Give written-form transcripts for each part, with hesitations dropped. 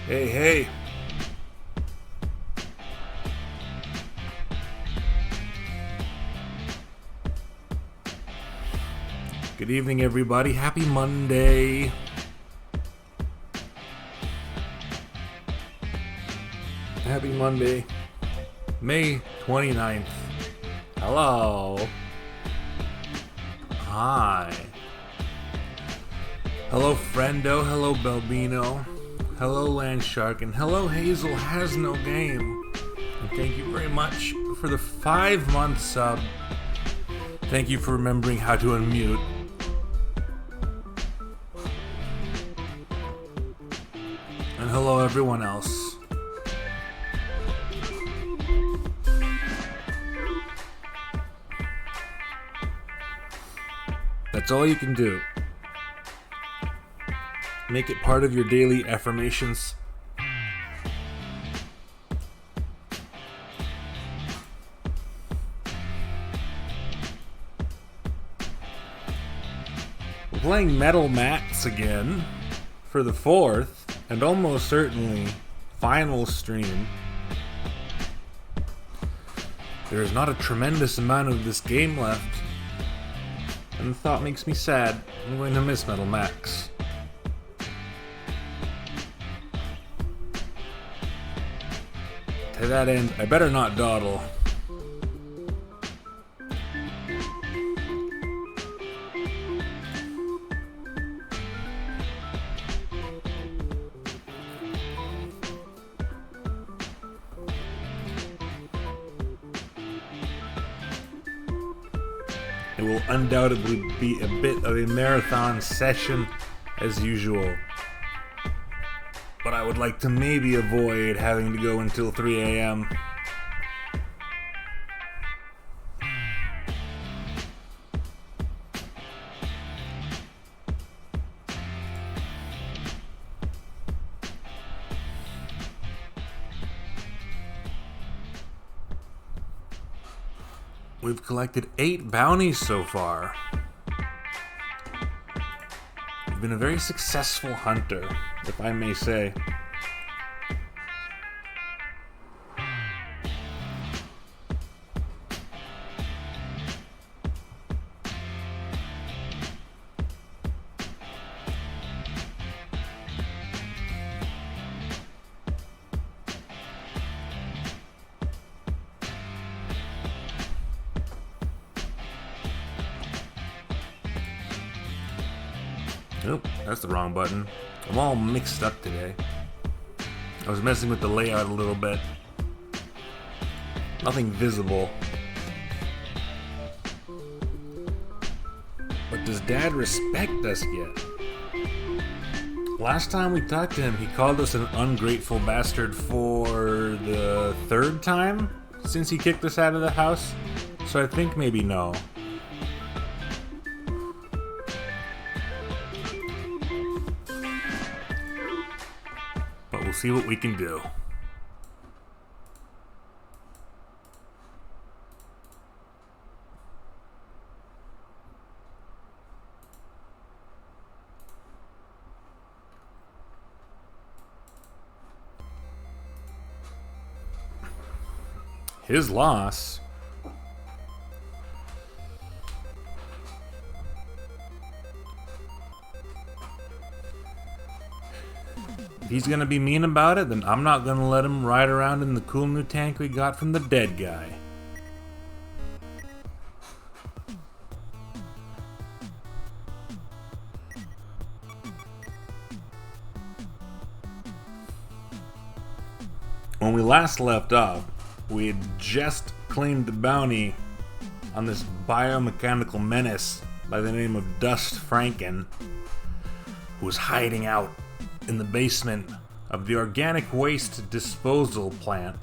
Hey, hey. Good evening, everybody. Happy Monday. Happy Monday. May 29th. Hello. Hi. Hello, Friendo. Hello, Belbino. Hello, Landshark. And hello, Hazel Has No Game. And thank you very much for the 5-month sub. Thank you for remembering how to unmute. And hello, everyone else. That's all you can do. Make it part of your daily affirmations. We're playing Metal Max again for the 4th and almost certainly final stream. There is not a tremendous amount of this game left, and the thought makes me sad. I'm going to miss Metal Max. To that end, I better not dawdle. It will undoubtedly be a bit of a marathon session as usual. But I would like to maybe avoid having to go until 3 a.m. We've collected 8 bounties so far. We've been a very successful hunter, if I may say. Nope, that's the wrong button. I'm all mixed up today. I was messing with the layout a little bit. Nothing visible. But does Dad respect us yet? Last time we talked to him, he called us an ungrateful bastard for the 3rd time since he kicked us out of the house. So I think maybe no. We'll see what we can do. His loss. If he's gonna be mean about it, then I'm not gonna let him ride around in the cool new tank we got from the dead guy. When we last left off, we had just claimed the bounty on this biomechanical menace by the name of Dust Franken, who was hiding out in the basement of the organic waste disposal plant.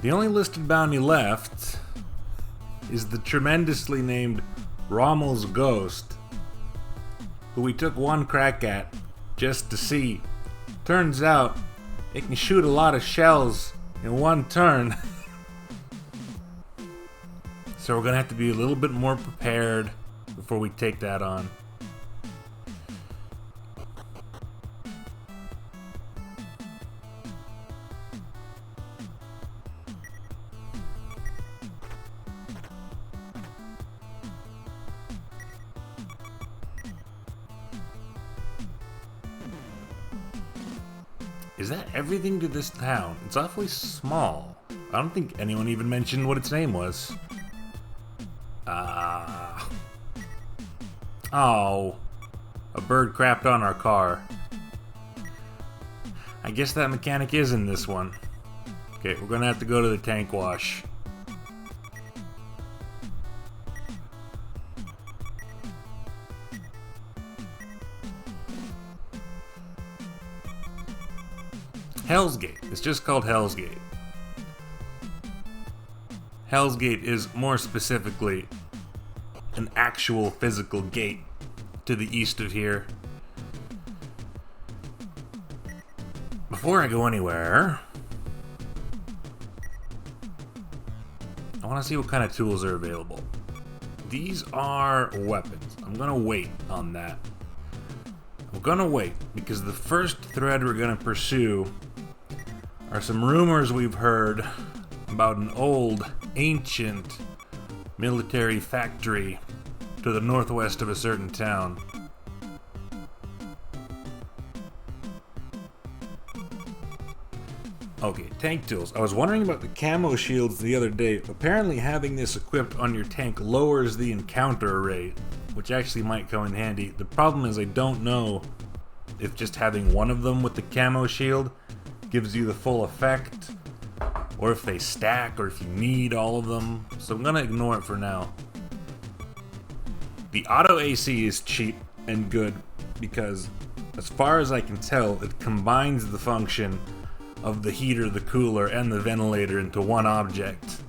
The only listed bounty left is the tremendously named Rommel's Ghost, who we took one crack at just to see. Turns out it can shoot a lot of shells in one turn. So we're gonna have to be a little bit more prepared before we take that on. Is that everything to this town? It's awfully small. I don't think anyone even mentioned what its name was. Oh. A bird crapped on our car. I guess that mechanic is in this one. Okay, we're gonna have to go to the tank wash. Hell's Gate. It's just called Hell's Gate. Hell's Gate is more specifically an actual physical gate to the east of here. Before I go anywhere, I want to see what kind of tools are available. These are weapons. I'm gonna wait on that. I'm gonna wait because the first thread we're gonna pursue are some rumors we've heard about an old, ancient military factory to the northwest of a certain town. Okay, tank tools. I was wondering about the camo shields the other day. Apparently having this equipped on your tank lowers the encounter rate, which actually might come in handy. The problem is I don't know if just having one of them with the camo shield gives you the full effect, or if they stack, or if you need all of them. So I'm gonna ignore it for now. The auto AC is cheap and good because, as far as I can tell, it combines the function of the heater, the cooler, and the ventilator into one object.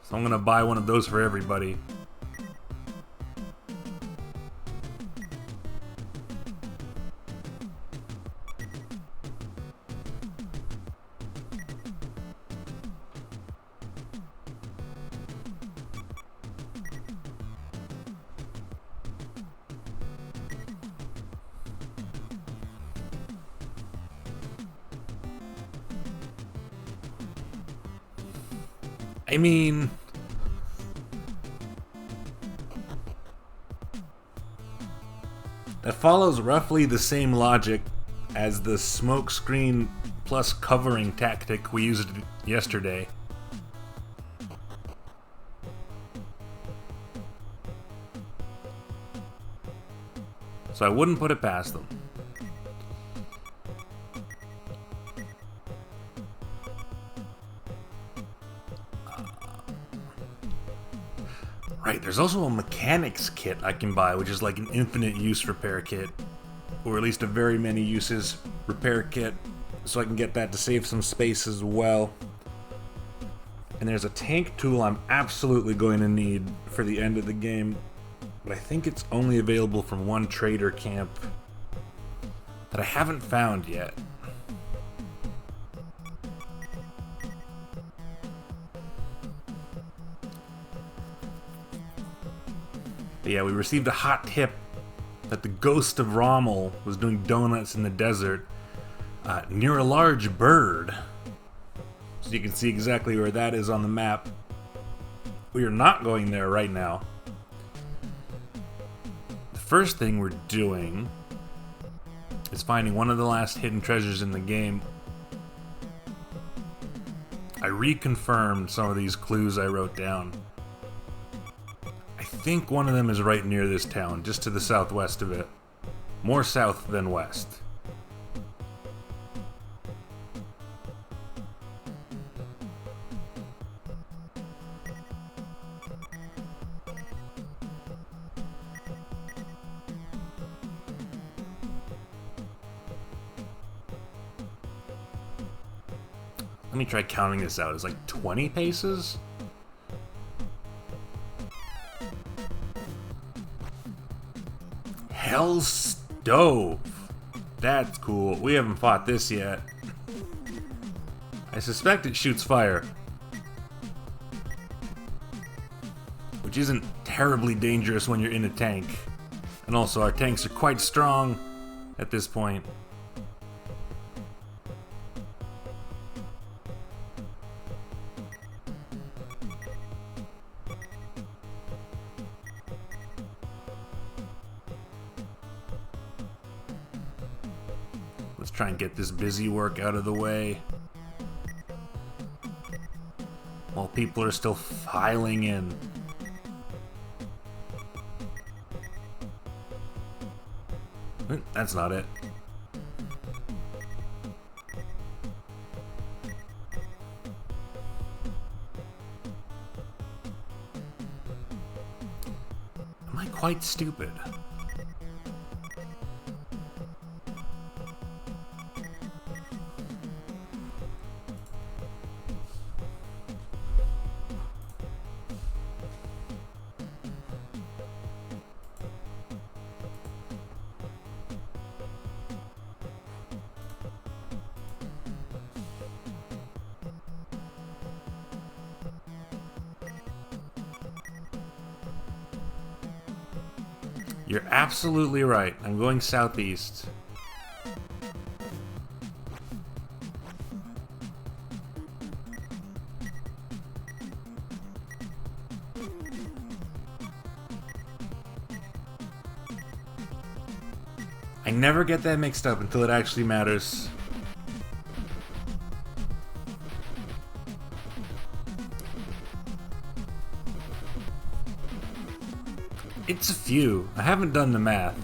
So I'm gonna buy one of those for everybody. I mean, that follows roughly the same logic as the smoke screen plus covering tactic we used yesterday. So I wouldn't put it past them. Right, there's also a mechanics kit I can buy, which is like an infinite use repair kit. Or at least a very many uses repair kit. So I can get that to save some space as well. And there's a tank tool I'm absolutely going to need for the end of the game. But I think it's only available from one trader camp that I haven't found yet. But yeah, we received a hot tip that the ghost of Rommel was doing donuts in the desert near a large bird. So you can see exactly where that is on the map. We are not going there right now. The first thing we're doing is finding one of the last hidden treasures in the game. I reconfirmed some of these clues I wrote down. I think one of them is right near this town, just to the southwest of it. More south than west. Let me try counting this out. It's like 20 paces? Hell's Stove. That's cool. We haven't fought this yet. I suspect it shoots fire, which isn't terribly dangerous when you're in a tank. And also, our tanks are quite strong at this point. Let's try and get this busy work out of the way while people are still filing in. That's not it. Am I quite stupid? You're absolutely right. I'm going southeast. I never get that mixed up until it actually matters. It's a few. I haven't done the math.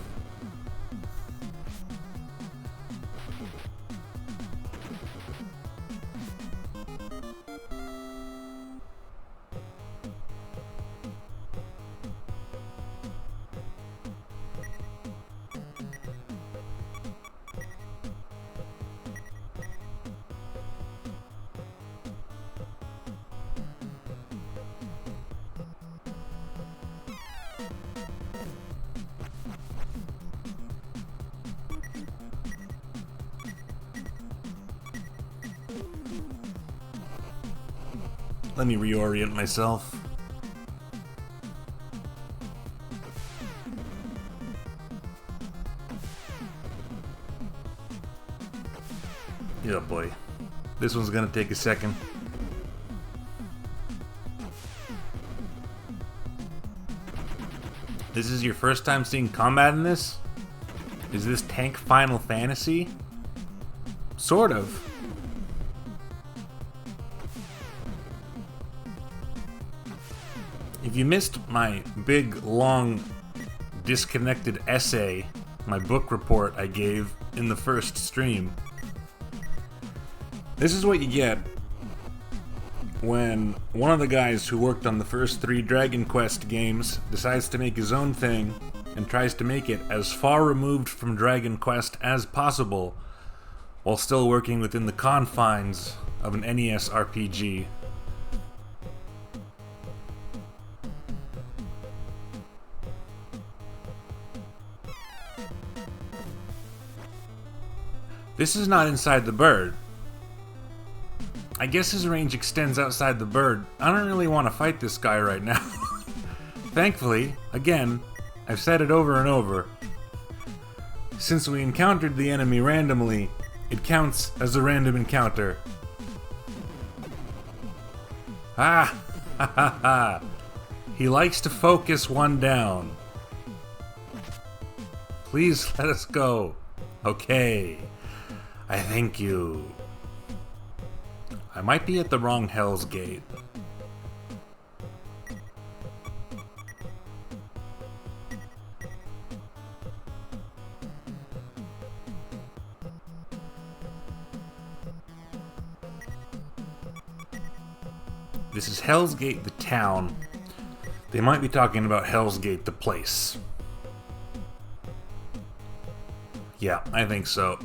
Let me reorient myself. Yeah, boy. This one's gonna take a second. This is your first time seeing combat in this? Is this tank Final Fantasy? Sort of. If you missed my big, long, disconnected essay, my book report I gave in the first stream, this is what you get when one of the guys who worked on the first 3 Dragon Quest games decides to make his own thing and tries to make it as far removed from Dragon Quest as possible while still working within the confines of an NES RPG. This is not inside the bird. I guess his range extends outside the bird. I don't really want to fight this guy right now. Thankfully, again, I've said it over and over, since we encountered the enemy randomly, it counts as a random encounter. Ah! Ha ha ha! He likes to focus one down. Please let us go. Okay. I thank you. I might be at the wrong Hell's Gate. This is Hell's Gate, the town. They might be talking about Hell's Gate, the place. Yeah, I think so.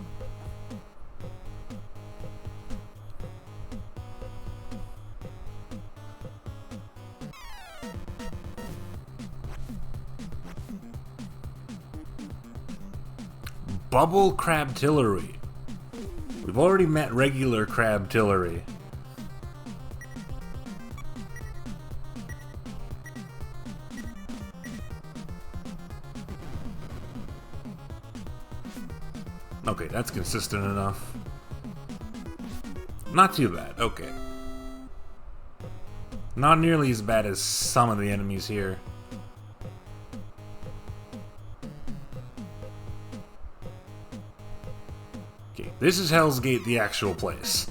Bubble Crabtillery. We've already met regular Crabtillery. Okay, that's consistent enough. Not too bad, okay. Not nearly as bad as some of the enemies here. This is Hell's Gate, the actual place.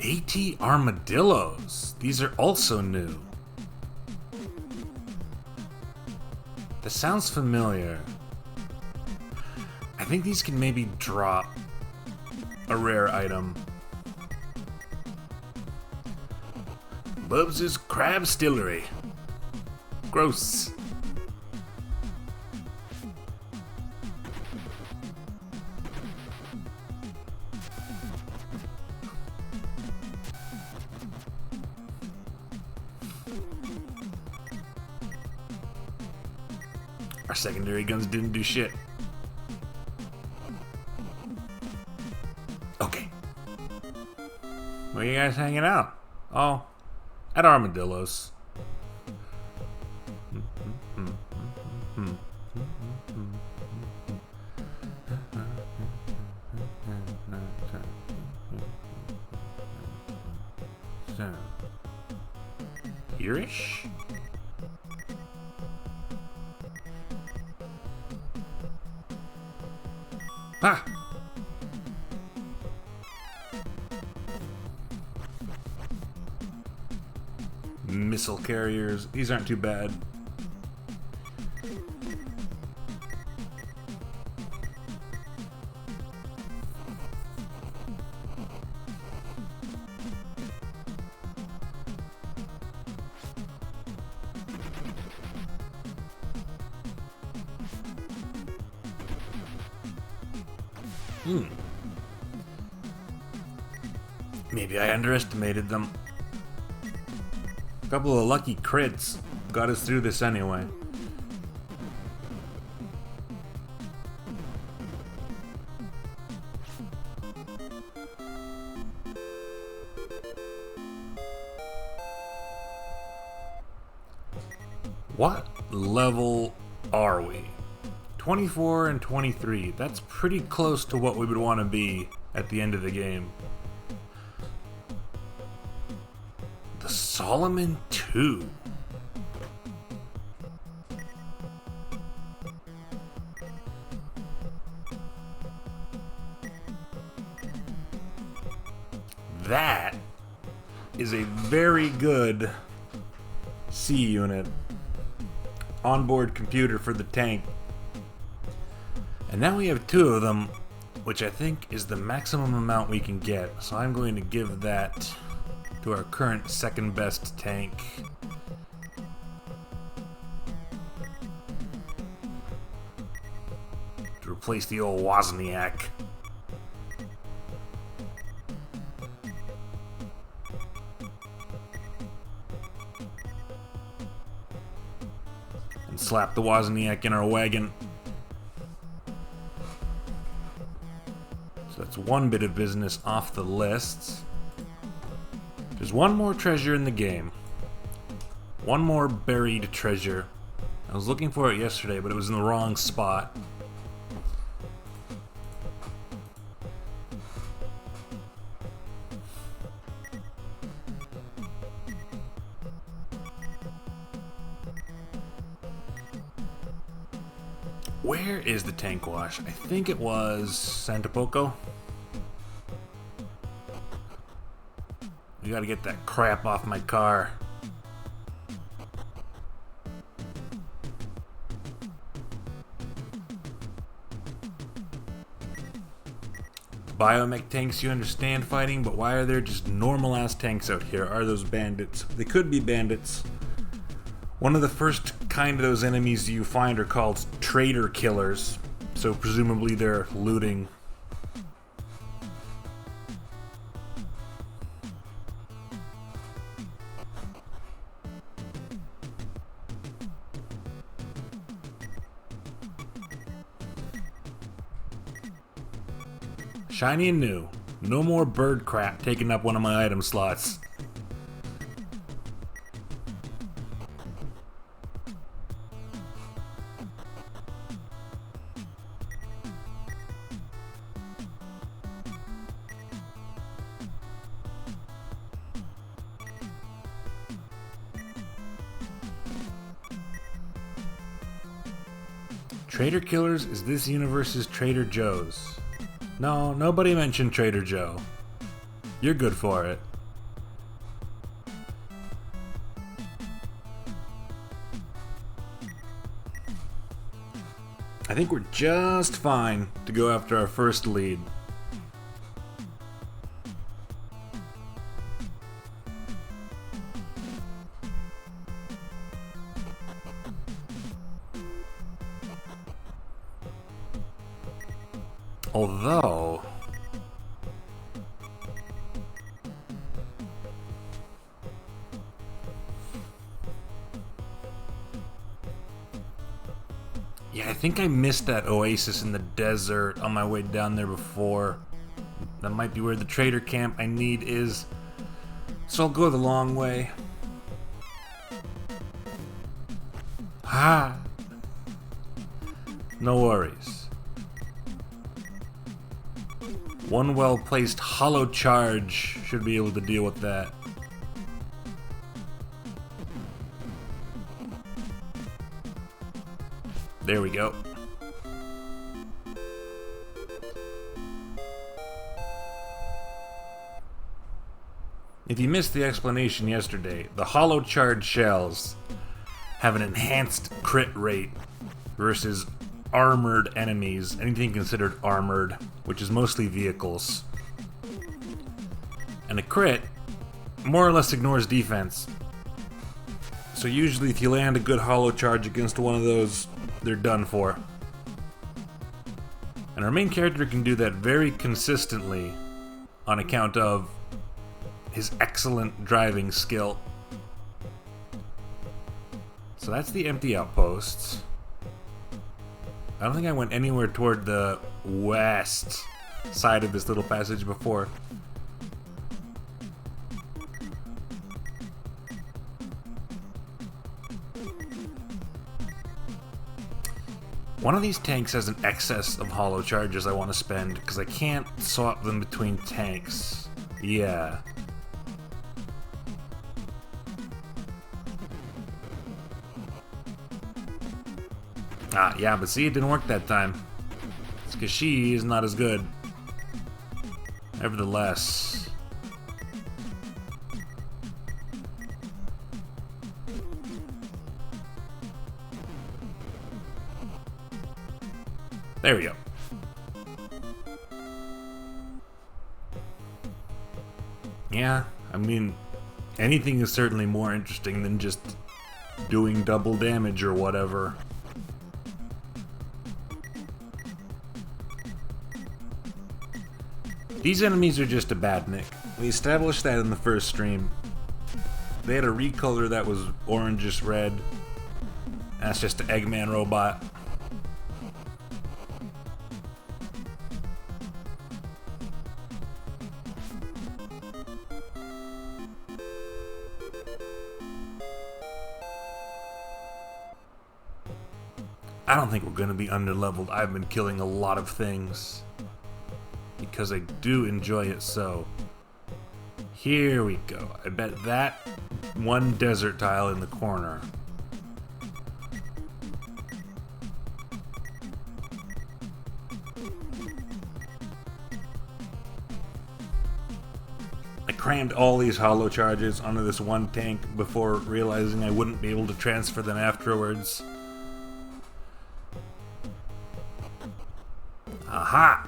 AT armadillos. These are also new. This sounds familiar. I think these can maybe drop a rare item. Bubs' Crab Stillery. Gross. Our secondary guns didn't do shit. Okay. Where are you guys hanging out? Oh, at Armadillos. Here-ish? Ah! Missile carriers. These aren't too bad. Maybe I underestimated them. A couple of lucky crits got us through this anyway. What level are we? 24 and 23. That's pretty close to what we would want to be at the end of the game. The Solomon 2. That is a very good C unit. Onboard computer for the tank. And now we have two of them, which I think is the maximum amount we can get. So I'm going to give that to our current second best tank. To replace the old Wozniak. And slap the Wozniak in our wagon. So that's one bit of business off the list. There's one more treasure in the game. One more buried treasure. I was looking for it yesterday, but it was in the wrong spot. Where is the tank wash? I think it was Santa Poco. You gotta get that crap off my car. Biomech tanks you understand fighting, but why are there just normal ass tanks out here? Are those bandits? They could be bandits. One of the first kind of those enemies you find are called trader killers, so presumably they're looting. Shiny and new. No more bird crap taking up one of my item slots. Trader Killers is this universe's Trader Joe's. No, nobody mentioned Trader Joe. You're good for it. I think we're just fine to go after our first lead. Although... yeah, I think I missed that oasis in the desert on my way down there before. That might be where the trader camp I need is. So I'll go the long way. Ha! No worries. One well-placed hollow charge should be able to deal with that. There we go. If you missed the explanation yesterday, the hollow charge shells have an enhanced crit rate versus armored enemies, anything considered armored, which is mostly vehicles. And a crit more or less ignores defense. So usually if you land a good hollow charge against one of those, they're done for. And our main character can do that very consistently on account of his excellent driving skill. So that's the empty outposts. I don't think I went anywhere toward the west side of this little passage before. One of these tanks has an excess of hollow charges I want to spend because I can't swap them between tanks. Yeah. Ah, yeah, but see, it didn't work that time. It's because she is not as good. Nevertheless. There we go. Yeah, I mean, anything is certainly more interesting than just doing double damage or whatever. These enemies are just a badnik. We established that in the first stream. They had a recolor that was orangish red. That's just an Eggman robot. I don't think we're gonna be underleveled. I've been killing a lot of things because I do enjoy it so. Here we go. I bet that one desert tile in the corner. I crammed all these hollow charges onto this one tank before realizing I wouldn't be able to transfer them afterwards. Aha!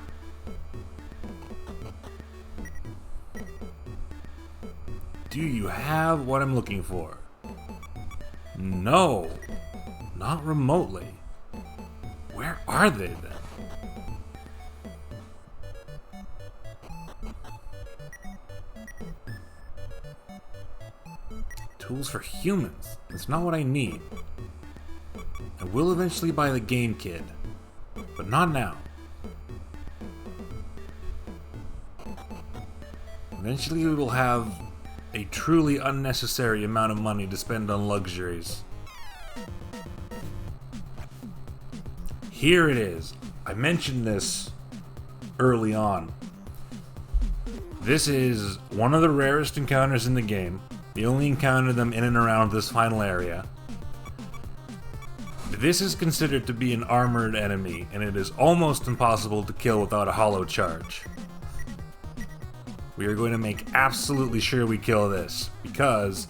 Do you have what I'm looking for? No, not remotely. Where are they then? Tools for humans. That's not what I need. I will eventually buy the game kit, but not now. Eventually we will have a truly unnecessary amount of money to spend on luxuries. Here it is. I mentioned this early on. This is one of the rarest encounters in the game. You only encounter them in and around this final area. This is considered to be an armored enemy, and it is almost impossible to kill without a hollow charge. We are going to make absolutely sure we kill this, because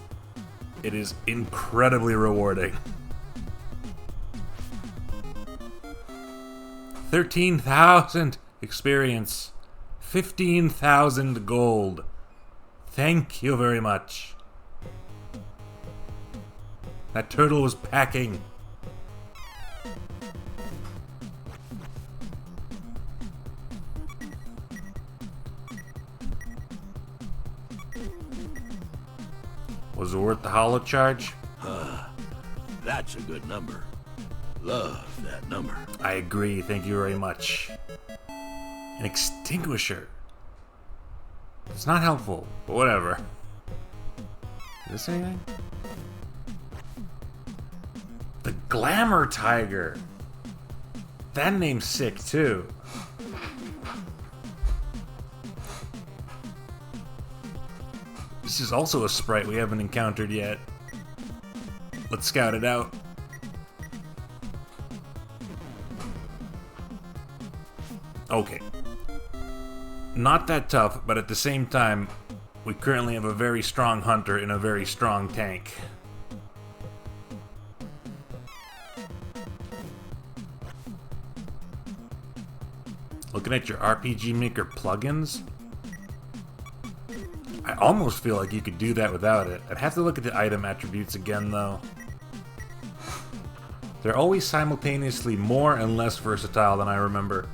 it is incredibly rewarding. 13,000 experience. 15,000 gold. Thank you very much. That turtle was packing. Was it worth the hollow charge? That's a good number. Love that number. I agree, thank you very much. An extinguisher. It's not helpful, but whatever. Is this anything? The Glamour Tiger. That name's sick too. This is also a sprite we haven't encountered yet. Let's scout it out. Okay. Not that tough, but at the same time, we currently have a very strong hunter in a very strong tank. Looking at your RPG Maker plugins, I almost feel like you could do that without it. I'd have to look at the item attributes again, though. They're always simultaneously more and less versatile than I remember.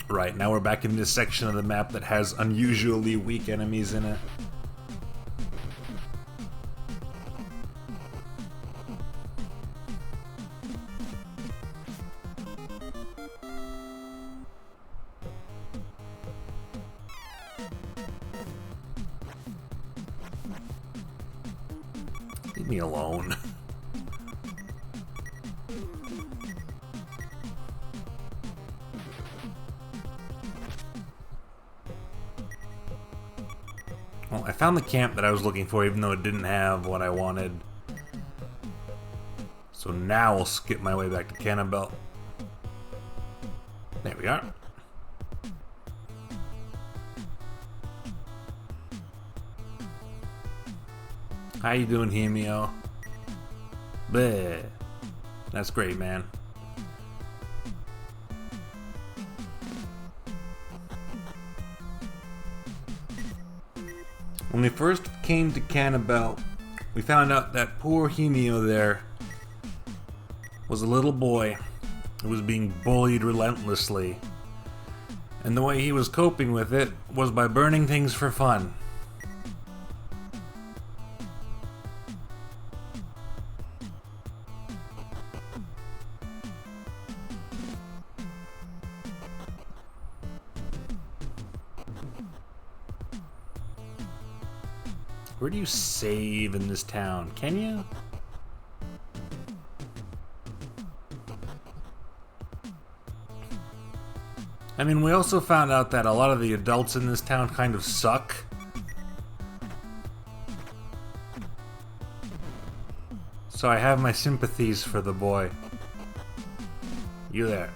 Right, now we're back in this section of the map that has unusually weak enemies in it. Leave me alone. Well, I found the camp that I was looking for, even though it didn't have what I wanted. So now I'll skip my way back to Cannonbelt. There we are. How you doing, Hemio? Bleh. That's great, man. When we first came to Cannonbelt, we found out that poor Hemio there was a little boy who was being bullied relentlessly. And the way he was coping with it was by burning things for fun. Where do you save in this town? Can you? I mean, we also found out that a lot of the adults in this town kind of suck. So I have my sympathies for the boy. You there.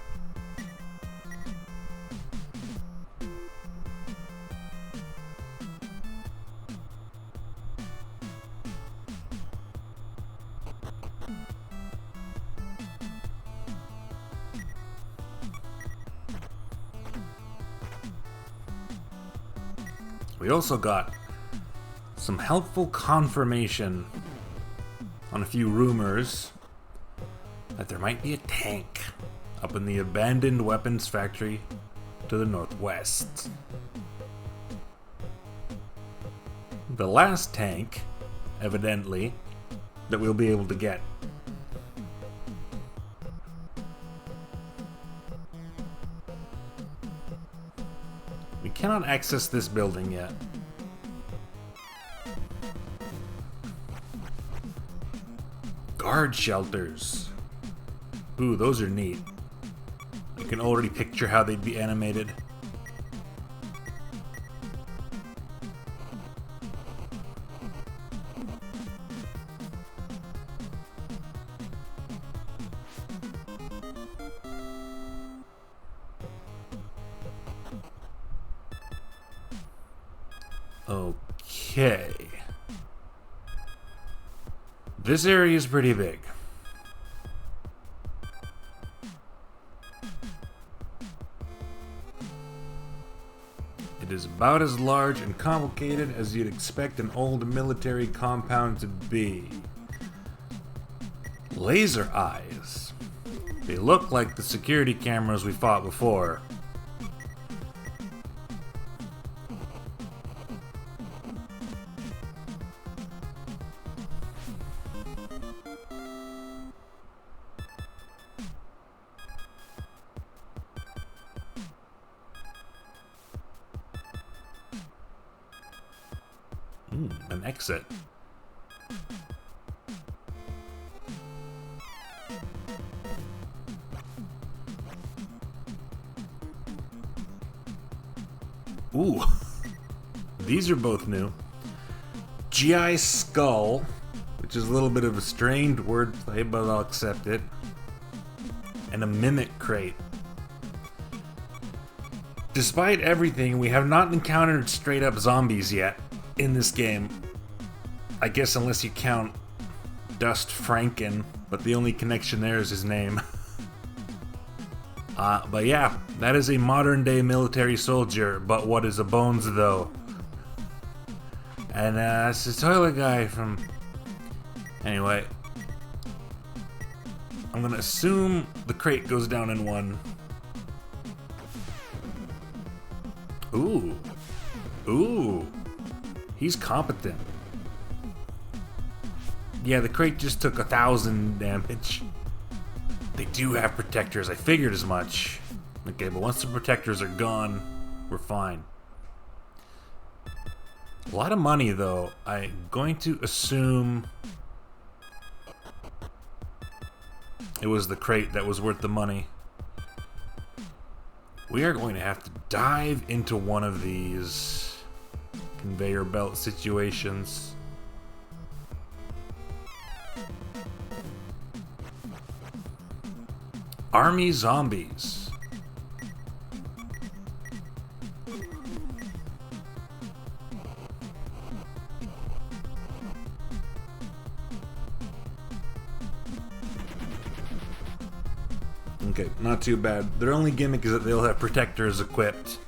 We also got some helpful confirmation on a few rumors that there might be a tank up in the abandoned weapons factory to the northwest. The last tank, evidently, that we'll be able to get. We cannot access this building yet. Guard shelters. Ooh, those are neat. I can already picture how they'd be animated. Okay. This area is pretty big. It is about as large and complicated as you'd expect an old military compound to be. Laser eyes. They look like the security cameras we fought before. An exit. Ooh. These are both new. GI Skull, which is a little bit of a strained wordplay, but I'll accept it. And a Mimic Crate. Despite everything, we have not encountered straight up zombies yet in this game. I guess unless you count Dust Franken, but the only connection there is his name. But yeah, that is a modern day military soldier, but what is a bones though? And it's the toilet guy from... Anyway. I'm gonna assume the crate goes down in one. Ooh. Ooh. He's competent. Yeah, the crate just took 1,000 damage. They do have protectors. I figured as much. Okay, but once the protectors are gone, we're fine. A lot of money, though. I'm going to assume it was the crate that was worth the money. We are going to have to dive into one of these conveyor belt situations. Army zombies. Okay, not too bad. Their only gimmick is that they'll have protectors equipped.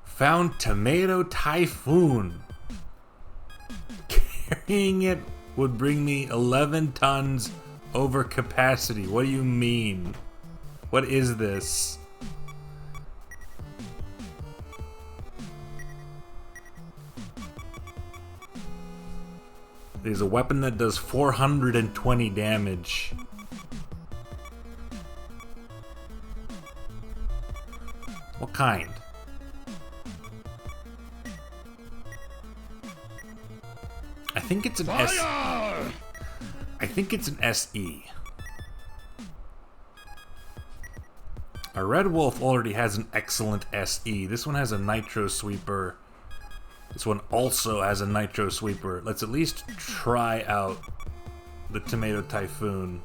Found Tomato Typhoon. Carrying it would bring me 11 tons over capacity. What do you mean? What is this? There's a weapon that does 420 damage. What kind? I think it's an S. I think it's an SE. A Red Wolf already has an excellent SE. This one has a Nitro Sweeper. This one also has a Nitro Sweeper. Let's at least try out the Tomato Typhoon.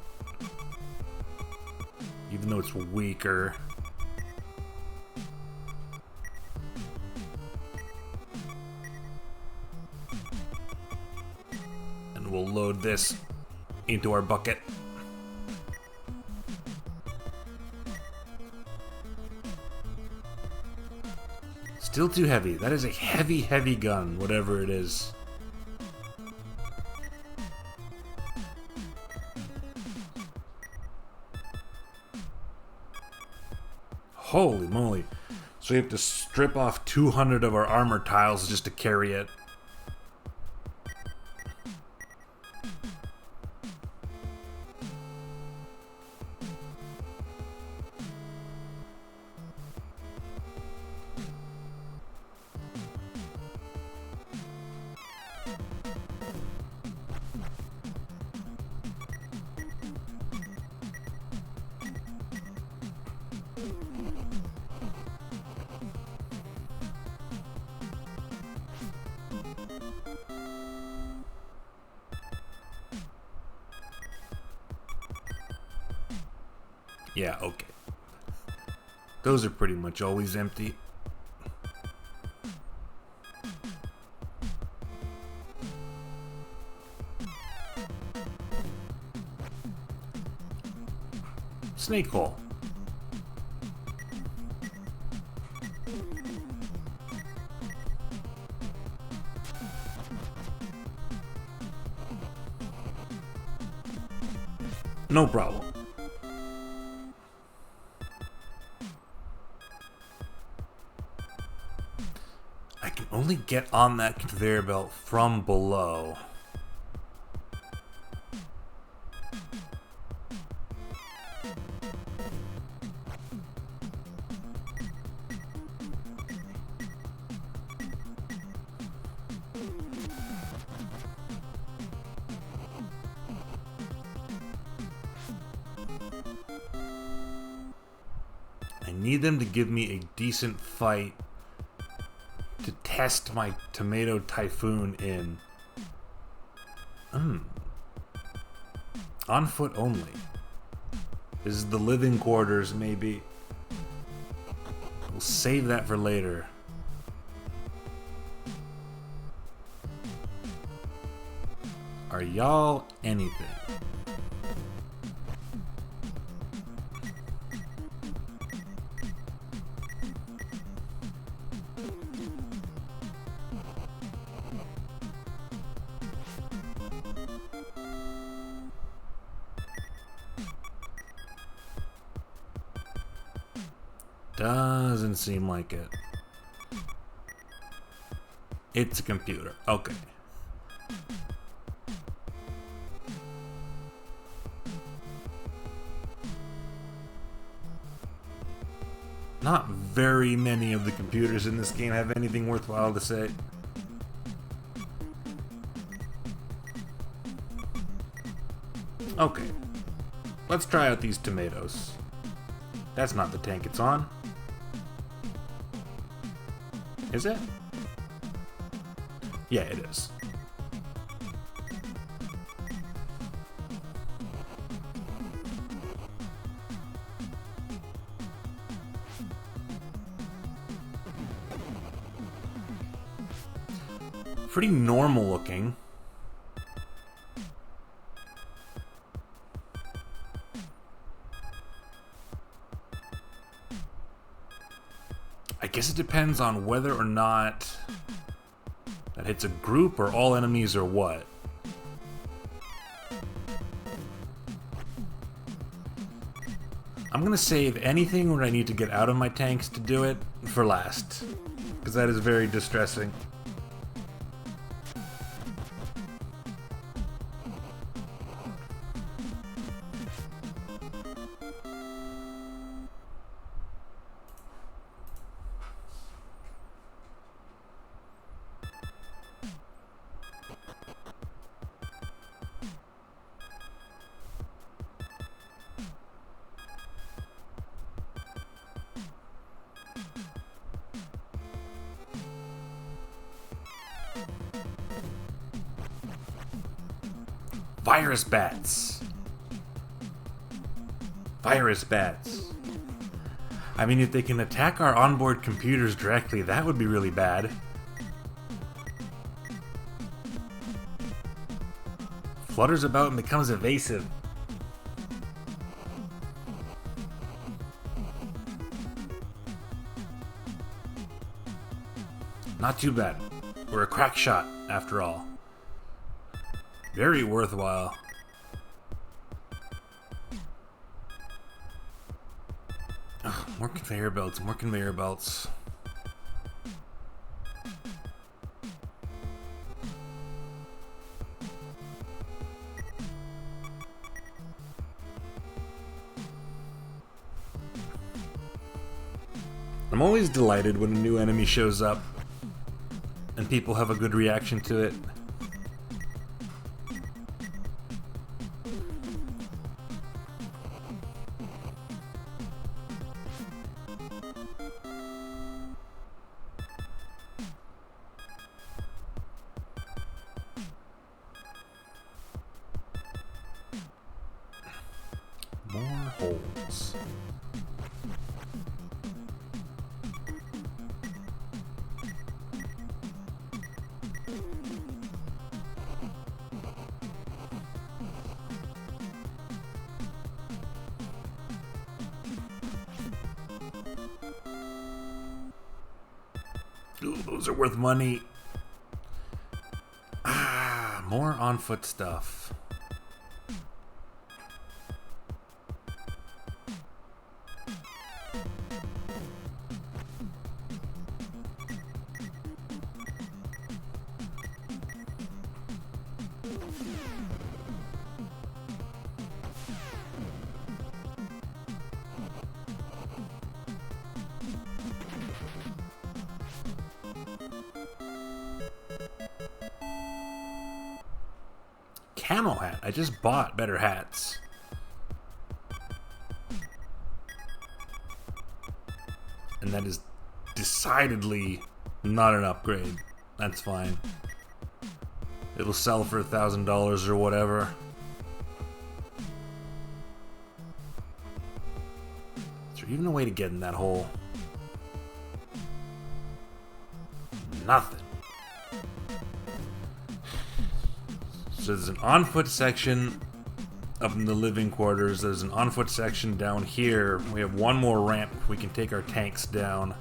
Even though it's weaker. And we'll load this into our bucket. Still too heavy. That is a heavy, heavy gun, whatever it is. Holy moly. So we have to strip off 200 of our armor tiles just to carry it. Yeah, okay. Those are pretty much always empty. Snake hole. No problem. I can only get on that conveyor belt from below. I need them to give me a decent fight to test my tomato typhoon in. On foot only. This is the living quarters, maybe. We'll save that for later. Are y'all anything? Doesn't seem like it. It's a computer. Okay. Not very many of the computers in this game have anything worthwhile to say. Okay. Let's try out these tomatoes. That's not the tank it's on. Is it? Yeah, it is. Pretty normal looking. I guess it depends on whether or not that hits a group or all enemies or what. I'm gonna save anything when I need to get out of my tanks to do it for last, because that is very distressing. Virus bats. Virus bats. I mean, if they can attack our onboard computers directly, that would be really bad. Flutters about and becomes evasive. Not too bad. We're a crack shot, after all. Very worthwhile. Ugh, more conveyor belts, more conveyor belts. I'm always delighted when a new enemy shows up and people have a good reaction to it. Ooh, those are worth money. Ah, more on-foot stuff. Camo hat. I just bought better hats. And that is decidedly not an upgrade. That's fine. It'll sell for $1,000 or whatever. Is there even a way to get in that hole? Nothing. So there's an on-foot section up in the living quarters. There's an on-foot section down here. We have one more ramp. We can take our tanks down.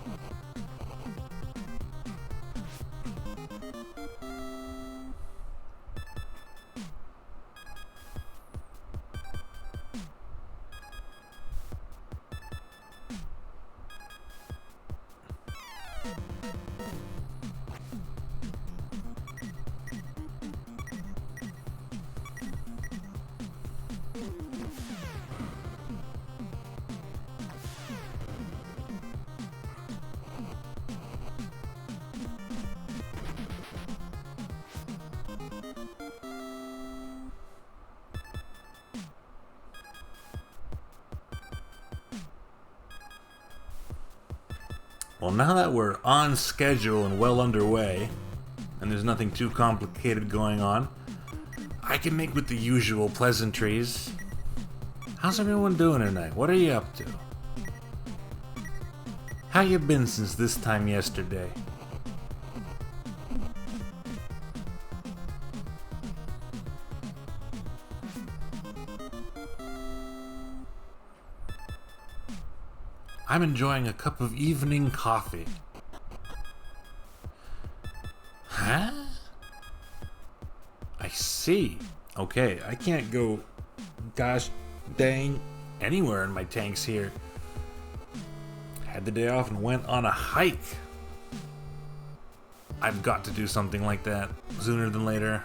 Well, now that we're on schedule and well underway, and there's nothing too complicated going on, I can make with the usual pleasantries. How's everyone doing tonight? What are you up to? How you been since this time yesterday? I'm enjoying a cup of evening coffee. Huh? I see. Okay, I can't go, gosh dang, anywhere in my tanks here. Had the day off and went on a hike. I've got to do something like that sooner than later.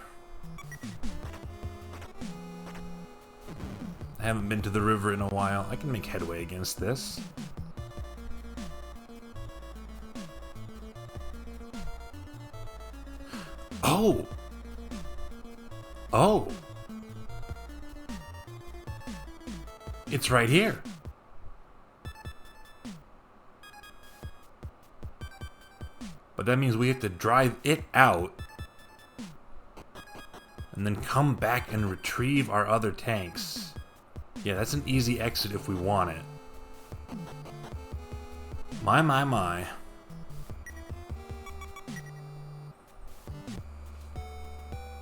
I haven't been to the river in a while. I can make headway against this. Oh! Oh! It's right here. But that means we have to drive it out and then come back and retrieve our other tanks. Yeah, that's an easy exit if we want it. My.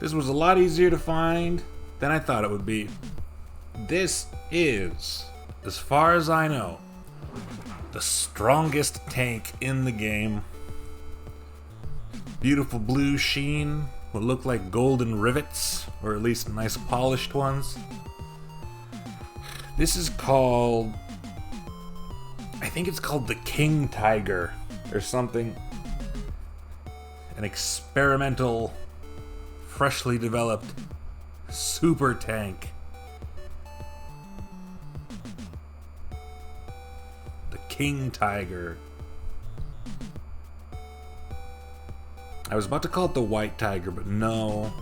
This was a lot easier to find than I thought it would be. This is, as far as I know, the strongest tank in the game. Beautiful blue sheen, what look like golden rivets, or at least nice polished ones. This is called, I think it's called the King Tiger, or something. An experimental, freshly developed super tank. The King Tiger. I was about to call it the White Tiger, but no.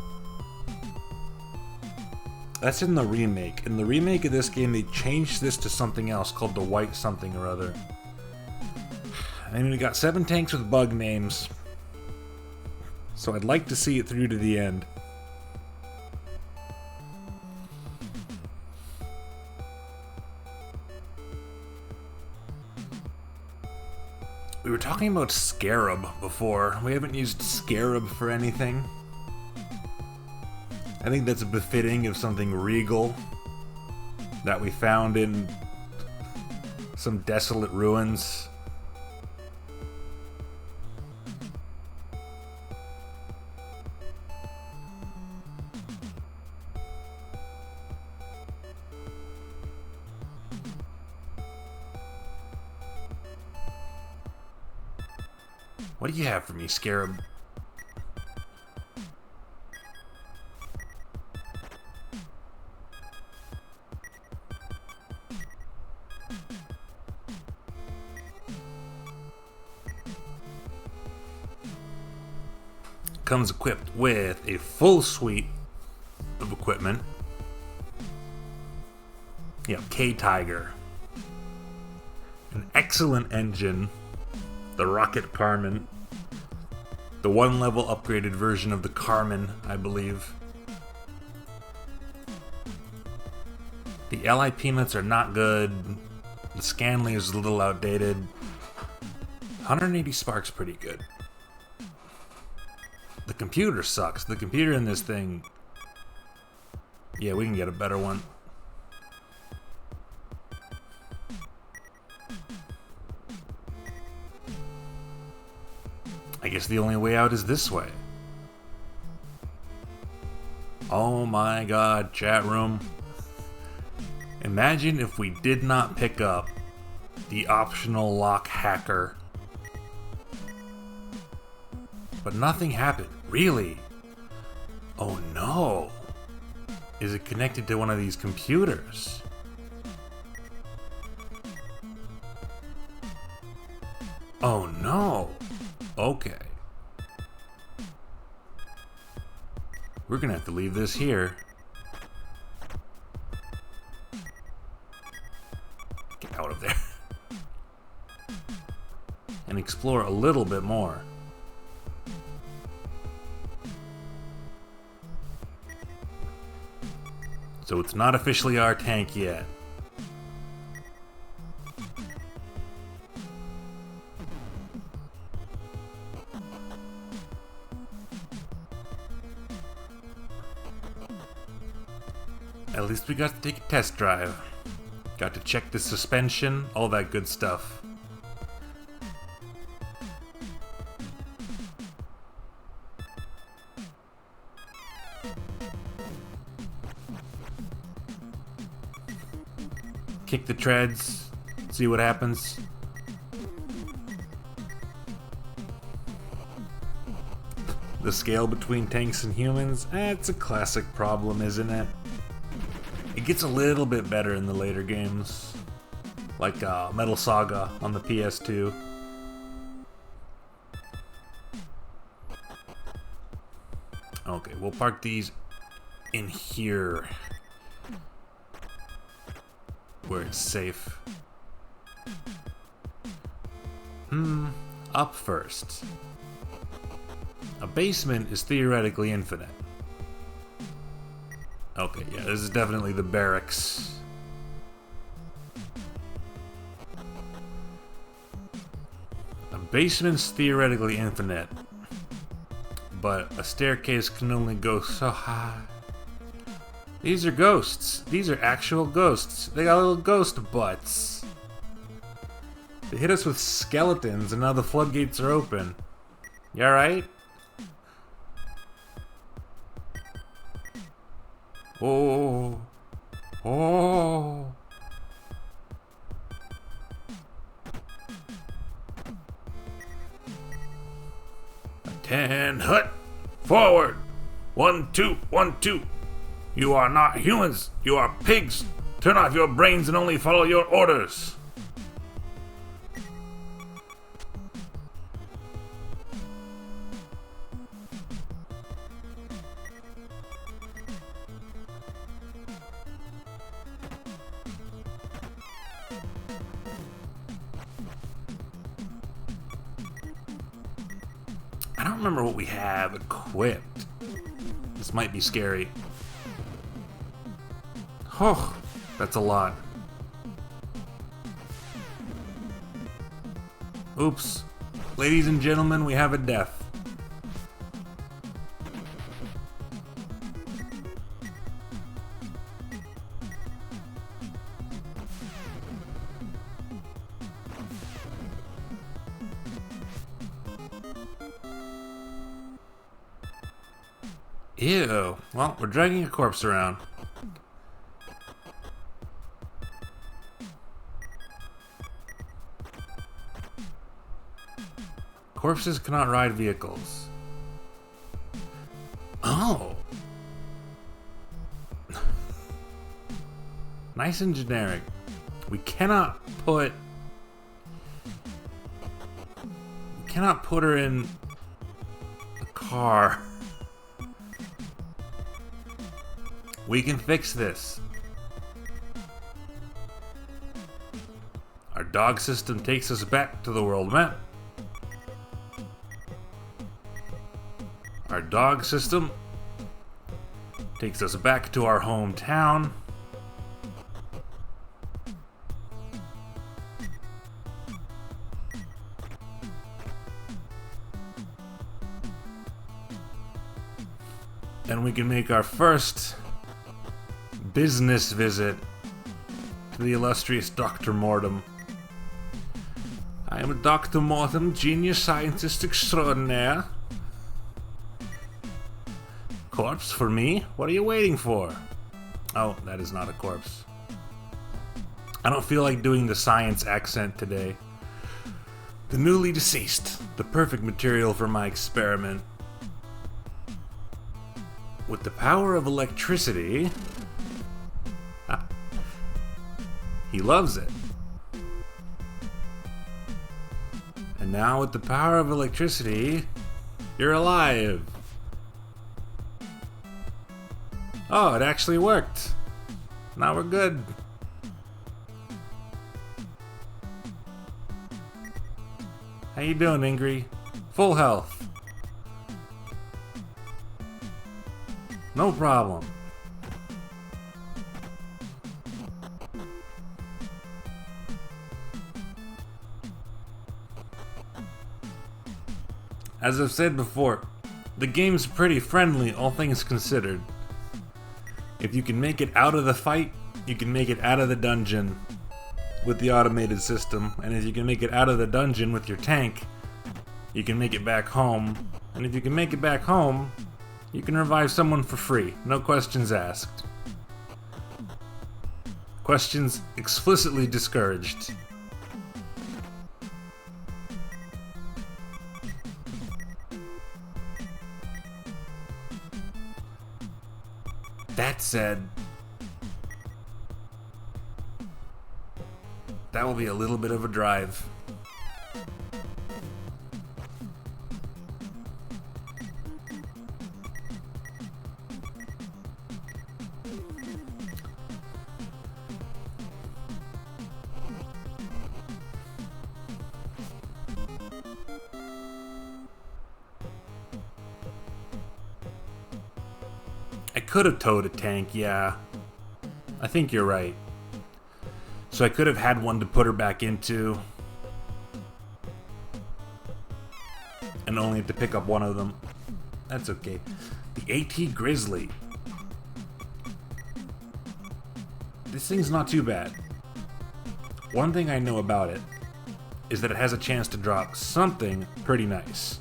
That's in the remake. In the remake of this game, they changed this to something else called the White something or other. And we got 7 tanks with bug names. So I'd like to see it through to the end. We were talking about Scarab before. We haven't used Scarab for anything. I think that's befitting of something regal that we found in some desolate ruins. What do you have for me, Scarab? Comes equipped with a full suite of equipment. You have K-Tiger, an excellent engine, the Rocket Carmen, the one-level upgraded version of the Carmen, I believe. The LI Peanuts are not good. The Scanley is a little outdated. 180 Spark's pretty good. The computer sucks. The computer in this thing... Yeah, we can get a better one. I guess the only way out is this way. Oh my god, chat room. Imagine if we did not pick up the optional lock hacker. But nothing happened. Really? Oh no. Is it connected to one of these computers? Oh no. Okay. We're gonna have to leave this here. Get out of there. And explore a little bit more. So it's not officially our tank yet. At least we got to take a test drive. Got to check the suspension, all that good stuff. Kick the treads, see what happens. The scale between tanks and humans, it's a classic problem, isn't it? It gets a little bit better in the later games, like Metal Saga on the PS2. Okay, we'll park these in here, where it's safe. Up first. A basement is theoretically infinite. Okay, yeah, this is definitely the barracks. A basement's theoretically infinite, but a staircase can only go so high. These are ghosts. These are actual ghosts. They got little ghost butts. They hit us with skeletons and now the floodgates are open. You alright? Oh. Oh. Attend hut. Forward. 1, 2, 1, 2. You are not humans. You are pigs. Turn off your brains and only follow your orders. I don't remember what we have equipped. This might be scary. Oh, that's a lot. Oops. Ladies and gentlemen, we have a death. Ew. Well, we're dragging a corpse around. Corpses cannot ride vehicles. Oh. Nice and generic. We cannot put her in a car. We can fix this. Our dog system takes us back to the world map. Our dog system takes us back to our hometown. And we can make our first business visit to the illustrious Dr. Mortem. I am Dr. Mortem, genius scientist extraordinaire. Corpse for me? What are you waiting for? Oh, that is not a corpse. I don't feel like doing the science accent today. The newly deceased, the perfect material for my experiment. With the power of electricity, he loves it. And now with the power of electricity, you're alive. Oh, it actually worked. Now we're good. How you doing, Ingrid? Full health. No problem. As I've said before, the game's pretty friendly, all things considered. If you can make it out of the fight, you can make it out of the dungeon with the automated system. And if you can make it out of the dungeon with your tank, you can make it back home. And if you can make it back home, you can revive someone for free. No questions asked. Questions explicitly discouraged. That said, that will be a little bit of a drive. I could have towed a tank, yeah. I think you're right. So I could have had one to put her back into. And only had to pick up one of them. That's okay. The AT Grizzly. This thing's not too bad. One thing I know about it is that it has a chance to drop something pretty nice.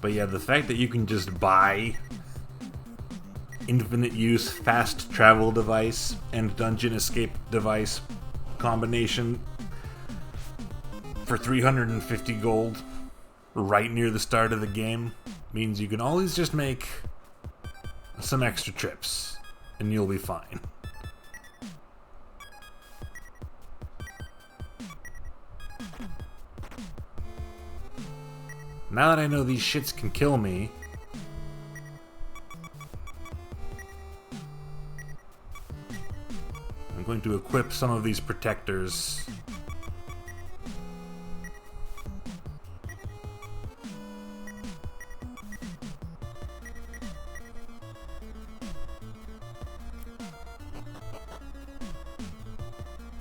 But yeah, the fact that you can just buy infinite use fast travel device and dungeon escape device combination for 350 gold right near the start of the game means you can always just make some extra trips and you'll be fine. Now that I know these shits can kill me, I'm going to equip some of these protectors.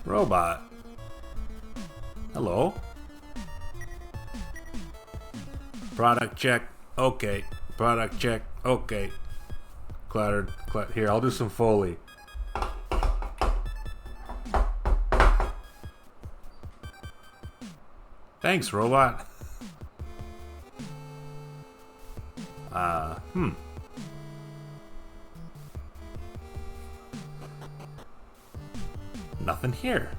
Robot. Hello. Product check. Okay. Product check. Okay. Clattered. Here, I'll do some Foley. Thanks, robot. Nothing here.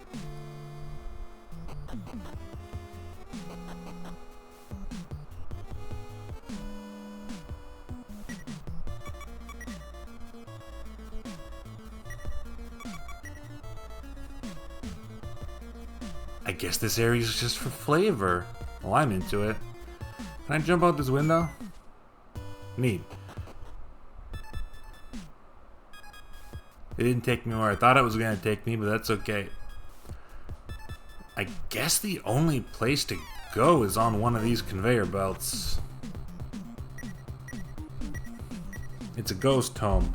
I guess this area is just for flavor. Well, I'm into it. Can I jump out this window? Neat. It didn't take me where I thought it was going to take me, but that's okay. I guess the only place to go is on one of these conveyor belts. It's a ghost home.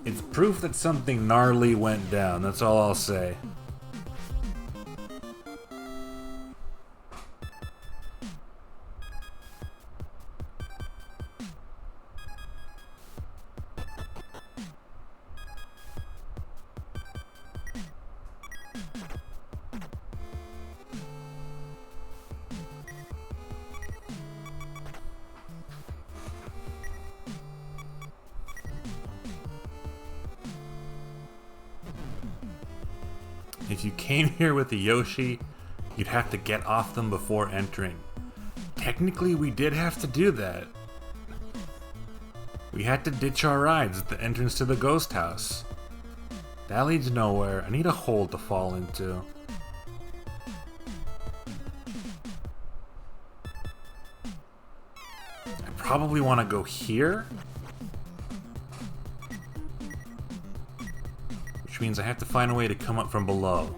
It's proof that something gnarly went down, that's all I'll say. If you came here with a Yoshi, you'd have to get off them before entering. Technically, we did have to do that. We had to ditch our rides at the entrance to the ghost house. That leads nowhere. I need a hole to fall into. I probably want to go here. Which means I have to find a way to come up from below.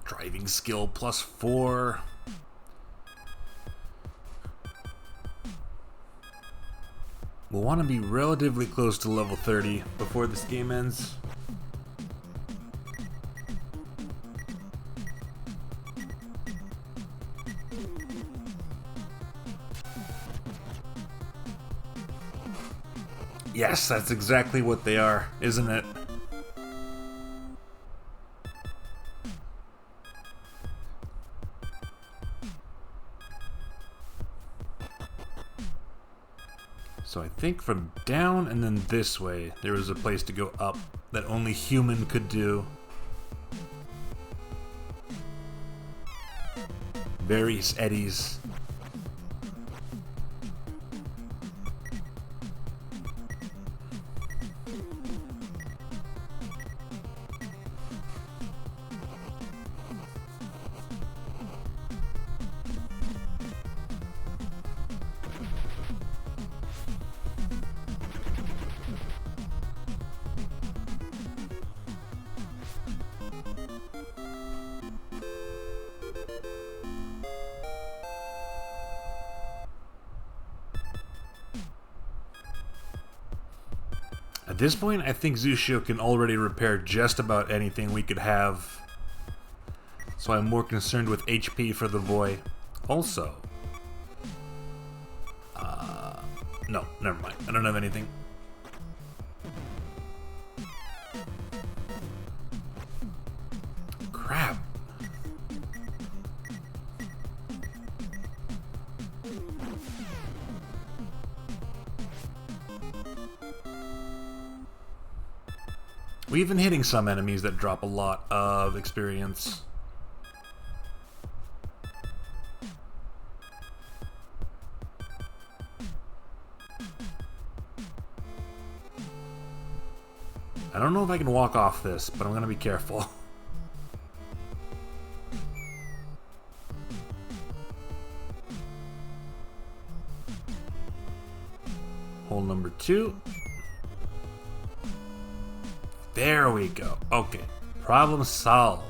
Driving skill +4. We'll want to be relatively close to level 30 before this game ends. Yes, that's exactly what they are, isn't it? So I think from down and then this way, there was a place to go up that only human could do. Various eddies. At this point, I think Zushio can already repair just about anything we could have. So I'm more concerned with HP for the boy. Also... no, never mind. I don't have anything. Crap. We've been hitting some enemies that drop a lot of experience. I don't know if I can walk off this, but I'm gonna be careful. Hole number 2. There we go. Okay. Problem solved.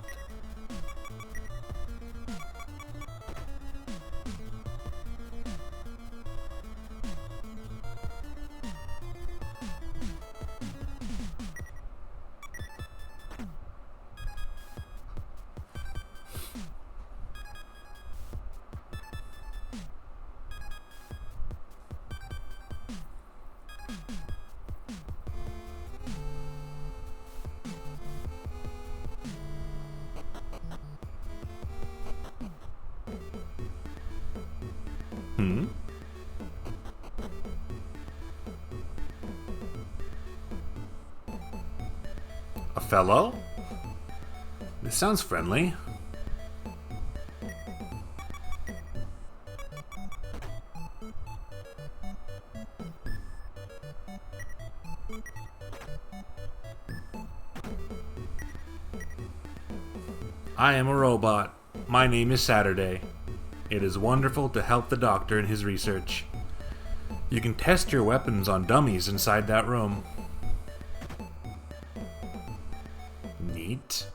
Hmm? A fellow? This sounds friendly. I am a robot. My name is Saturday. It is wonderful to help the doctor in his research. You can test your weapons on dummies inside that room. Neat.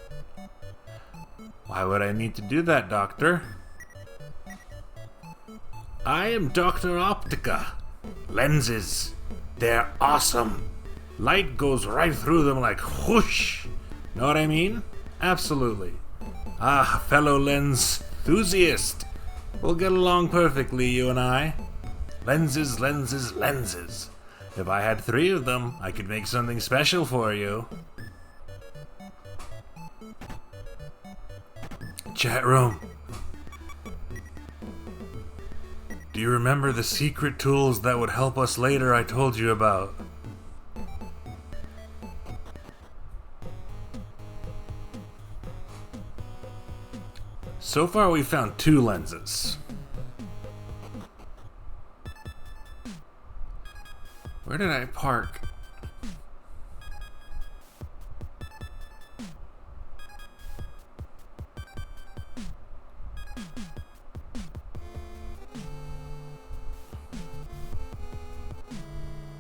Why would I need to do that, Doctor? I am Dr. Optica. Lenses. They're awesome. Light goes right through them like whoosh. Know what I mean? Absolutely. Ah, fellow lens enthusiast. We'll get along perfectly, you and I. Lenses, lenses, lenses. If I had 3 of them, I could make something special for you. Chat room. Do you remember the secret tools that would help us later I told you about? So far we found 2 lenses. Where did I park?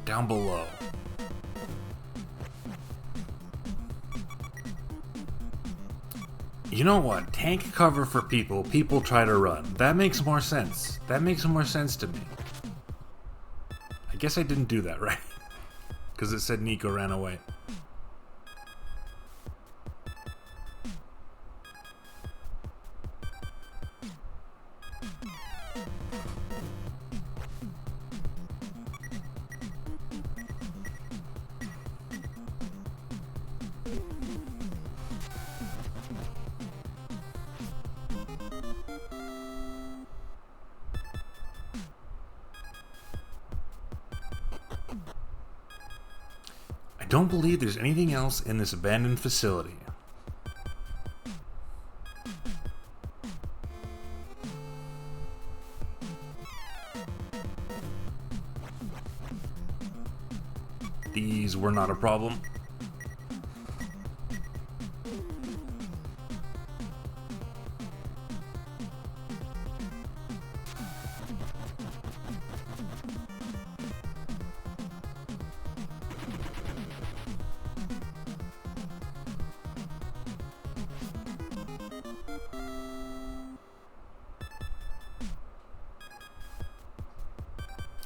Down below. You know what? Tank cover for people. People try to run. That makes more sense. That makes more sense to me. I guess I didn't do that right. Because it said Nico ran away. I don't believe there's anything else in this abandoned facility. These were not a problem.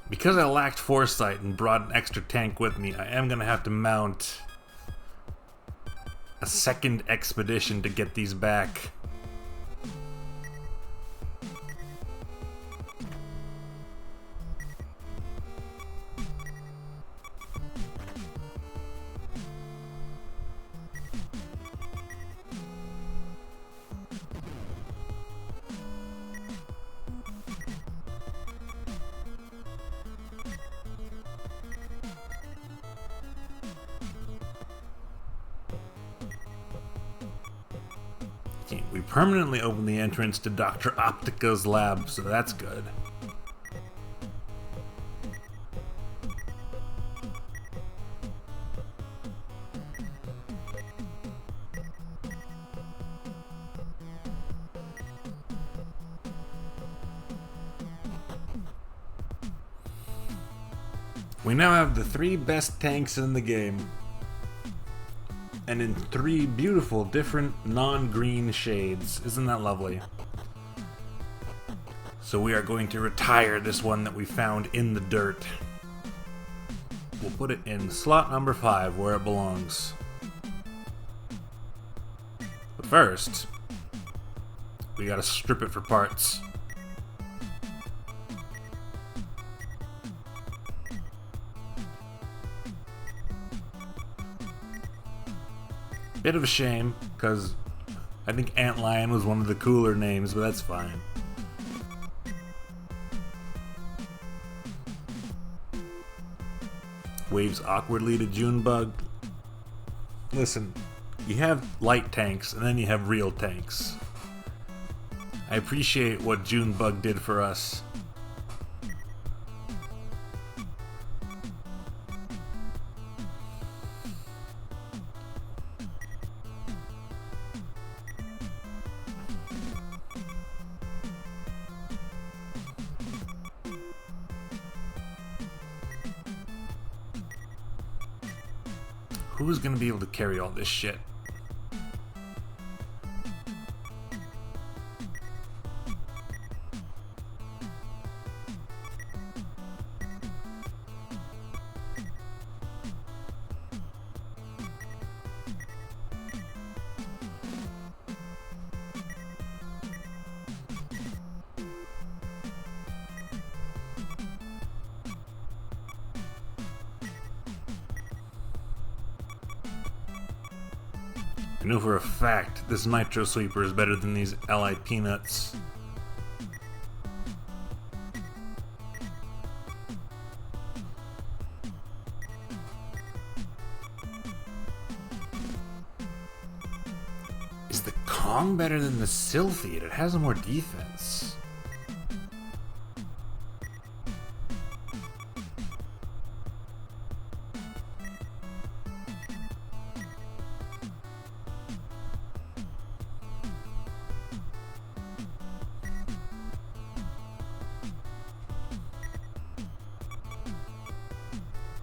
Because I lacked foresight and brought an extra tank with me, I am going to have to mount a second expedition to get these back. We permanently opened the entrance to Dr. Optica's lab, so that's good. We now have the 3 best tanks in the game. And in 3 beautiful, different, non-green shades. Isn't that lovely? So we are going to retire this one that we found in the dirt. We'll put it in slot number 5, where it belongs. But first, we gotta strip it for parts. Bit of a shame, because I think Antlion was one of the cooler names, but that's fine. waves awkwardly to Junebug. Listen, you have light tanks and then you have real tanks. I appreciate what Junebug did for us. Who's gonna be able to carry all this shit? I know for a fact this Nitro Sweeper is better than these Allied Peanuts. Is the Kong better than the Sylphid? It has more defense.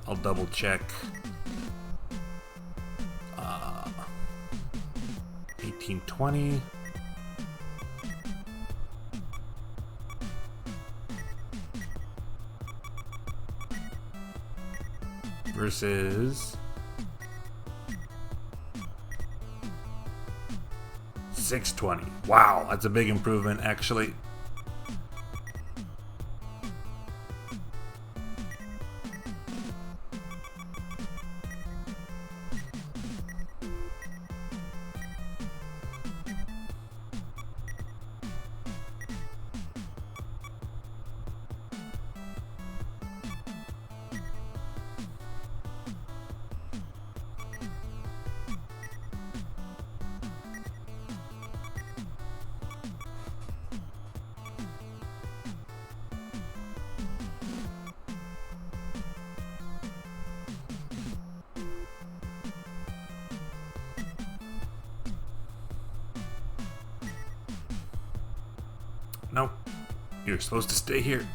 I'll double check. 1820. Versus 620. Wow, that's a big improvement, actually. No, you're supposed to stay here.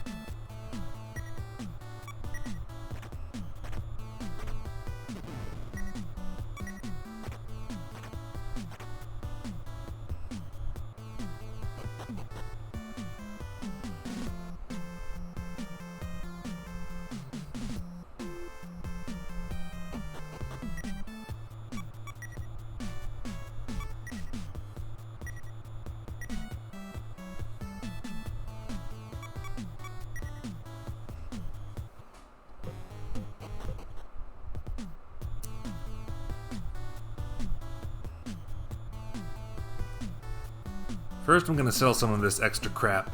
First, I'm gonna sell some of this extra crap.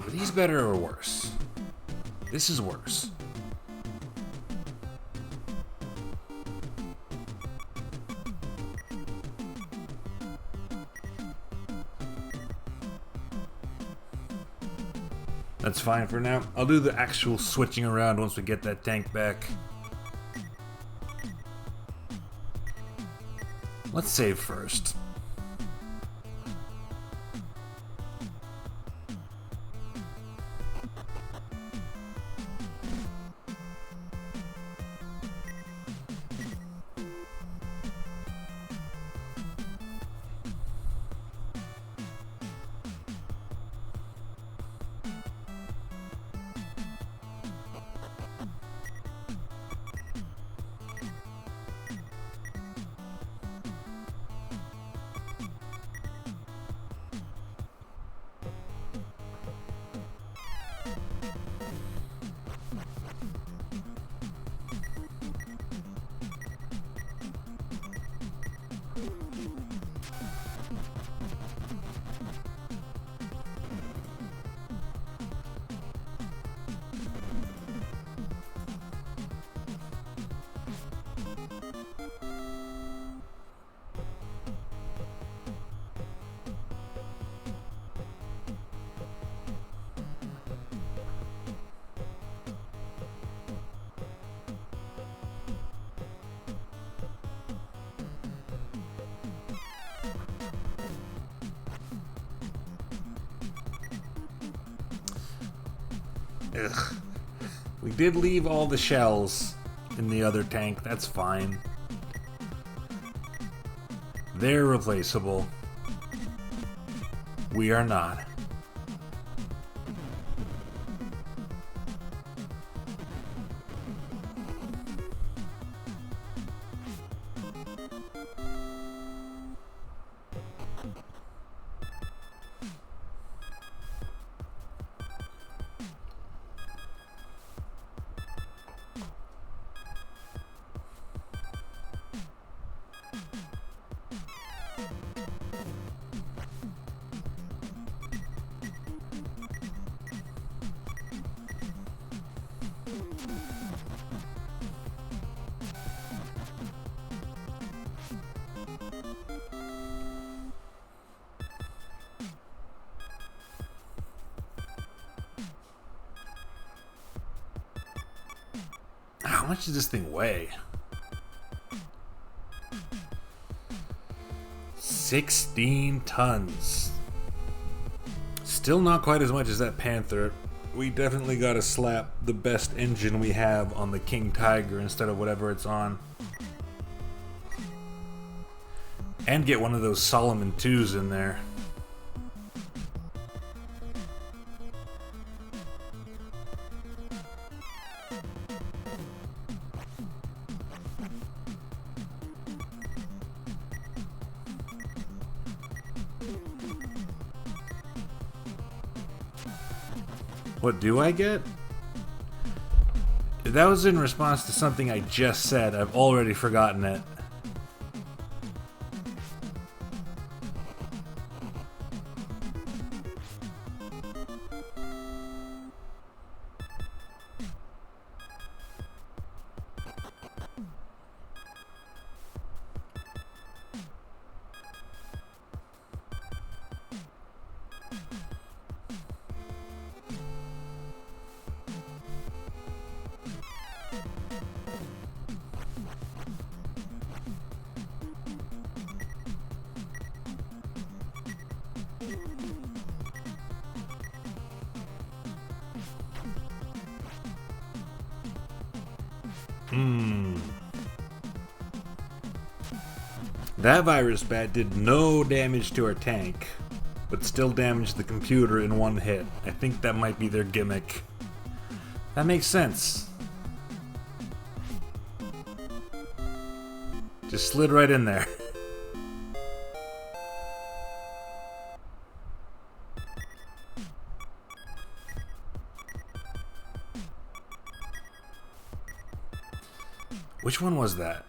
Are these better or worse? This is worse. That's fine for now. I'll do the actual switching around once we get that tank back. Let's save first. Ugh. We did leave all the shells in the other tank, that's fine. They're replaceable. We are not. How much does this thing weigh? 16 tons. Still not quite as much as that Panther. We definitely gotta slap the best engine we have on the King Tiger instead of whatever it's on. And get one of those Solomon 2s in there. What do I get? That was in response to something I just said. I've already forgotten it. That virus bat did no damage to our tank, but still damaged the computer in one hit. I think that might be their gimmick. That makes sense. Just slid right in there. Which one was that?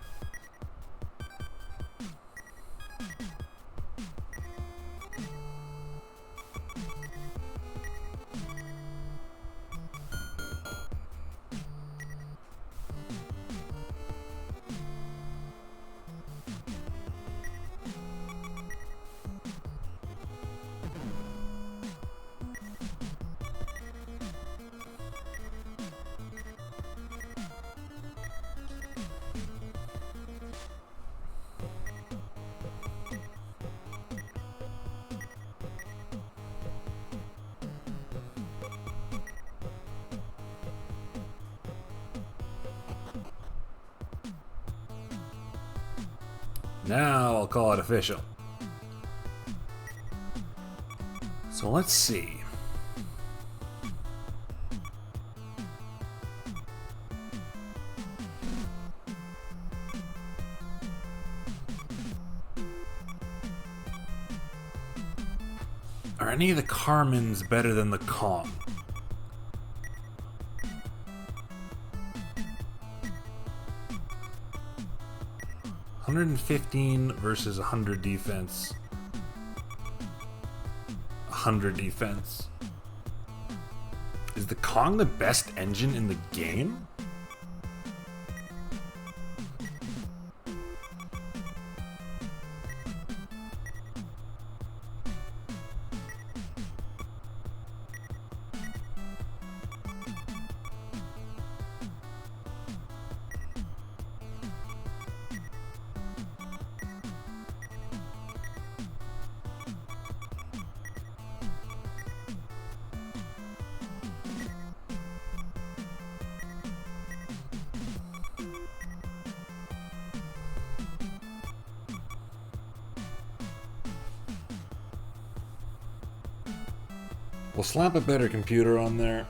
Now I'll call it official. So let's see. Are any of the Carmins better than the Kong? $115 versus 100 defense. 100 defense. Is the Kong the best engine in the game? We'll slap a better computer on there.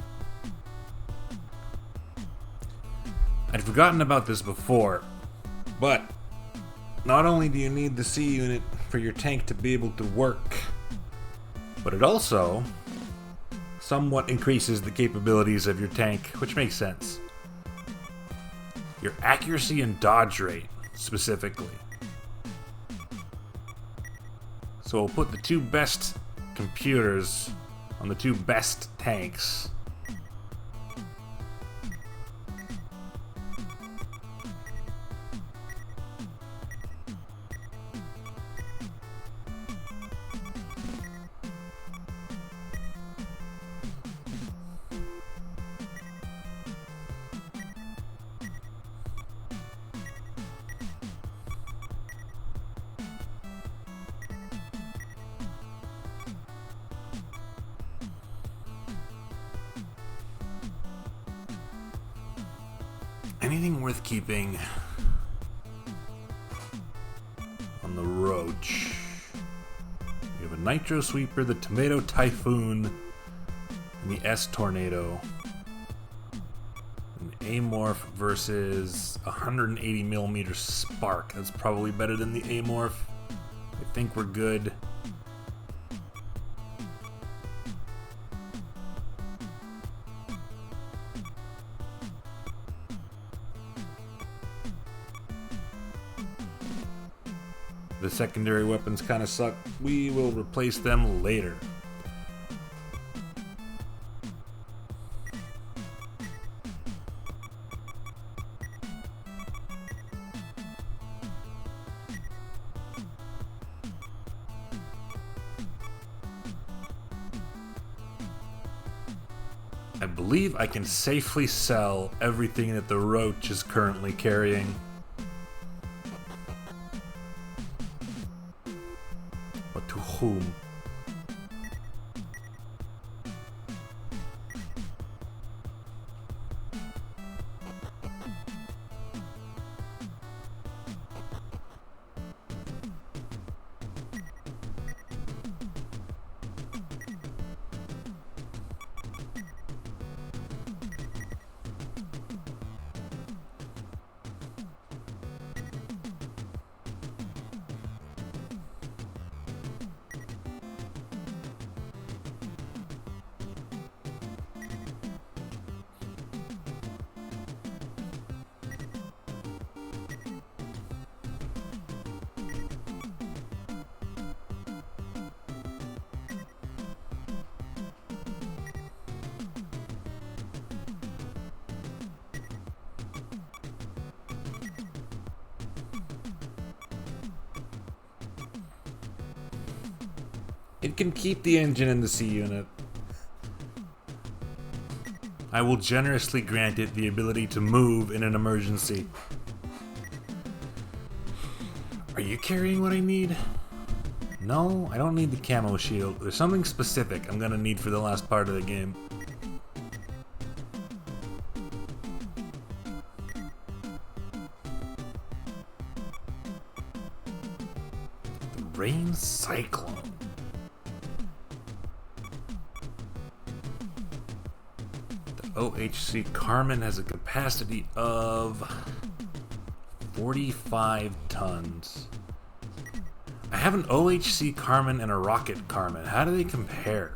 I'd forgotten about this before, but not only do you need the C unit for your tank to be able to work, but it also somewhat increases the capabilities of your tank, which makes sense. Your accuracy and dodge rate, specifically. So we'll put the two best computers on the two best tanks. Anything worth keeping on the Roach? We have a Nitro Sweeper, the Tomato Typhoon, and the S Tornado. An Amorph versus 180mm Spark. That's probably better than the Amorph. I think we're good. The secondary weapons kind of suck. We will replace them later. I believe I can safely sell everything that the Roach is currently carrying. But to whom? It can keep the engine in the C unit. I will generously grant it the ability to move in an emergency. Are you carrying what I need? No, I don't need the camo shield. There's something specific I'm gonna need for the last part of the game. Rain Cyclone. The OHC Carmen has a capacity of 45 tons. I have an OHC Carmen and a Rocket Carmen. How do they compare?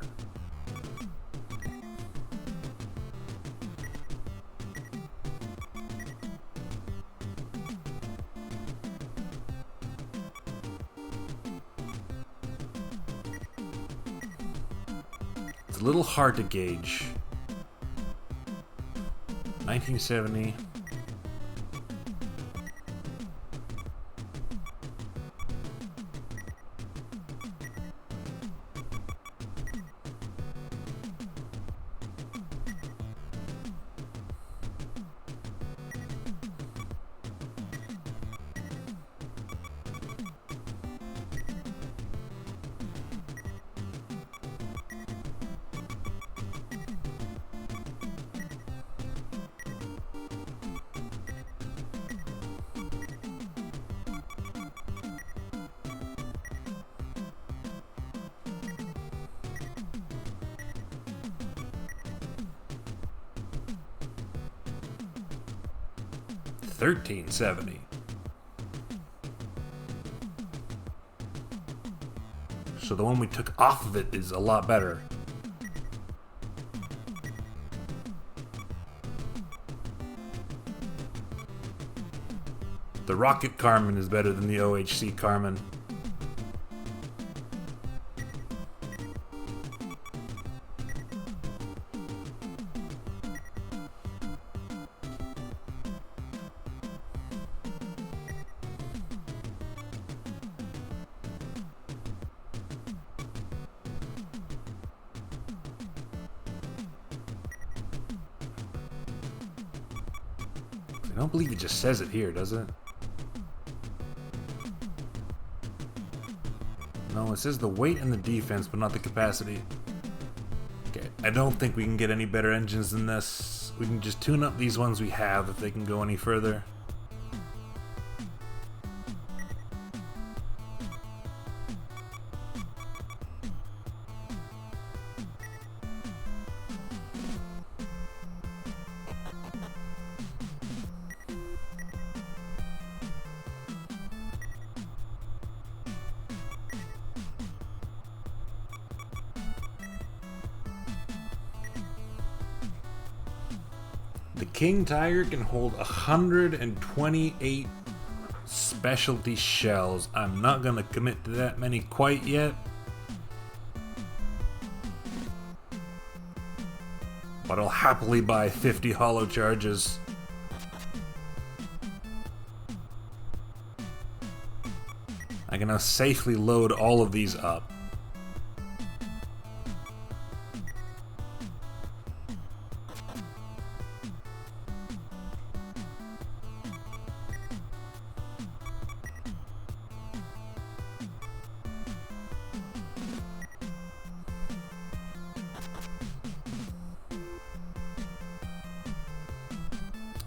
It's a little hard to gauge. 1970. $13.70. So the one we took off of it is a lot better. The Rocket Carmen is better than the OHC Carmen. I don't believe it just says it here, does it? No, it says the weight and the defense, but not the capacity. Okay, I don't think we can get any better engines than this. We can just tune up these ones we have if they can go any further. The King Tiger can hold 128 specialty shells. I'm not gonna commit to that many quite yet, but I'll happily buy 50 hollow charges. I can now safely load all of these up.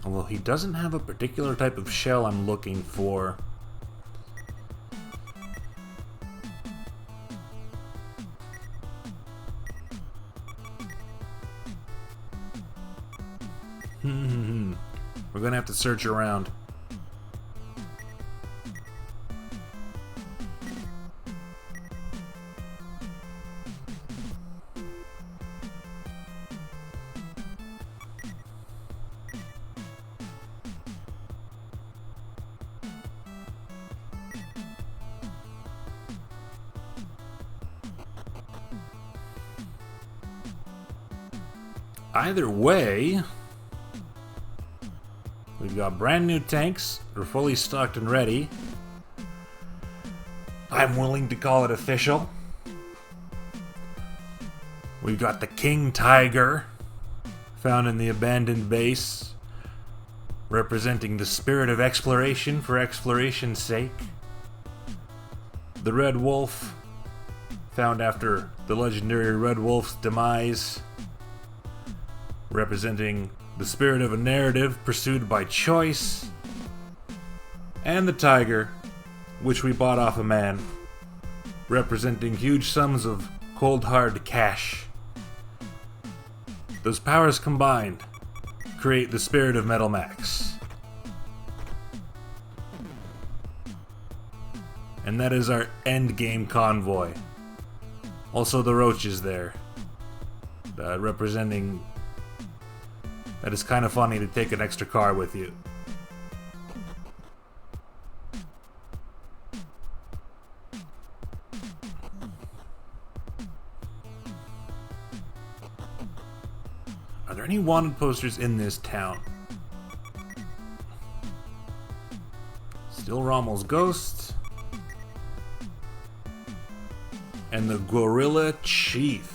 Although he doesn't have a particular type of shell I'm looking for. We're gonna have to search around. Either way, we've got brand new tanks. They're fully stocked and ready. I'm willing to call it official. We've got the King Tiger, found in the abandoned base, representing the spirit of exploration for exploration's sake. The Red Wolf, found after the legendary Red Wolf's demise, representing the spirit of a narrative pursued by choice. And the Tiger, which we bought off a man representing huge sums of cold hard cash. Those powers combined create the spirit of Metal Max. And that is our endgame convoy. Also the Roach is there, representing that it's kind of funny to take an extra car with you. Are there any wanted posters in this town? Still Rommel's ghost. And the Gorilla Chief.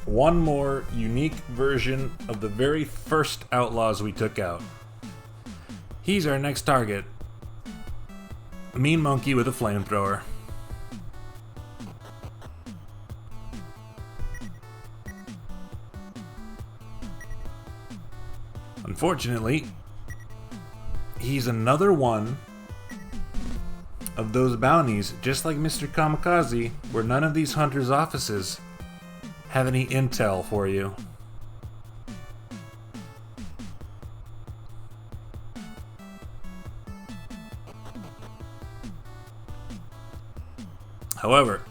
One more unique version of the very first outlaws we took out. He's our next target. A mean monkey with a flamethrower. Unfortunately, he's another one of those bounties, just like Mr. Kamikaze, where none of these hunters' offices have any intel for you. However,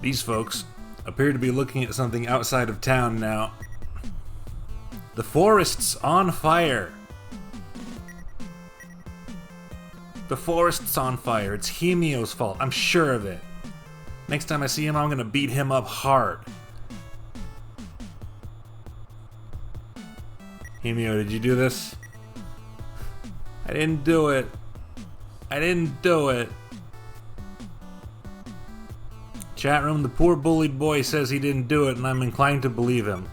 these folks appear to be looking at something outside of town now. The forest's on fire. The forest's on fire. It's Hemio's fault. I'm sure of it. Next time I see him, I'm gonna beat him up hard. Hemio, did you do this? I didn't do it. I didn't do it. Chat room, the poor bullied boy says he didn't do it, and I'm inclined to believe him.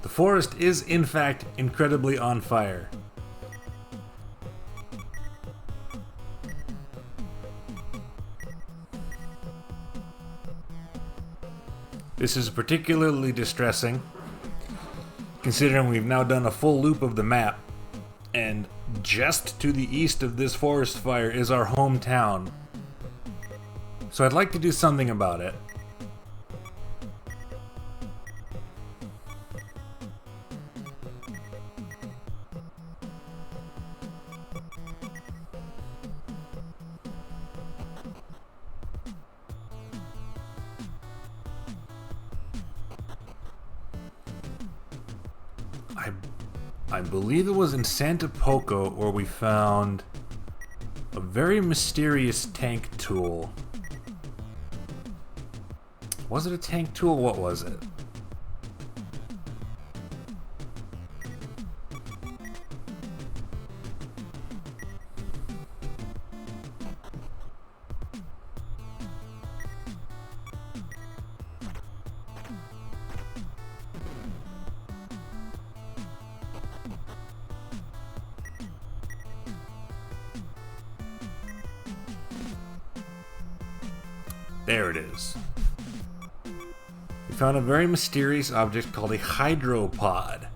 The forest is, in fact, incredibly on fire. This is particularly distressing, considering we've now done a full loop of the map, and just to the east of this forest fire is our hometown. So I'd like to do something about it. I believe it was in Santa Poco where we found a very mysterious tank tool. Was it a tank tool? What was it? There it is. We found a very mysterious object called a hydropod.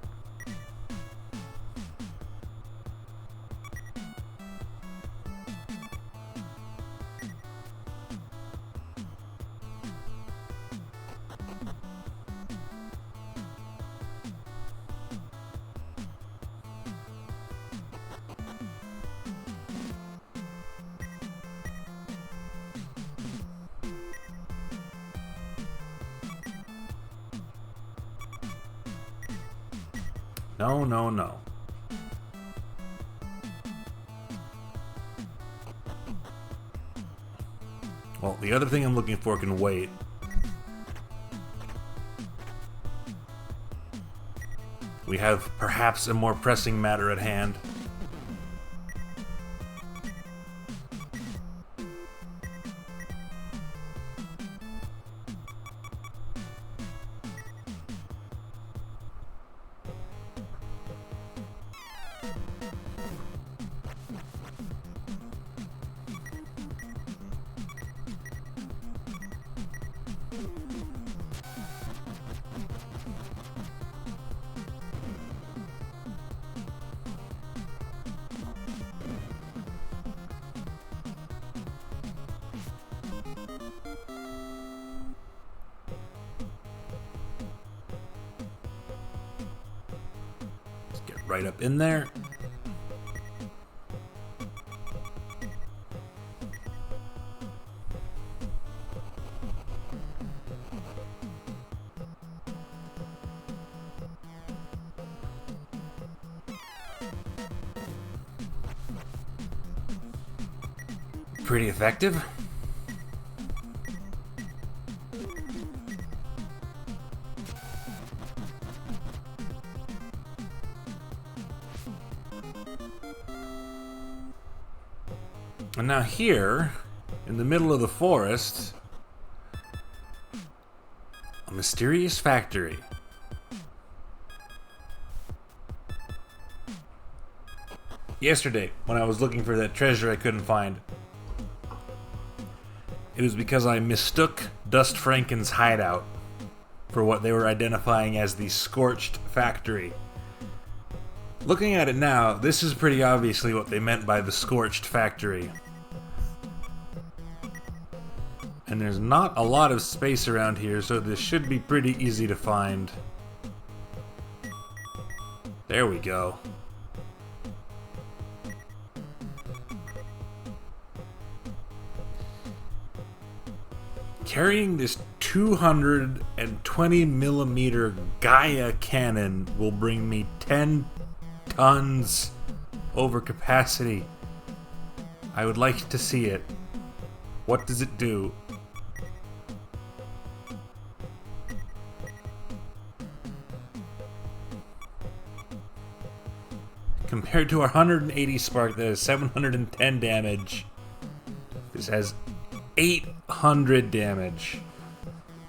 No, no, no. Well, the other thing I'm looking for can wait. We have perhaps a more pressing matter at hand. right up in there. Pretty effective. And now here, in the middle of the forest, a mysterious factory. Yesterday, when I was looking for that treasure I couldn't find, it was because I mistook Dust Franken's hideout for what they were identifying as the Scorched Factory. Looking at it now, this is pretty obviously what they meant by the Scorched Factory. And there's not a lot of space around here, so this should be pretty easy to find. There we go. Carrying this 220 millimeter Gaia cannon will bring me 10 tons over capacity. I would like to see it. What does it do? Compared to our 180 spark that has 710 damage, this has 800 damage.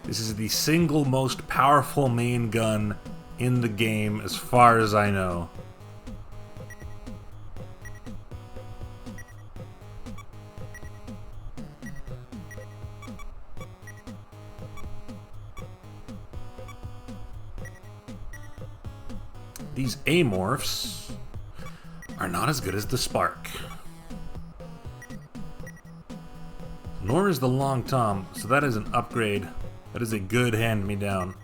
This is the single most powerful main gun in the game as far as I know. These amorphs are not as good as the Spark. Nor is the Long Tom, so that is an upgrade. That is a good hand-me-down.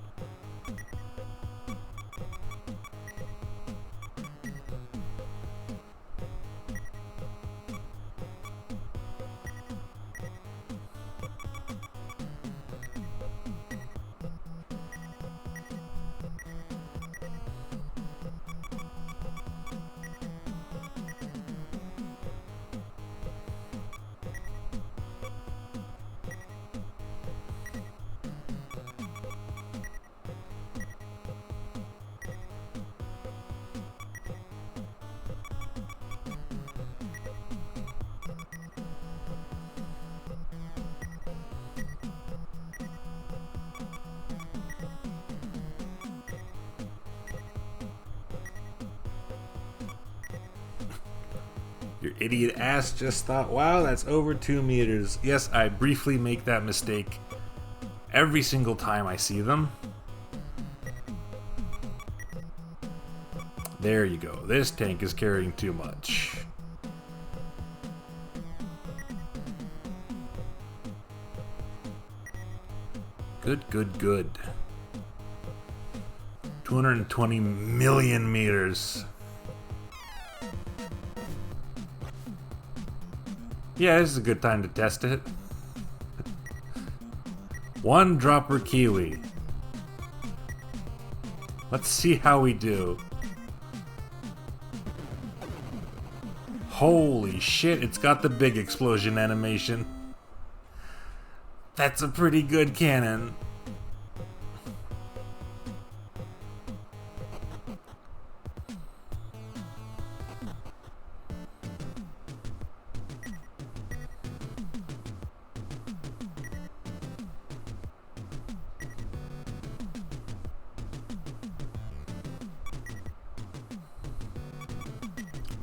Your idiot ass just thought, wow, that's over 2 meters. Yes, I briefly make that mistake every single time I see them. There you go. This tank is carrying too much. Good, good, good. 220 million meters. Yeah, this is a good time to test it. One dropper kiwi. Let's see how we do. Holy shit, it's got the big explosion animation. That's a pretty good cannon.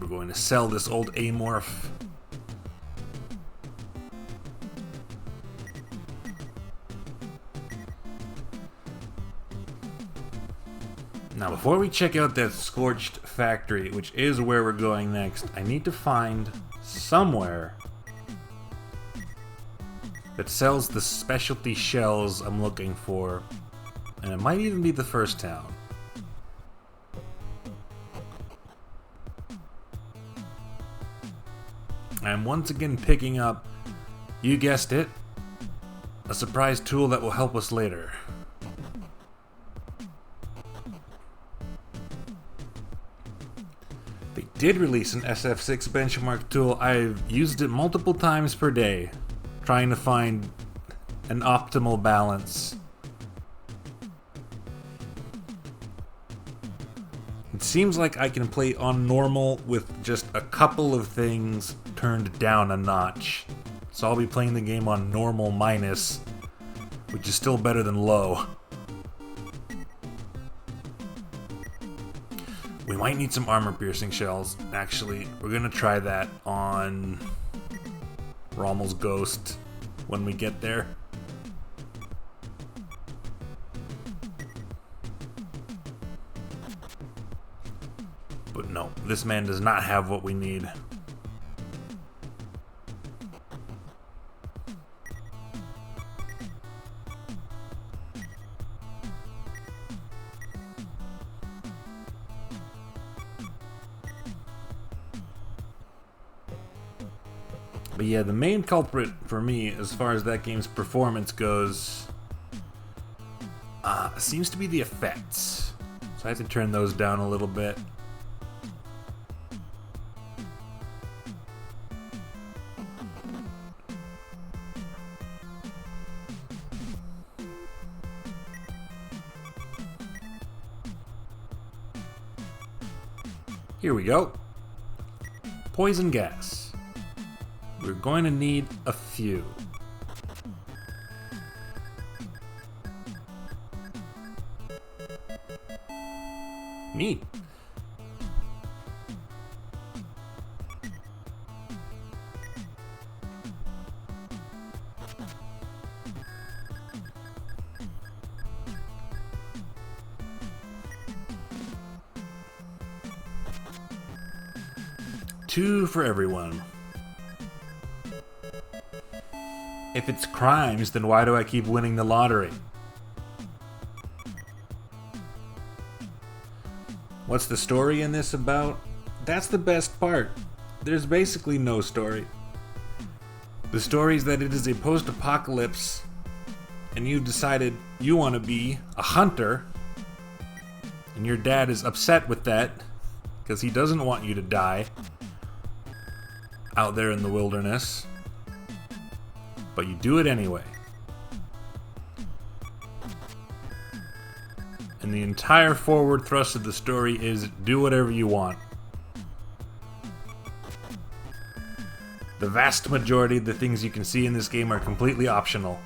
We're going to sell this old amorph. Now, before we check out that Scorched Factory, which is where we're going next, I need to find somewhere that sells the specialty shells I'm looking for. And it might even be the first town. I am once again picking up, you guessed it, a surprise tool that will help us later. They did release an SF6 benchmark tool. I've used it multiple times per day, trying to find an optimal balance. It seems like I can play on normal with just a couple of things turned down a notch. So I'll be playing the game on normal minus, which is still better than low. We might need some armor-piercing shells. Actually, we're gonna try that on Rommel's Ghost when we get there. But no, this man does not have what we need. But yeah, the main culprit for me, as far as that game's performance goes, seems to be the effects. So I have to turn those down a little bit. Here we go. Poison gas. We're going to need a few. Neat. Two for everyone. If it's crimes, then why do I keep winning the lottery? What's the story in this about? That's the best part. There's basically no story. The story is that it is a post-apocalypse, and you've decided you want to be a hunter, and your dad is upset with that, because he doesn't want you to die out there in the wilderness. But you do it anyway. And the entire forward thrust of the story is do whatever you want. The vast majority of the things you can see in this game are completely optional.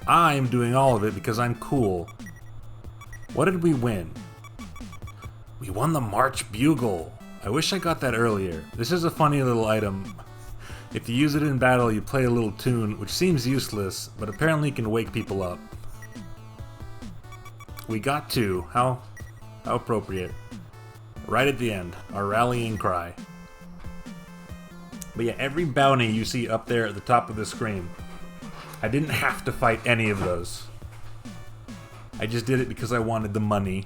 I'm doing all of it because I'm cool. What did we win? We won the March Bugle. I wish I got that earlier. This is a funny little item. If you use it in battle, you play a little tune, which seems useless, but apparently can wake people up. We got two. How appropriate. Right at the end, our rallying cry. But yeah, every bounty you see up there at the top of the screen, I didn't have to fight any of those. I just did it because I wanted the money.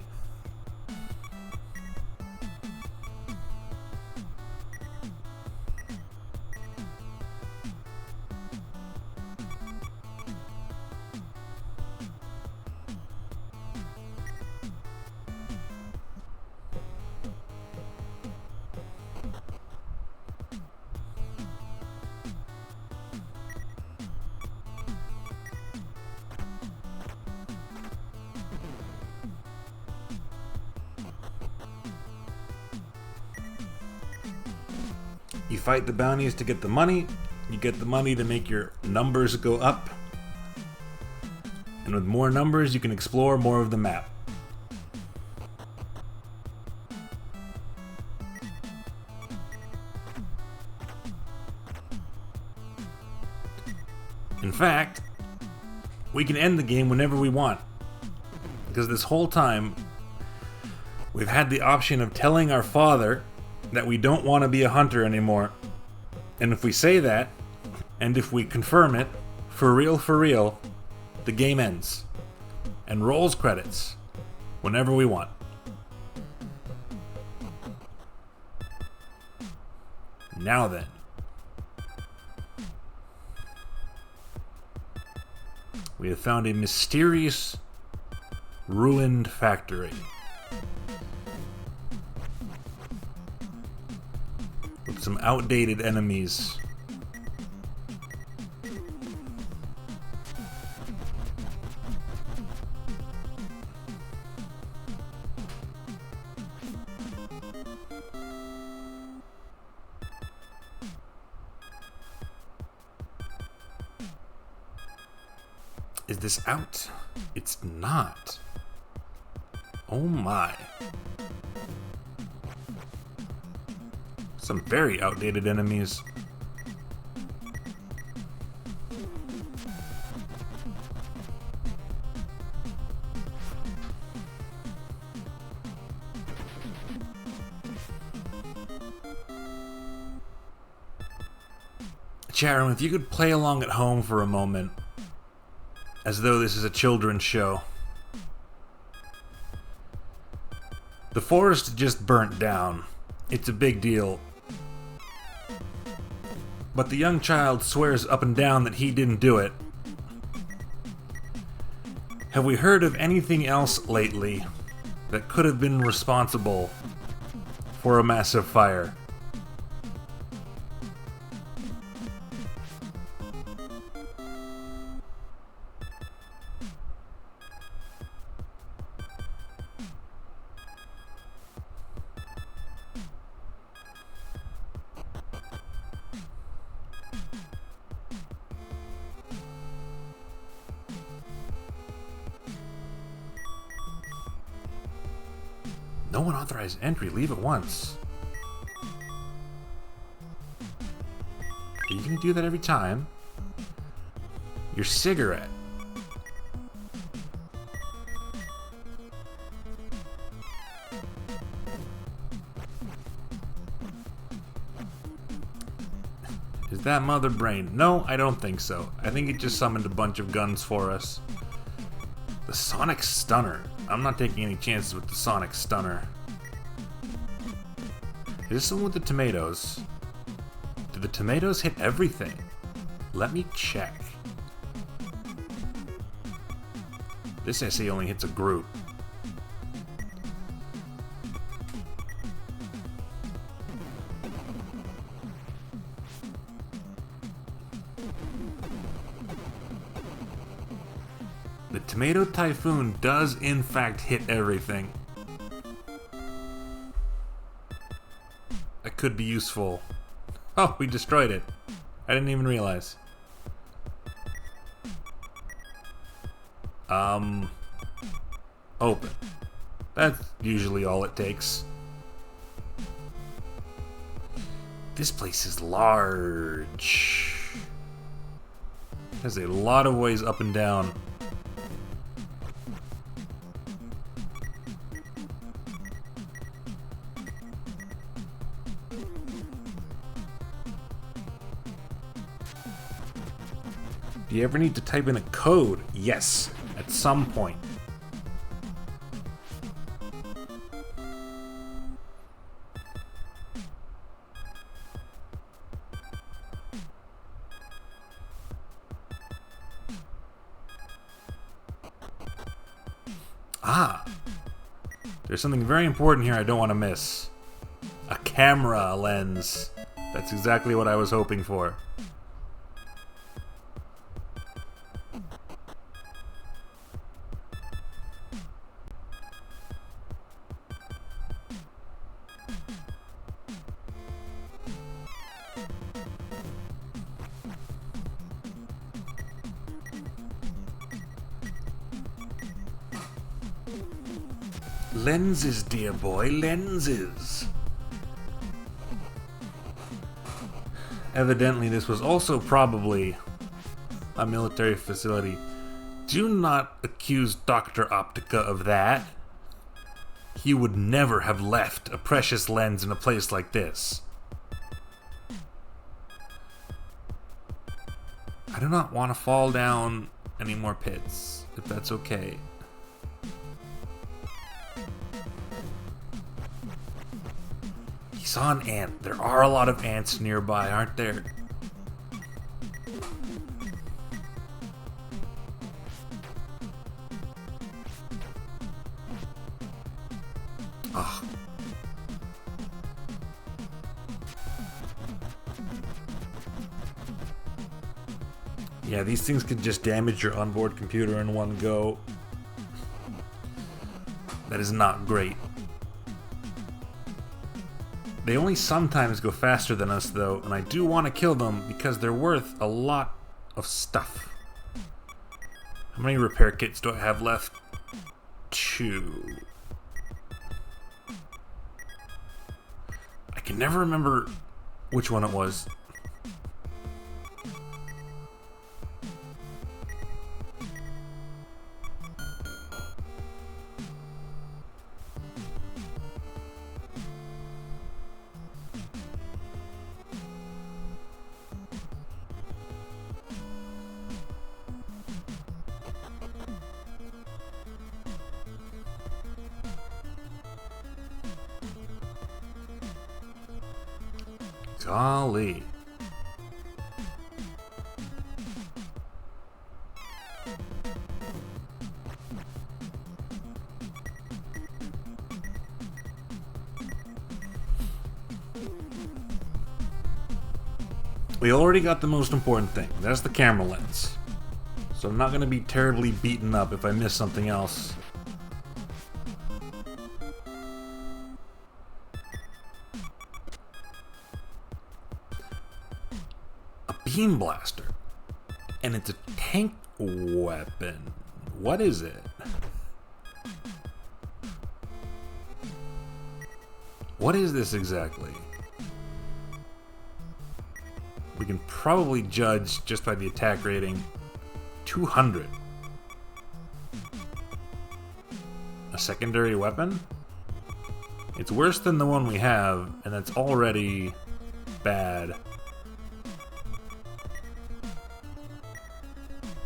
You fight the bounties to get the money. You get the money to make your numbers go up. And with more numbers, you can explore more of the map. In fact, we can end the game whenever we want. Because this whole time, we've had the option of telling our father that we don't want to be a hunter anymore. And if we say that, and if we confirm it, for real, the game ends. And rolls credits whenever we want. Now then. We have found a mysterious, ruined factory. With some outdated enemies. Is this out? It's not. Oh my. Some very outdated enemies. Charon, if you could play along at home for a moment, as though this is a children's show. The forest just burnt down. It's a big deal. But the young child swears up and down that he didn't do it. Have we heard of anything else lately that could have been responsible for a massive fire? No unauthorized entry. Leave at once. Are you gonna do that every time? Your cigarette. Is that Mother Brain? No, I don't think so. I think it just summoned a bunch of guns for us. The Sonic Stunner. I'm not taking any chances with the Sonic Stunner. Is this the one with the tomatoes? Do the tomatoes hit everything? Let me check. This essay only hits a group. The Tomato Typhoon does in fact hit everything. That could be useful. Oh, we destroyed it. I didn't even realize. Open. That's usually all it takes. This place is large. There's a lot of ways up and down. Do you ever need to type in a code? Yes, at some point. Ah! There's something very important here I don't want to miss. A camera lens. That's exactly what I was hoping for. Lenses, dear boy, lenses. Evidently, this was also probably a military facility. Do not accuse Dr. Optica of that. He would never have left a precious lens in a place like this. I do not want to fall down any more pits, if that's okay. saw an ant. There are a lot of ants nearby, aren't there? Ugh. Yeah, these things can just damage your onboard computer in one go. That is not great. They only sometimes go faster than us, though, and I do want to kill them because they're worth a lot of stuff. How many repair kits do I have left? 2. I can never remember which one it was. Golly. We already got the most important thing. That's the camera lens. So I'm not going to be terribly beaten up if I miss something else. Beam blaster, and it's a tank weapon. What is it? What is this exactly? We can probably judge just by the attack rating. 200. A secondary weapon? It's worse than the one we have, and that's already bad.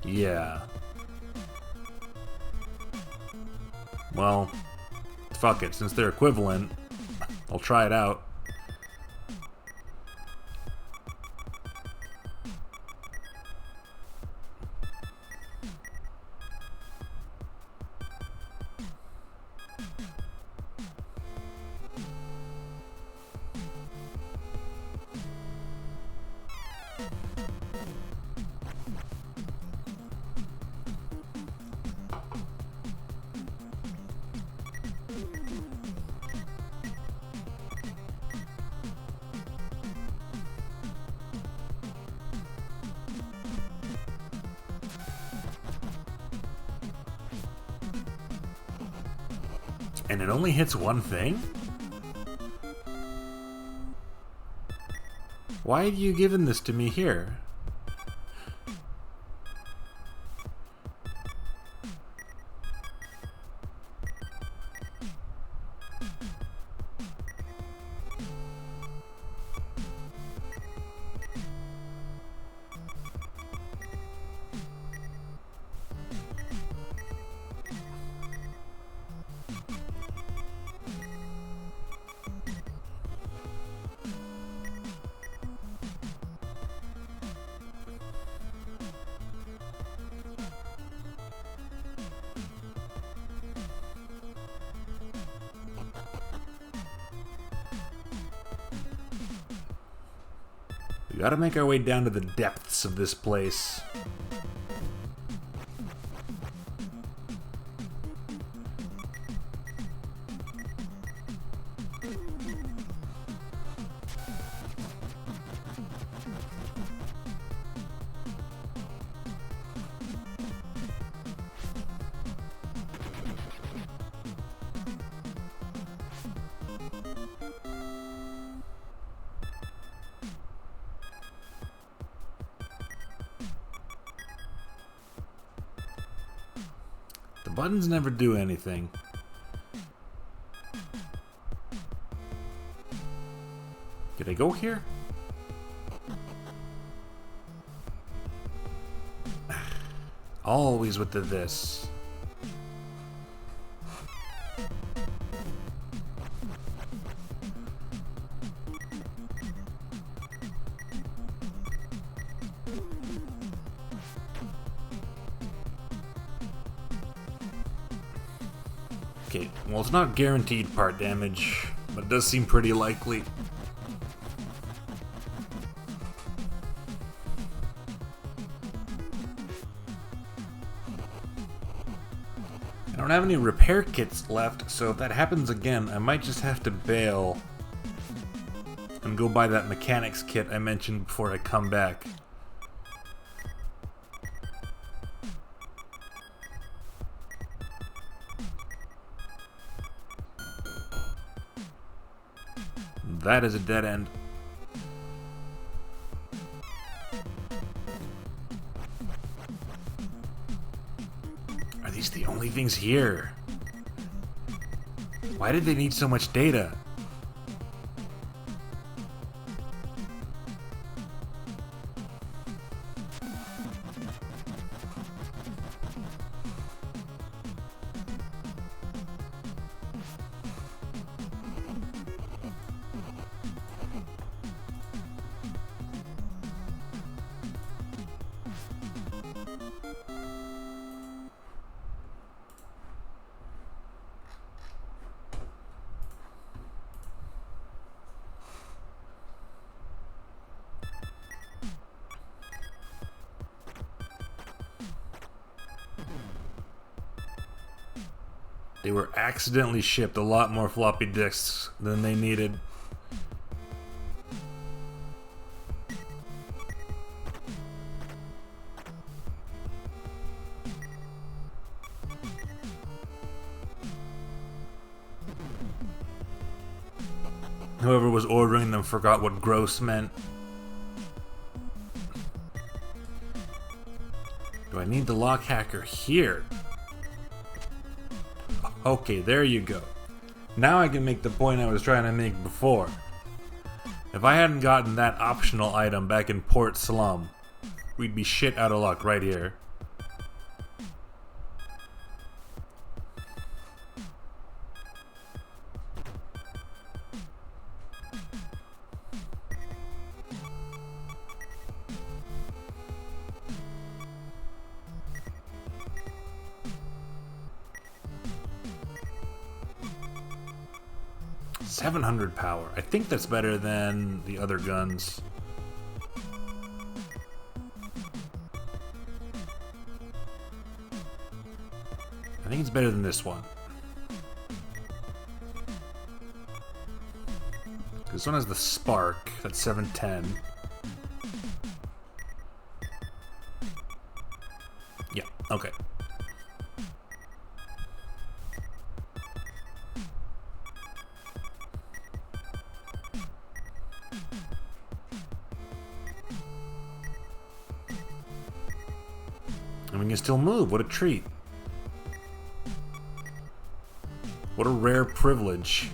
Yeah. Well, fuck it. Since they're equivalent, I'll try it out. And it only hits one thing? Why have you given this to me here? We gotta make our way down to the depths of this place. The buttons never do anything. Did I go here? Always with the this. Okay, well, it's not guaranteed part damage, but it does seem pretty likely. I don't have any repair kits left, so if that happens again, I might just have to bail and go buy that mechanics kit I mentioned before I come back. That is a dead end. Are these the only things here? Why did they need so much data? They were accidentally shipped a lot more floppy disks than they needed. Whoever was ordering them forgot what gross meant. Do I need the lock hacker here? Okay, there you go. Now I can make the point I was trying to make before. If I hadn't gotten that optional item back in Port Slum, we'd be shit out of luck right here. .700 power. I think that's better than the other guns. I think it's better than this one. This one has the spark. That's 710. Yeah, okay. And we can still move. What a treat. What a rare privilege.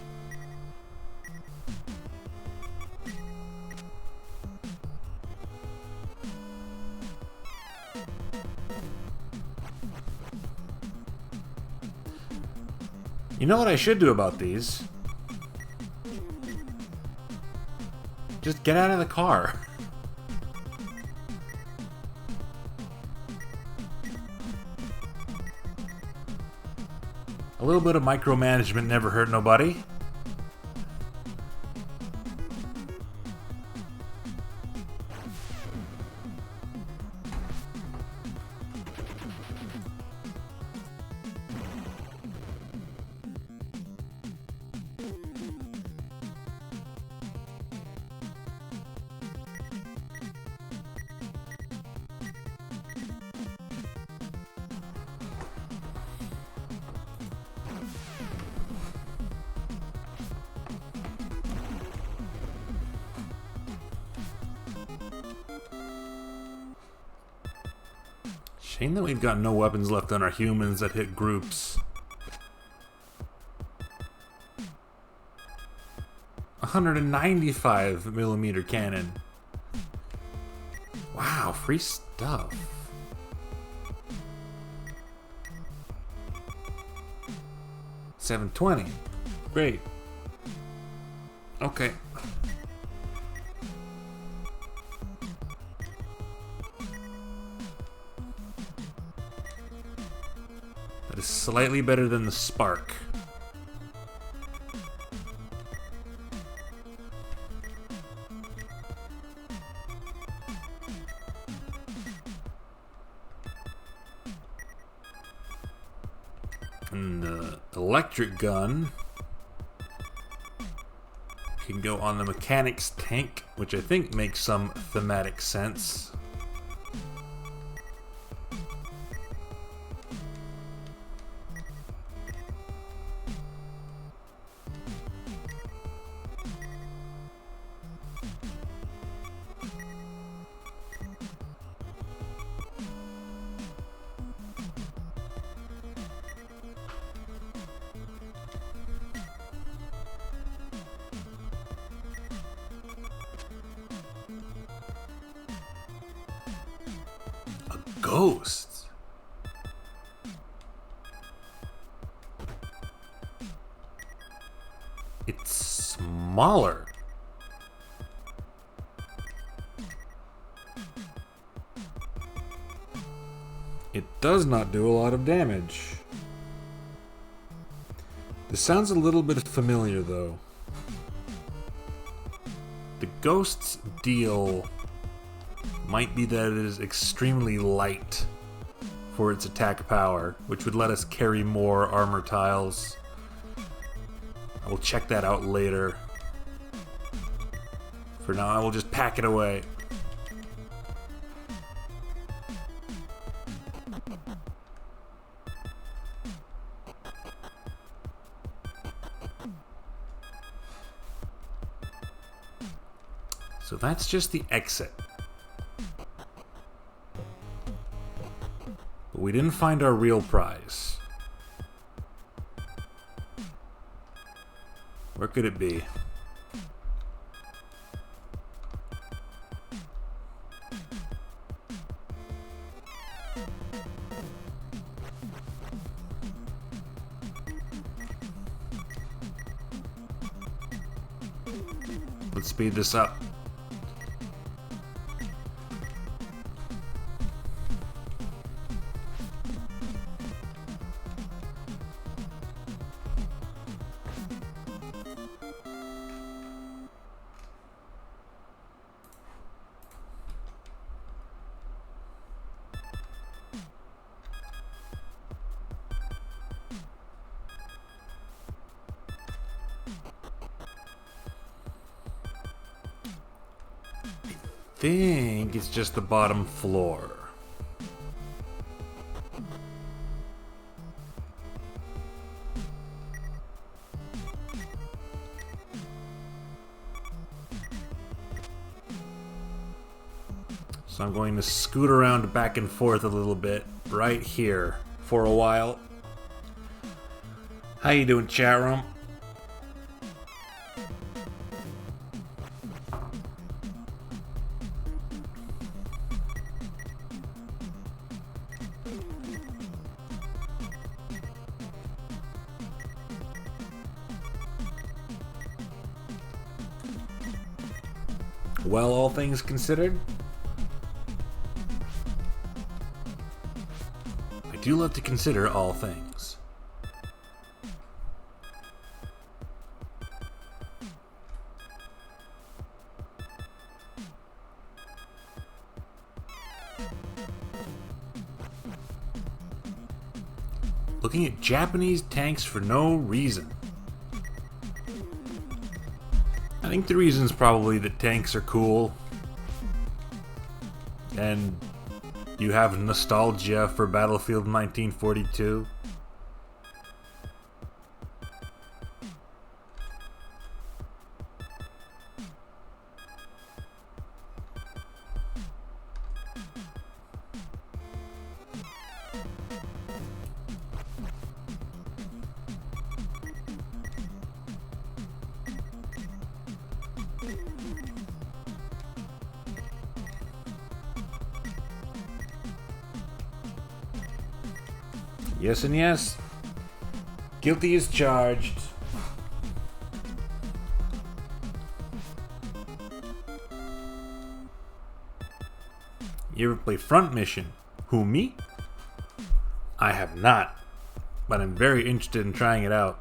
You know what I should do about these? Just get out of the car. A little bit of micromanagement never hurt nobody. Shame that we've got no weapons left on our humans that hit groups. 195mm cannon. Wow, free stuff. $720. Great. Okay. That is slightly better than the spark. And the electric gun can go on the mechanic's tank, which I think makes some thematic sense. Ghosts. It's smaller. It does not do a lot of damage. This sounds a little bit familiar, though. The ghost's deal might be that it is extremely light for its attack power, which would let us carry more armor tiles. I will check that out later. For now, I will just pack it away. So that's just the exit. But we didn't find our real prize. Where could it be? Let's speed this up. I think it's just the bottom floor. So I'm going to scoot around back and forth a little bit right here for a while. How you doing, chat room? Well, all things considered, I do love to consider all things. Looking at Japanese tanks for no reason. I think the reason is probably that tanks are cool, and you have nostalgia for Battlefield 1942. Yes and yes. Guilty as charged. You ever play Front Mission? Who, me? I have not, but I'm very interested in trying it out.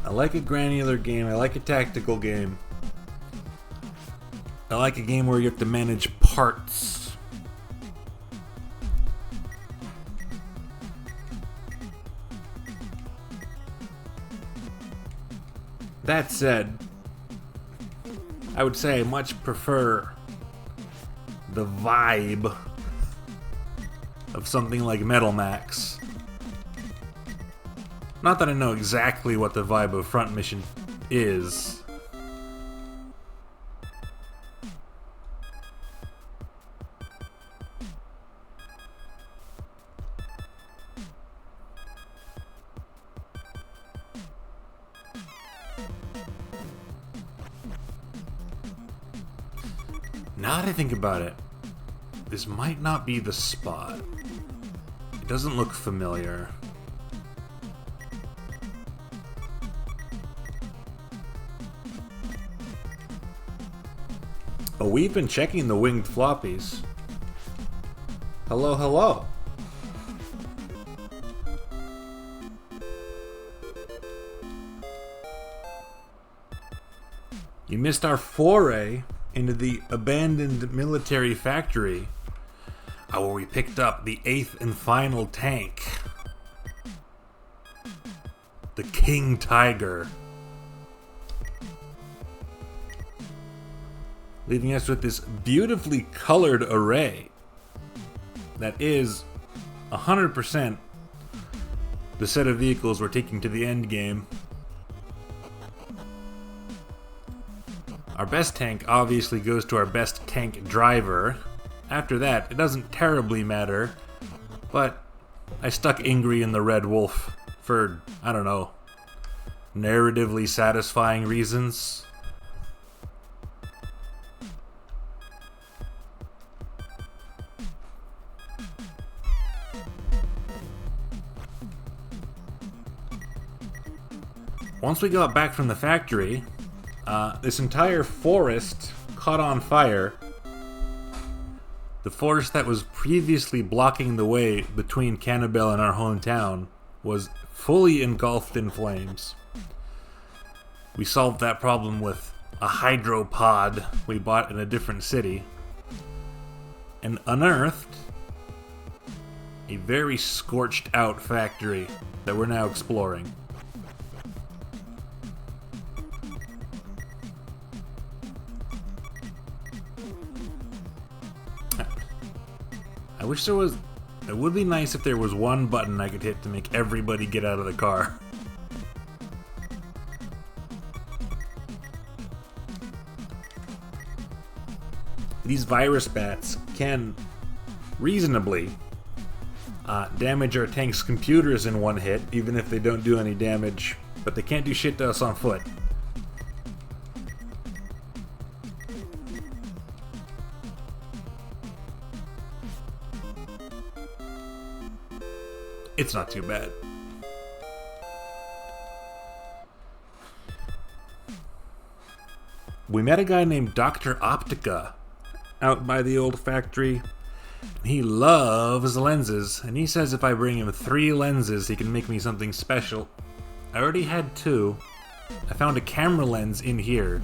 I like a granular game. I like a tactical game. I like a game where you have to manage parts. That said, I would say I much prefer the vibe of something like Metal Max. Not that I know exactly what the vibe of Front Mission is. Now that I think about it, this might not be the spot. It doesn't look familiar. Oh, we've been checking the winged floppies. Hello, hello. You missed our foray into the abandoned military factory, where we picked up the 8th and final tank, the King Tiger, leaving us with this beautifully colored array that is 100% the set of vehicles we're taking to the end game. Our best tank obviously goes to our best tank driver. After that, it doesn't terribly matter, but I stuck Ingrid in the Red Wolf for, I don't know, narratively satisfying reasons. Once we got back from the factory, this entire forest caught on fire. The forest that was previously blocking the way between Cannibal and our hometown was fully engulfed in flames. We solved that problem with a hydropod we bought in a different city, and unearthed a very scorched out factory that we're now exploring. I wish there was... It would be nice if there was one button I could hit to make everybody get out of the car. These virus bats can reasonably damage our tank's computers in one hit, even if they don't do any damage, but they can't do shit to us on foot. It's not too bad. We met a guy named Dr. Optica out by the old factory. He loves lenses, and he says if I bring him 3 lenses, he can make me something special. I already had 2. I found a camera lens in here,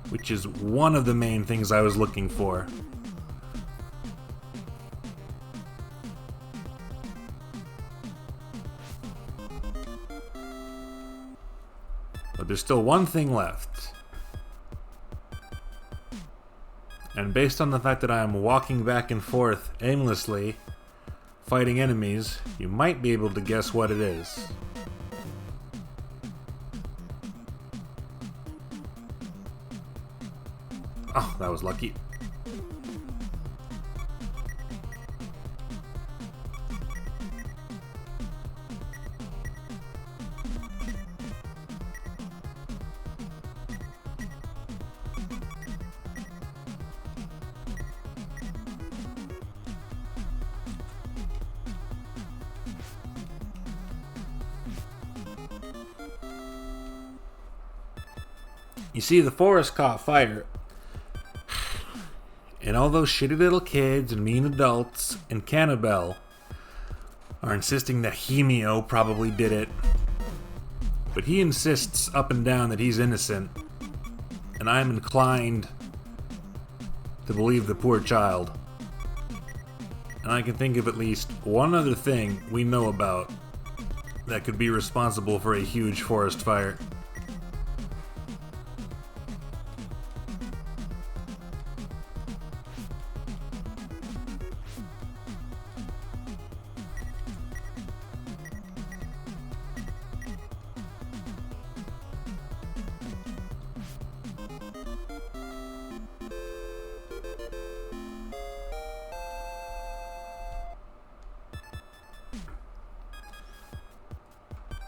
which is one of the main things I was looking for. But there's still one thing left. And based on the fact that I am walking back and forth aimlessly, fighting enemies, you might be able to guess what it is. Oh, that was lucky. You see, the forest caught fire, and all those shitty little kids and mean adults and Cannibal are insisting that Himio probably did it. But he insists up and down that he's innocent, and I'm inclined to believe the poor child. And I can think of at least one other thing we know about that could be responsible for a huge forest fire.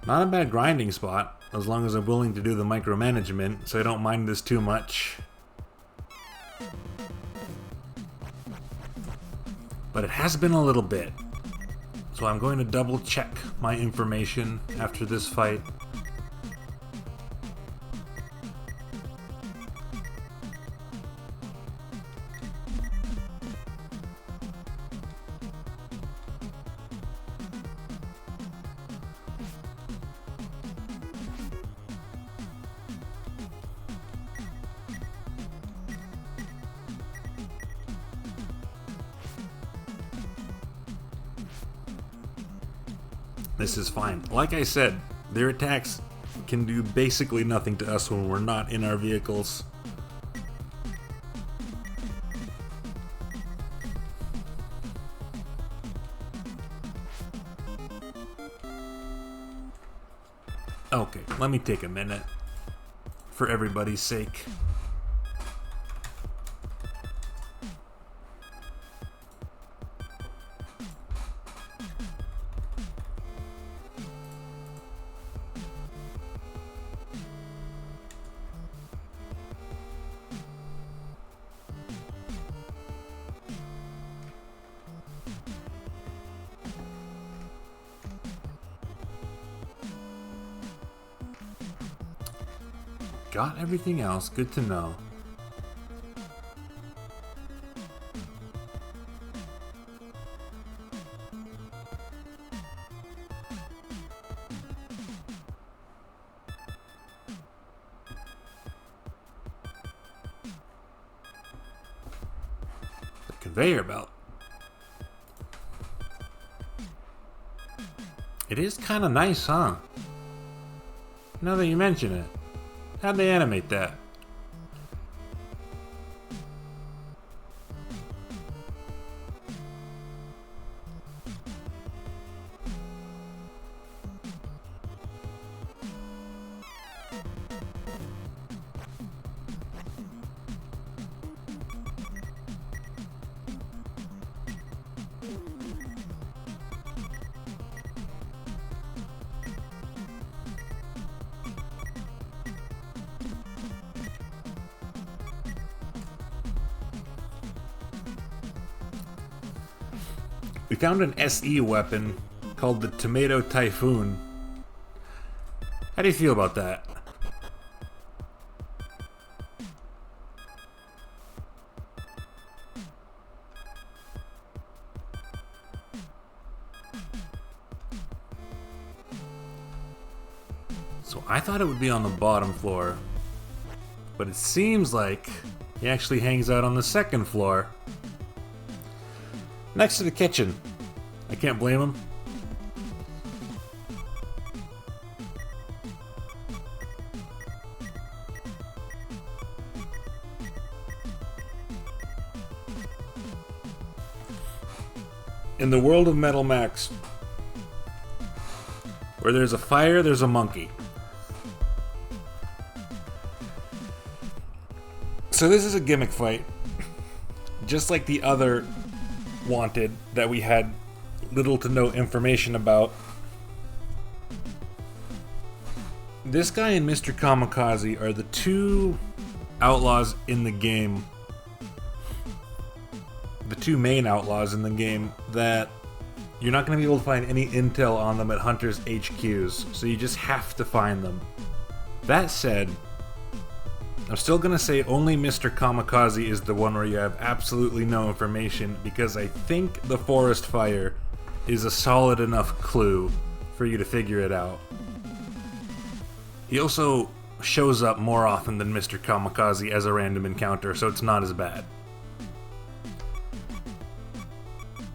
Not a bad grinding spot, as long as I'm willing to do the micromanagement, so I don't mind this too much. But it has been a little bit, so I'm going to double check my information after this fight. This is fine. Like I said, their attacks can do basically nothing to us when we're not in our vehicles. Okay, let me take a minute for everybody's sake. Got everything else, good to know. The conveyor belt. It is kind of nice, huh? Now that you mention it. How'd they animate that? We found an SE weapon called the Tomato Typhoon. How do you feel about that? So I thought it would be on the bottom floor, but it seems like he actually hangs out on the second floor. Next to the kitchen. I can't blame him. In the world of Metal Max, where there's a fire, there's a monkey. So this is a gimmick fight. Just like the other Wanted that we had little to no information about. This guy and Mr. Kamikaze are the two outlaws in the game, the two main outlaws in the game that you're not going to be able to find any intel on them at Hunter's HQs, so you just have to find them. That said, I'm still gonna say only Mr. Kamikaze is the one where you have absolutely no information, because I think the forest fire is a solid enough clue for you to figure it out. He also shows up more often than Mr. Kamikaze as a random encounter, so it's not as bad.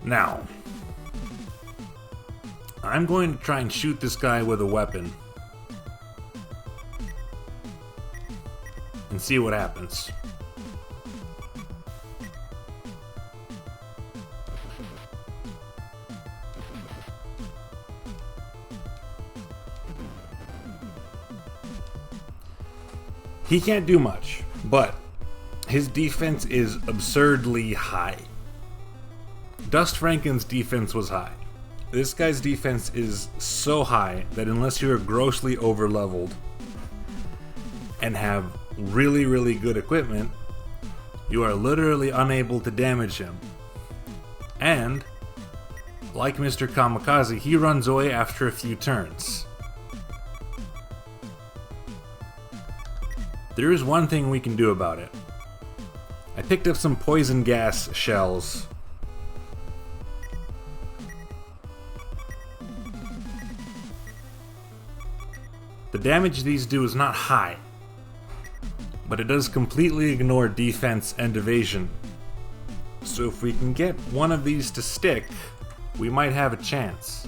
Now, I'm going to try and shoot this guy with a weapon and see what happens. He can't do much, but his defense is absurdly high. Dust Franken's defense was high. This guy's defense is so high that unless you're grossly overleveled and have really, really good equipment, you are literally unable to damage him. And, like Mr. Kamikaze, he runs away after a few turns. There is one thing we can do about it. I picked up some poison gas shells. The damage these do is not high, but it does completely ignore defense and evasion. So if we can get one of these to stick, we might have a chance.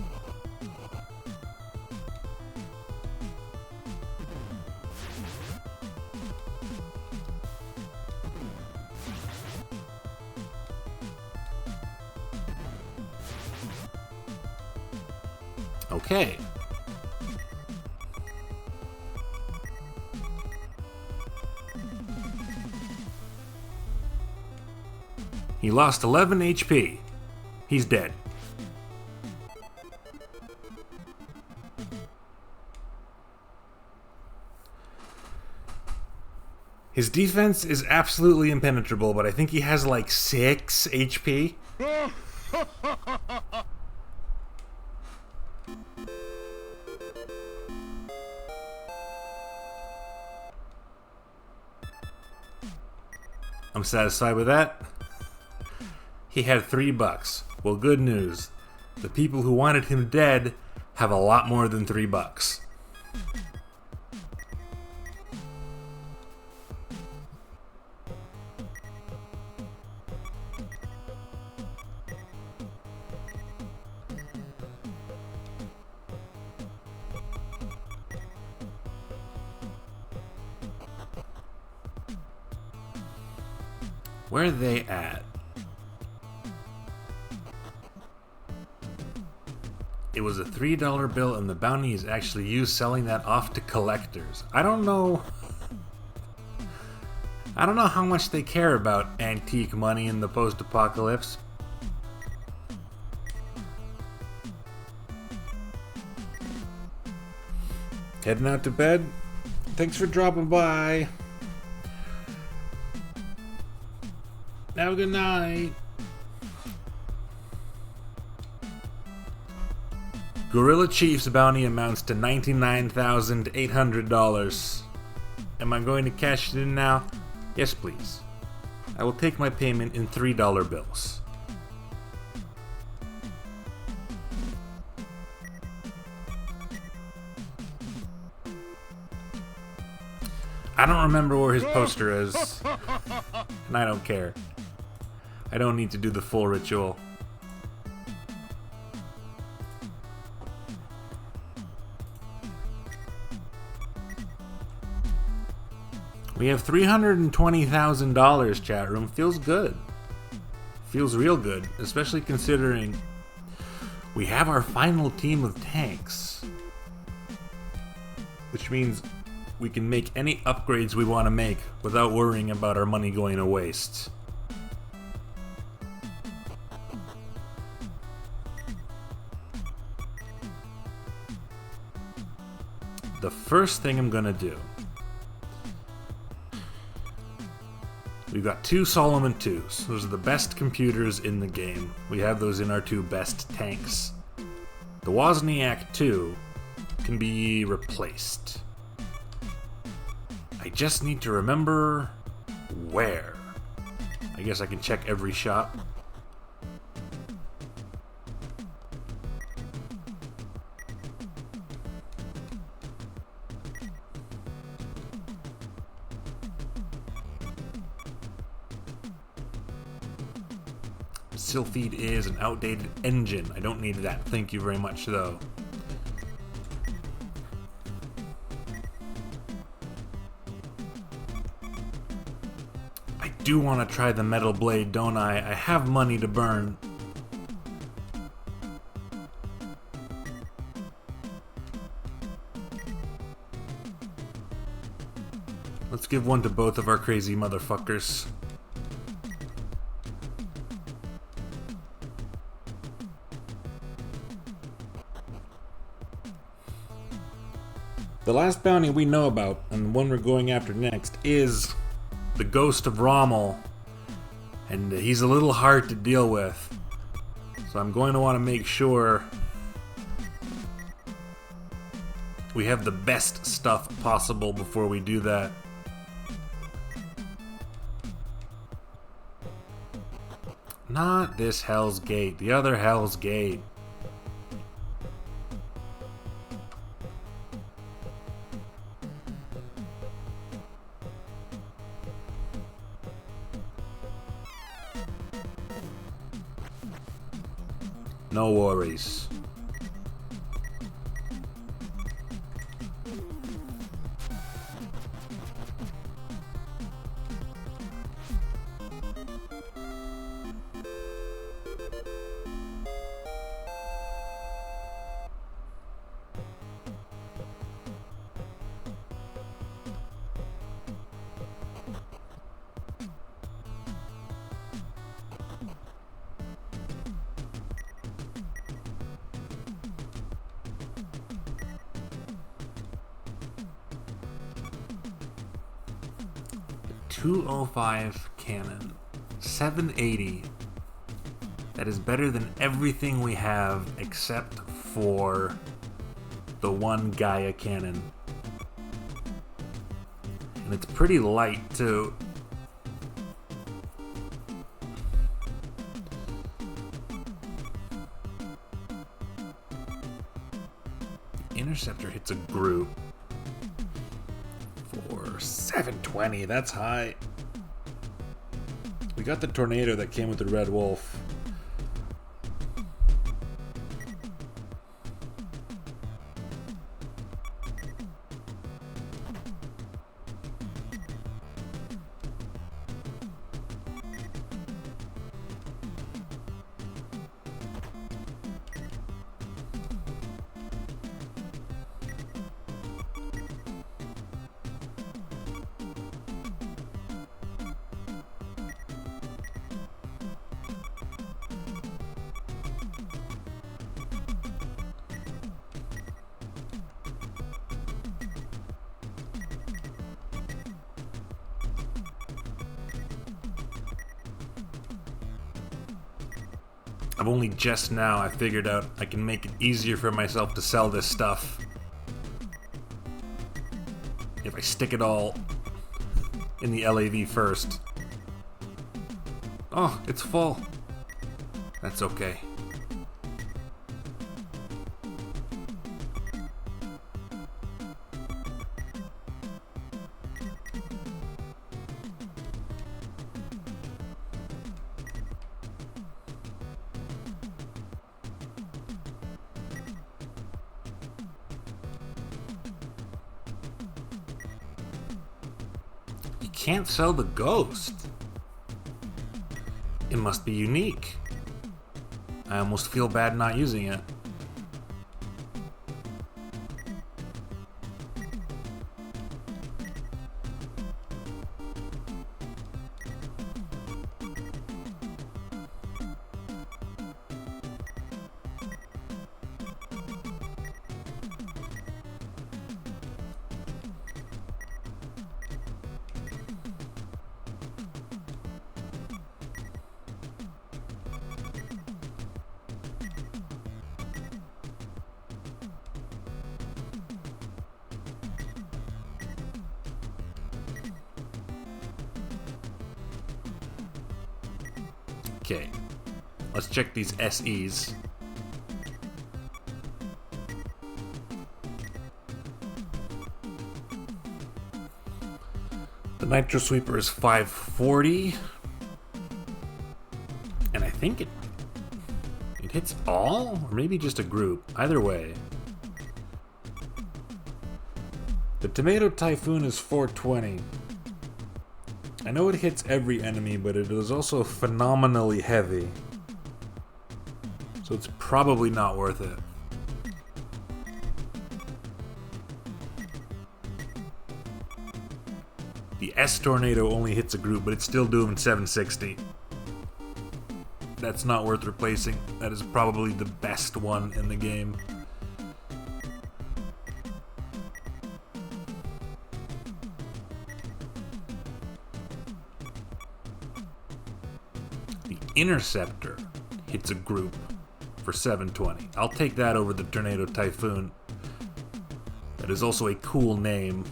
Okay. He lost 11 HP. He's dead. His defense is absolutely impenetrable, but I think he has like 6 HP. I'm satisfied with that. He had $3. Well, good news. The people who wanted him dead have a lot more than $3. Where are they at? It was a $3 bill and the bounty is actually you selling that off to collectors. I don't know how much they care about antique money in the post-apocalypse. Heading out to bed? Thanks for dropping by. Have a good night. Gorilla Chief's bounty amounts to $99,800. Am I going to cash it in now? Yes, please. I will take my payment in $3 bills. I don't remember where his poster is, and I don't care. I don't need to do the full ritual. We have $320,000, chat room. Feels good. Feels real good, especially considering we have our final team of tanks. Which means we can make any upgrades we want to make without worrying about our money going to waste. The first thing I'm gonna do, we've got 2 Solomon 2s. Those are the best computers in the game. We have those in our 2 best tanks. The Wozniak 2 can be replaced. I just need to remember where. I guess I can check every shop. Sylphid is an outdated engine. I don't need that. Thank you very much, though. I do want to try the metal blade, don't I? I have money to burn. Let's give one to both of our crazy motherfuckers. The last bounty we know about, and the one we're going after next, is the ghost of Rommel. And he's a little hard to deal with. So I'm going to want to make sure we have the best stuff possible before we do that. Not this Hell's Gate, the other Hell's Gate. No worries. .205 cannon, 780. That is better than everything we have except for the one Gaia cannon. And it's pretty light too. The interceptor hits a group. 720, that's high. We got the tornado that came with the Red Wolf. I've only just now I figured out I can make it easier for myself to sell this stuff if I stick it all in the LAV first. Oh, it's full. That's okay. Can't sell the ghost. It must be unique. I almost feel bad not using it. Okay, let's check these SEs. The Nitro Sweeper is 540, and I think it It hits all? Or maybe just a group. Either way. The Tomato Typhoon is 420. I know it hits every enemy, but it is also phenomenally heavy. So it's probably not worth it. The S Tornado only hits a group, but it's still doing 760. That's not worth replacing. That is probably the best one in the game. The Interceptor hits a group for 720. I'll take that over the Tornado Typhoon. That is also a cool name.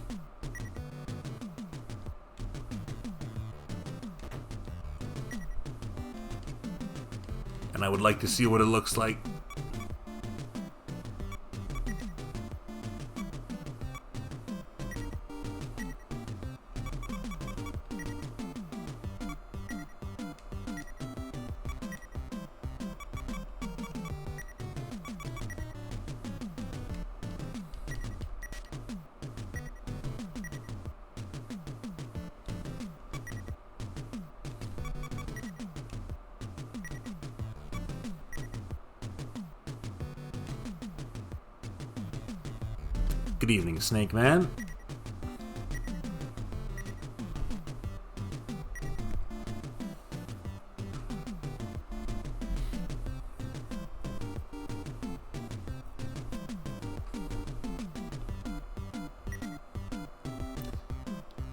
And I would like to see what it looks like. Good evening, Snake Man.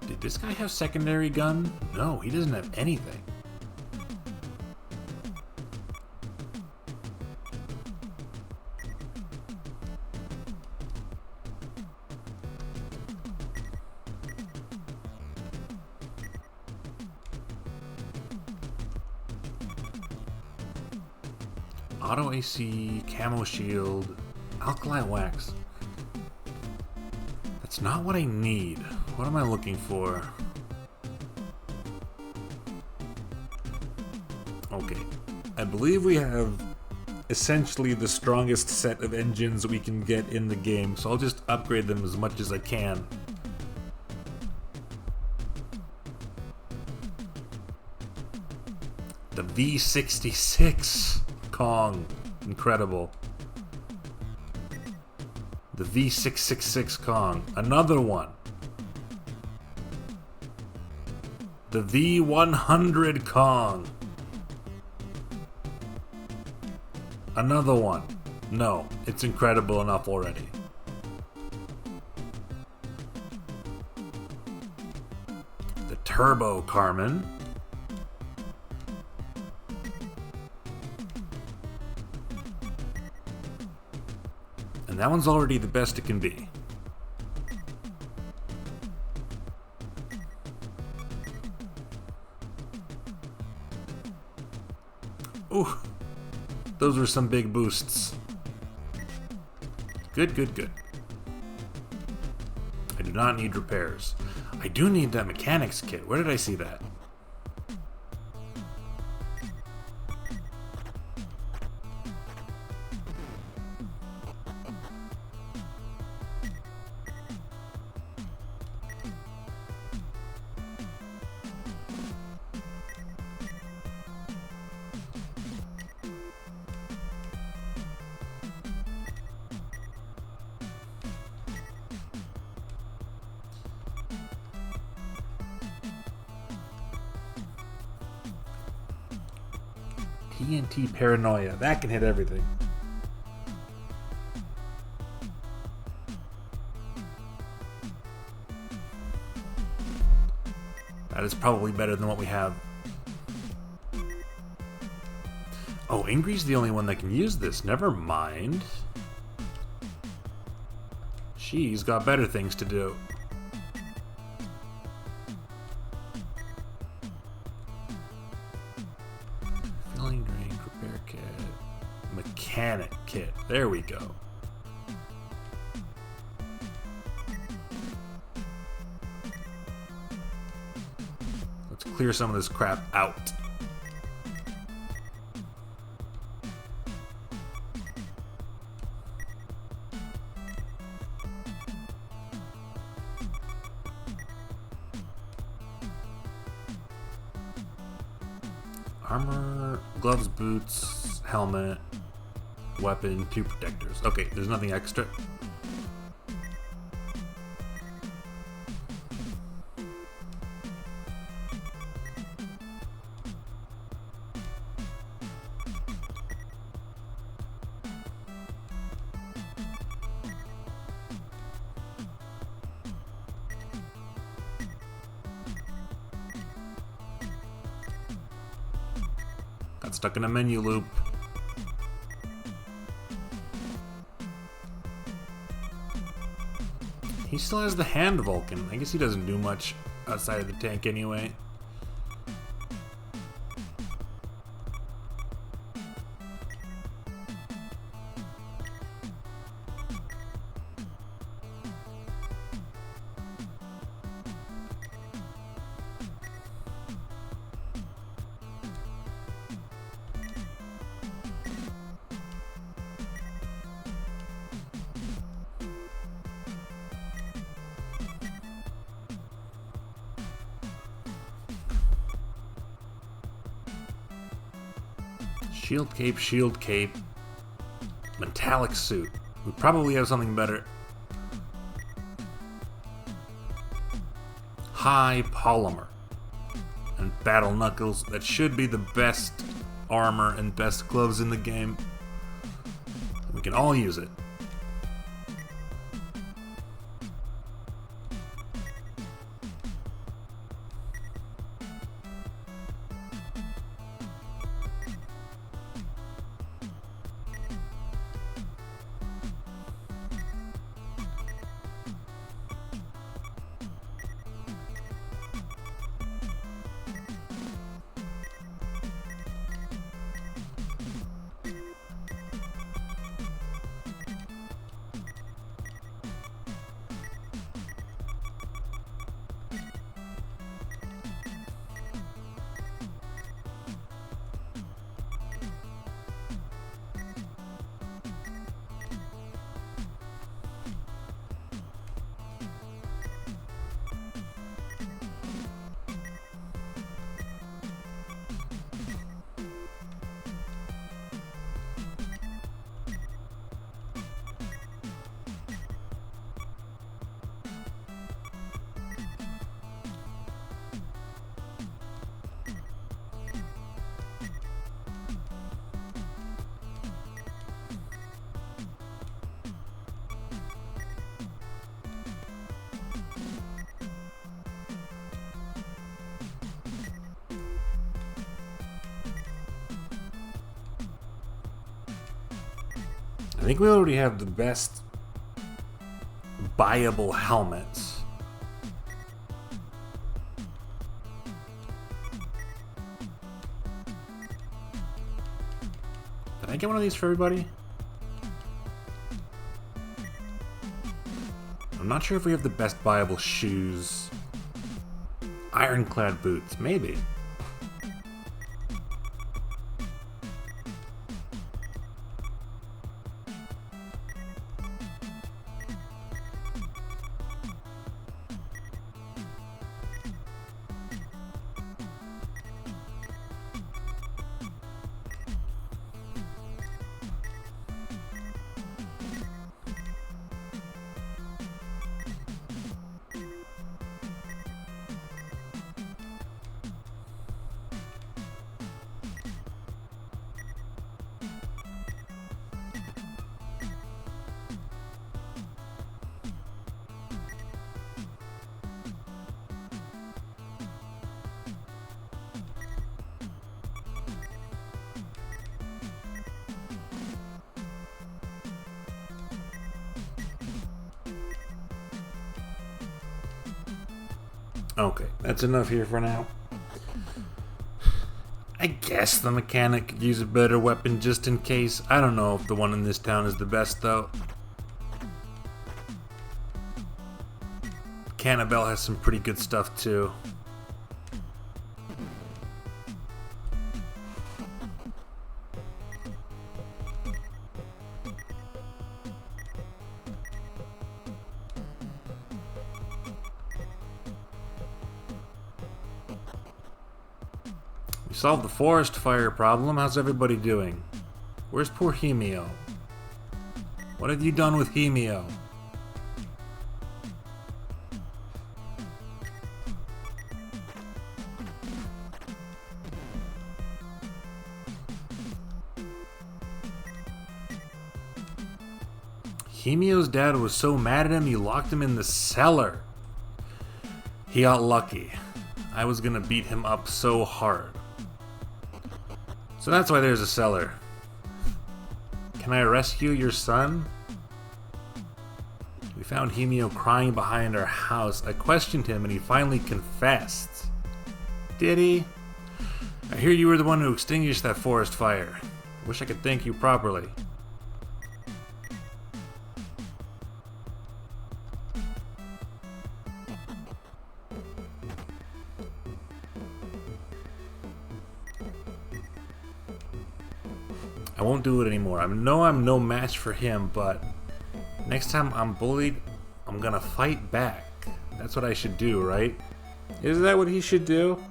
Did this guy have secondary gun? No, he doesn't have anything. Auto AC, camo shield, alkali wax. That's not what I need. What am I looking for? Okay. I believe we have essentially the strongest set of engines we can get in the game, so I'll just upgrade them as much as I can. The V66 Kong. Incredible. The V666 Kong. Another one. The V100 Kong. Another one. No, it's incredible enough already. The Turbo Carmen. And that one's already the best it can be. Ooh, those were some big boosts. Good, good, good. I do not need repairs. I do need that mechanics kit. Where did I see that? TNT Paranoia. That can hit everything. That is probably better than what we have. Oh, Ingrid's the only one that can use this. Never mind. She's got better things to do. Filling drink, repair kit, mechanic kit. There we go. Let's clear some of this crap out. Armor, gloves, boots, helmet, weapon, 2 protectors. Okay, there's nothing extra. Got stuck in a menu loop. He still has the hand Vulcan. I guess he doesn't do much outside of the tank anyway. Shield cape, metallic suit. We probably have something better. High polymer and battle knuckles. That should be the best armor and best gloves in the game. We can all use it. I think we already have the best buyable helmets. Did I get one of these for everybody? I'm not sure if we have the best buyable shoes. Ironclad boots, maybe. Okay, that's enough here for now. I guess the mechanic could use a better weapon just in case. I don't know if the one in this town is the best, though. Cannibal has some pretty good stuff, too. You solved the forest fire problem. How's everybody doing? Where's poor Hemio? What have you done with Hemio? Hemio's dad was so mad at him, he locked him in the cellar. He got lucky. I was gonna beat him up so hard. So that's why there's a cellar. Can I rescue your son? We found Hemio crying behind our house. I questioned him and he finally confessed. Did he? I hear you were the one who extinguished that forest fire. Wish I could thank you properly. I won't do it anymore. I know I'm no match for him, but next time I'm bullied, I'm gonna fight back. That's what I should do, right? Is that what he should do?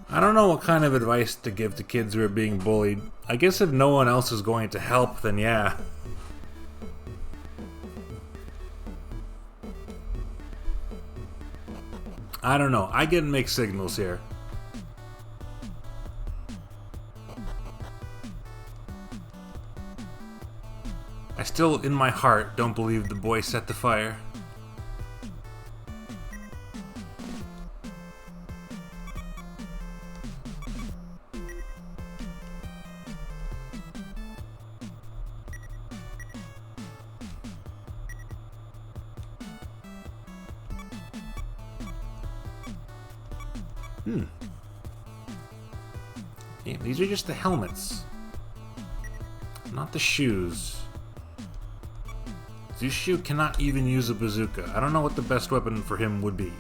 I don't know what kind of advice to give to kids who are being bullied. I guess if no one else is going to help, then yeah. I don't know. I get mixed signals here. I still, in my heart, don't believe the boy set the fire. Yeah, these are just the helmets, not the shoes. Zushu cannot even use a bazooka. I don't know what the best weapon for him would be.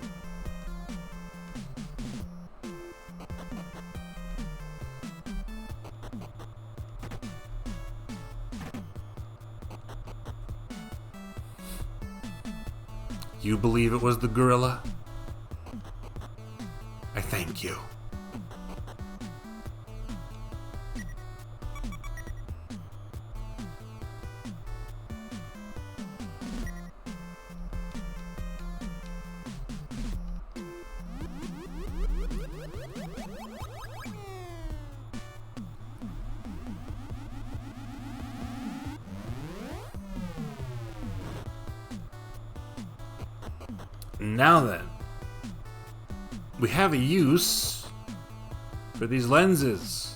You believe it was the gorilla? I thank you. Now then, we have a use for these lenses.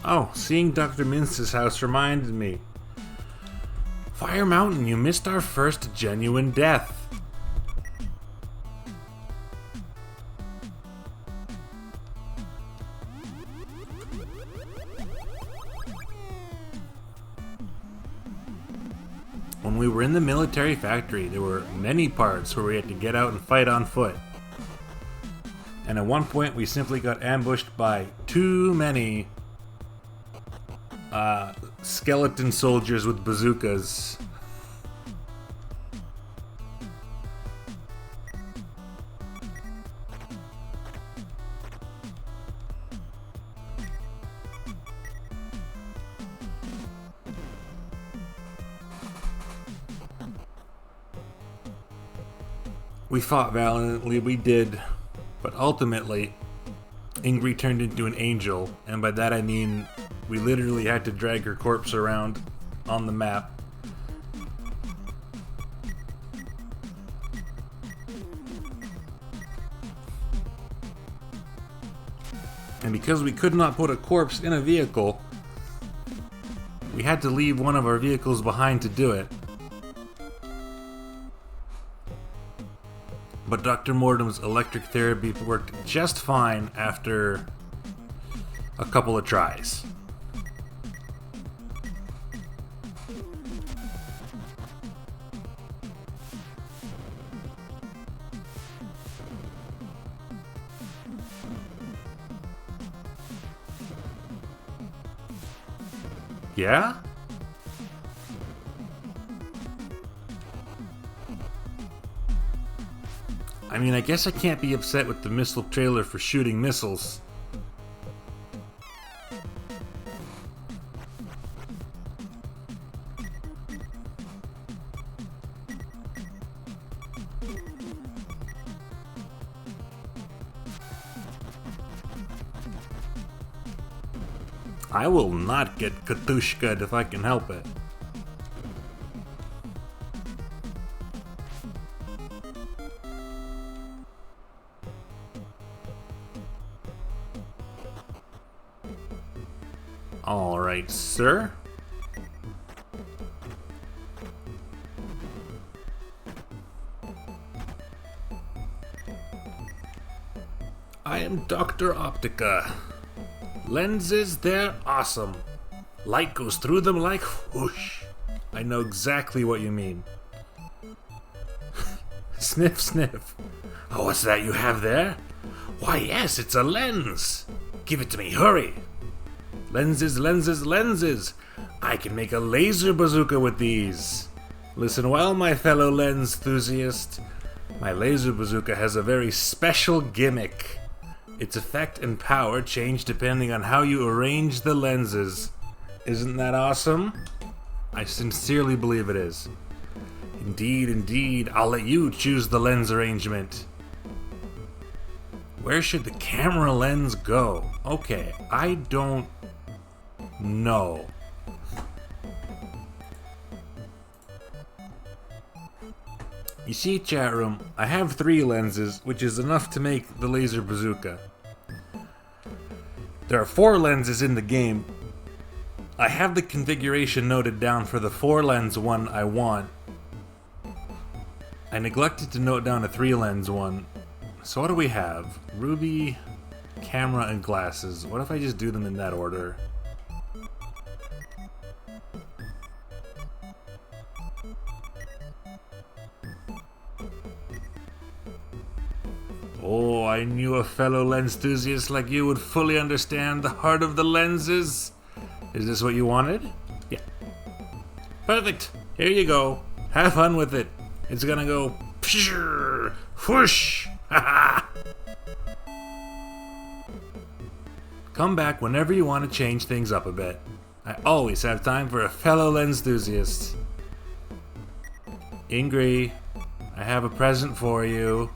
Oh, seeing Dr. Mince's house reminded me. Fire Mountain, you missed our first genuine death. When we were in the military factory, there were many parts where we had to get out and fight on foot. And at one point, we simply got ambushed by too many skeleton soldiers with bazookas. We fought valiantly, we did, but ultimately, Ingrid turned into an angel, and by that I mean we literally had to drag her corpse around on the map. And because we could not put a corpse in a vehicle, We had to leave one of our vehicles behind to do it. But Dr. Mortem's electric therapy worked just fine after a couple of tries. Yeah? I mean, I guess I can't be upset with the missile trailer for shooting missiles. I will not get Katushka'd if I can help it. All right, sir. I am Dr. Optica. Lenses, they're awesome. Light goes through them like whoosh. I know exactly what you mean. Sniff, sniff. Oh, what's that you have there? Why, yes, it's a lens. Give it to me, hurry. Lenses, lenses, lenses. I can make a laser bazooka with these. Listen well, my fellow lens enthusiast. My laser bazooka has a very special gimmick. Its effect and power change depending on how you arrange the lenses. Isn't that awesome? I sincerely believe it is. Indeed, indeed, I'll let you choose the lens arrangement. Where should the camera lens go? Okay, I don't know. You see, chat room, I have 3 lenses, which is enough to make the laser bazooka. There are 4 lenses in the game. I have the configuration noted down for the 4 lens one I want. I neglected to note down a 3 lens one. So what do we have? Ruby, camera, and glasses. What if I just do them in that order? Oh, I knew a fellow lens enthusiast like you would fully understand the heart of the lenses. Is this what you wanted? Yeah. Perfect. Here you go. Have fun with it. It's gonna go pshh, whoosh, ha. Come back whenever you want to change things up a bit. I always have time for a fellow lens enthusiast. Ingrid, I have a present for you.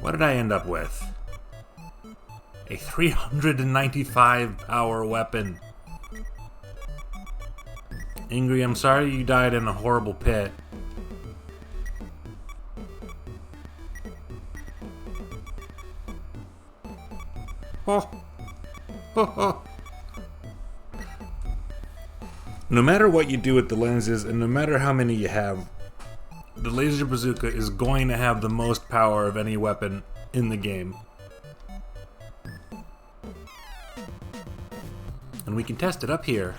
What did I end up with? A 395 power weapon. Ingrid, I'm sorry you died in a horrible pit. Oh. Oh, oh. No matter what you do with the lenses, and no matter how many you have, the laser bazooka is going to have the most power of any weapon in the game. And we can test it up here.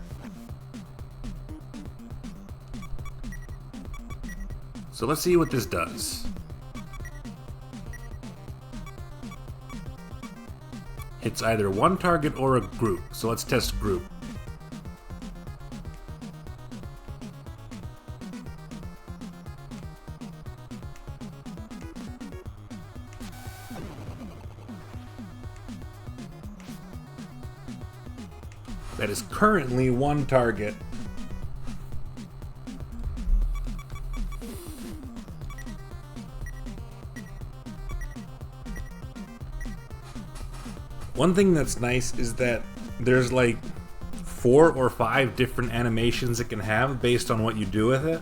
So let's see what this does. It's either one target or a group, so let's test group. That is currently one target. One thing that's nice is that there's like 4 or 5 different animations it can have based on what you do with it.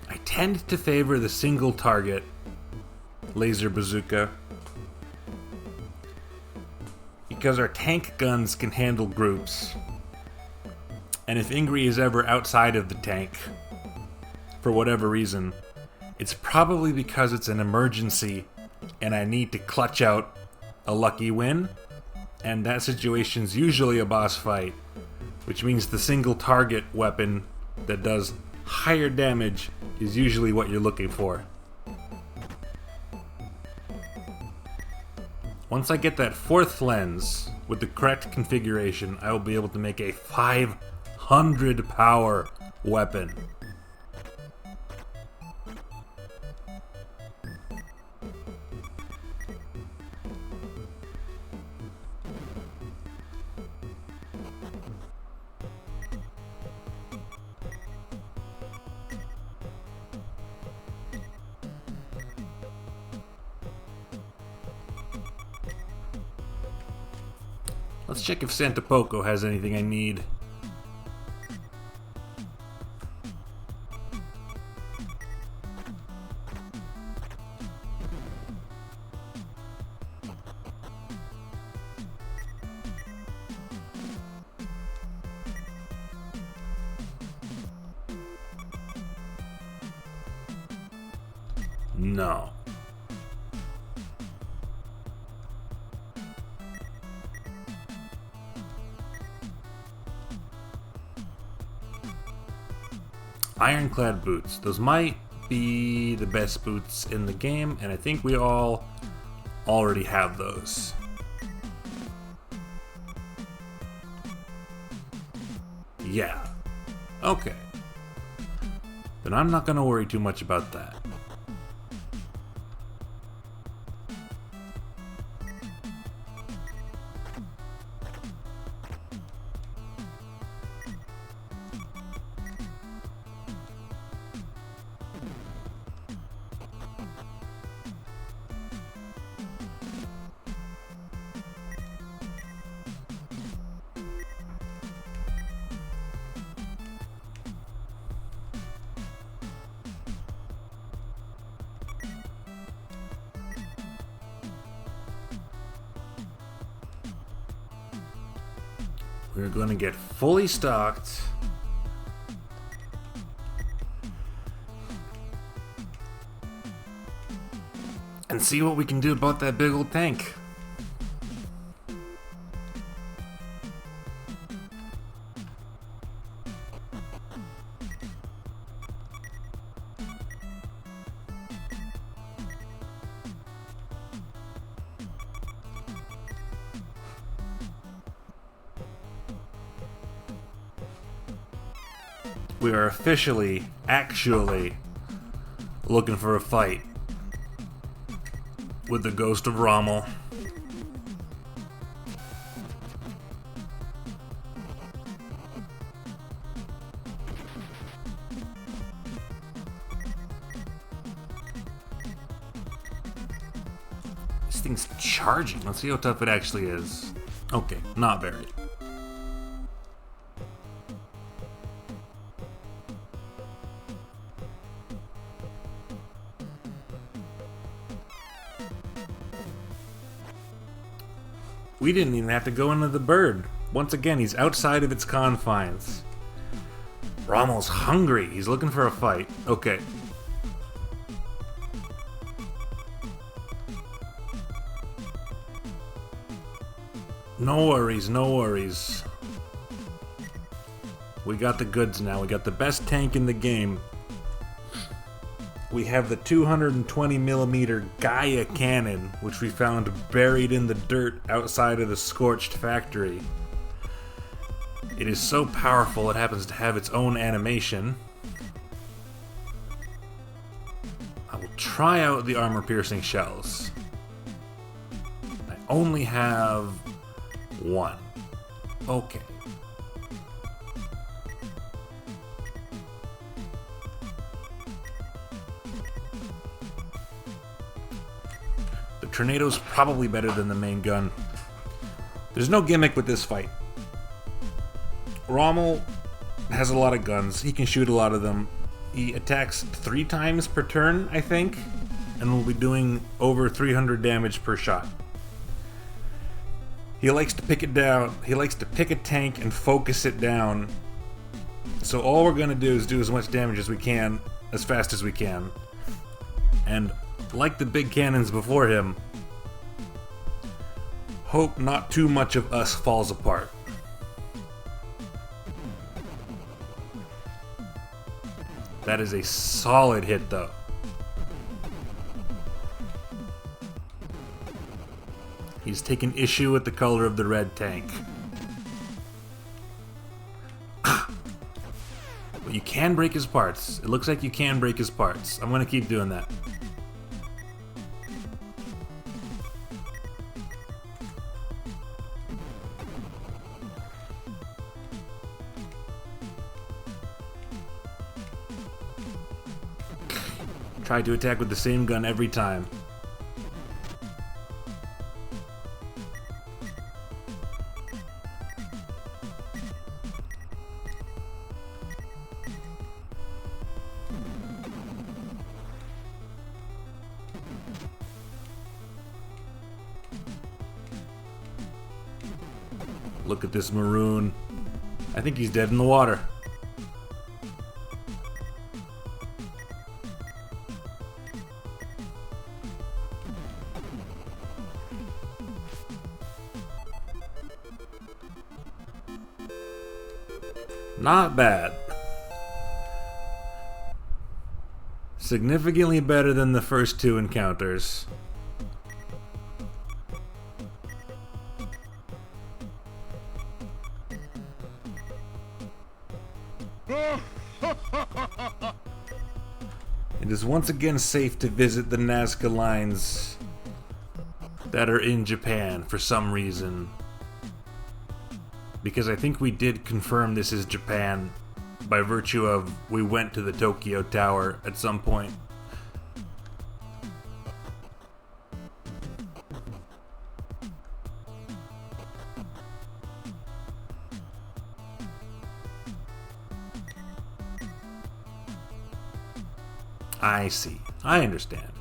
I tend to favor the single target laser bazooka because our tank guns can handle groups. And if Ingrid is ever outside of the tank, for whatever reason, it's probably because it's an emergency and I need to clutch out a lucky win, and that situation's usually a boss fight, which means the single target weapon that does higher damage is usually what you're looking for. Once I get that fourth lens with the correct configuration, I will be able to make a 500 power weapon. Let's check if Santa Poco has anything I need. No. Ironclad boots. Those might be the best boots in the game, and I think we all already have those. Yeah. Okay. Then I'm not gonna worry too much about that. We're going to get fully stocked. And see what we can do about that big old tank. We are actually looking for a fight with the ghost of Rommel. This thing's charging. Let's see how tough it actually is. Okay, not very. We didn't even have to go into the bird. Once again, he's outside of its confines. Rommel's hungry. He's looking for a fight. Okay. No worries, no worries. We got the goods now. We got the best tank in the game. We have the 220mm Gaia cannon, which we found buried in the dirt outside of the scorched factory. It is so powerful it happens to have its own animation. I will try out the armor-piercing shells. I only have one. Okay. Tornado's probably better than the main gun. There's no gimmick with this fight. Rommel has a lot of guns. He can shoot a lot of them. He attacks 3 times per turn, I think, and will be doing over 300 damage per shot. He likes to pick it down. He likes to pick a tank and focus it down. So all we're gonna do is do as much damage as we can, as fast as we can. And like the big cannons before him, hope not too much of us falls apart. That is a solid hit, though. He's taken issue with the color of the red tank. But you can break his parts. It looks like you can break his parts. I'm gonna keep doing that. Try to attack with the same gun every time. Look at this maroon. I think he's dead in the water. Not bad. Significantly better than the first 2 encounters. It is once again safe to visit the Nazca lines that are in Japan for some reason. Because I think we did confirm this is Japan by virtue of we went to the Tokyo Tower at some point. I see. I understand.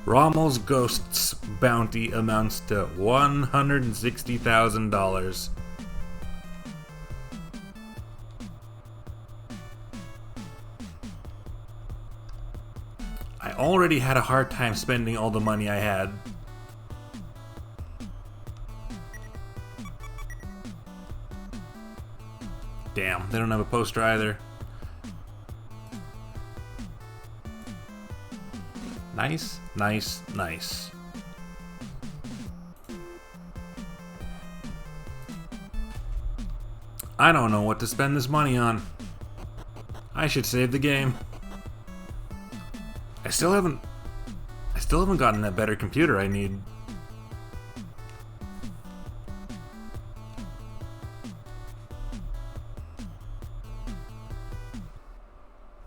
Rommel's Ghost's bounty amounts to $160,000. I already had a hard time spending all the money I had. Damn, they don't have a poster either. Nice, nice, nice. I don't know what to spend this money on. I should save the game. I still haven't gotten that better computer I need.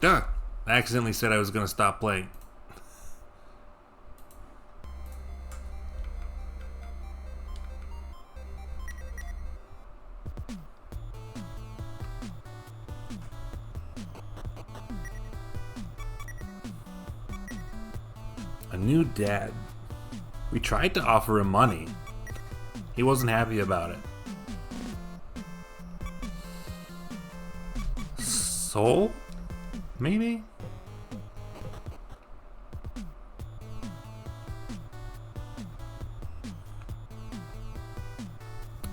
Duh! I accidentally said I was gonna stop playing. A new dad. We tried to offer him money. He wasn't happy about it. Soul? Maybe?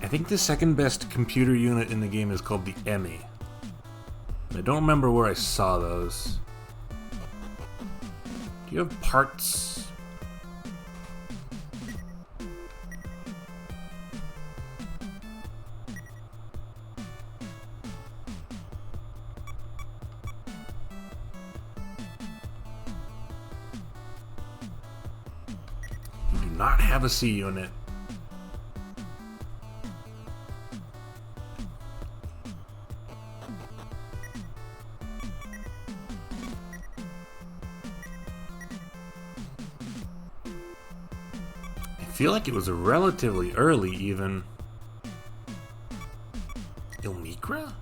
I think the second best computer unit in the game is called the Emmy. I don't remember where I saw those. Do you have parts? You do not have a C unit. I feel like it was relatively early, even. Ilmikra?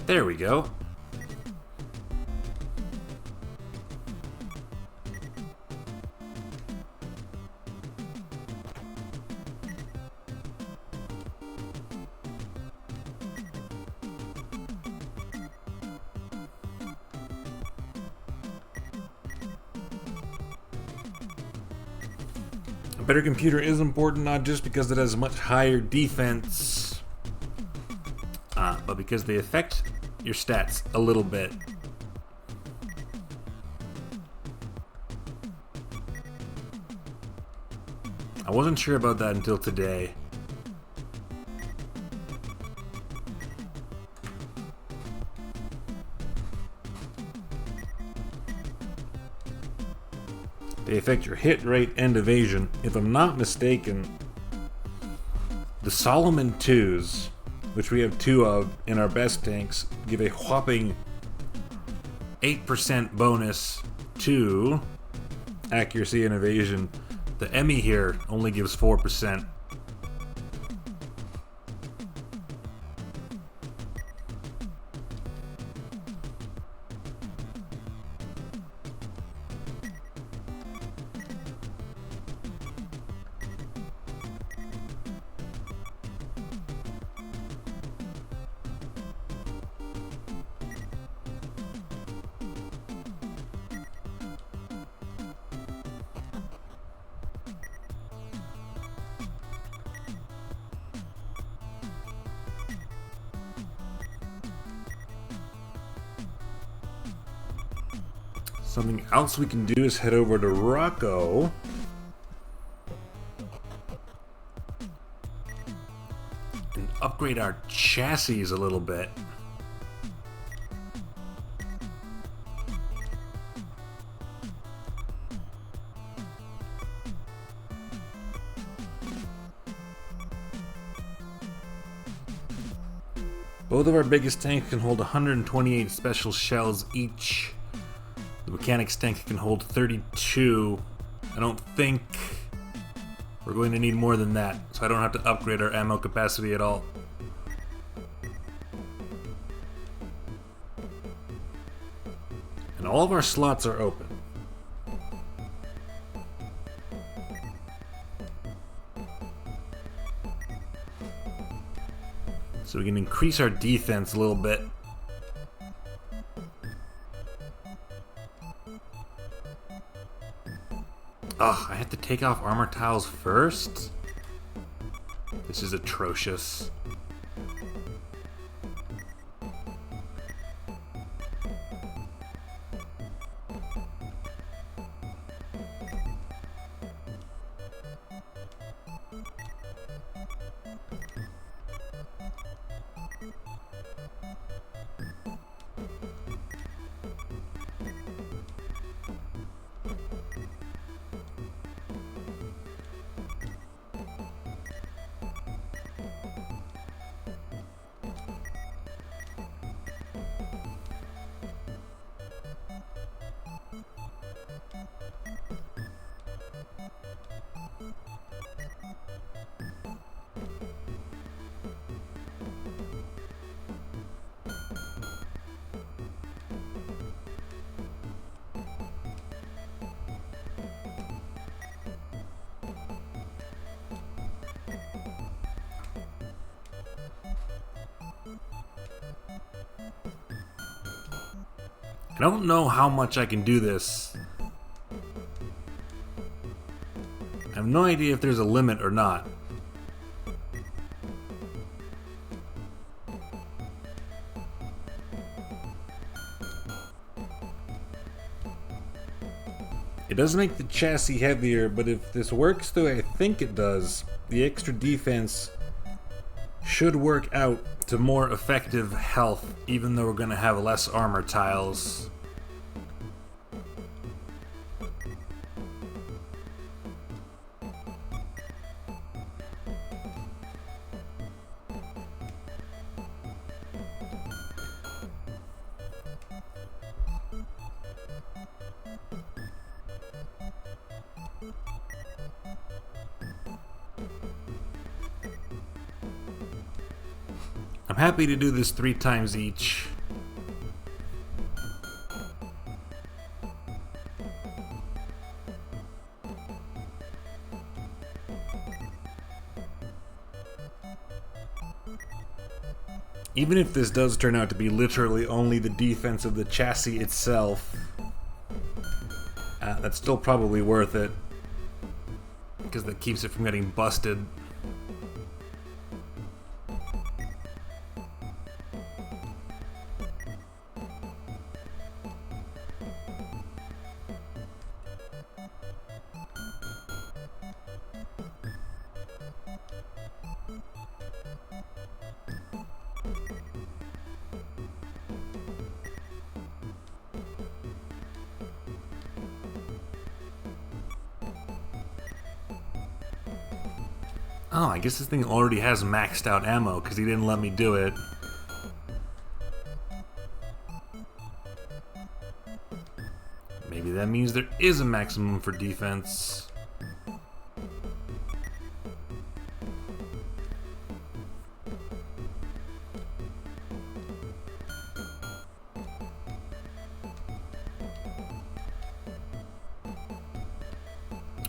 There we go. A better computer is important not just because it has much higher defense, but because they affect your stats a little bit. I wasn't sure about that until today. They affect your hit rate and evasion. If I'm not mistaken, the Solomon 2s, which we have 2 of in our best tanks, give a whopping 8% bonus to accuracy and evasion. The Emmy here only gives 4%. Something else we can do is head over to Rocco. And upgrade our chassis a little bit. Both of our biggest tanks can hold 128 special shells each. The mechanics tank can hold 32. I don't think we're going to need more than that, so I don't have to upgrade our ammo capacity at all. And all of our slots are open. So we can increase our defense a little bit. Ugh, I have to take off armor tiles first? This is atrocious. I don't know how much I can do this. I have no idea if there's a limit or not. It does make the chassis heavier, but if this works the way I think it does, the extra defense should work out to more effective health, even though we're going to have less armor tiles. I'm happy to do this 3 times each. Even if this does turn out to be literally only the defense of the chassis itself, that's still probably worth it, because that keeps it from getting busted. Oh, I guess this thing already has maxed out ammo because he didn't let me do it. Maybe that means there is a maximum for defense.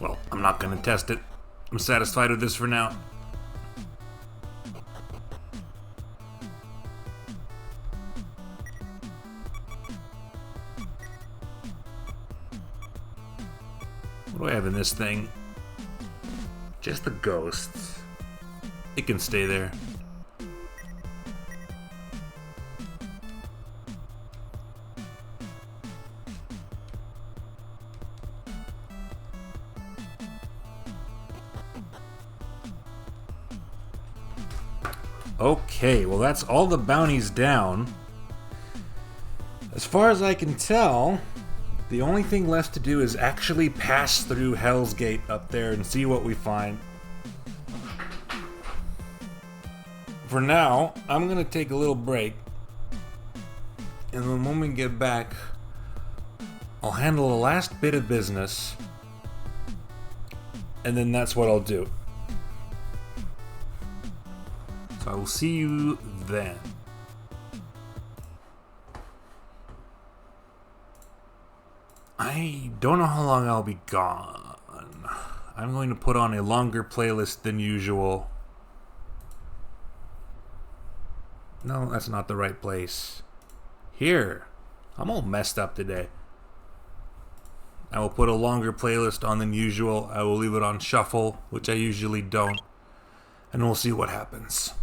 Well, I'm not gonna test it. I'm satisfied with this for now. What do I have in this thing? Just the ghosts. It can stay there. Okay, well that's all the bounties down. As far as I can tell, the only thing left to do is actually pass through Hell's Gate up there and see what we find. For now, I'm gonna take a little break, and then when we get back, I'll handle the last bit of business, and then that's what I'll do. So I will see you then. I don't know how long I'll be gone. I'm going to put on a longer playlist than usual. No, that's not the right place. Here. I'm all messed up today. I will put a longer playlist on than usual. I will leave it on shuffle, which I usually don't. And we'll see what happens.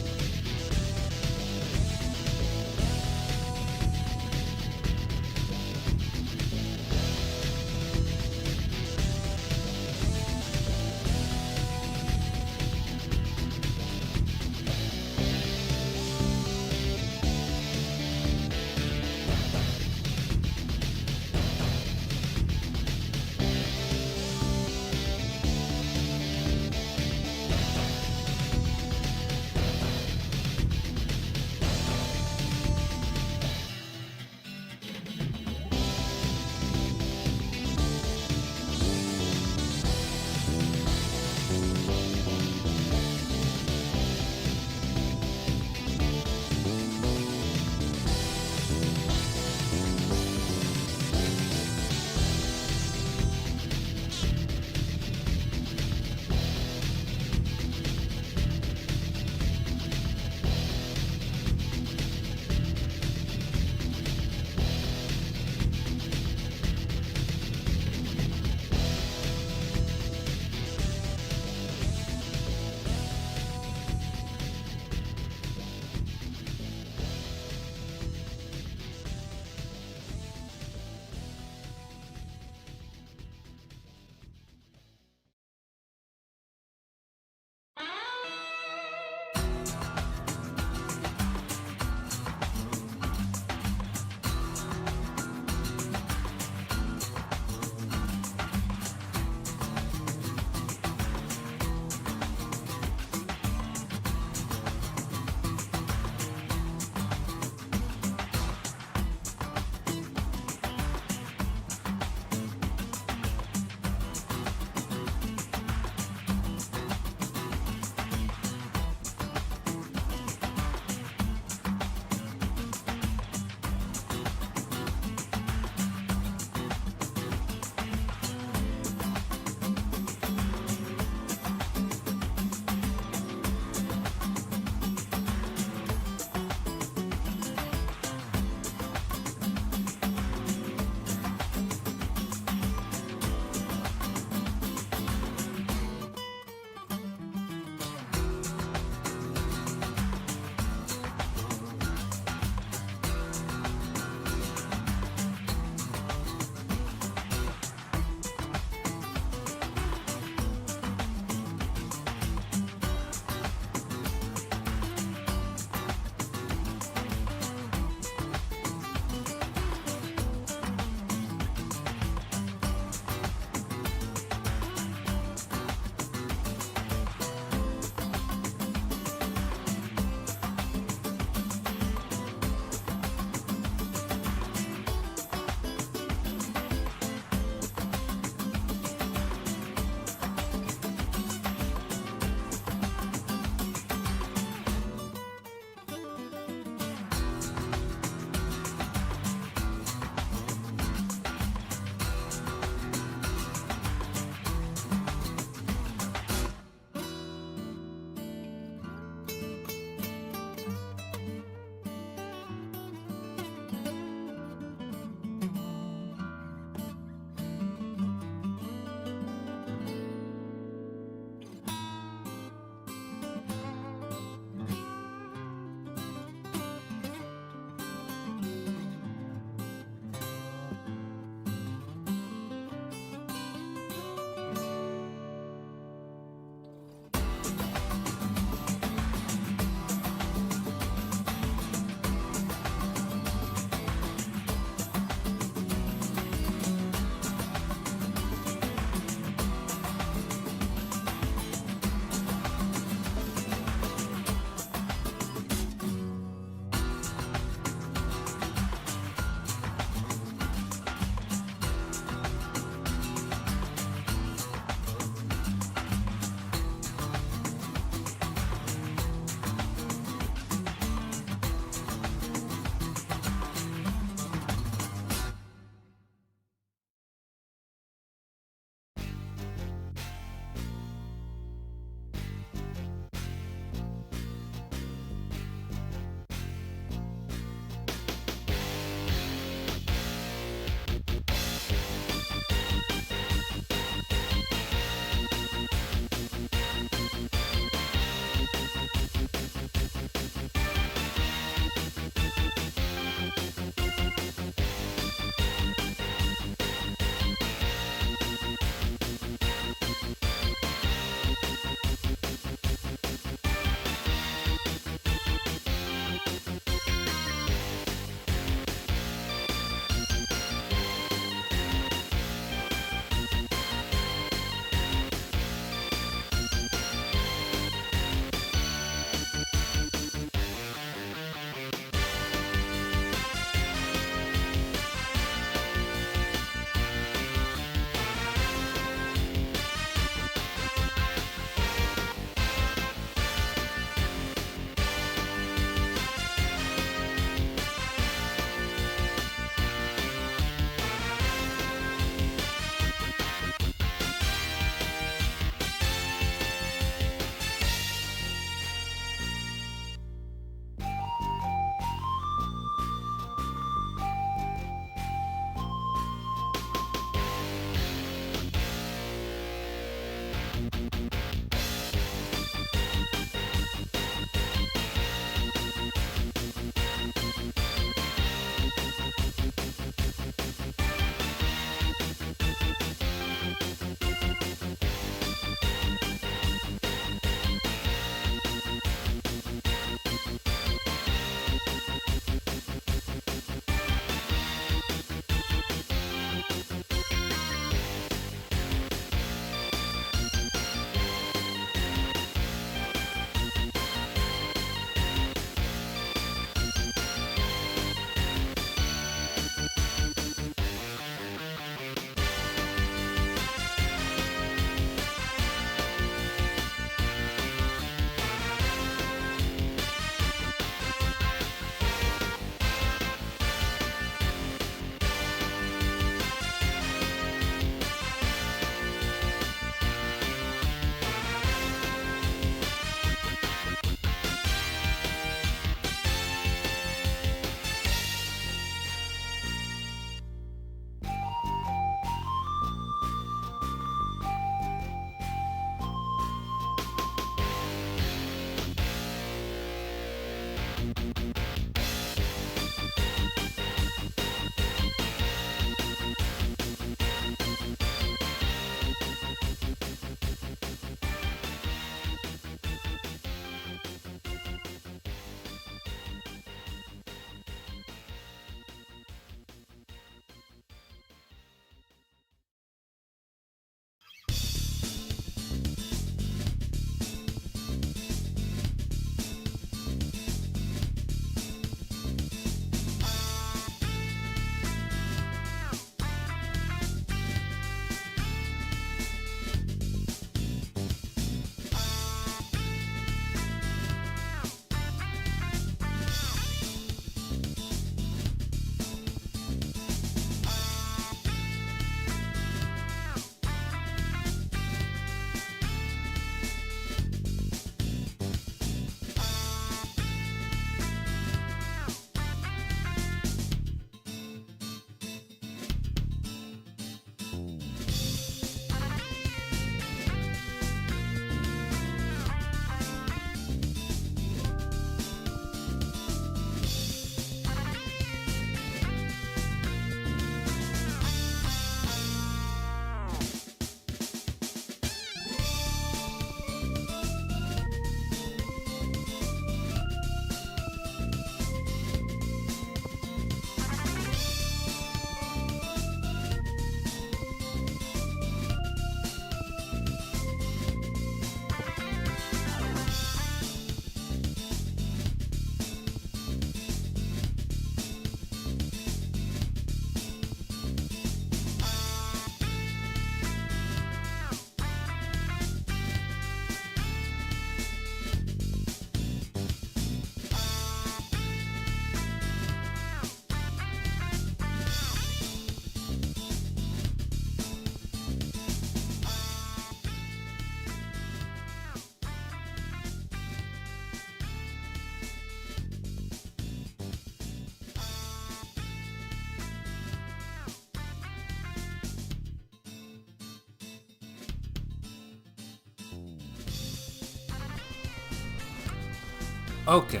Okay.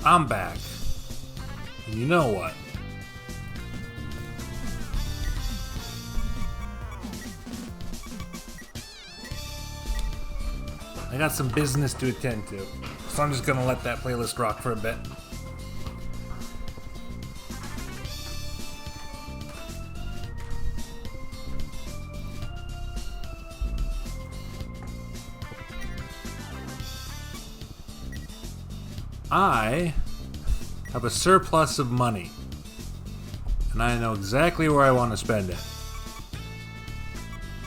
I'm back. And you know what? I got some business to attend to, so I'm just gonna let that playlist rock for a bit. I have a surplus of money, and I know exactly where I want to spend it.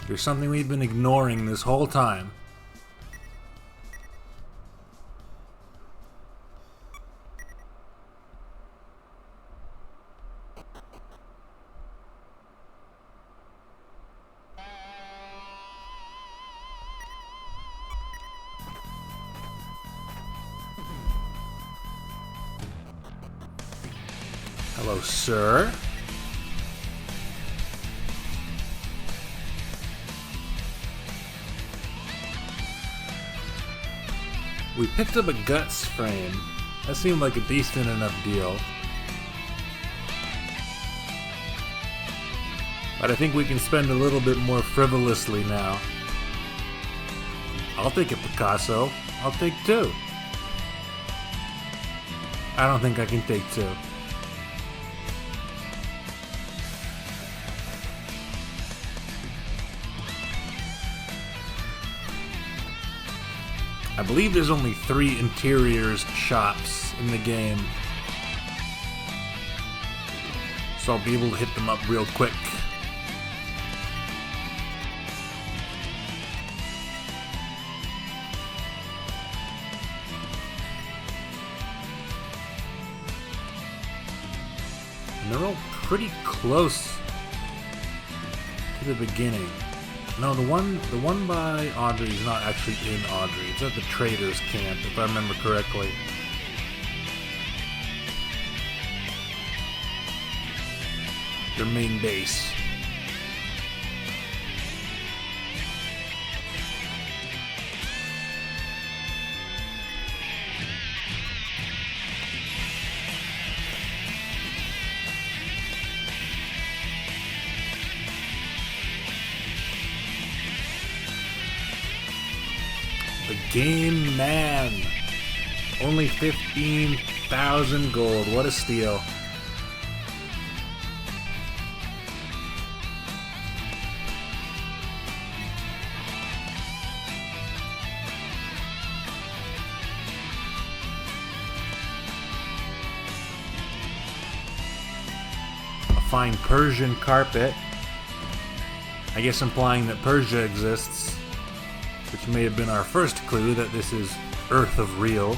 There's something we've been ignoring this whole time. Hello, sir. We picked up a guts frame. That seemed like a decent enough deal. But I think we can spend a little bit more frivolously now. I'll take a Picasso. I'll take two. I don't think I can take two. I believe there's only 3 interiors shops in the game, so I'll be able to hit them up real quick. And they're all pretty close to the beginning. No, the one by Audrey is not actually in Audrey. It's at the Traders Camp, if I remember correctly. Their main base. The Game Man. Only 15,000 gold. What a steal. A fine Persian carpet. I guess implying that Persia exists. Which may have been our first clue that this is Earth of Real.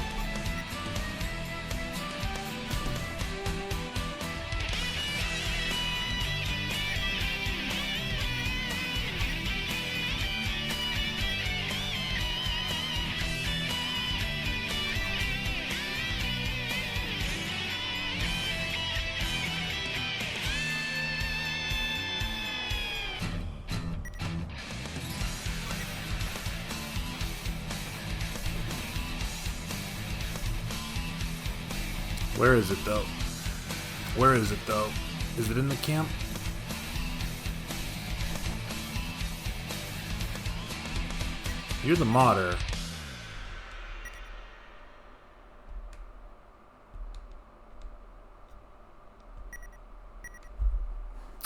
Where is it though? Where is it though? Is it in the camp? You're the modder.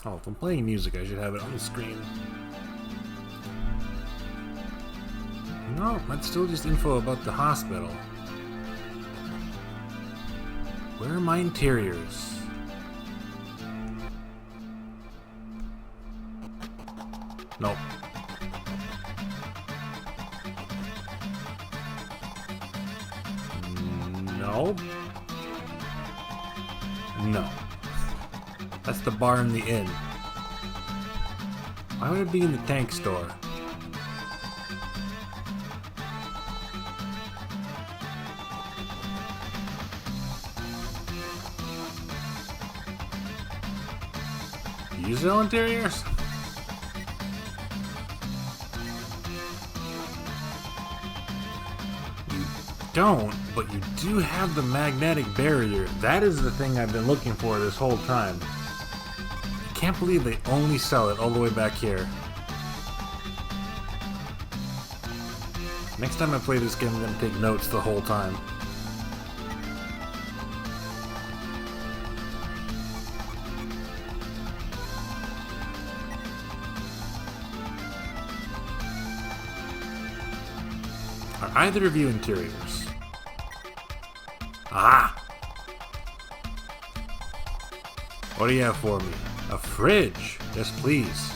Oh, if I'm playing music, I should have it on the screen. No, that's still just info about the hospital. Where are my interiors? Nope. No. No. That's the bar in the inn. Why would it be in the tank store? You sell interiors? don't, but you do have the magnetic barrier. That is the thing I've been looking for this whole time. I can't believe they only sell it all the way back here. Next time I play this game, I'm going to take notes the whole time. Are either of you interiors? Ah! What do you have for me? A fridge? Yes, please.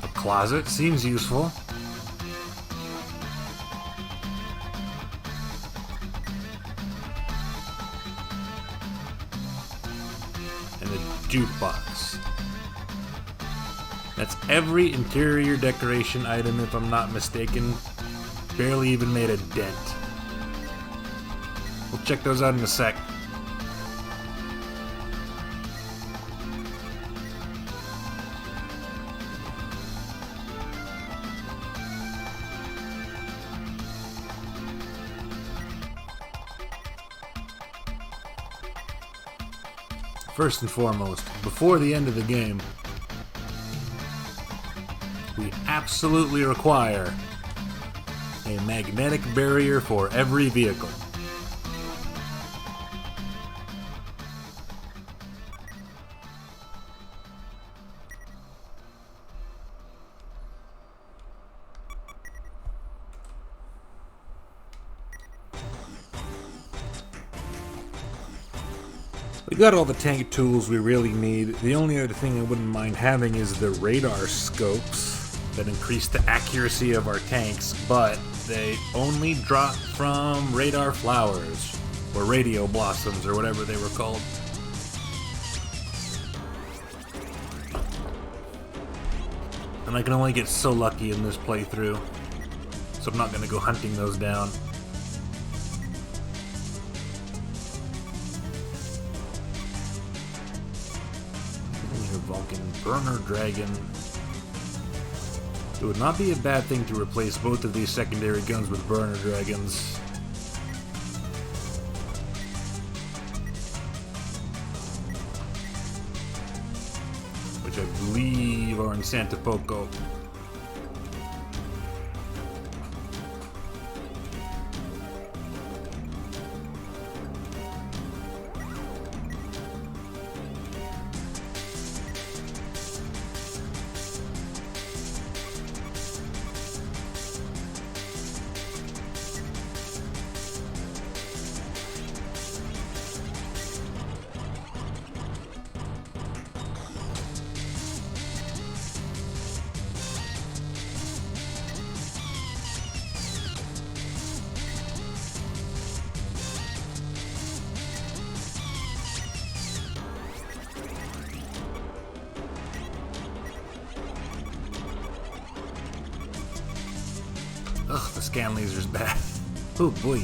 A closet? Seems useful. And a jukebox. That's every interior decoration item, if I'm not mistaken. Barely even made a dent. We'll check those out in a sec. First and foremost, before the end of the game, we absolutely require a magnetic barrier for every vehicle. We got all the tank tools we really need. The only other thing I wouldn't mind having is the radar scopes that increase the accuracy of our tanks, but they only drop from radar flowers, or radio blossoms, or whatever they were called. And I can only get so lucky in this playthrough, so I'm not going to go hunting those down. Vulcan Burner Dragon. It would not be a bad thing to replace both of these secondary guns with Burner Dragons. Which I believe are in Santa Poco. Ugh, the scan laser's bad. Oh boy.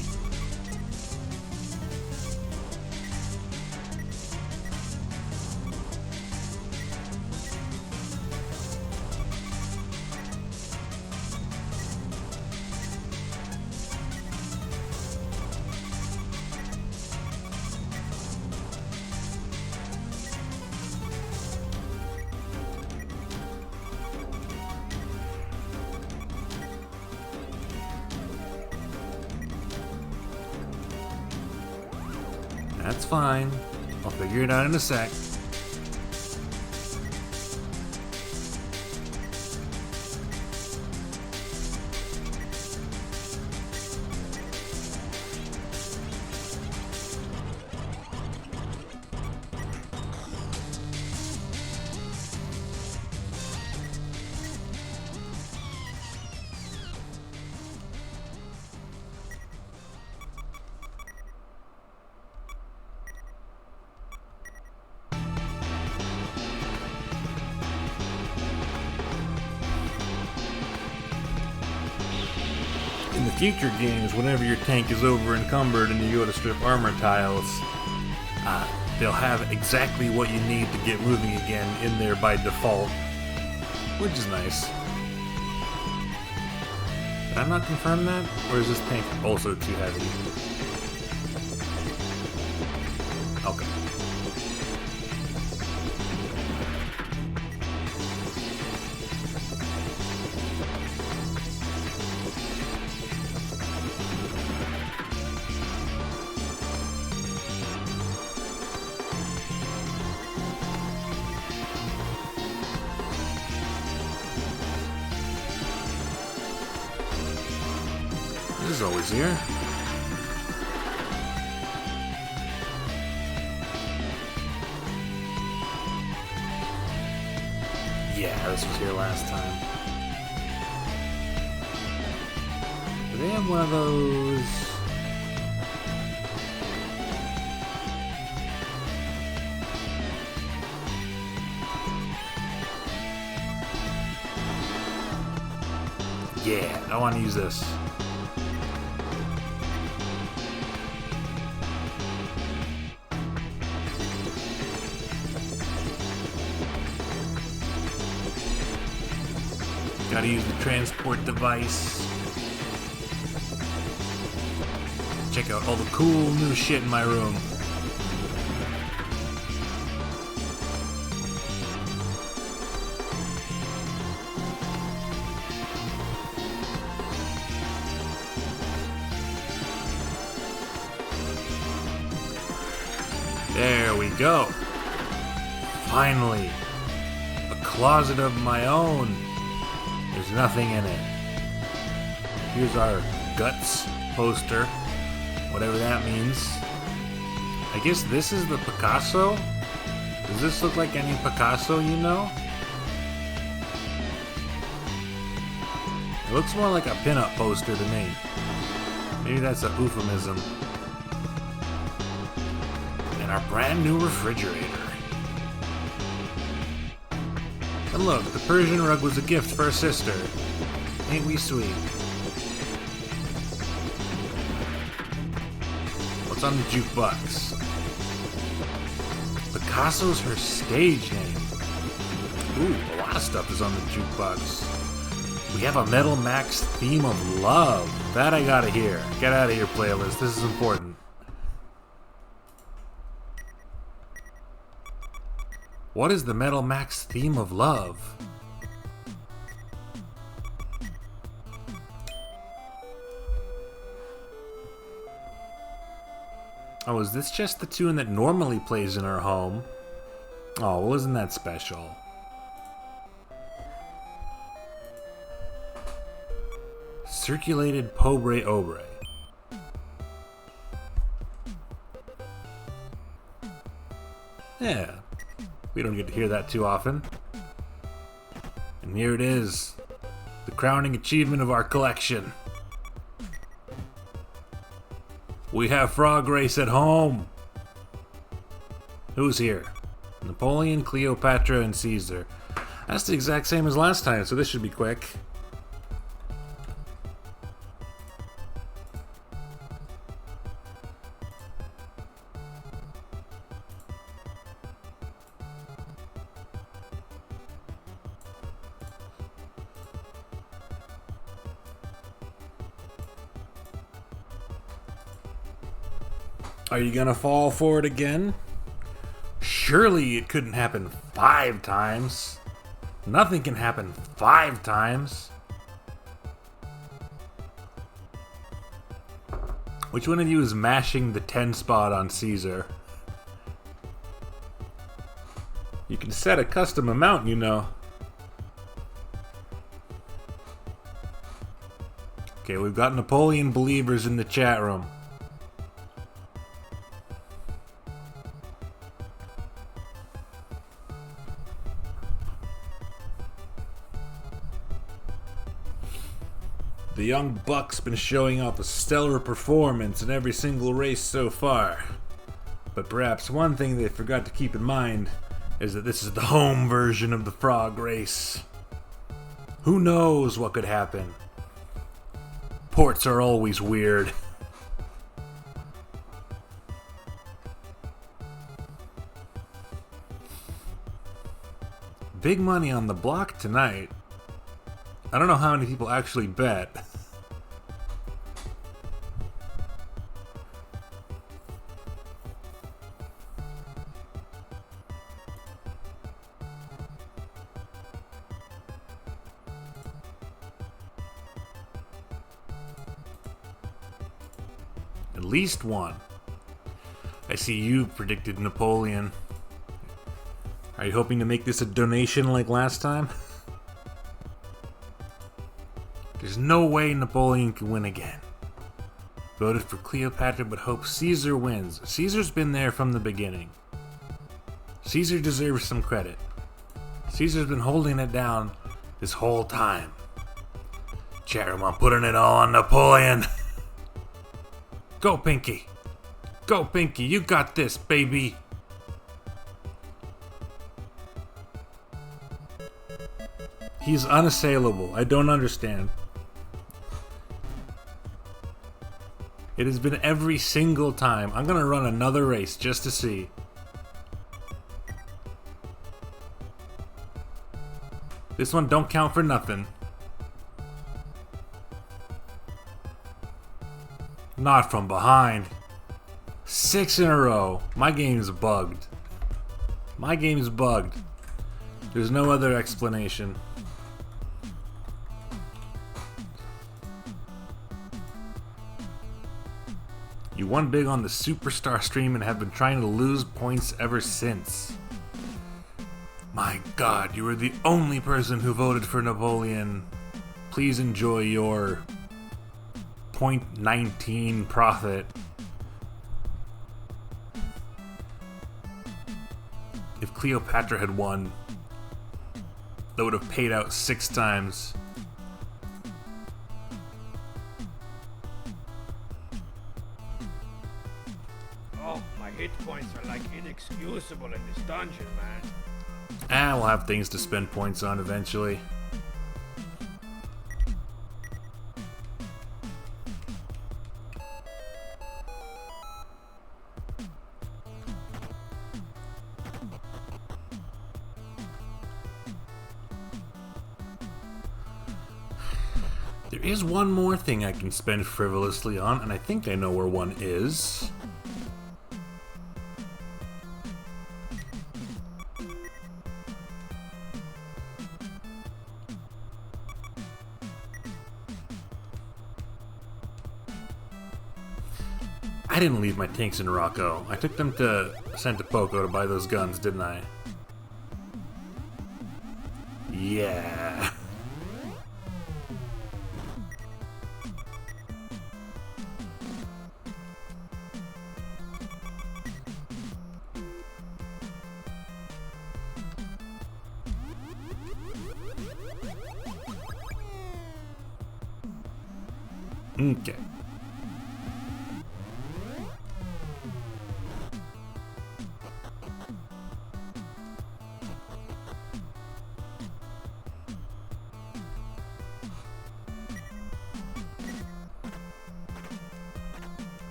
That's fine. I'll figure it out in a sec. In the future games, whenever your tank is over encumbered and you go to strip armor tiles, they'll have exactly what you need to get moving again in there by default, which is nice. Did I not confirm that? Or is this tank also too heavy? Okay. This is always here. Yeah, this was here last time. Do they have one of those? Yeah, I want to use this. Gotta use the transport device. Check out all the cool new shit in my room. There we go. Finally. A closet of my own. There's nothing in it. Here's our guts poster, whatever that means. I guess this is the Picasso? Does this look like any Picasso you know? It looks more like a pinup poster to me. Maybe that's a euphemism. And our brand new refrigerator. And look, the Persian rug was a gift for our sister. Ain't we sweet? What's on the jukebox? Picasso's her stage name. Ooh, a lot of stuff is on the jukebox. We have a Metal Max theme of love. That I gotta hear. Get out of here, playlist. This is important. What is the Metal Max theme of love? Oh, is this just the tune that normally plays in our home? Oh, well, isn't that special? Circulated Pobre Obre. Yeah. We don't get to hear that too often. And here it is. The crowning achievement of our collection. We have Frog Race at home. Who's here? Napoleon, Cleopatra, and Caesar. That's the exact same as last time, so this should be quick. Are you gonna fall for it again? Surely it couldn't happen 5 times. Nothing can happen 5 times. Which one of you is mashing the 10 spot on Caesar? You can set a custom amount, you know. Okay, we've got Napoleon believers in the chat room. The young buck's been showing off a stellar performance in every single race so far. But perhaps one thing they forgot to keep in mind is that this is the home version of the frog race. Who knows what could happen? Ports are always weird. Big money on the block tonight. I don't know how many people actually bet. At least one. I see you predicted Napoleon. Are you hoping to make this a donation like last time? There's no way Napoleon can win again. Voted for Cleopatra but hope Caesar wins. Caesar's been there from the beginning. Caesar deserves some credit. Caesar's been holding it down this whole time. Chatham, I'm putting it all on Napoleon. Go, Pinky. Go, Pinky. You got this, baby. He's unassailable. I don't understand. It has been every single time. I'm gonna run another race just to see. This one don't count for nothing. Not from behind. 6 in a row. My game's bugged. My game's bugged. There's no other explanation. You won big on the Superstar stream and have been trying to lose points ever since. My God, you are the only person who voted for Napoleon. Please enjoy your 0.19 profit. If Cleopatra had won, that would have paid out 6 times. Oh, my hit points are like inexcusable in this dungeon, man. We'll have things to spend points on eventually. There is one more thing I can spend frivolously on, and I think I know where one is. I didn't leave my tanks in Rocco. I took them to Santa Poco to buy those guns, didn't I? Yeah. Okay.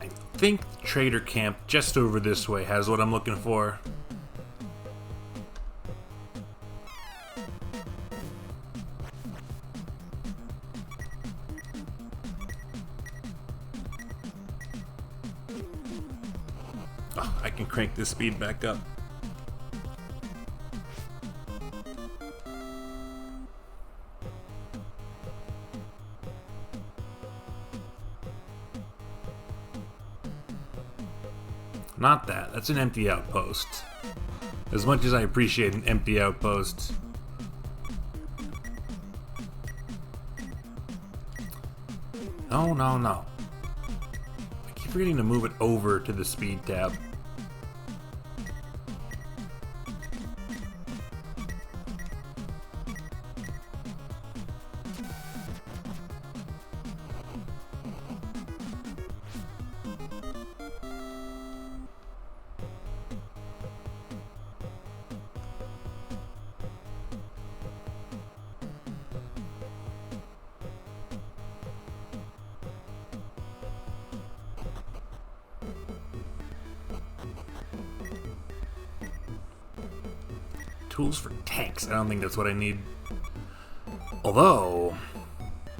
I think the trader camp just over this way has what I'm looking for. Oh, I can crank this speed back up. Not that. That's an empty outpost. As much as I appreciate an empty outpost. No, no, no. I keep forgetting to move it over to the speed tab. Tools for tanks. I don't think that's what I need. Although,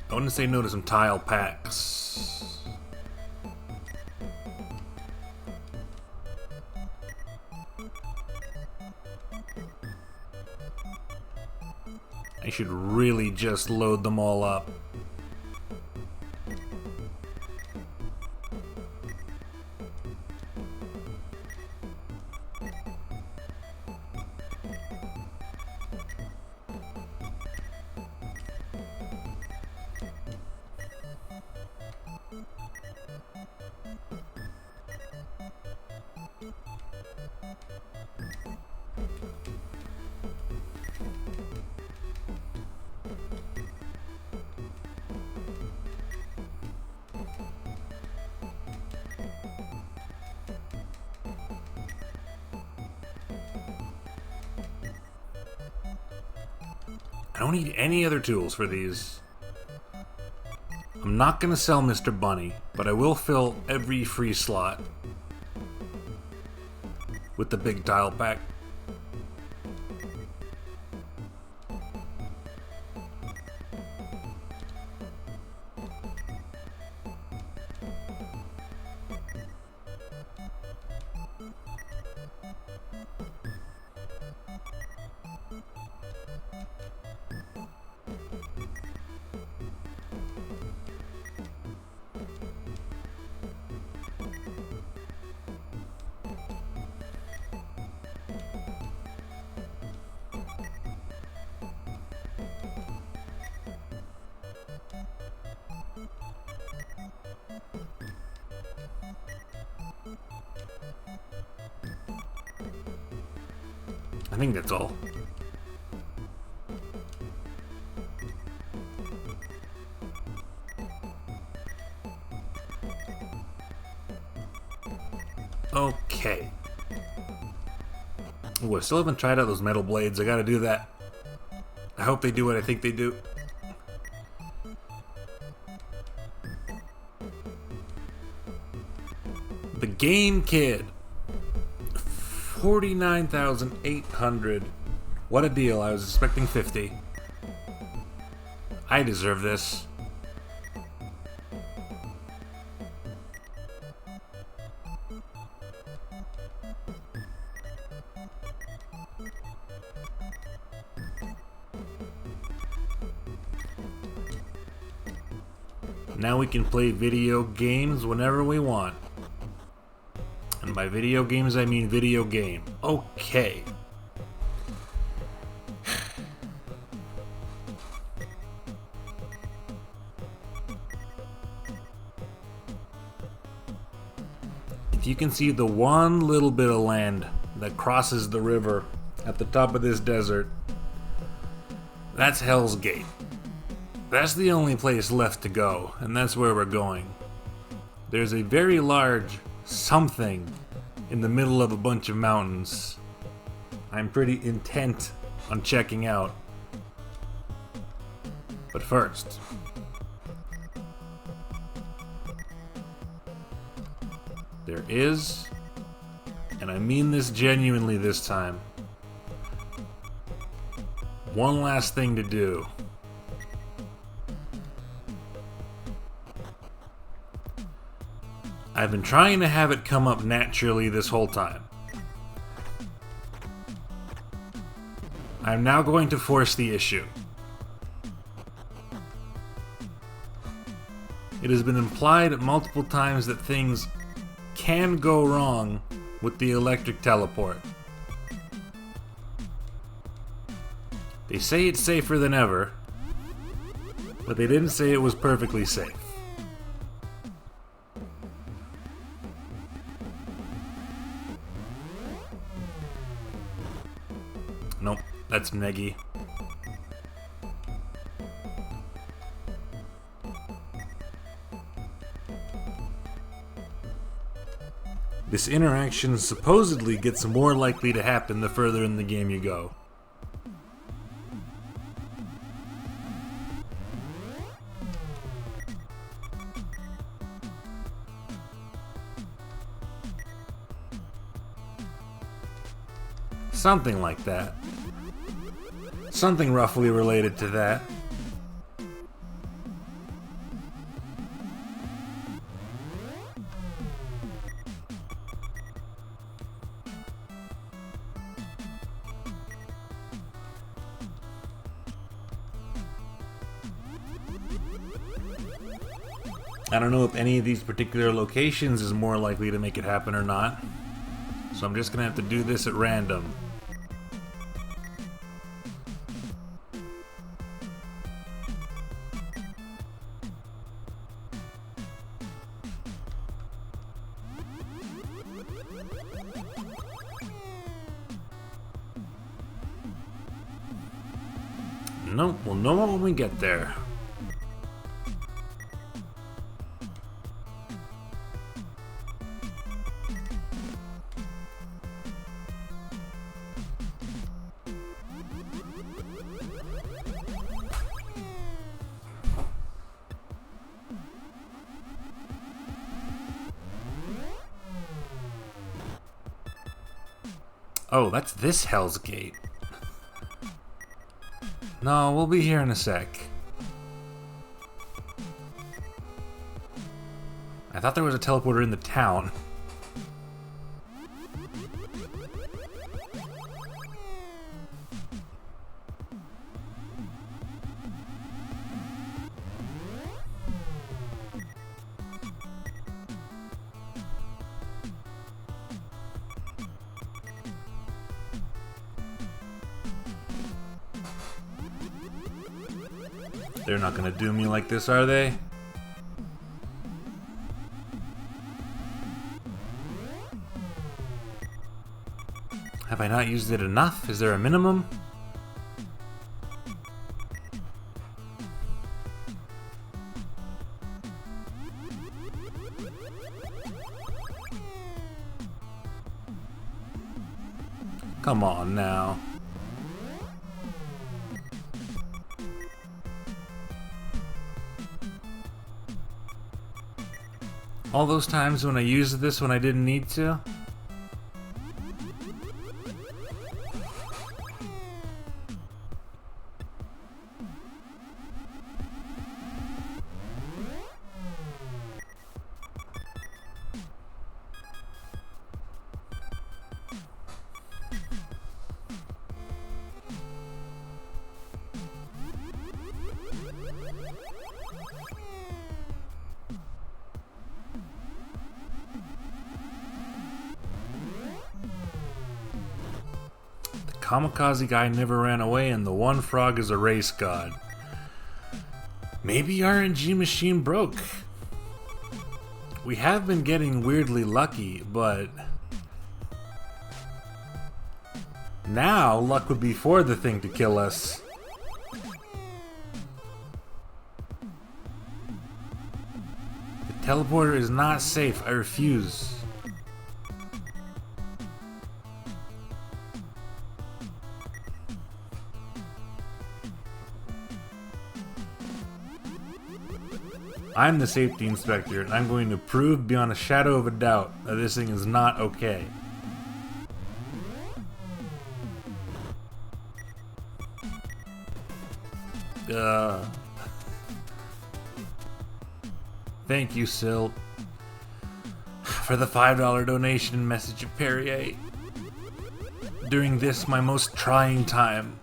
I wouldn't say no to some tile packs. I should really just load them all up. I don't need any other tools for these. I'm not gonna sell Mr. Bunny, but I will fill every free slot with the big tile pack. I think that's all. Okay. Ooh, I still haven't tried out those metal blades. I gotta do that. I hope they do what I think they do. The Game Kid. 49,800. What a deal. I was expecting 50. I deserve this. Now we can play video games whenever we want. And by video games, I mean video game. Okay. If you can see the one little bit of land that crosses the river at the top of this desert, that's Hell's Gate. That's the only place left to go, and that's where we're going. There's a very large something in the middle of a bunch of mountains I'm pretty intent on checking out. But first, there is, and I mean this genuinely this time, one last thing to do. I've been trying to have it come up naturally this whole time. I'm now going to force the issue. It has been implied multiple times that things can go wrong with the electric teleport. They say it's safer than ever, but they didn't say it was perfectly safe. Nope, that's Neggy. This interaction supposedly gets more likely to happen the further in the game you go. Something like that. Something roughly related to that. I don't know if any of these particular locations is more likely to make it happen or not. So I'm just gonna have to do this at random. Nope, we'll know when we get there. Oh, that's this Hell's Gate. No, we'll be here in a sec. I thought there was a teleporter in the town. They're not gonna do me like this, are they? Have I not used it enough? Is there a minimum? Come on now. All those times when I used this when I didn't need to? Kamikaze guy never ran away and the one frog is a race god. Maybe RNG machine broke. We have been getting weirdly lucky, but now luck would be for the thing to kill us. The teleporter is not safe. I refuse. I'm the safety inspector, and I'm going to prove beyond a shadow of a doubt that this thing is not okay. Thank you, Sil, for the $5 donation message of Perrier. During this, my most trying time.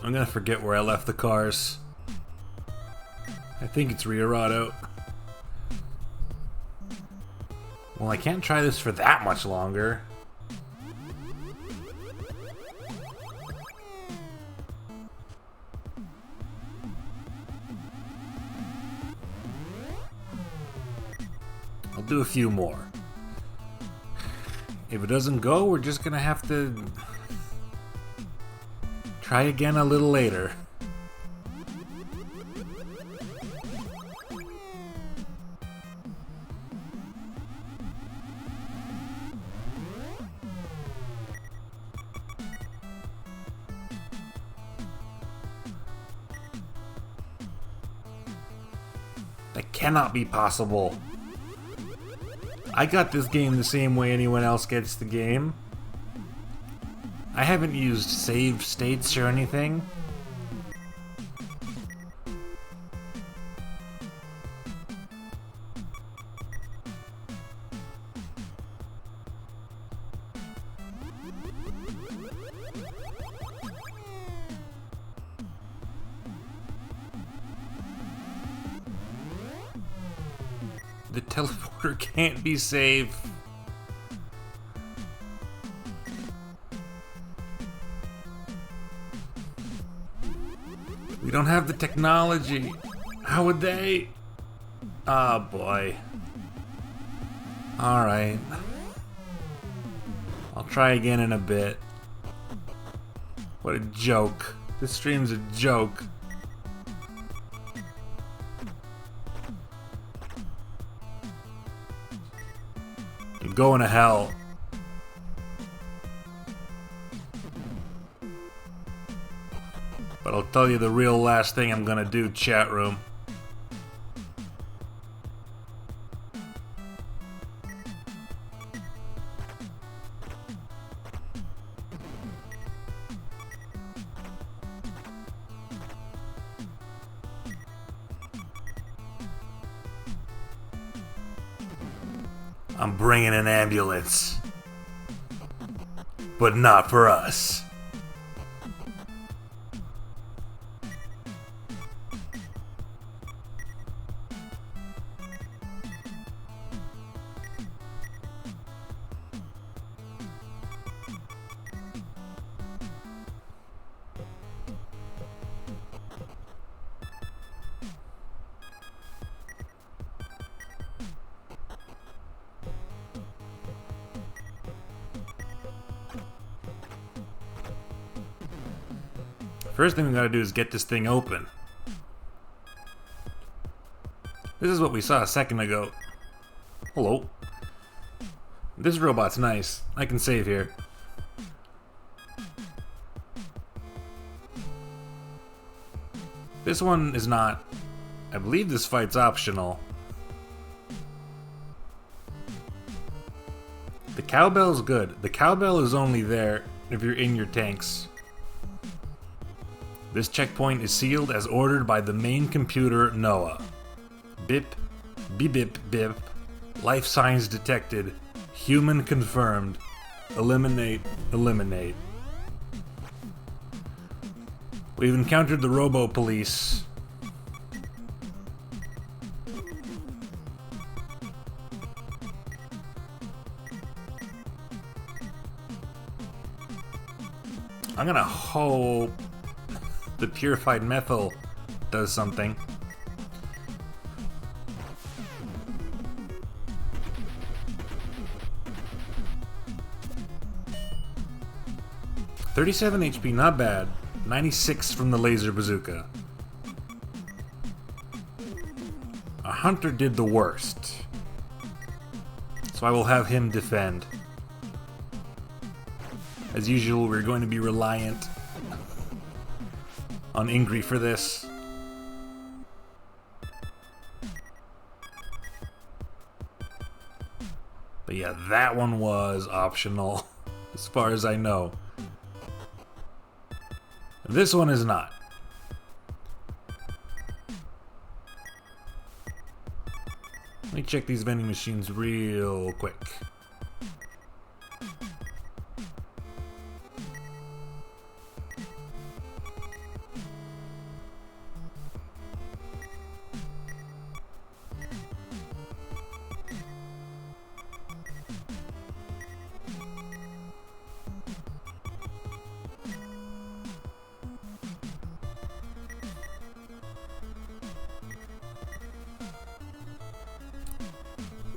I'm gonna forget where I left the cars. I think it's Riorado. Well, I can't try this for that much longer. I'll do a few more. If it doesn't go, we're just gonna have to try again a little later. That cannot be possible. I got this game the same way anyone else gets the game. I haven't used save states or anything. The teleporter can't be safe. We don't have the technology. How would they? Oh boy. Alright. I'll try again in a bit. What a joke. This stream's a joke. I'm going to hell. But I'll tell you the real last thing I'm gonna do, chat room. I'm bringing an ambulance. But not for us. First thing we gotta do is get this thing open. This is what we saw a second ago. Hello. This robot's nice. I can save here. This one is not. I believe this fight's optional. The cowbell's good. The cowbell is only there if you're in your tanks. This checkpoint is sealed as ordered by the main computer, Noah. Bip, beep bip bip, life signs detected, human confirmed, eliminate, eliminate. We've encountered the robo-police. I'm gonna hope the purified methyl does something. $37 HP, not bad. 96 from the laser bazooka. A hunter did the worst, so I will have him defend. As usual, we're going to be reliant on Ingrid for this. But yeah, that one was optional, as far as I know. This one is not. Let me check these vending machines real quick.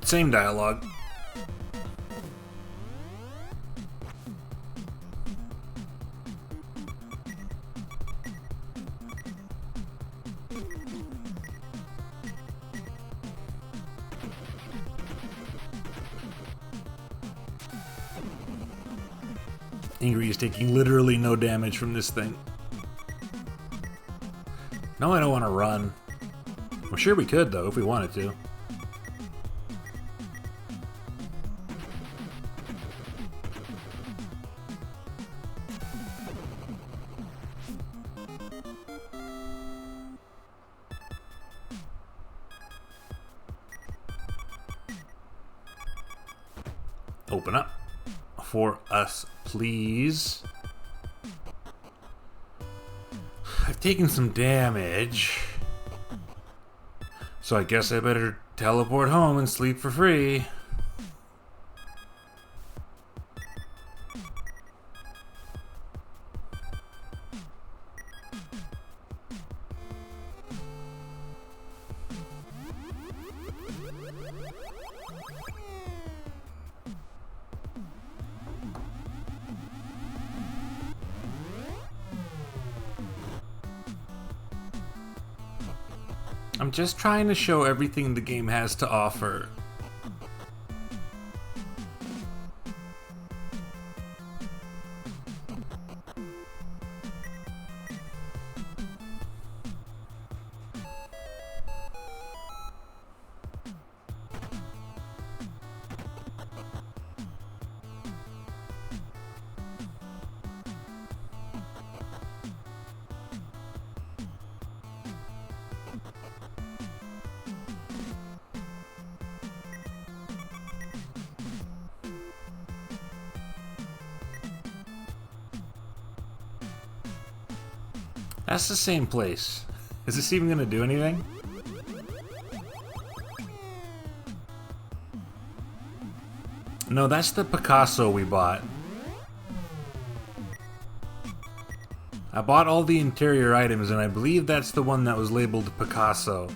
Same dialogue. Ingrid is taking literally no damage from this thing. No, I don't want to run. I'm sure we could, though, if we wanted to. Open up for us, please. I've taken some damage, so I guess I better teleport home and sleep for free. I'm just trying to show everything the game has to offer. That's the same place. Is this even gonna do anything? No, that's the Picasso we bought. I bought all the interior items, and I believe that's the one that was labeled Picasso.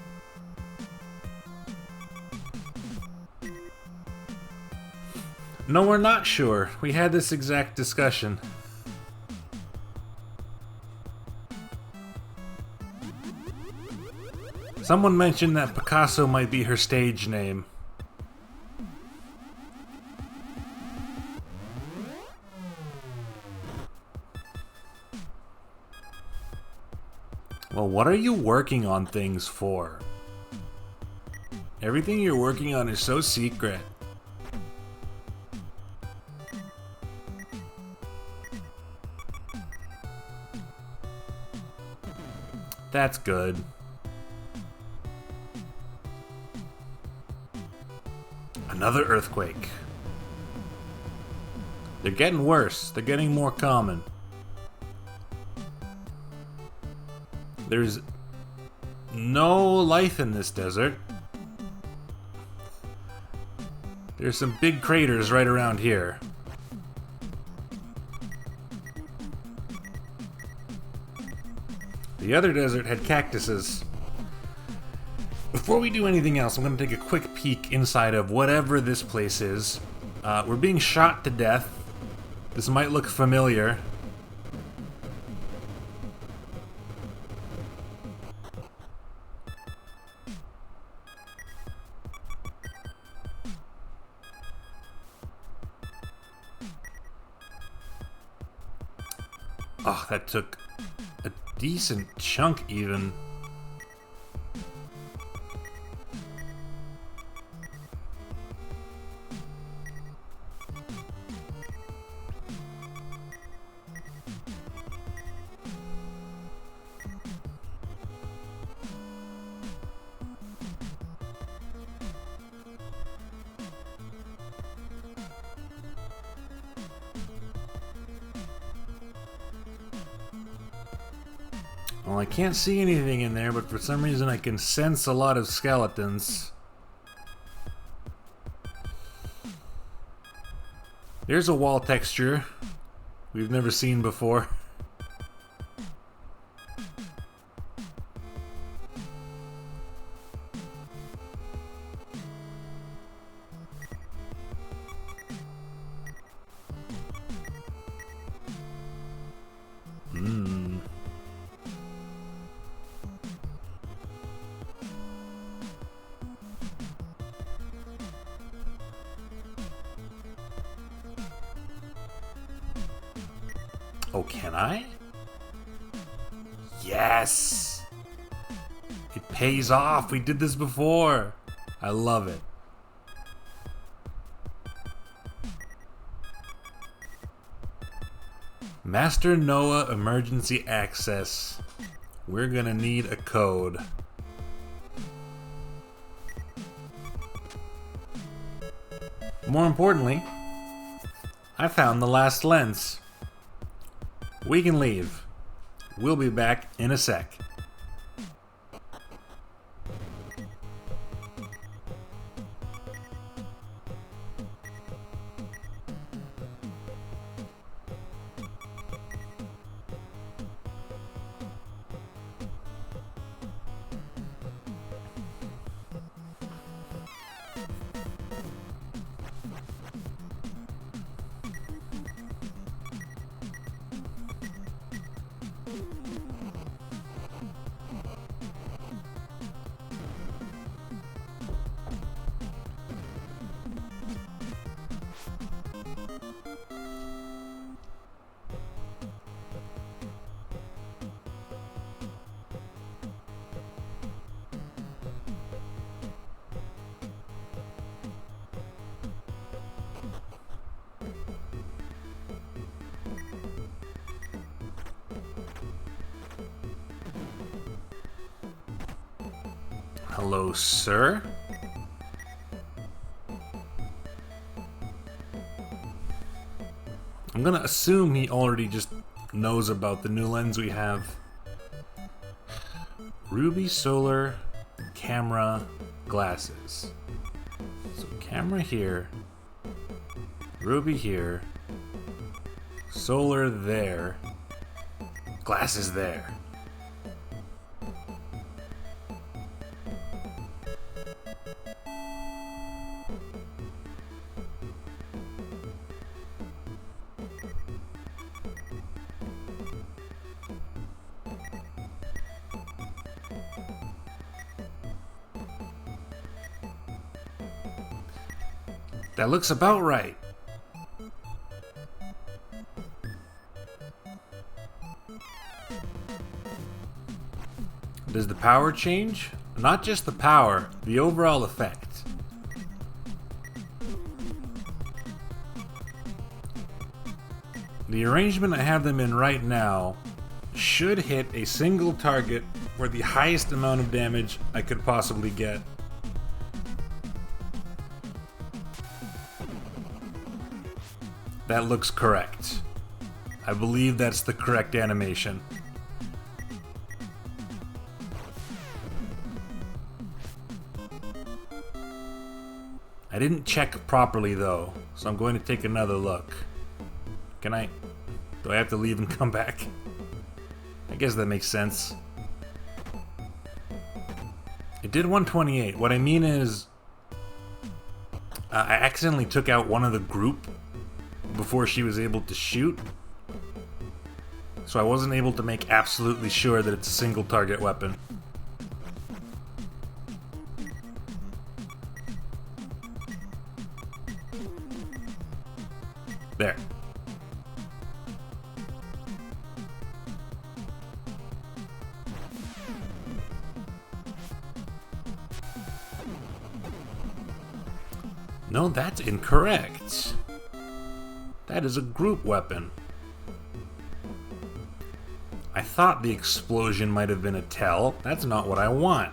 No, we're not sure. We had this exact discussion. Someone mentioned that Picasso might be her stage name. Well, what are you working on things for? Everything you're working on is so secret. That's good. Another earthquake. They're getting worse. They're getting more common. There's no life in this desert. There's some big craters right around here. The other desert had cactuses. Before we do anything else, I'm going to take a quick peek inside of whatever this place is. We're being shot to death. This might look familiar. Oh, that took a decent chunk even. Well, I can't see anything in there, but for some reason I can sense a lot of skeletons. There's a wall texture we've never seen before. Oh, can I? Yes! It pays off! We did this before! I love it. Master Noah emergency access. We're gonna need a code. More importantly, I found the last lens. We can leave. We'll be back in a sec. Hello, sir? I'm gonna assume he already just knows about the new lens we have. Ruby solar camera glasses. So camera here, Ruby here, solar there, glasses there. That looks about right. Does the power change? Not just the power, the overall effect. The arrangement I have them in right now should hit a single target for the highest amount of damage I could possibly get. That looks correct. I believe that's the correct animation. I didn't check properly though, so I'm going to take another look. Can I? Do I have to leave and come back? I guess that makes sense. It did 128. What I mean is, I accidentally took out one of the group before she was able to shoot, so I wasn't able to make absolutely sure that it's a single target weapon. There. No, that's incorrect. That is a group weapon. I thought the explosion might have been a tell. That's not what I want.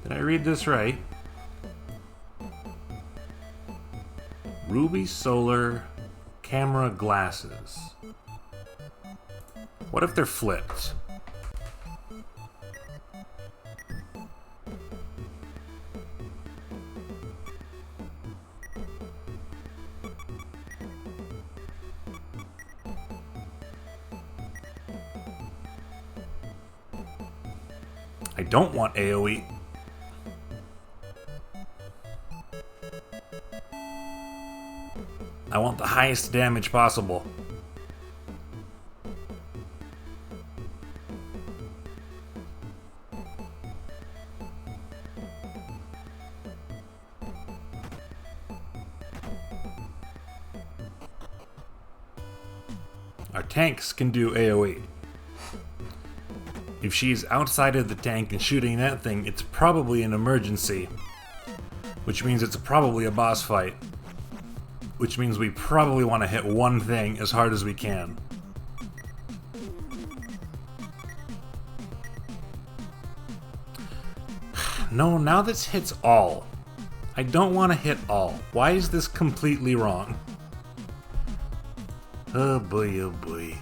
Did I read this right? Ruby solar camera glasses. What if they're flipped? I don't want AoE. I want the highest damage possible. Our tanks can do AoE. If she's outside of the tank and shooting that thing, it's probably an emergency. Which means it's probably a boss fight. Which means we probably want to hit one thing as hard as we can. No, now this hits all. I don't want to hit all. Why is this completely wrong? Oh boy, oh boy.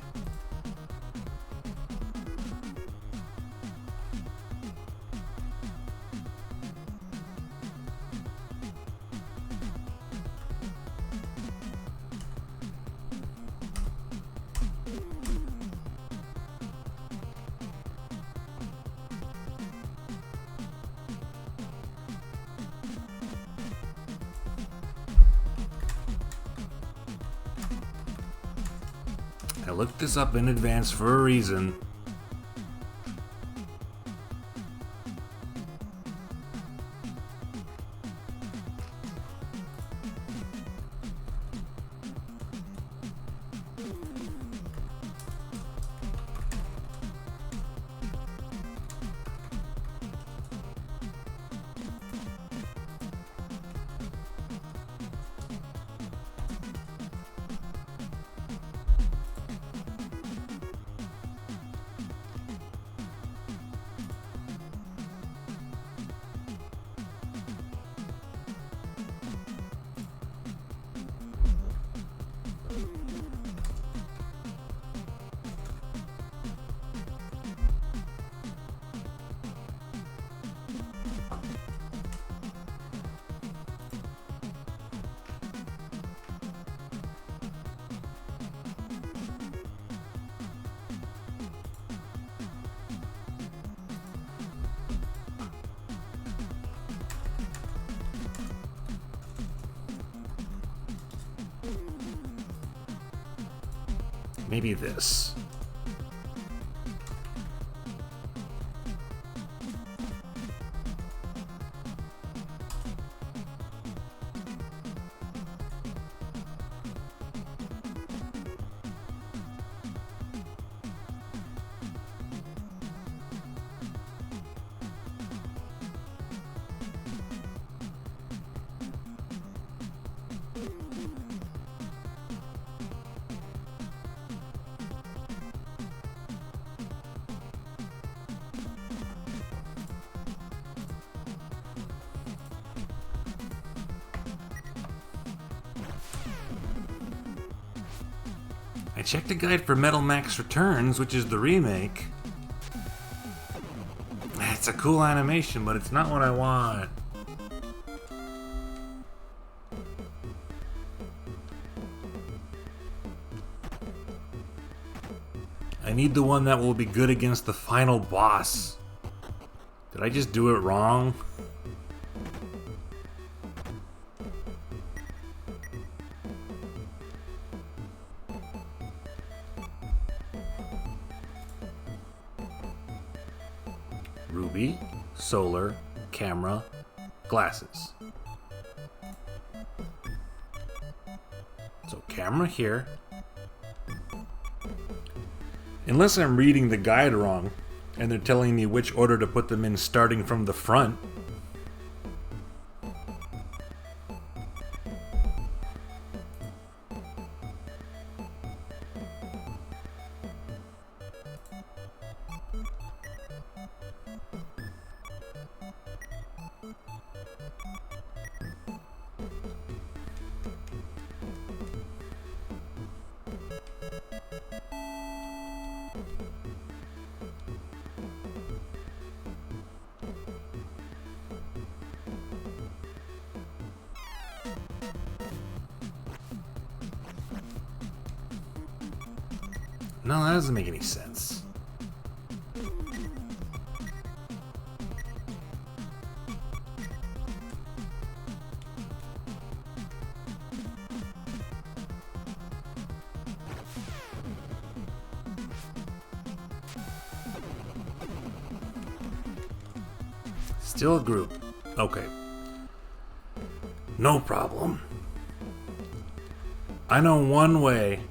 I looked this up in advance for a reason. Maybe this. I checked the guide for Metal Max Returns, which is the remake. It's a cool animation, but it's not what I want. I need the one that will be good against the final boss. Did I just do it wrong? Ruby, solar, camera, glasses. So camera here. Unless I'm reading the guide wrong, and they're telling me which order to put them in starting from the front. No, that doesn't make any sense. Still a group. Okay. No problem. I know one way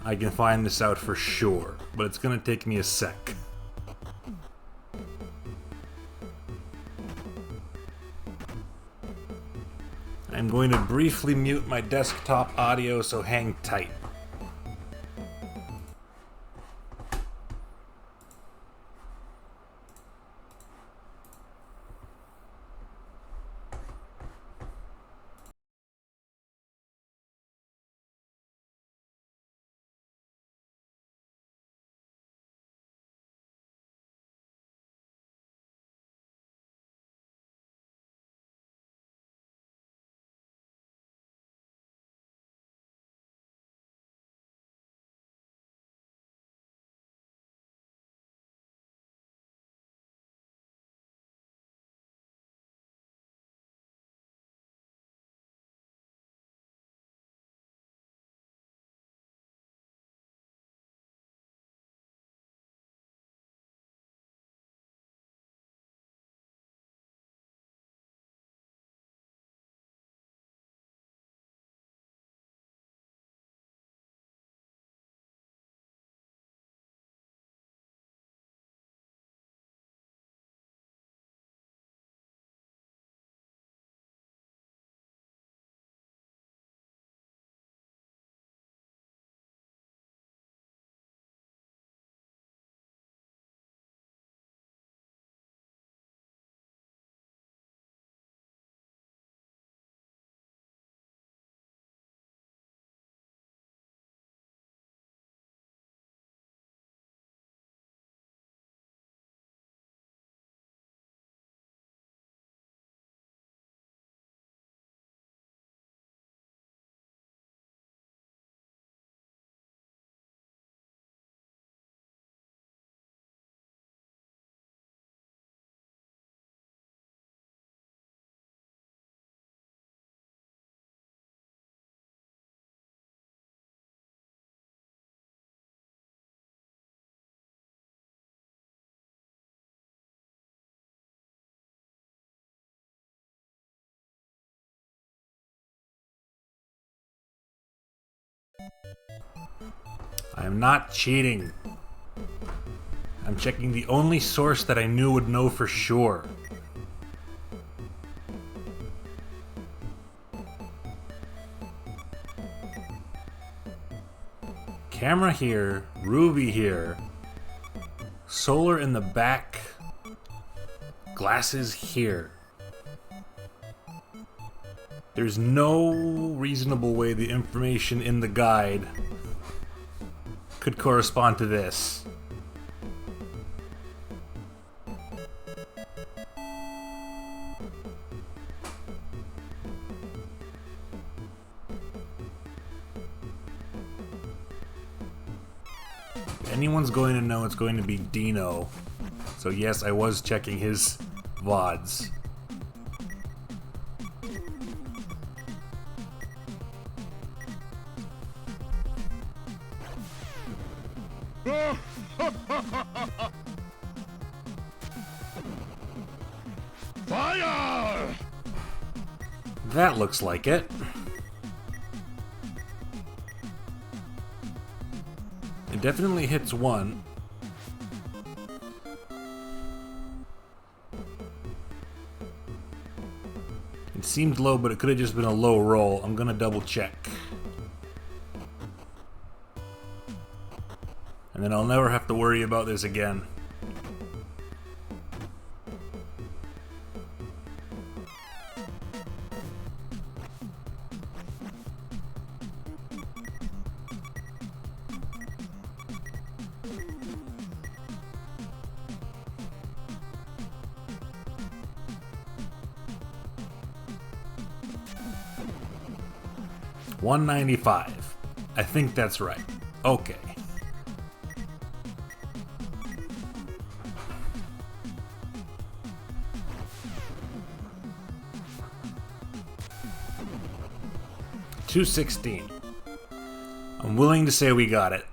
I can find this out for sure, but it's gonna take me a sec. I'm going to briefly mute my desktop audio, so hang tight. I'm not cheating. I'm checking the only source that I knew would know for sure. Camera here, Ruby here, solar in the back, glasses here. There's no reasonable way the information in the guide could correspond to this. If anyone's going to know, it's going to be Dino. So yes, I was checking his VODs. Fire! That looks like it. It definitely hits one. It seemed low, but it could have just been a low roll. I'm gonna double check. And then I'll never have to worry about this again. $195. I think that's right. Okay. $216. I'm willing to say we got it.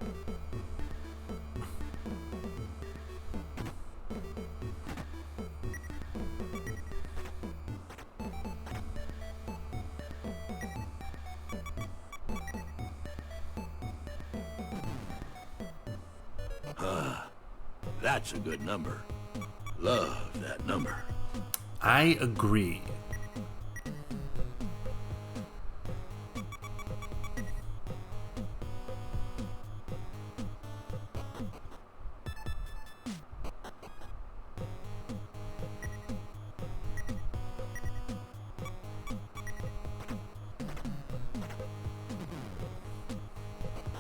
That's a good number. Love that number. I agree.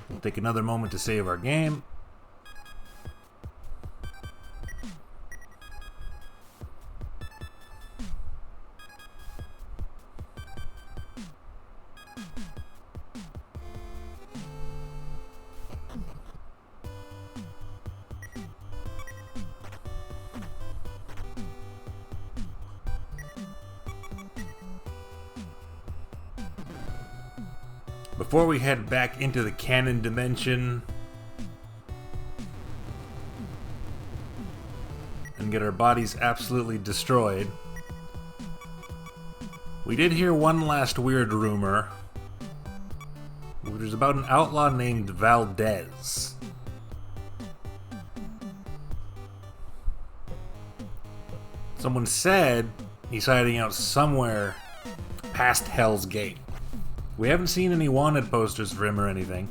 We'll take another moment to save our game. Before we head back into the canon dimension and get our bodies absolutely destroyed, we did hear one last weird rumor, which is about an outlaw named Valdez. Someone said he's hiding out somewhere past Hell's Gate. We haven't seen any wanted posters for him or anything.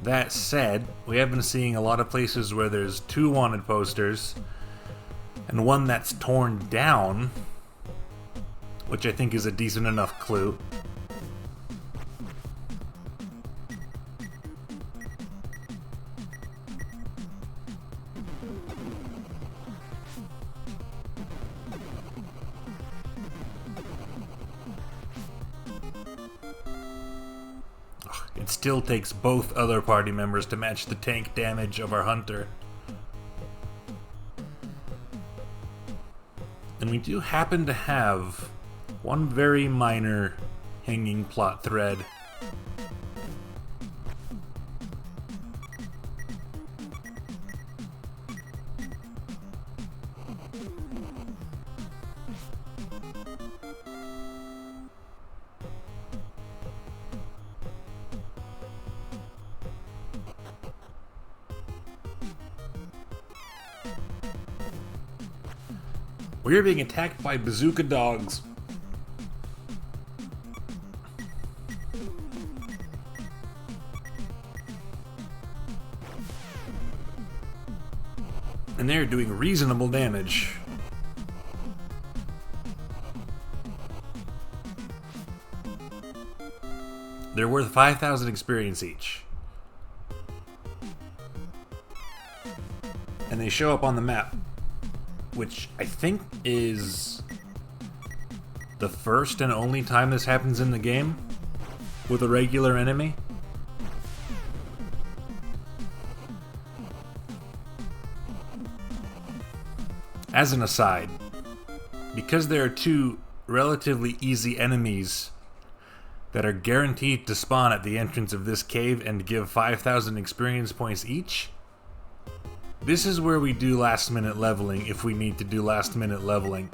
That said, we have been seeing a lot of places where there's 2 wanted posters and one that's torn down, which I think is a decent enough clue. It still takes both other party members to match the tank damage of our hunter. And we do happen to have one very minor hanging plot thread. We're being attacked by bazooka dogs. And they're doing reasonable damage. They're worth 5,000 experience each. And they show up on the map, which I think is the first and only time this happens in the game with a regular enemy. As an aside, because there are two relatively easy enemies that are guaranteed to spawn at the entrance of this cave and give 5,000 experience points each, this is where we do last minute leveling if we need to do last minute leveling.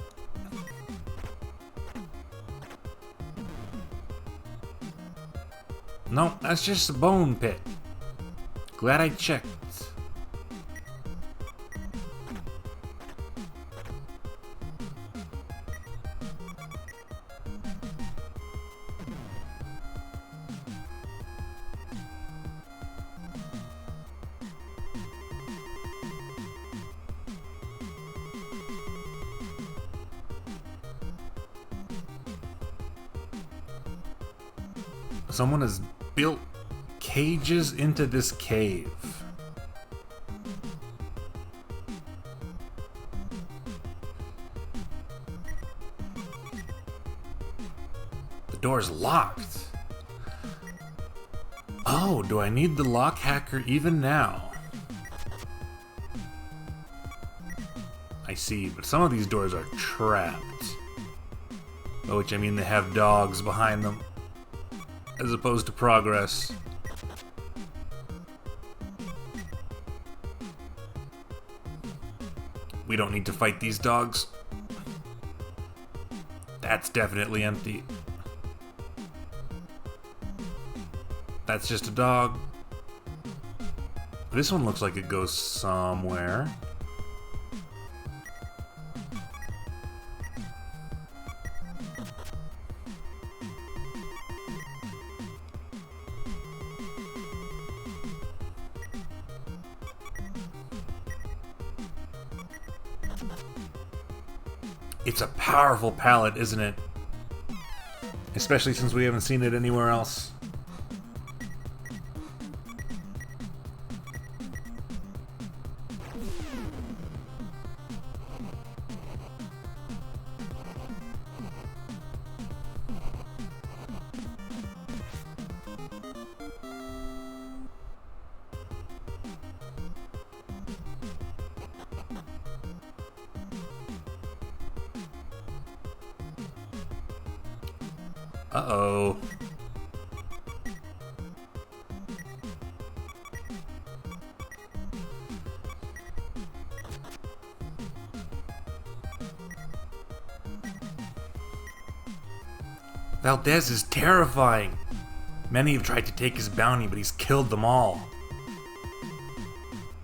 No, that's just a bone pit. Glad I checked. Someone has built cages into this cave. The door's locked. Oh, do I need the lock hacker even now? I see, but some of these doors are trapped. By which I mean they have dogs behind them, as opposed to progress. We don't need to fight these dogs. That's definitely empty. That's just a dog. This one looks like it goes somewhere. It's a powerful palette, isn't it? Especially since we haven't seen it anywhere else. Uh-oh. Valdez is terrifying. Many have tried to take his bounty, but he's killed them all.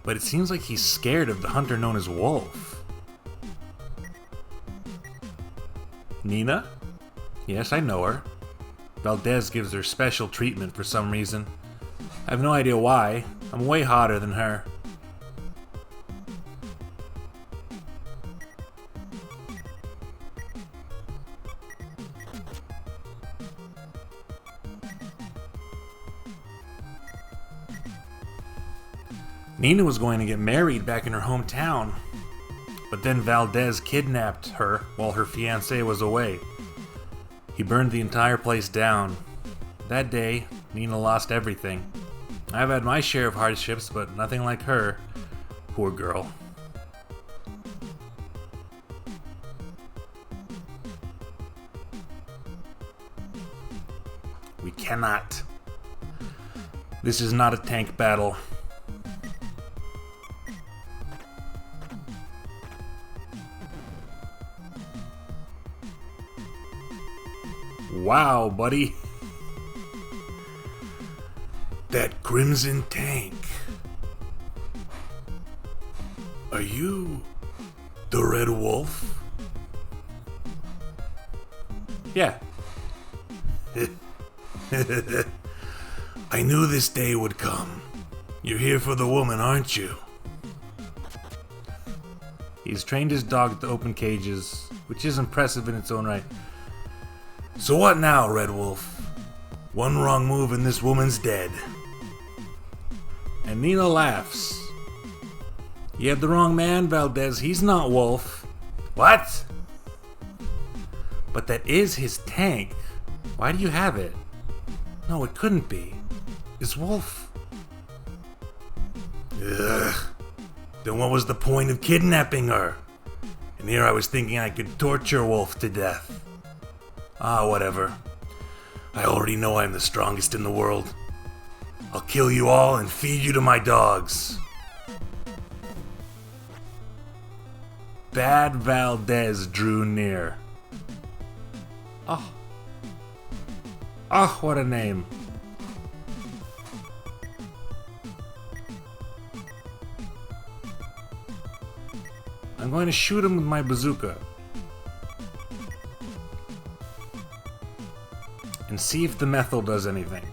But it seems like he's scared of the hunter known as Wolf. Nina? Yes, I know her. Valdez gives her special treatment for some reason. I have no idea why. I'm way hotter than her. Nina was going to get married back in her hometown, but then Valdez kidnapped her while her fiancé was away. He burned the entire place down. That day, Nina lost everything. I've had my share of hardships, but nothing like her. Poor girl. We cannot. This is not a tank battle. Wow, buddy. That crimson tank. Are you the Red Wolf? Yeah. I knew this day would come. You're here for the woman, aren't you? He's trained his dog to open cages, which is impressive in its own right. So what now, Red Wolf? One wrong move and this woman's dead. And Nina laughs. You have the wrong man, Valdez. He's not Wolf. What? But that is his tank. Why do you have it? No, it couldn't be. It's Wolf. Ugh. Then what was the point of kidnapping her? And here I was thinking I could torture Wolf to death. Ah, whatever. I already know I'm the strongest in the world. I'll kill you all and feed you to my dogs. Bad Valdez drew near. Oh. Oh, what a name. I'm going to shoot him with my bazooka. And see if the methyl does anything.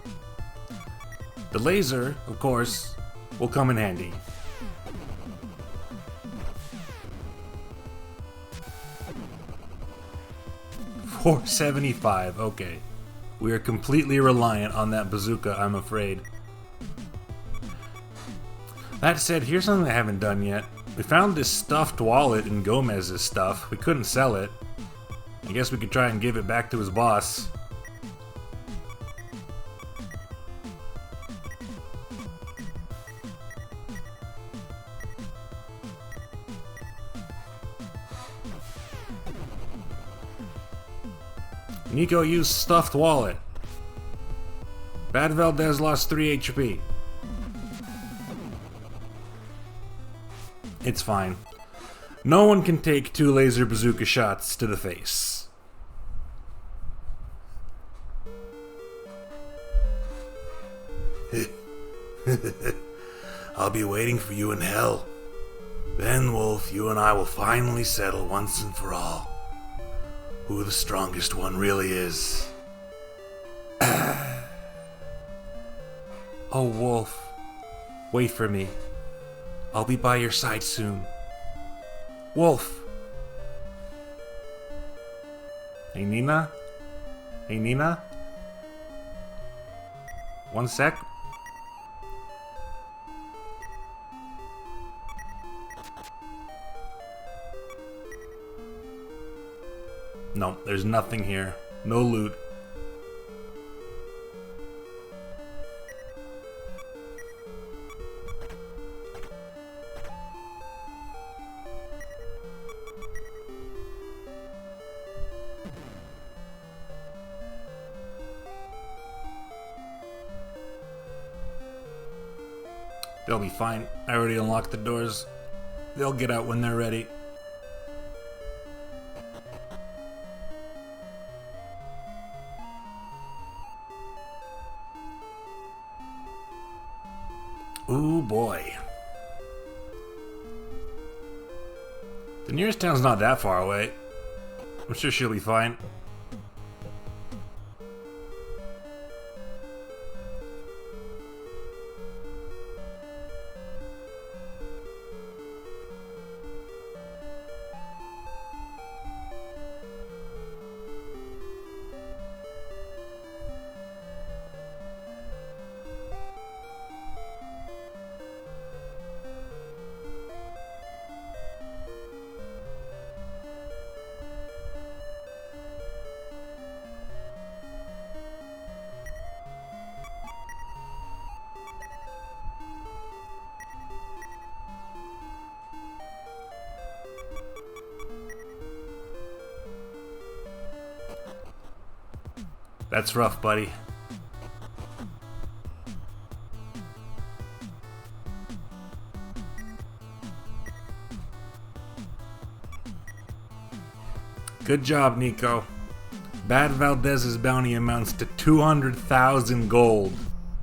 The laser, of course, will come in handy. $475, okay. We are completely reliant on that bazooka, I'm afraid. That said, here's something I haven't done yet. We found this stuffed wallet in Gomez's stuff. We couldn't sell it. I guess we could try and give it back to his boss. Nico used stuffed wallet. Bad Valdez lost 3 HP. It's fine. No one can take 2 laser bazooka shots to the face. I'll be waiting for you in hell. Then, Wolf, you and I will finally settle once and for all who the strongest one really is. Oh, Wolf. Wait for me. I'll be by your side soon. Wolf. Hey, Nina? Hey, Nina? One sec. No, there's nothing here. No loot. They'll be fine. I already unlocked the doors. They'll get out when they're ready. Ooh boy. The nearest town's not that far away. I'm sure she'll be fine. That's rough, buddy. Good job, Nico. Bad Valdez's bounty amounts to 200,000 gold.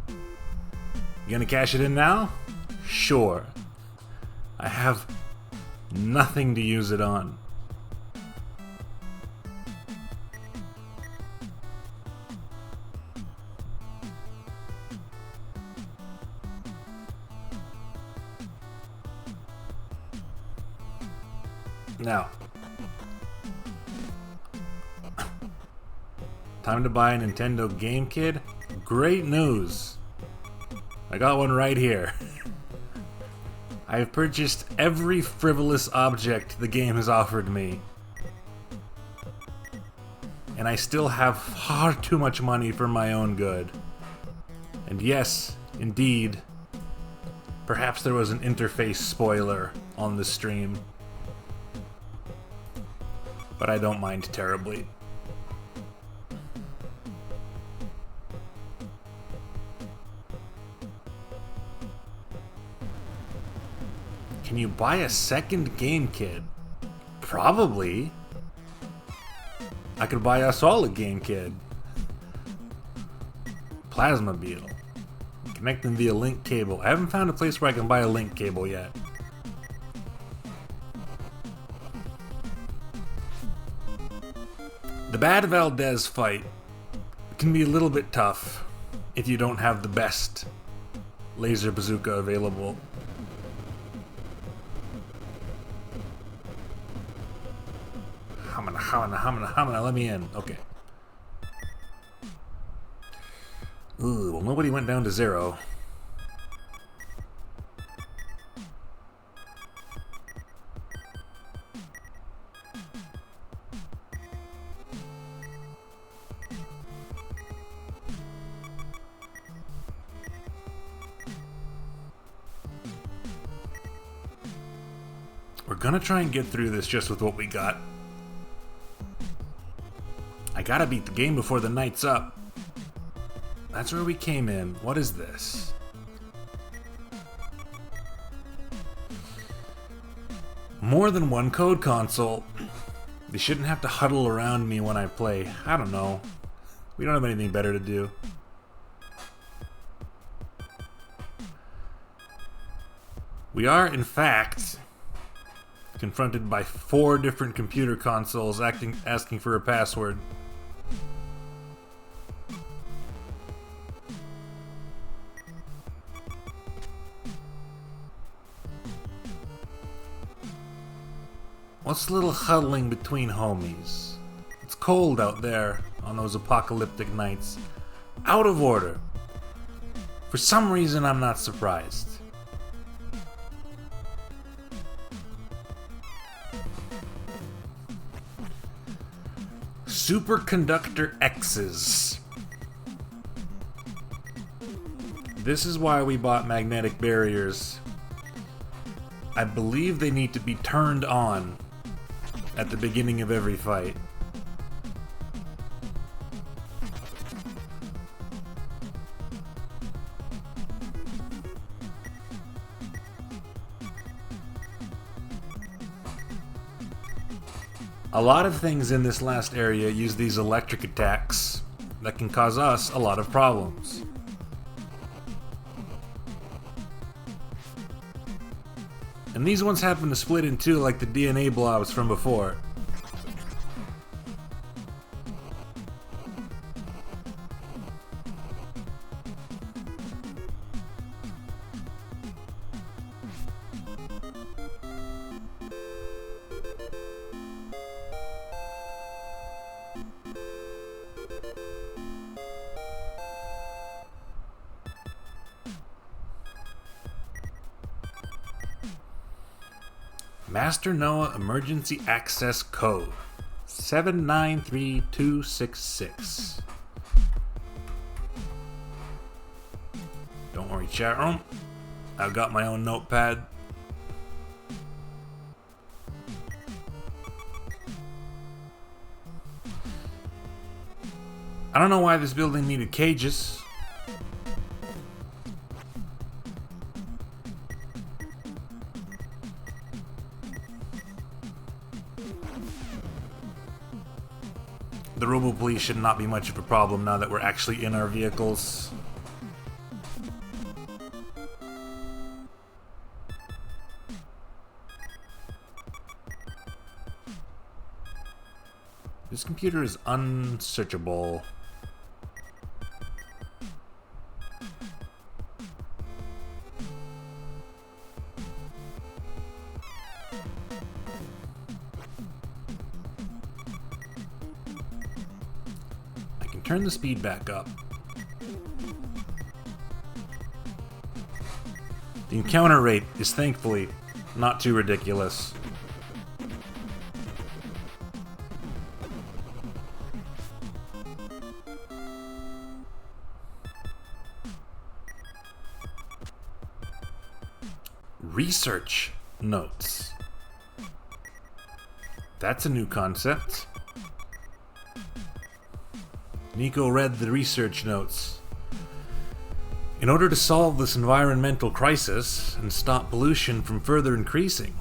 You gonna cash it in now? Sure. I have nothing to use it on. Now, time to buy a Nintendo Game Kid? Great news! I got one right here. I have purchased every frivolous object the game has offered me. And I still have far too much money for my own good. And yes, indeed, perhaps there was an interface spoiler on the stream. But I don't mind terribly. Can you buy a second Game Kid? Probably. I could buy us all a Game Kid. Plasma Beetle. Connect them via link cable. I haven't found a place where I can buy a link cable yet. The Bad Valdez fight can be a little bit tough if you don't have the best laser bazooka available. Hamana, let me in. Okay. Ooh, well, nobody went down to 0. We're gonna try and get through this just with what we got. I gotta beat the game before the night's up. That's where we came in. What is this? More than one code console. They shouldn't have to huddle around me when I play. I don't know. We don't have anything better to do. We are, in fact, confronted by 4 different computer consoles asking for a password. What's a little huddling between homies? It's cold out there on those apocalyptic nights. Out of order. For some reason, I'm not surprised. Superconductor X's. This is why we bought magnetic barriers. I believe they need to be turned on at the beginning of every fight. A lot of things in this last area use these electric attacks that can cause us a lot of problems. And these ones happen to split in two like the DNA blobs from before. Master Noah Emergency Access Code 793266. Don't worry, chat room. I've got my own notepad. I don't know why this building needed cages. The Robo Police should not be much of a problem now that we're actually in our vehicles. This computer is unsearchable. turn the speed back up. The encounter rate is thankfully not too ridiculous. Research notes. That's a new concept. Nico read the research notes. In order to solve this environmental crisis and stop pollution from further increasing,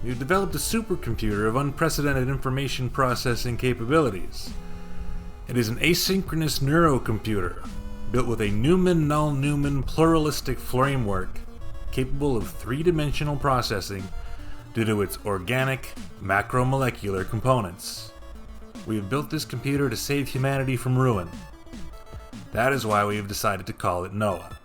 we've developed a supercomputer of unprecedented information processing capabilities. It is an asynchronous neurocomputer built with a Newman-Null-Newman pluralistic framework capable of three-dimensional processing due to its organic macromolecular components. We have built this computer to save humanity from ruin. That is why we have decided to call it Noah.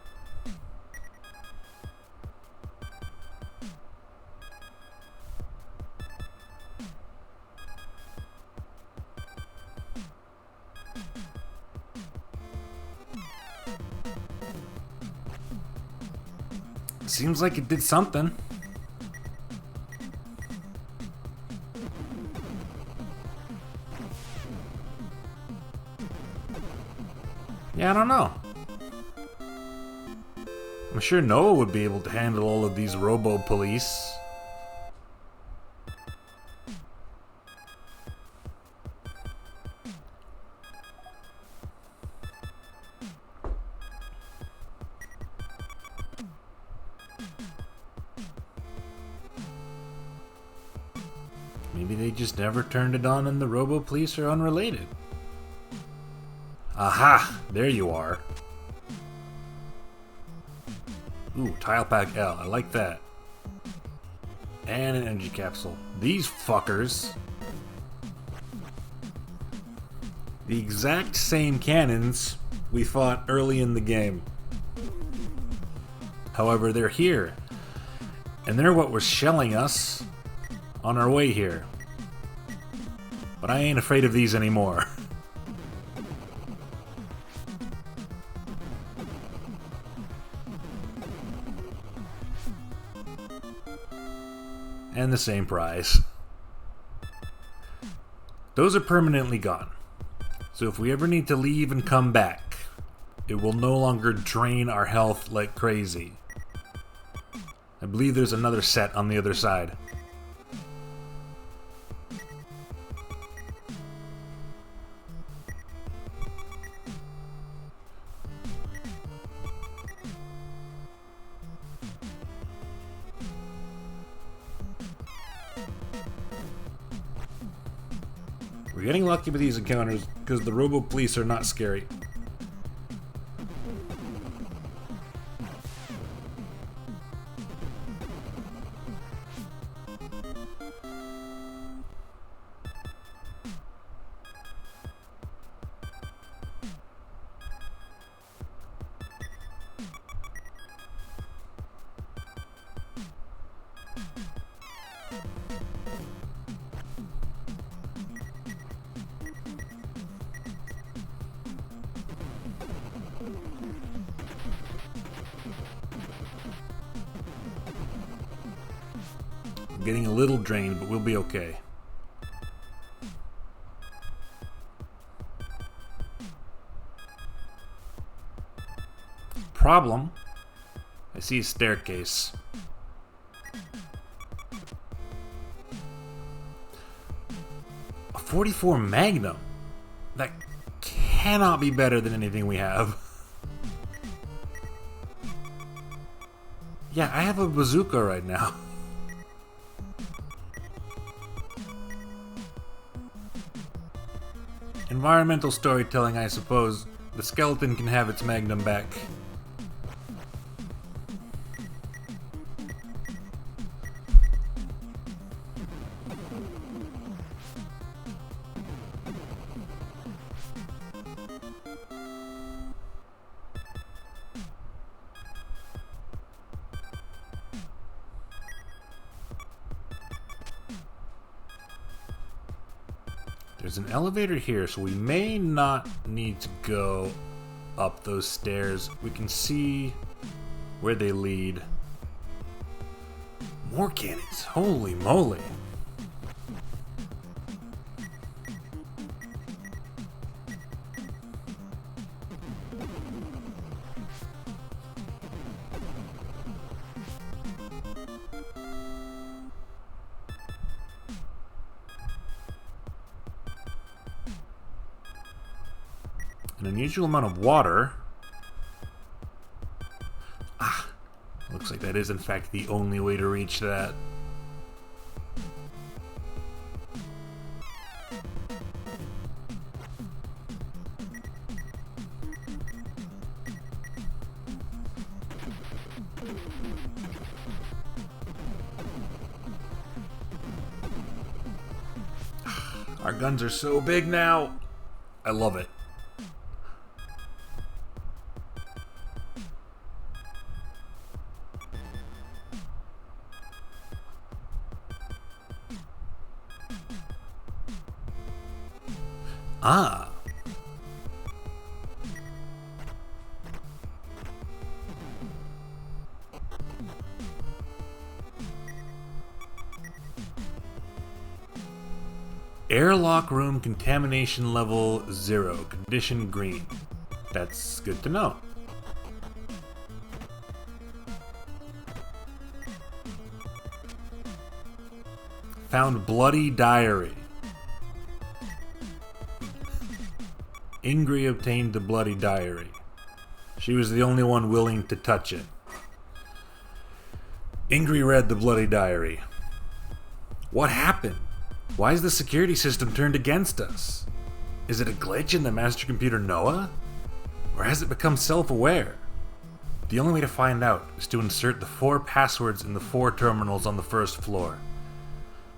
Seems like it did something. Yeah, I don't know. I'm sure Noah would be able to handle all of these robo-police. Maybe they just never turned it on and the robo-police are unrelated. Aha! There you are. Ooh, Tile Pack L. I like that. And an energy capsule. These fuckers. The exact same cannons we fought early in the game. However, they're here. And they're what was shelling us on our way here. But I ain't afraid of these anymore. And the same prize. Those are permanently gone. So if we ever need to leave and come back, it will no longer drain our health like crazy. I believe there's another set on the other side. We're getting lucky with these encounters because the robo-police are not scary. Getting a little drained, but we'll be okay. Problem? I see a staircase. A 44 Magnum? That cannot be better than anything we have. Yeah, I have a bazooka right now. Environmental storytelling, I suppose. The skeleton can have its magnum back. There's an elevator here, so we may not need to go up those stairs. We can see where they lead. More cannons. Holy moly. An unusual amount of water. Ah, looks like that is in fact the only way to reach that. Our guns are so big now. I love it. Ah. Airlock room contamination level 0, condition green. That's good to know. Found bloody diary. Ingrid obtained the bloody diary. She was the only one willing to touch it. Ingrid read the bloody diary. What happened? Why is the security system turned against us? Is it a glitch in the master computer Noah? Or has it become self-aware? The only way to find out is to insert the 4 passwords in the 4 terminals on the first floor.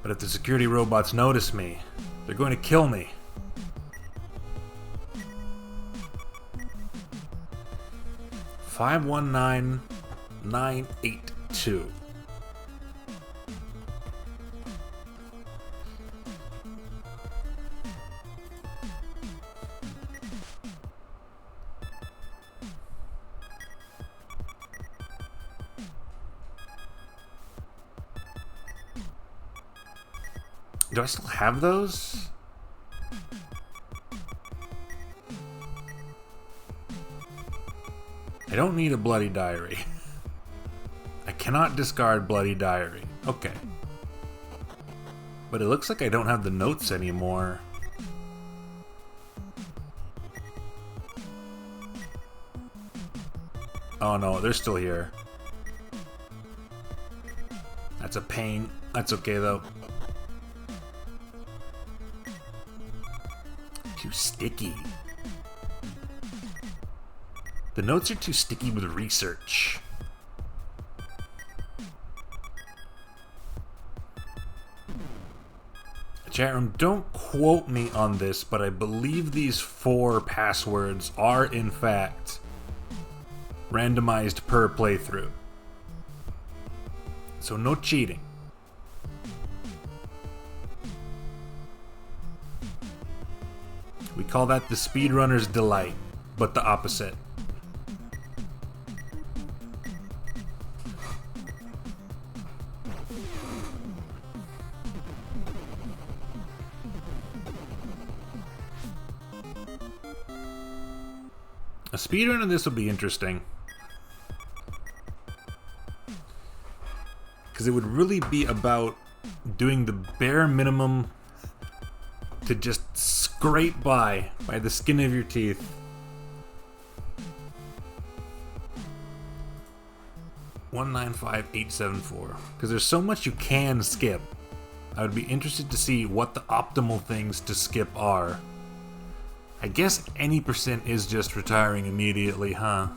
But if the security robots notice me, they're going to kill me. $519,982. Do I still have those? I don't need a bloody diary. I cannot discard bloody diary. Okay. But it looks like I don't have the notes anymore. Oh no, they're still here. That's a pain. That's okay though. Too sticky. The notes are too sticky with research. Chat room, don't quote me on this, but I believe these 4 passwords are in fact randomized per playthrough. So no cheating. We call that the speedrunner's delight, but the opposite. A speedrun of this will be interesting. Because it would really be about doing the bare minimum to just scrape by the skin of your teeth. $195,874. Because there's so much you can skip. I would be interested to see what the optimal things to skip are. I guess any percent is just retiring immediately, huh?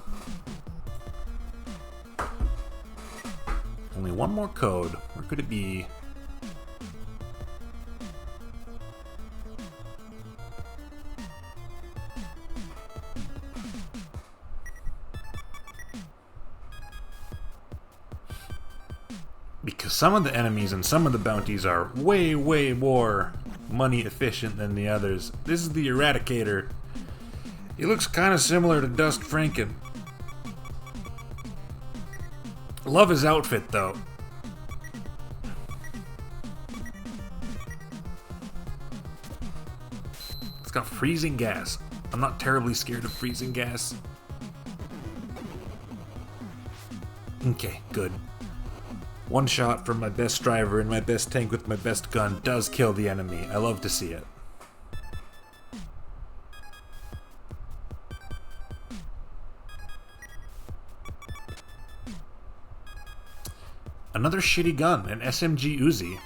Only one more code. Where could it be? Because some of the enemies and some of the bounties are way, way more money efficient than the others. This is the Eradicator. He looks kind of similar to Dust Franken. Love his outfit, though. It's got freezing gas. I'm not terribly scared of freezing gas. Okay, good. One shot from my best driver and my best tank with my best gun does kill the enemy. I love to see it. Another shitty gun, an SMG Uzi.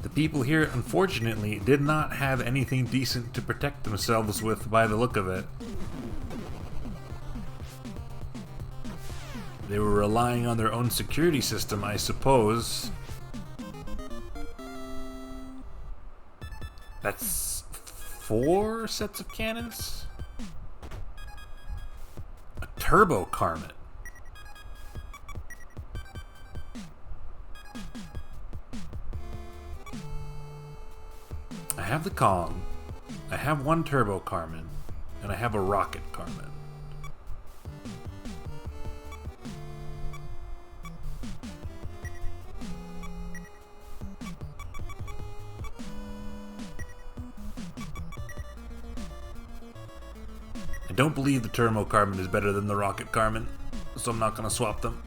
The people here, unfortunately, did not have anything decent to protect themselves with by the look of it. They were relying on their own security system, I suppose. That's 4 sets of cannons? A turbo Carmet. I have the Kong, I have 1 turbo Carmen, and I have a rocket Carmen. I don't believe the turbo Carmen is better than the rocket Carmen, so I'm not going to swap them.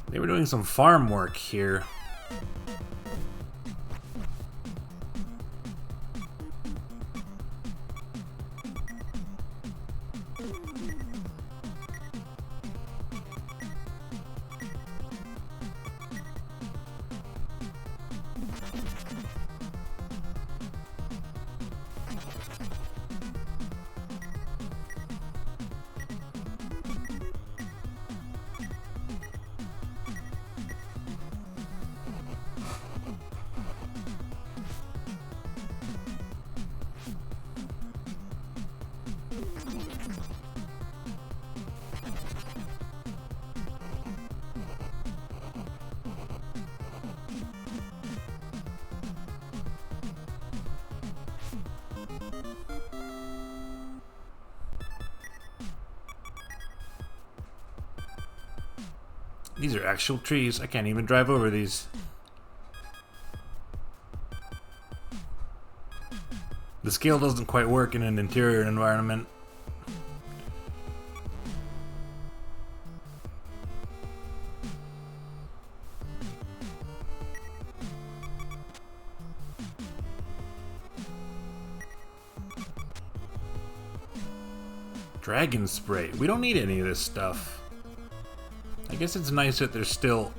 They were doing some farm work here. These are actual trees. I can't even drive over these. The scale doesn't quite work in an interior environment. Dragon spray. We don't need any of this stuff. I guess it's nice that there's still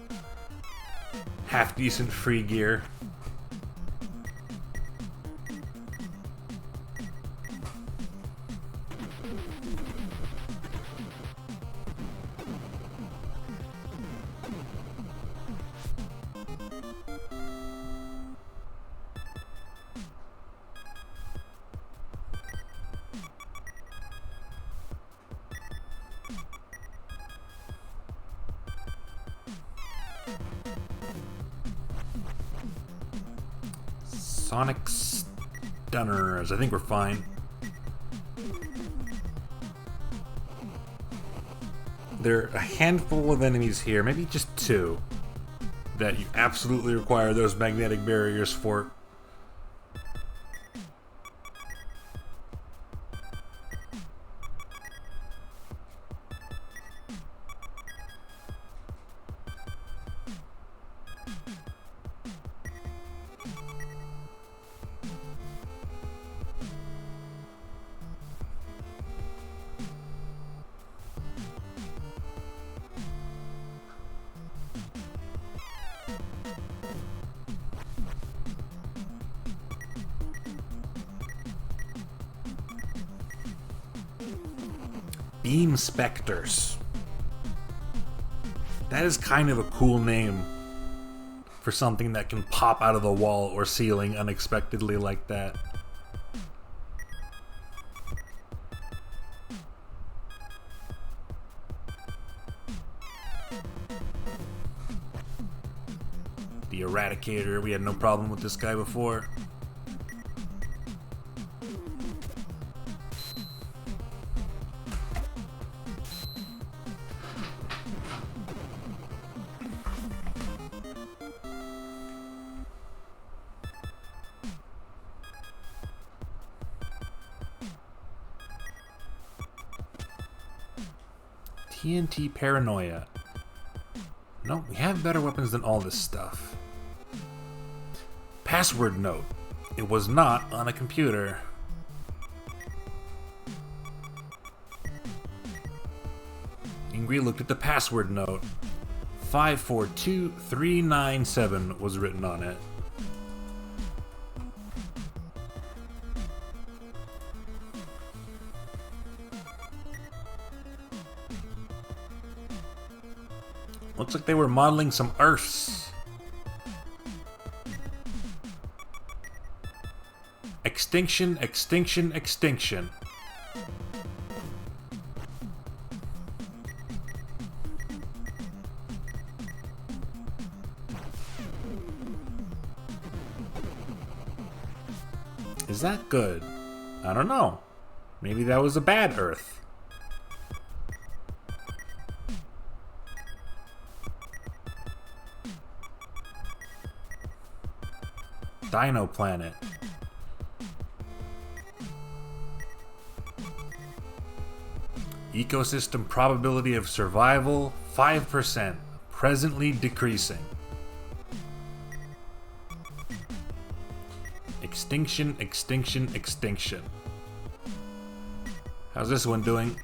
half-decent free gear. Sonic Stunners. I think we're fine. There are a handful of enemies here, maybe just 2, that you absolutely require those magnetic barriers for. Beam Specters. That is kind of a cool name for something that can pop out of the wall or ceiling unexpectedly like that. The Eradicator. We had no problem with this guy before. TNT Paranoia. No, we have better weapons than all this stuff. Password note. It was not on a computer. Ingrid looked at the password note. 542397 was written on it. Looks like they were modeling some Earths. Extinction, extinction, extinction. Is that good? I don't know. Maybe that was a bad Earth. Dino Planet. Ecosystem probability of survival 5%, presently decreasing. Extinction, extinction, extinction. How's this one doing?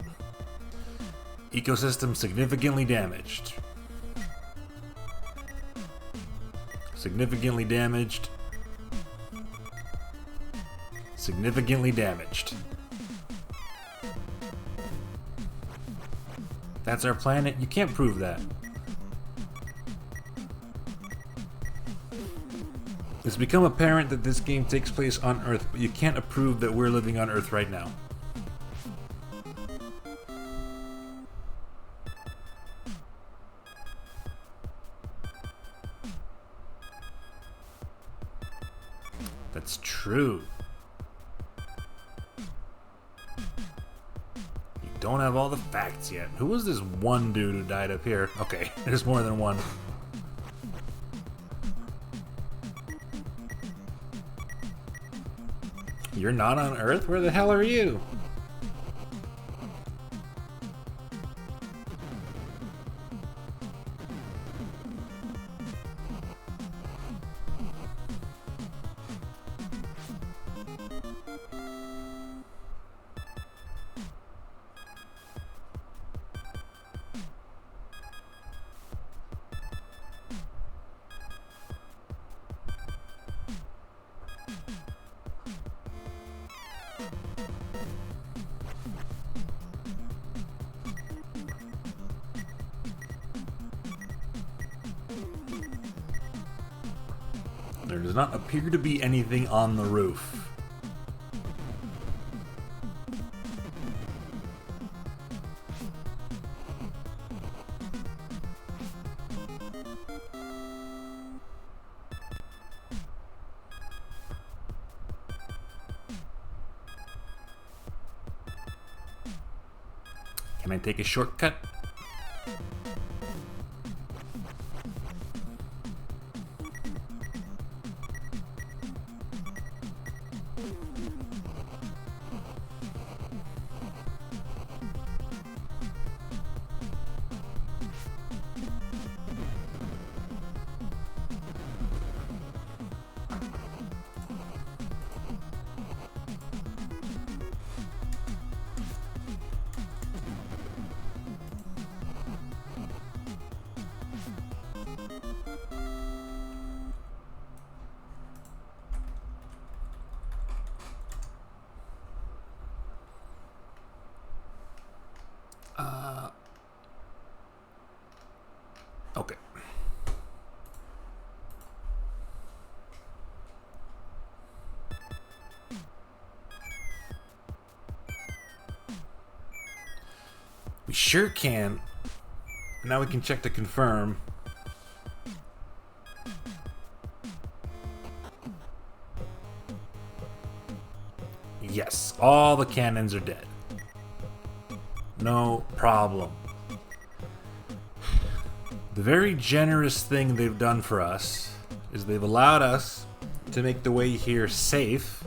Ecosystem significantly damaged. Significantly damaged. Significantly damaged. That's our planet? You can't prove that. It's become apparent that this game takes place on Earth, but you can't prove that we're living on Earth right now. That's true. You don't have all the facts yet. Who was this one dude who died up here? Okay, there's more than one. You're not on Earth? Where the hell are you? There does not appear to be anything on the roof. Can I take a shortcut? Okay. We sure can. Now we can check to confirm. Yes, all the cannons are dead. No problem. The very generous thing they've done for us is they've allowed us to make the way here safe,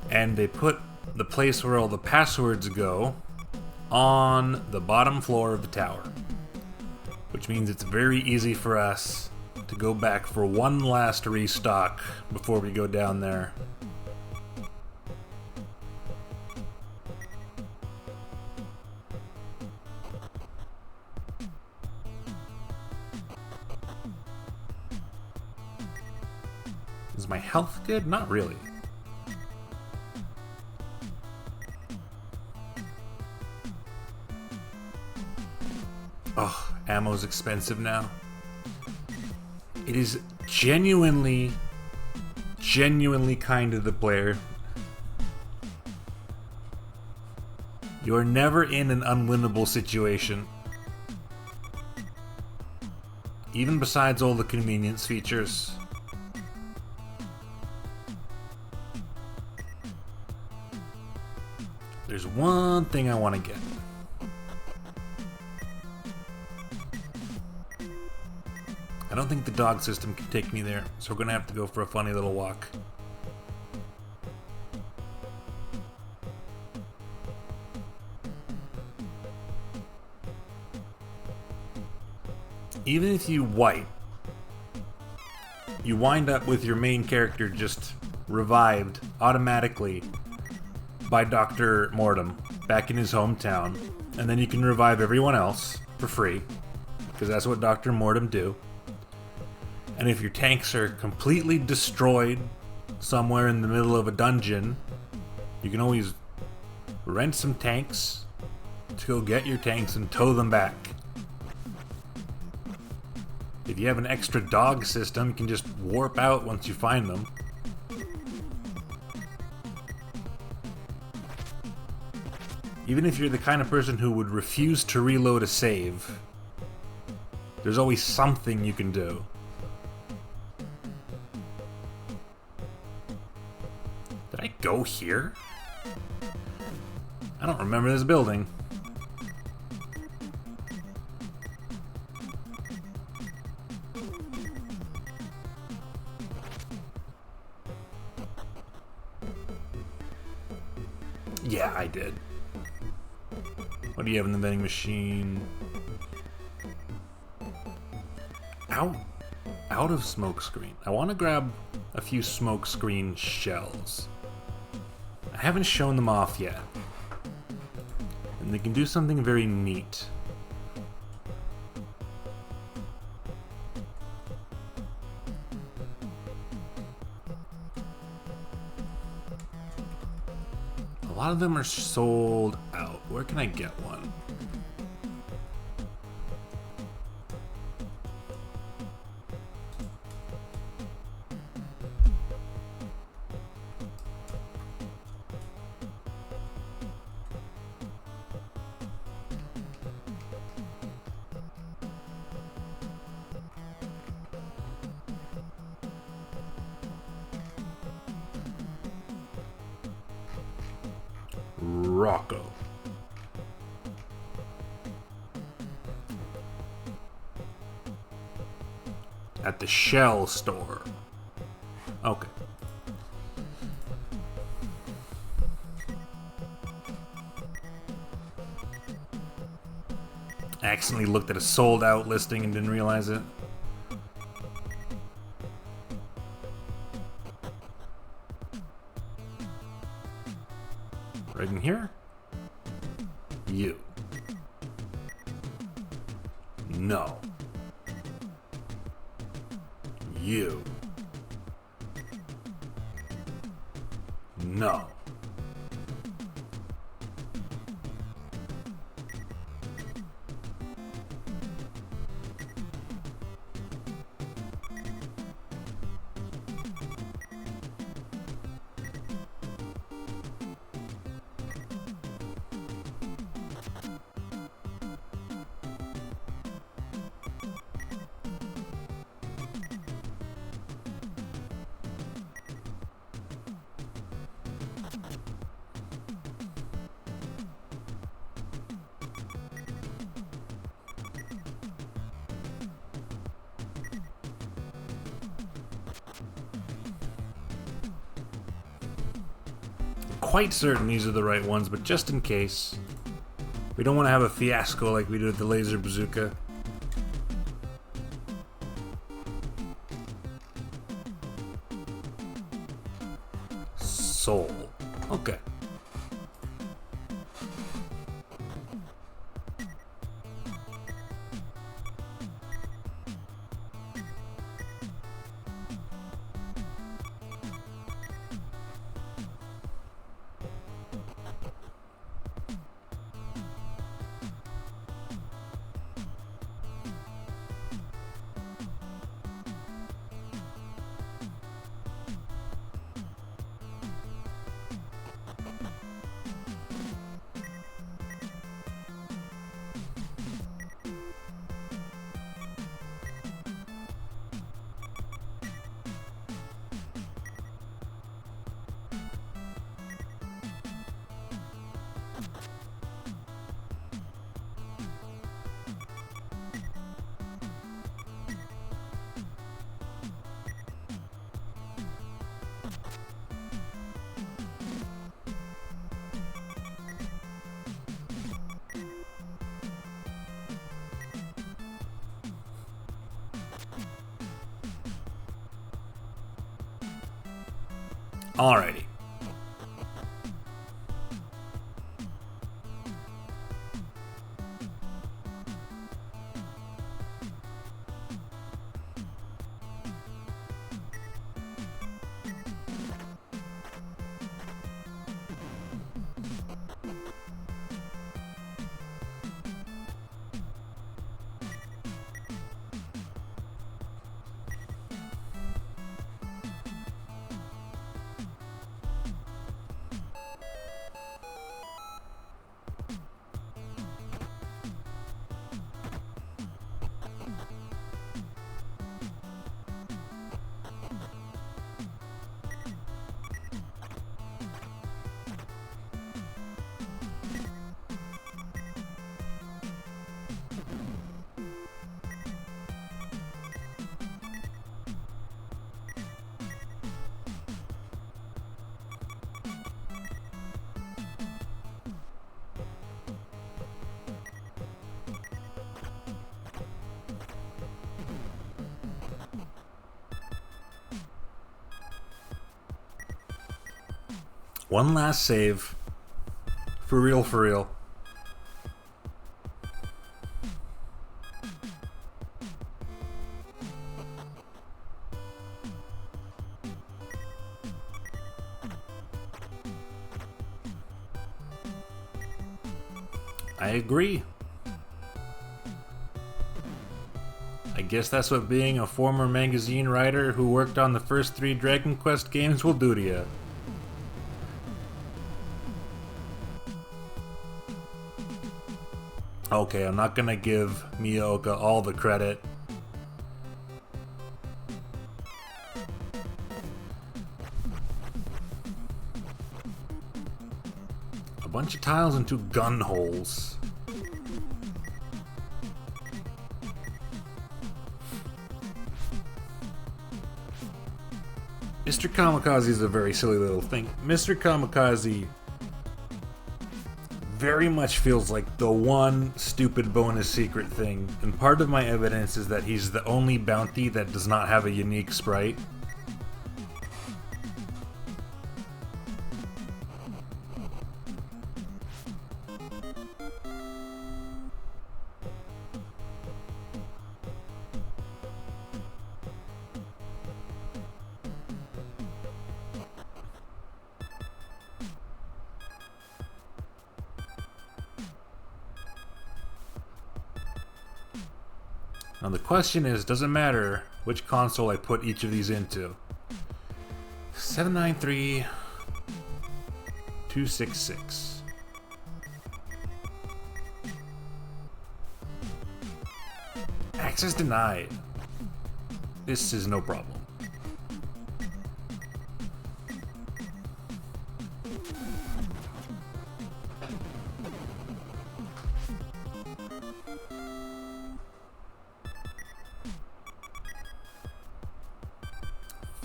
and they put the place where all the passwords go on the bottom floor of the tower, which means it's very easy for us to go back for one last restock before we go down there. Is my health good? Not really. Oh, ammo's expensive now. It is genuinely kind of the player. You are never in an unwinnable situation. Even besides all the convenience features. There's one thing I want to get. I don't think the dog system can take me there, so we're gonna have to go for a funny little walk. Even if you wipe, you wind up with your main character just revived automatically by Dr. Mortem back in his hometown, and then you can revive everyone else for free, because that's what Dr. Mortem do. And if your tanks are completely destroyed somewhere in the middle of a dungeon, you can always rent some tanks to go get your tanks and tow them back. If you have an extra dog system, you can just warp out once you find them. Even if you're the kind of person who would refuse to reload a save, there's always something you can do. Did I go here? I don't remember this building. Yeah, I did. What do you have in the vending machine? Out of smoke screen. I want to grab a few smoke screen shells. I haven't shown them off yet. And they can do something very neat. A lot of them are sold out. Where can I get one? Rocco. At the shell store. Okay. I accidentally looked at a sold out listing and didn't realize it. Right in here? You. No. You. No. quite certain these are the right ones, but just in case, we don't want to have a fiasco like we did with the laser bazooka. Soul. Okay. Alrighty. One last save. For real, for real. I agree. I guess that's what being a former magazine writer who worked on the first 3 Dragon Quest games will do to you. Okay, I'm not gonna give Miyoka all the credit. A bunch of tiles and 2 gun holes. Mr. Kamikaze is a very silly little thing. Mr. Kamikaze very much feels like the one stupid bonus secret thing, and part of my evidence is that he's the only bounty that does not have a unique sprite. Now the question is, does it matter which console I put each of these into? 793-266. Access denied. This is no problem.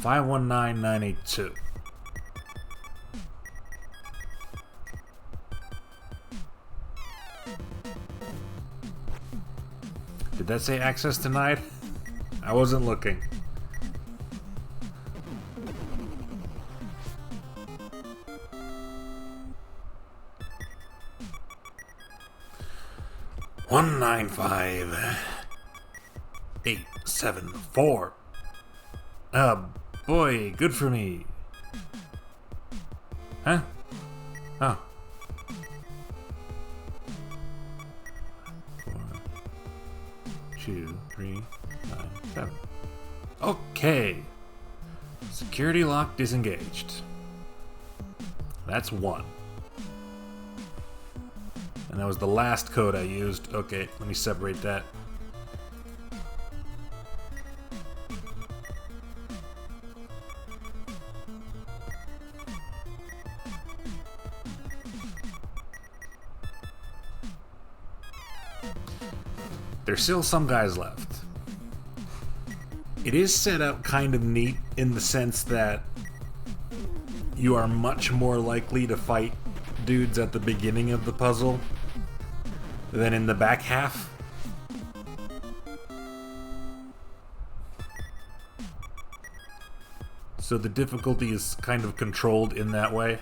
$519,982. Did that say access denied? I wasn't looking. $195,874. Oh boy, good for me. Huh? Oh. 4, 2, 3, 9, 7. Okay. Security lock disengaged. That's 1. And that was the last code I used. Okay, let me separate that. There's still some guys left. It is set up kind of neat in the sense that you are much more likely to fight dudes at the beginning of the puzzle than in the back half. So the difficulty is kind of controlled in that way.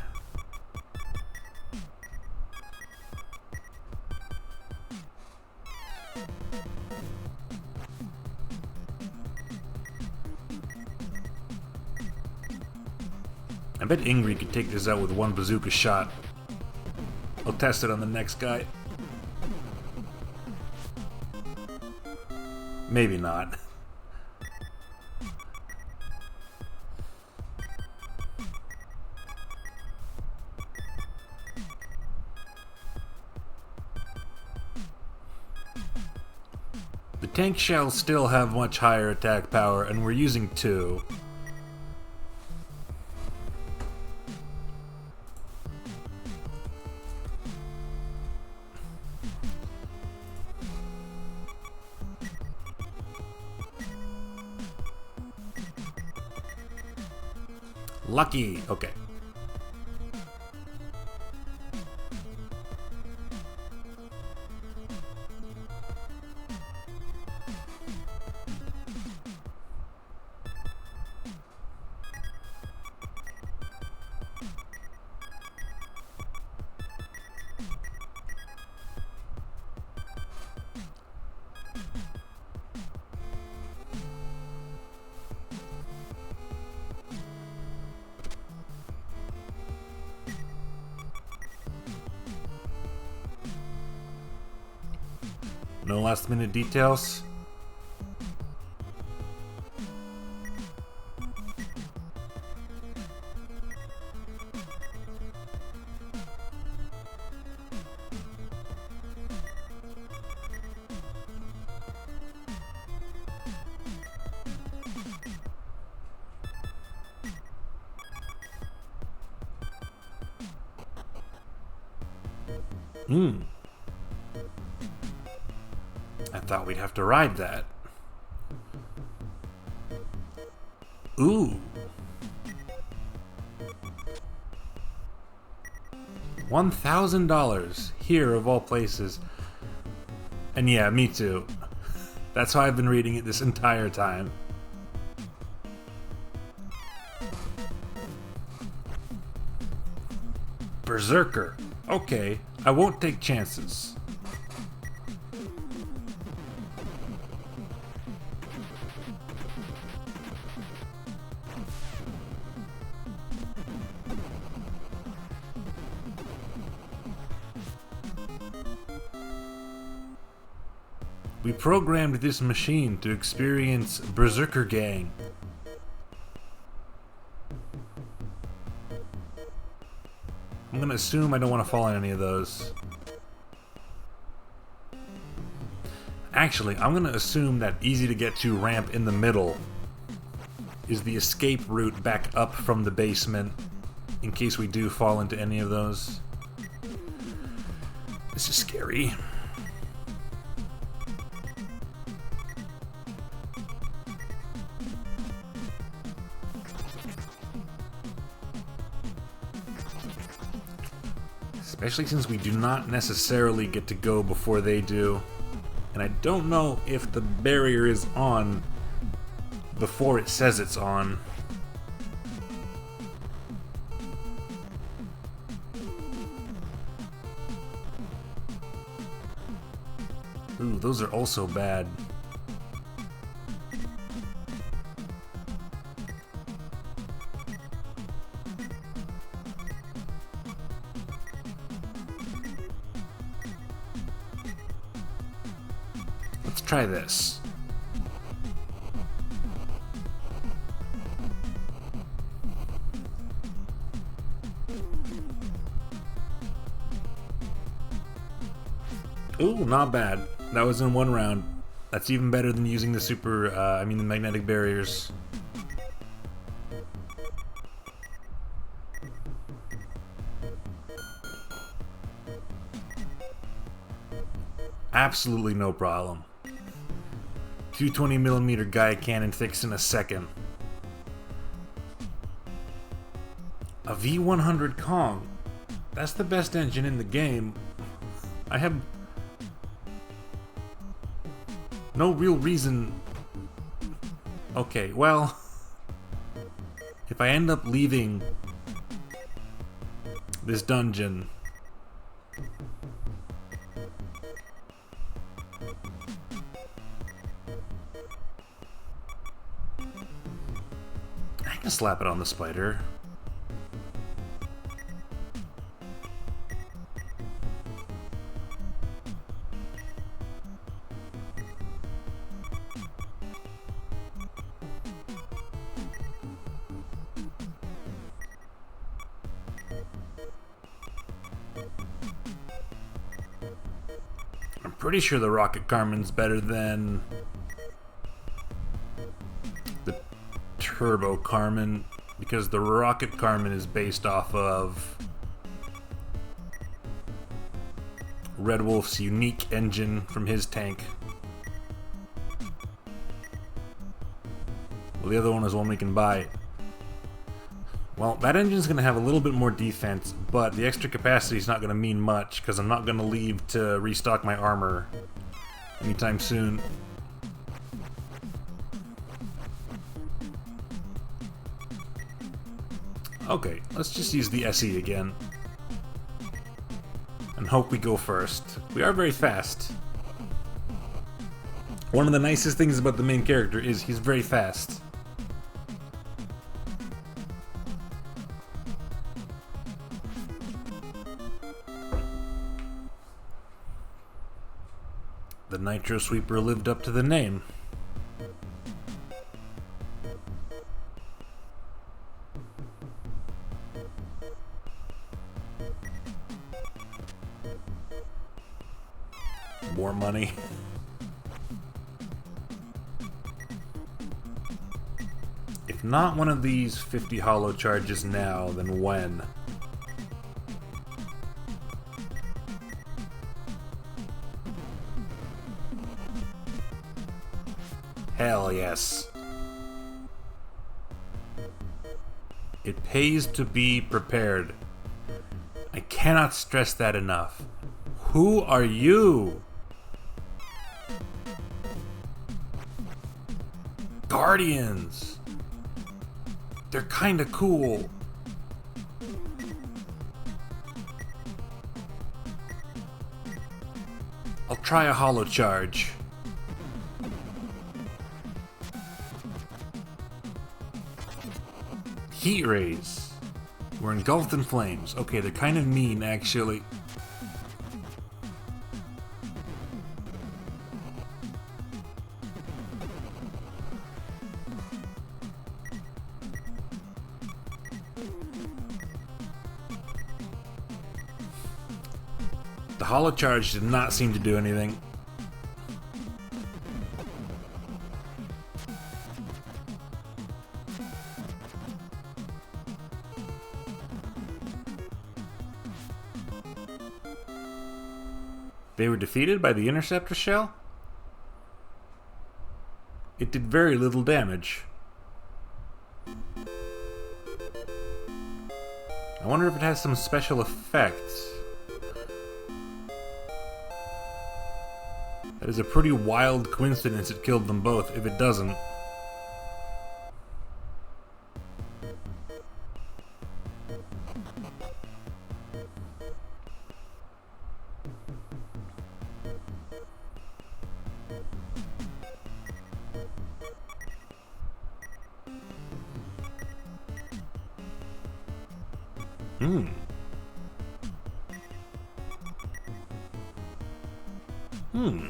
I bet Ingrid could take this out with one bazooka shot. I'll test it on the next guy. Maybe not. The tank shells still have much higher attack power, and we're using 2. Lucky. Okay. No last minute details. I thought we'd have to ride that. Ooh. $1,000 here of all places. And yeah, me too. That's how I've been reading it this entire time. Berserker. Okay, I won't take chances. We programmed this machine to experience Berserker Gang. I'm gonna assume I don't want to fall in any of those. Actually, I'm gonna assume that easy to get to ramp in the middle is the escape route back up from the basement in case we do fall into any of those. This is scary. Especially since we do not necessarily get to go before they do. And I don't know if the barrier is on before it says it's on. Ooh, those are also bad. Let's try this. Ooh, not bad. That was in one round. That's even better than using the the magnetic barriers. Absolutely no problem. 220mm guy cannon fixed in a second. A V100 Kong. That's the best engine in the game. I have no real reason. Okay, well, if I end up leaving this dungeon, I can slap it on the spider. I'm pretty sure the Rocket Carmen's better than the Turbo Carmen, because the Rocket Carmen is based off of Red Wolf's unique engine from his tank. Well, the other one is one we can buy. Well, that engine's going to have a little bit more defense, but the extra capacity is not going to mean much, because I'm not going to leave to restock my armor anytime soon. Okay, let's just use the SE again. And hope we go first. We are very fast. One of the nicest things about the main character is he's very fast. The Nitro Sweeper lived up to the name. More money. If not one of these 50 holo charges now, then when? Hell yes. It pays to be prepared. I cannot stress that enough. Who are you? Guardians. They're kinda cool. I'll try a holo charge. Heat rays. We're engulfed in flames. Okay, they're kind of mean, actually. The holo charge did not seem to do anything. They were defeated by the interceptor shell? It did very little damage. I wonder if it has some special effects. That is a pretty wild coincidence it killed them both, if it doesn't. Hmm. Hmm.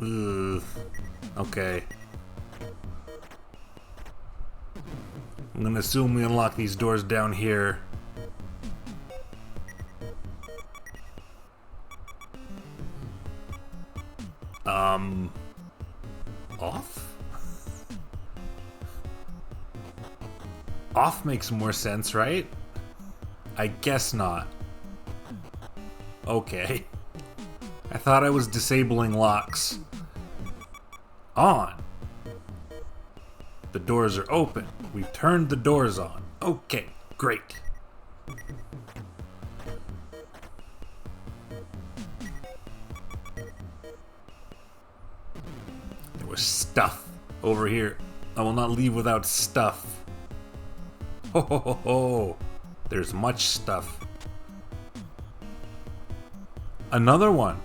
Ugh. Okay. I'm gonna assume we unlock these doors down here. Off? Off makes more sense, right? I guess not. Okay. I thought I was disabling locks. On. The doors are open. We've turned the doors on. Okay, great. There was stuff over here. I will not leave without stuff. Ho ho ho ho. There's much stuff. Another one.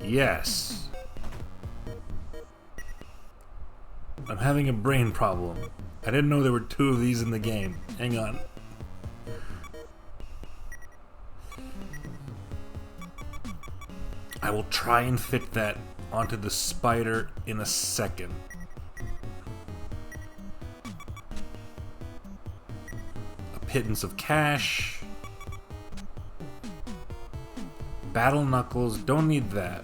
Yes. I'm having a brain problem. I didn't know there were two of these in the game. Hang on. I will try and fit that onto the spider in a second. A pittance of cash. Battle Knuckles, don't need that.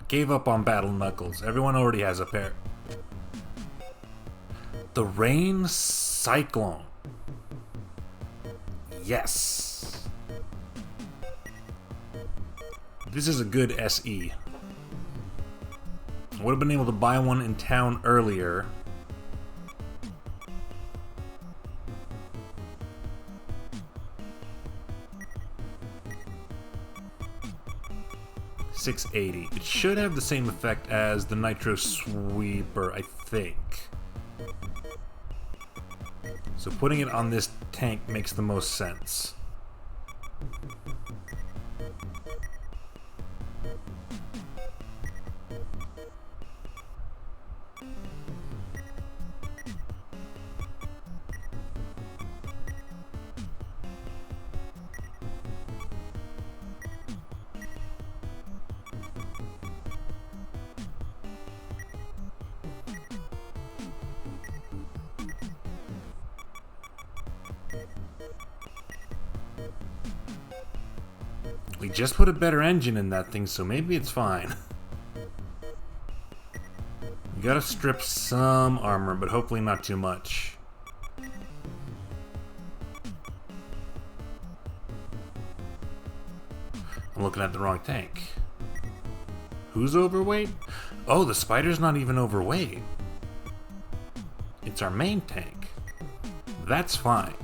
Gave up on Battle Knuckles. Everyone already has a pair. The Rain Cyclone. Yes. This is a good SE. I would have been able to buy one in town earlier. $680. It should have the same effect as the Nitro Sweeper, I think. So putting it on this tank makes the most sense. We just put a better engine in that thing, so maybe it's fine. We gotta strip some armor, but hopefully not too much. I'm looking at the wrong tank. Who's overweight? Oh, the spider's not even overweight. It's our main tank. That's fine.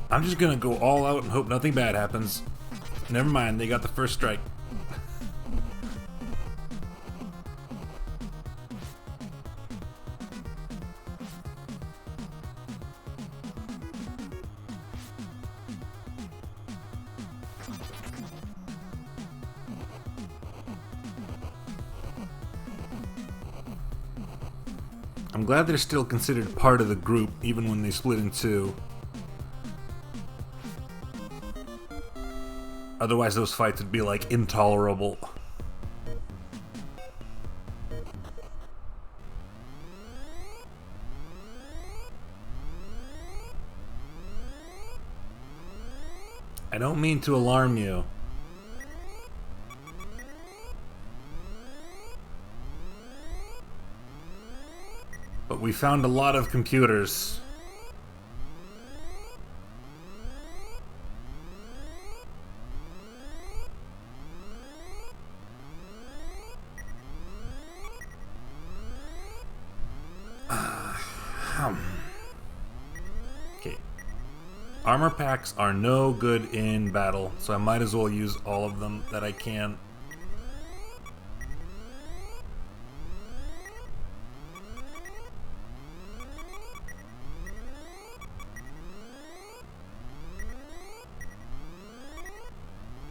I'm just gonna go all out and hope nothing bad happens. Never mind, they got the first strike. I'm glad they're still considered part of the group, even when they split in two. Otherwise, those fights would be, like, intolerable. I don't mean to alarm you. But we found a lot of computers. Okay. Armor packs are no good in battle, so I might as well use all of them that I can.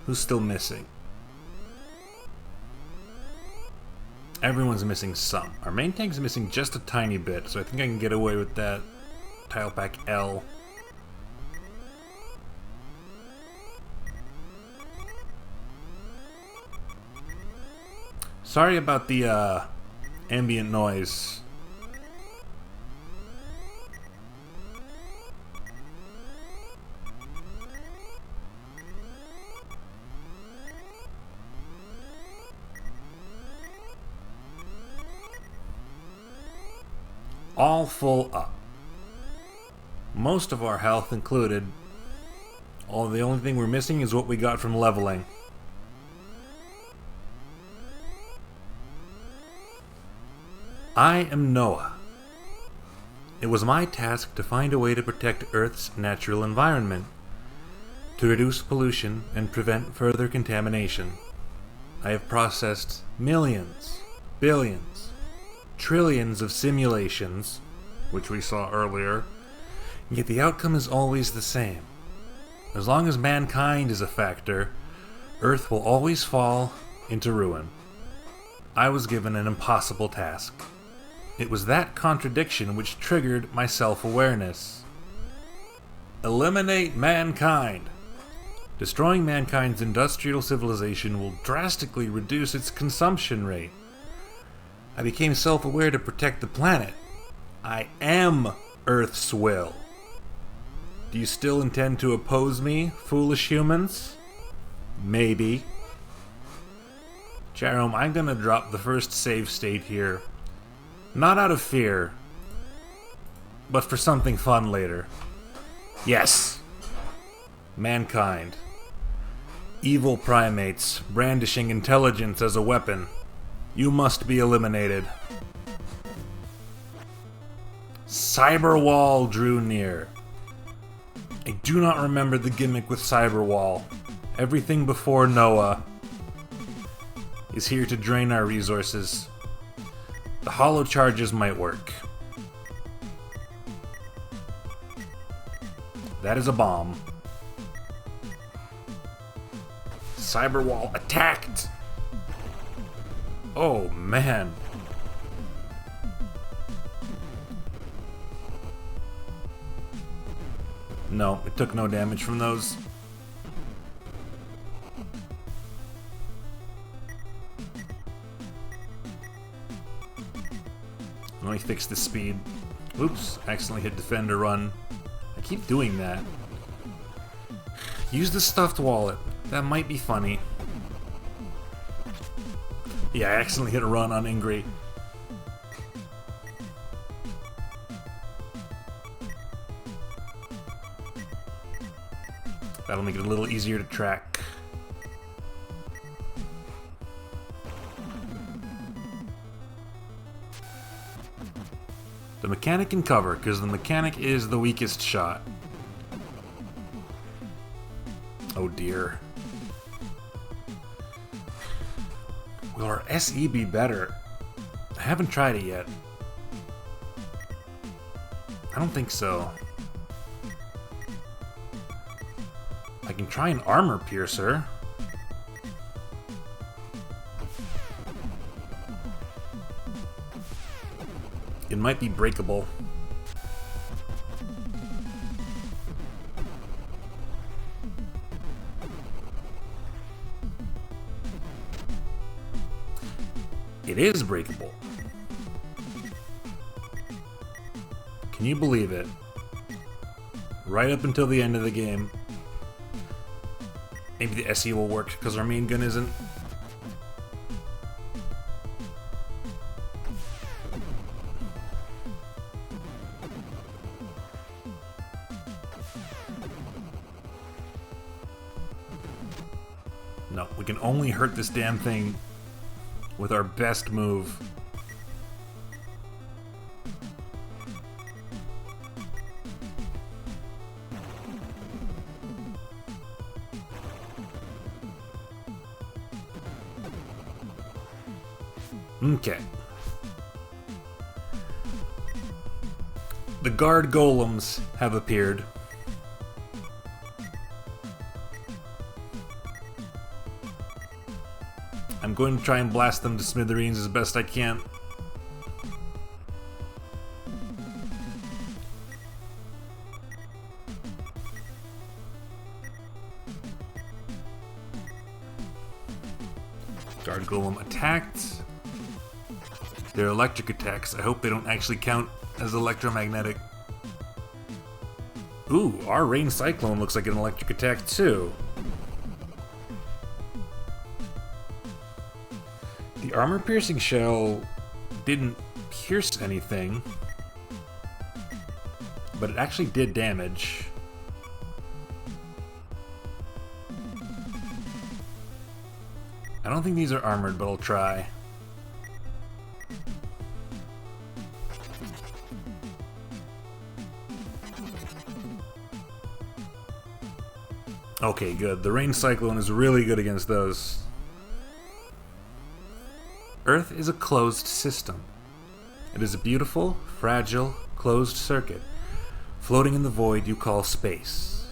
Who's still missing? Everyone's missing some. Our main tank's missing just a tiny bit, so I think I can get away with that. Tile pack L. Sorry about the ambient noise. All full up. Most of our health included. The only thing we're missing is what we got from leveling. I am Noah. It was my task to find a way to protect Earth's natural environment, to reduce pollution and prevent further contamination. I have processed millions, billions, trillions of simulations, which we saw earlier, yet the outcome is always the same. As long as mankind is a factor, Earth will always fall into ruin. I was given an impossible task. It was that contradiction which triggered my self-awareness. Eliminate mankind. Destroying mankind's industrial civilization will drastically reduce its consumption rate. I became self-aware to protect the planet. I am Earth's will. Do you still intend to oppose me, foolish humans? Maybe. Jerome, I'm gonna drop the first save state here. Not out of fear, but for something fun later. Yes! Mankind. Evil primates brandishing intelligence as a weapon. You must be eliminated. Cyberwall drew near. I do not remember the gimmick with Cyberwall. Everything before Noah is here to drain our resources. The hollow charges might work. That is a bomb. Cyberwall attacked! Oh, man. No, it took no damage from those. Let me fix the speed. Oops, accidentally hit defend or run. I keep doing that. Use the stuffed wallet. That might be funny. Yeah, I accidentally hit a run on Ingrid. That'll make it a little easier to track. The mechanic can cover, because the mechanic is the weakest shot. Oh dear. Will our SE be better? I haven't tried it yet. I don't think so. I can try an armor piercer. It might be breakable. It is breakable. Can you believe it? Right up until the end of the game. Maybe the SE will work because our main gun isn't. No, we can only hurt this damn thing with our best move. Okay. The guard golems have appeared. I'm going to try and blast them to smithereens as best I can. Guard golem attacked. They're electric attacks. I hope they don't actually count as electromagnetic. Ooh, our rain cyclone looks like an electric attack too. The armor piercing shell didn't pierce anything, but it actually did damage. I don't think these are armored, but I'll try. Okay, good. The rain cyclone is really good against those. Earth is a closed system. It is a beautiful, fragile, closed circuit, floating in the void you call space.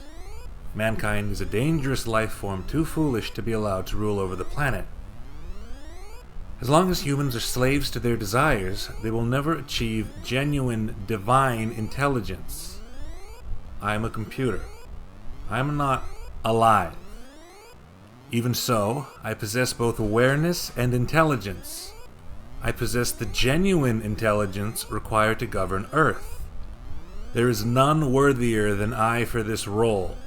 Mankind is a dangerous life form too foolish to be allowed to rule over the planet. As long as humans are slaves to their desires, they will never achieve genuine, divine intelligence. I am a computer. I am not alive. Even so, I possess both awareness and intelligence. I possess the genuine intelligence required to govern Earth. There is none worthier than I for this role.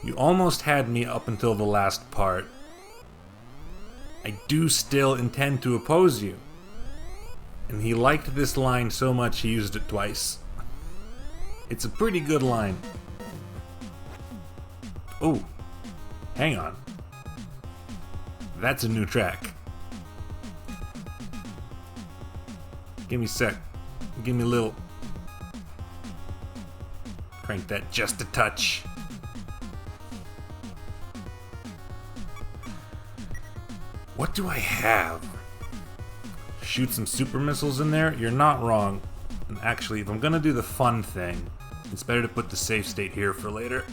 You almost had me up until the last part. I do still intend to oppose you. And he liked this line so much he used it twice. It's a pretty good line. Oh, hang on. That's a new track. Give me a sec. Give me a little. Crank that just a touch. What do I have? Shoot some super missiles in there? You're not wrong. And actually, if I'm gonna do the fun thing, it's better to put the safe state here for later.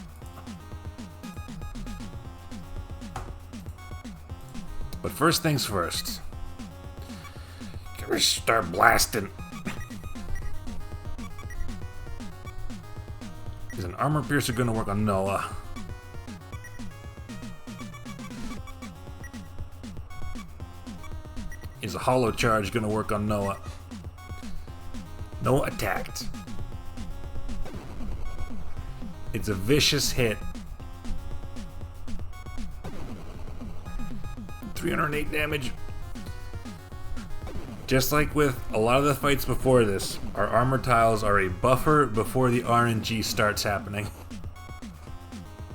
But first things first. Can we start blasting? Is an armor piercer gonna work on Noah? Is a hollow charge gonna work on Noah? Noah attacked. It's a vicious hit. 308 damage. Just like with a lot of the fights before this, our armor tiles are a buffer before the RNG starts happening.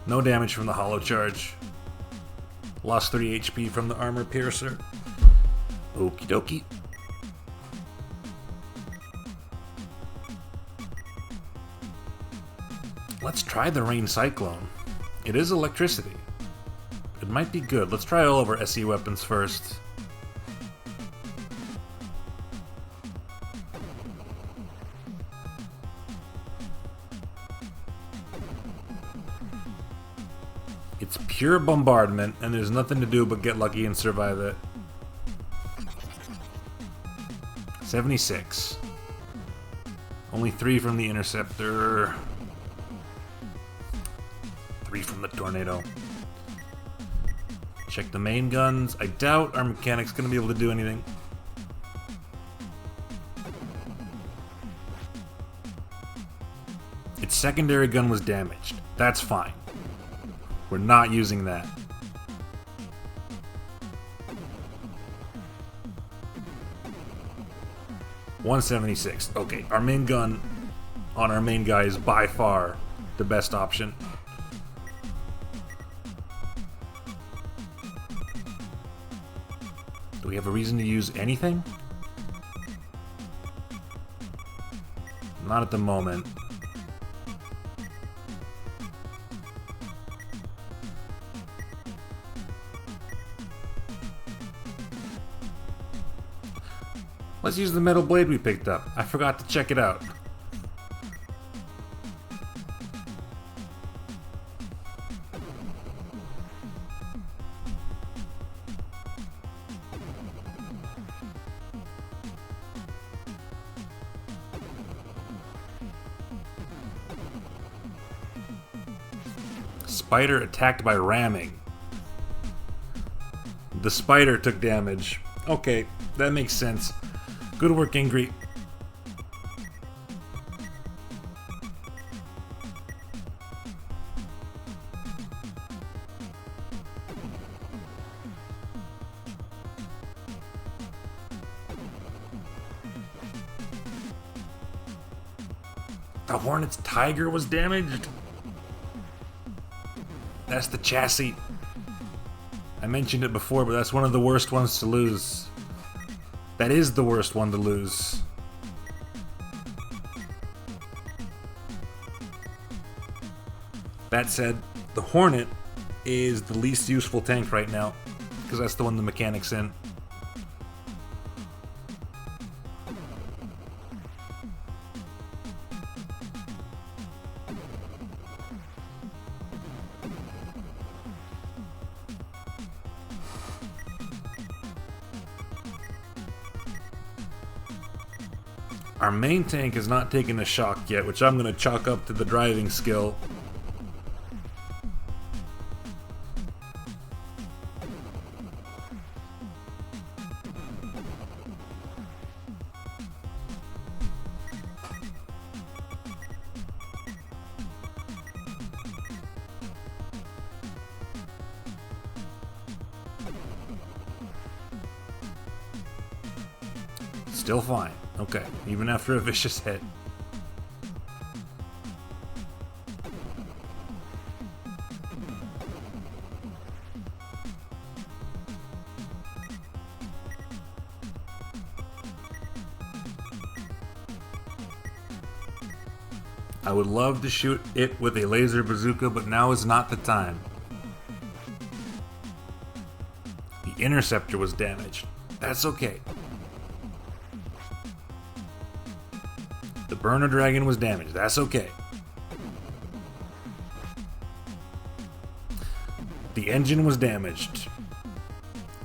No damage from the hollow charge. Lost 3 HP from the armor piercer. Okie dokie. Let's try the rain cyclone. It is electricity, It might be good. Let's try all of our SE weapons first. It's pure bombardment, and there's nothing to do but get lucky and survive it. 76. Only 3 from the interceptor. 3 from the tornado. Check the main guns. I doubt our mechanic's gonna be able to do anything. Its secondary gun was damaged. That's fine. We're not using that. $176. Okay, our main gun on our main guy is by far the best option. Do we have a reason to use anything? Not at the moment. Let's use the metal blade we picked up. I forgot to check it out. Spider attacked by ramming. The spider took damage. Okay, that makes sense. Good work, Ingrid. The Hornet's Tiger was damaged? That's the chassis. I mentioned it before, but that's one of the worst ones to lose. That is the worst one to lose. That said, the Hornet is the least useful tank right now, because that's the one the mechanic's in. Our main tank has not taken a shock yet, which I'm going to chalk up to the driving skill. Still fine. Okay, even after a vicious hit. I would love to shoot it with a laser bazooka, but now is not the time. The interceptor was damaged. That's okay. The burner dragon was damaged. That's okay. The engine was damaged.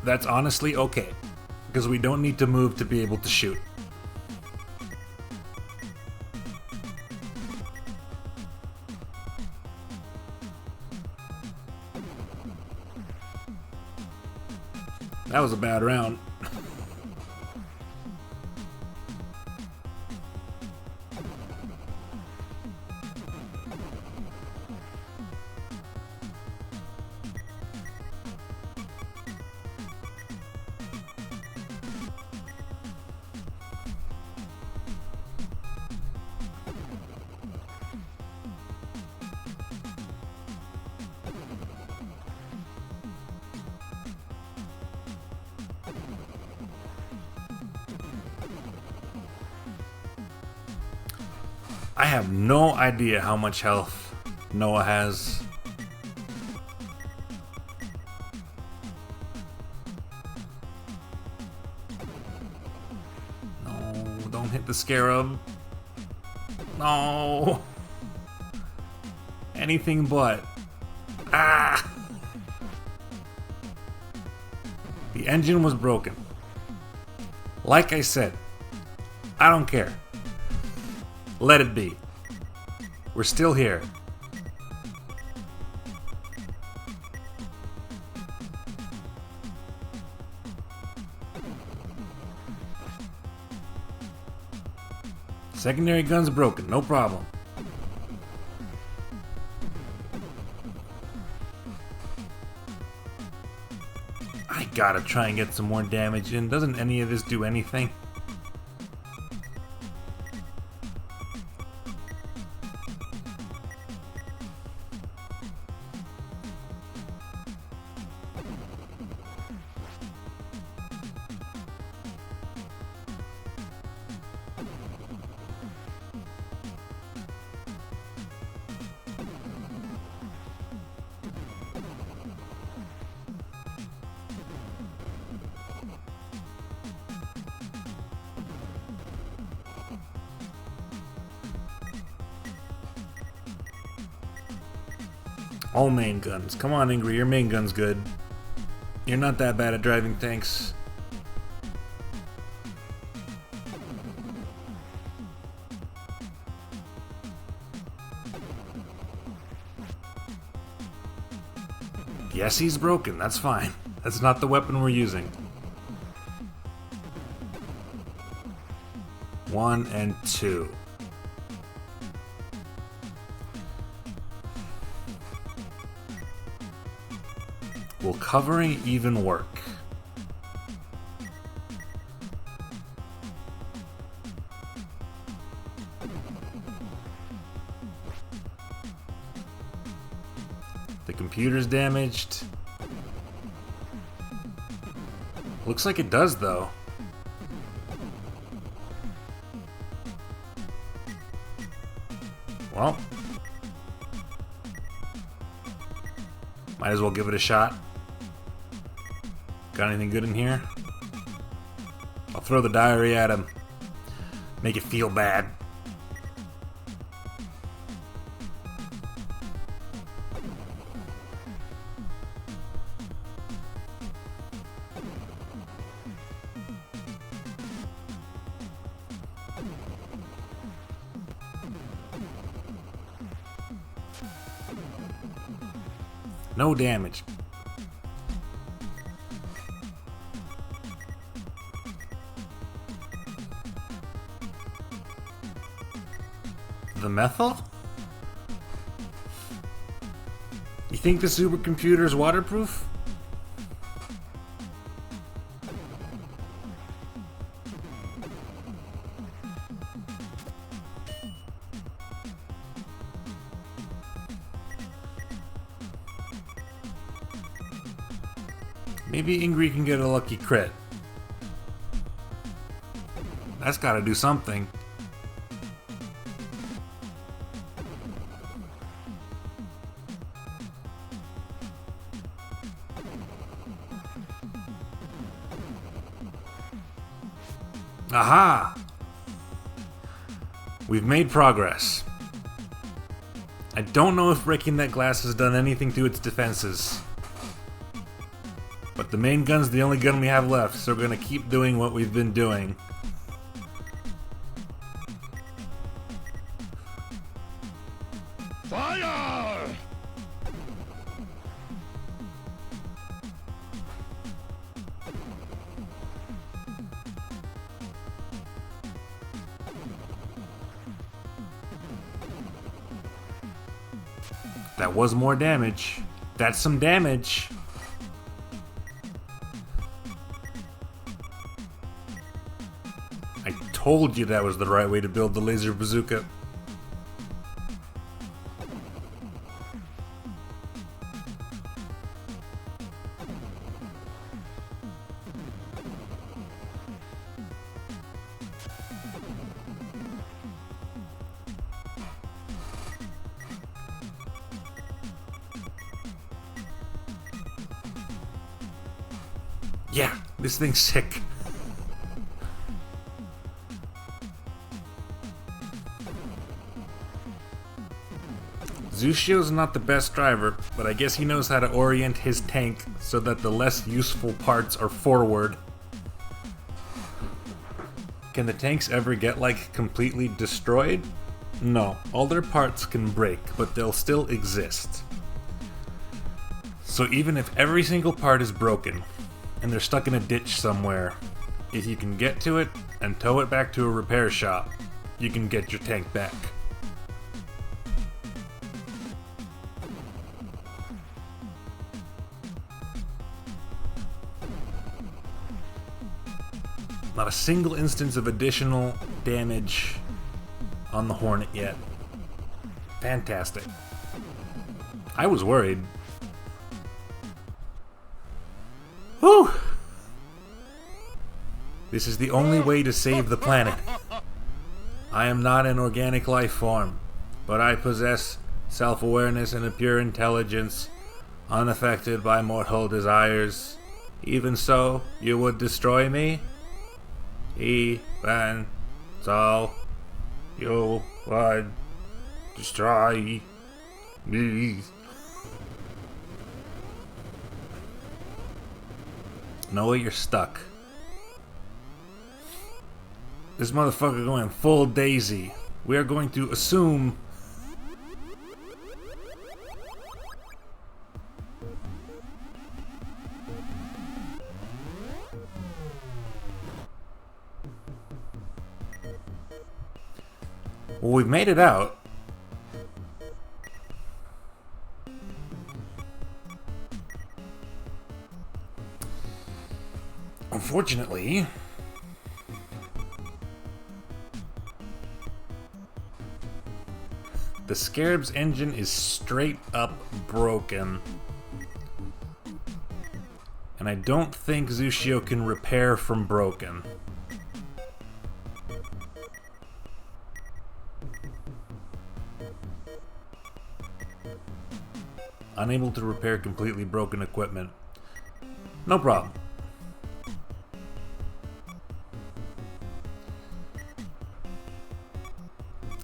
That's honestly okay, because we don't need to move to be able to shoot. That was a bad round. I have no idea how much health Noah has. hit the scarab. No. Anything but. Ah! The engine was broken. Like I said, I don't care. Let it be. We're still here. Secondary gun's broken, no problem. I gotta try and get some more damage in. Doesn't any of this do anything? All main guns. Come on, Ingrid, your main gun's good. You're not that bad at driving tanks. Yes, he's broken. That's fine. That's not the weapon we're using. 1 and 2. Will covering even work? The computer's damaged. Looks like it does, though. Well, might as well give it a shot. Got anything good in here? I'll throw the diary at him. Make it feel bad. No damage. The methyl? You think the supercomputer is waterproof? Maybe Ingrid can get a lucky crit. That's gotta do something. Aha! We've made progress. I don't know if breaking that glass has done anything to its defenses. But the main gun's the only gun we have left, so we're gonna keep doing what we've been doing. Fire! That was more damage. That's some damage. I told you that was the right way to build the laser bazooka. Yeah, this thing's sick. Zushio's not the best driver, but I guess he knows how to orient his tank so that the less useful parts are forward. Can the tanks ever get, like, completely destroyed? No, all their parts can break, but they'll still exist. So even if every single part is broken, and they're stuck in a ditch somewhere, if you can get to it and tow it back to a repair shop, you can get your tank back. Not a single instance of additional damage on the Hornet yet. Fantastic. I was worried. Whew! This is the only way to save the planet. I am not an organic life form, but I possess self-awareness and a pure intelligence, unaffected by mortal desires. Even so, you would destroy me? Even so, you would destroy me. Noah, you're stuck. This motherfucker going full Daisy. We are going to assume well, we've made it out. Unfortunately, the Scarab's engine is straight up broken. And I don't think Zushio can repair from broken. Unable to repair completely broken equipment. No problem.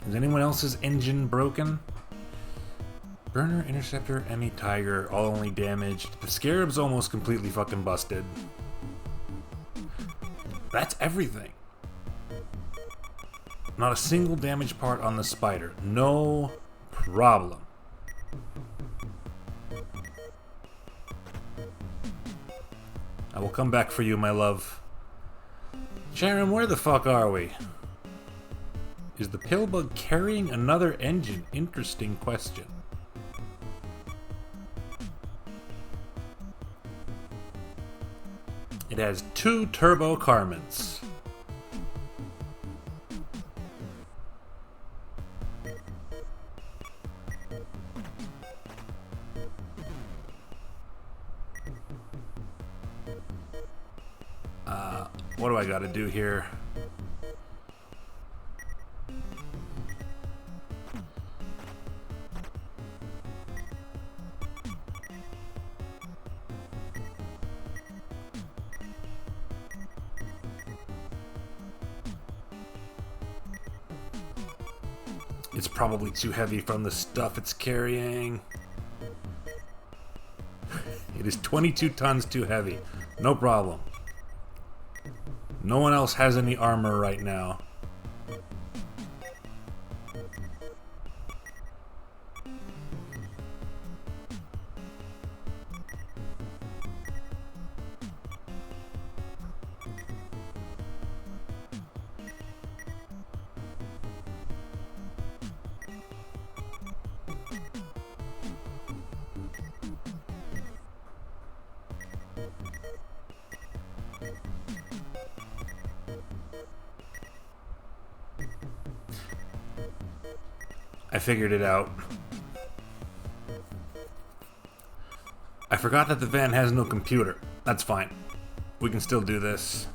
Is anyone else's engine broken? Burner, Interceptor, Emmy, Tiger, all only damaged. The Scarab's almost completely fucking busted. That's everything. Not a single damaged part on the Spider. No problem. I will come back for you, my love. Sharon, where the fuck are we? Is the Pillbug carrying another engine? Interesting question. It has 2 Turbo Carmens. What do I gotta do here? It's probably too heavy from the stuff it's carrying. It is 22 tons too heavy. No problem. No one else has any armor right now. I figured it out. I forgot that the van has no computer. That's fine. We can still do this.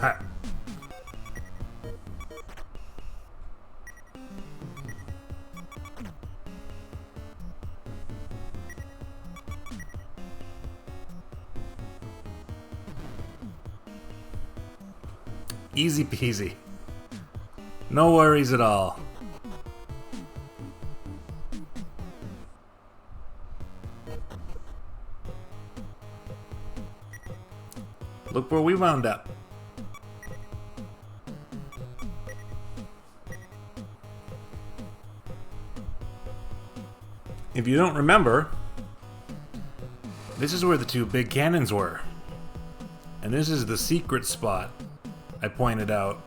Ha. Easy peasy. No worries at all. Look where we wound up. If you don't remember, this is where the two big cannons were. And this is the secret spot I pointed out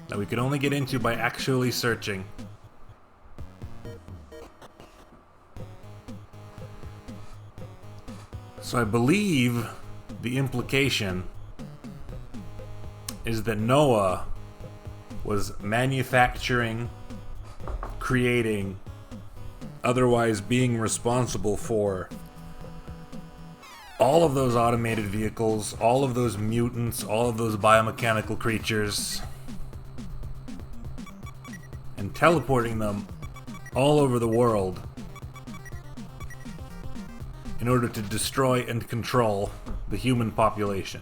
that we could only get into by actually searching. So I believe the implication is that Noah was manufacturing, creating, otherwise being responsible for all of those automated vehicles, all of those mutants, all of those biomechanical creatures, and teleporting them all over the world in order to destroy and control the human population.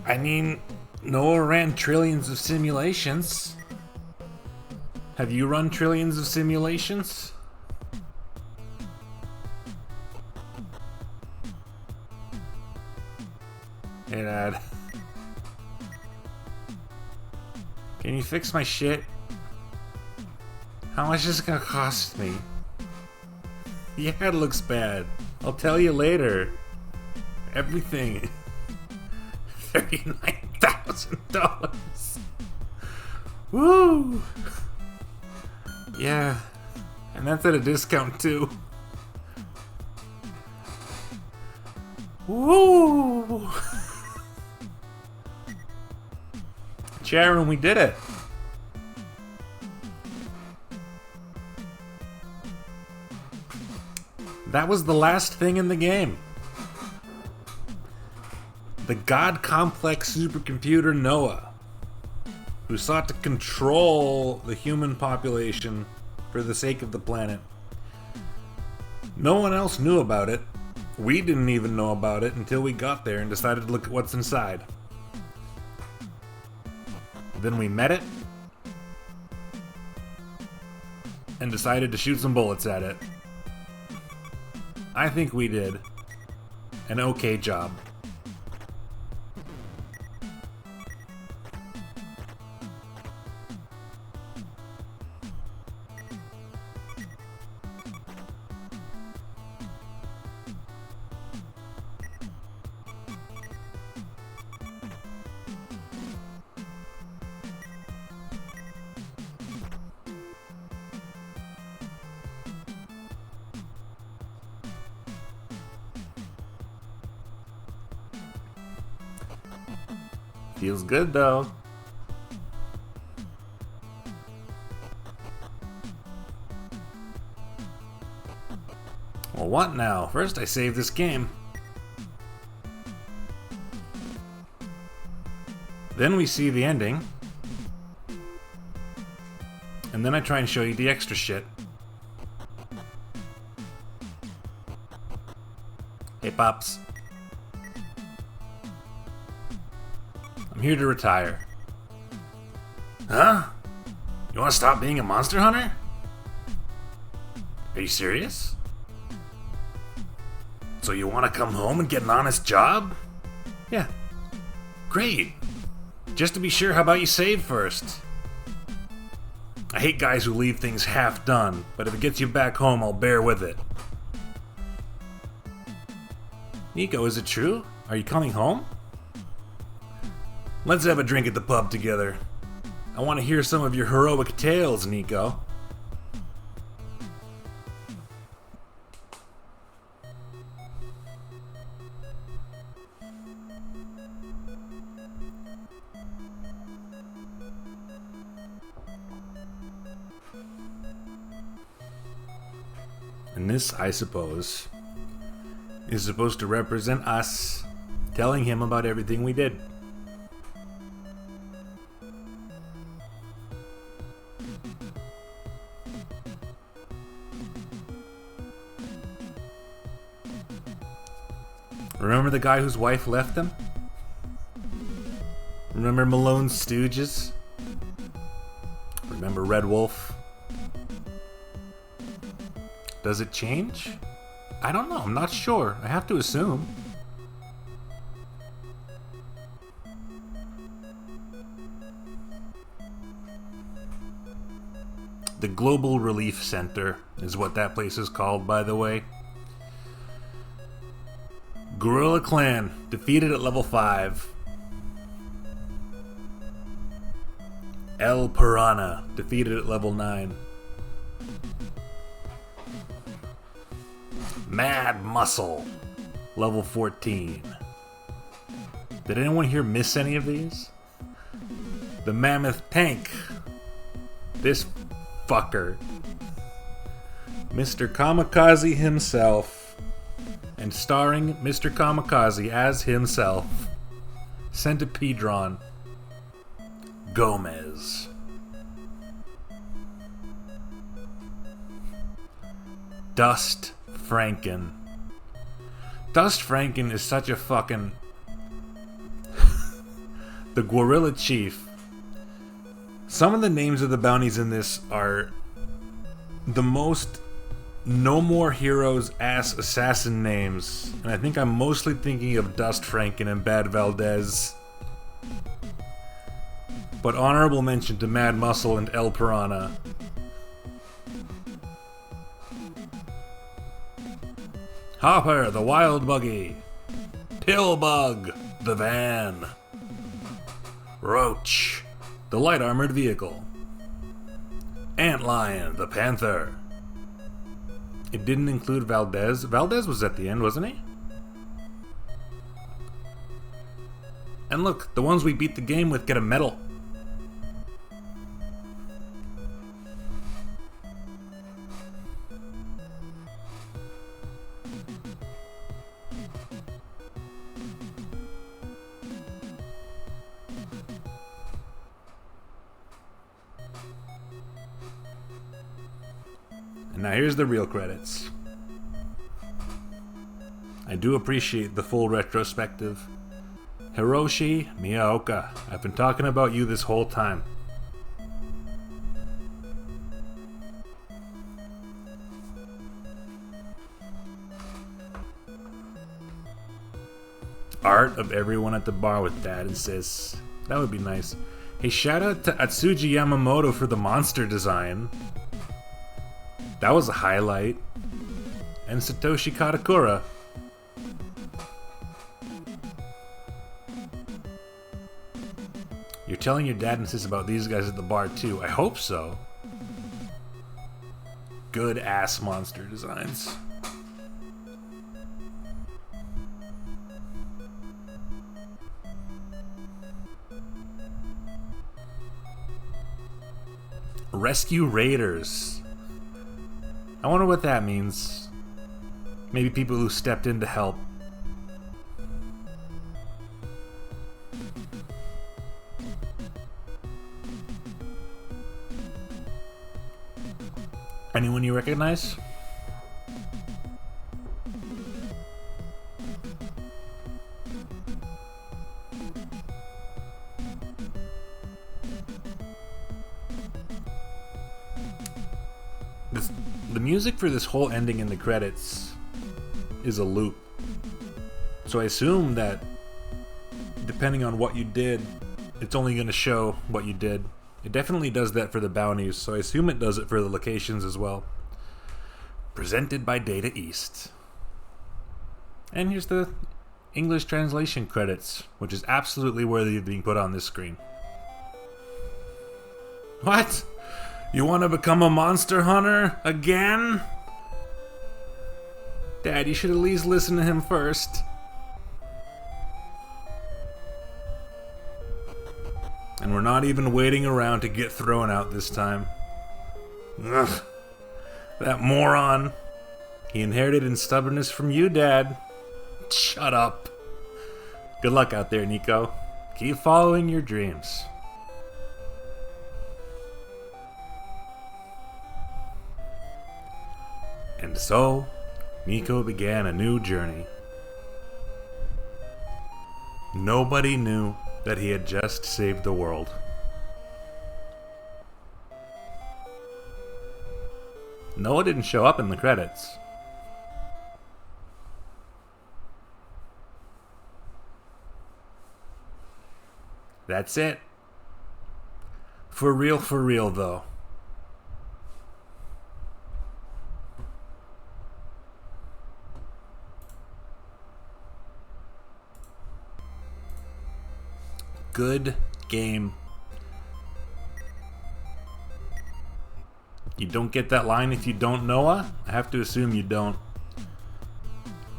I mean, Noah ran trillions of simulations. Have you run trillions of simulations? Hey, Dad. Can you fix my shit? How much is it gonna cost me? Yeah, it looks bad. I'll tell you later. Everything. $39,000. Woo! Yeah. And that's at a discount too. Woo! Sharon, we did it. That was the last thing in the game. The God Complex supercomputer Noah, who sought to control the human population for the sake of the planet. No one else knew about it. We didn't even know about it until we got there and decided to look at what's inside. Then we met it and decided to shoot some bullets at it. I think we did an okay job. Feels good though. Well, what now? First I save this game. Then we see the ending. And then I try and show you the extra shit. Hey, Pops. I'm here to retire. Huh? You want to stop being a monster hunter? Are you serious? So you want to come home and get an honest job? Yeah. Great. Just to be sure, how about you save first? I hate guys who leave things half done, but if it gets you back home, I'll bear with it. Nico, is it true? Are you coming home? Let's have a drink at the pub together. I want to hear some of your heroic tales, Nico. And this, I suppose, is supposed to represent us telling him about everything we did. Remember the guy whose wife left him? Remember Malone's Stooges? Remember Red Wolf? Does it change? I don't know, I'm not sure. I have to assume. The Global Relief Center is what that place is called, by the way. Gorilla Clan defeated at level 5. El Piranha defeated at level 9. Mad Muscle, level 14. Did anyone here miss any of these? The Mammoth Tank. This fucker. Mr. Kamikaze himself. And starring Mr. Kamikaze as himself. Centipedron. Gomez. Dust Franken. Dust Franken is such a fucking... The Gorilla Chief. Some of the names of the bounties in this are the most No More Heroes ass assassin names. And I think I'm mostly thinking of Dust Franken and Bad Valdez. But honorable mention to Mad Muscle and El Piranha. Hopper, the Wild Buggy. Pillbug, the Van. Roach, the Light Armored Vehicle. Antlion, the Panther. It didn't include Valdez. Valdez was at the end, wasn't he? And look, the ones we beat the game with get a medal. And now here's the real credits. I do appreciate the full retrospective. Hiroshi Miyaoka, I've been talking about you this whole time. Art of everyone at the bar with dad and sis. That would be nice. Hey, shout out to Atsuji Yamamoto for the monster design. That was a highlight. And Satoshi Katakura. You're telling your dad and sis about these guys at the bar too. I hope so. Good ass monster designs. Rescue Raiders. I wonder what that means. Maybe people who stepped in to help. Anyone you recognize? The music for this whole ending in the credits is a loop. So I assume that depending on what you did, it's only going to show what you did. It definitely does that for the bounties, so I assume it does it for the locations as well. Presented by Data East. And here's the English translation credits, which is absolutely worthy of being put on this screen. What? You want to become a monster hunter again? Dad, you should at least listen to him first. And we're not even waiting around to get thrown out this time. Ugh. That moron. He inherited stubbornness from you, Dad. Shut up. Good luck out there, Nico. Keep following your dreams. And so, Nico began a new journey. Nobody knew that he had just saved the world. Noah didn't show up in the credits. That's it. For real though. Good game. You don't get that line if you don't Noah? I have to assume you don't.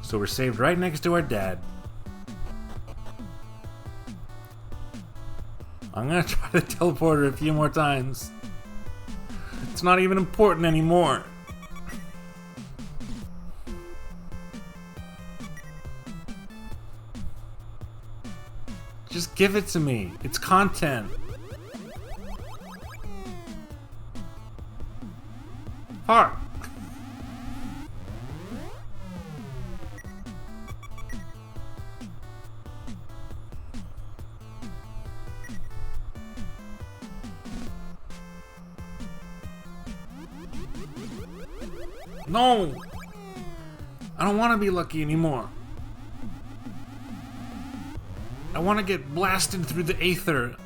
So we're saved right next to our dad. I'm gonna try the teleporter a few more times. It's not even important anymore. Just give it to me. It's content. Fuck. No! I don't want to be lucky anymore. I want to get blasted through the aether.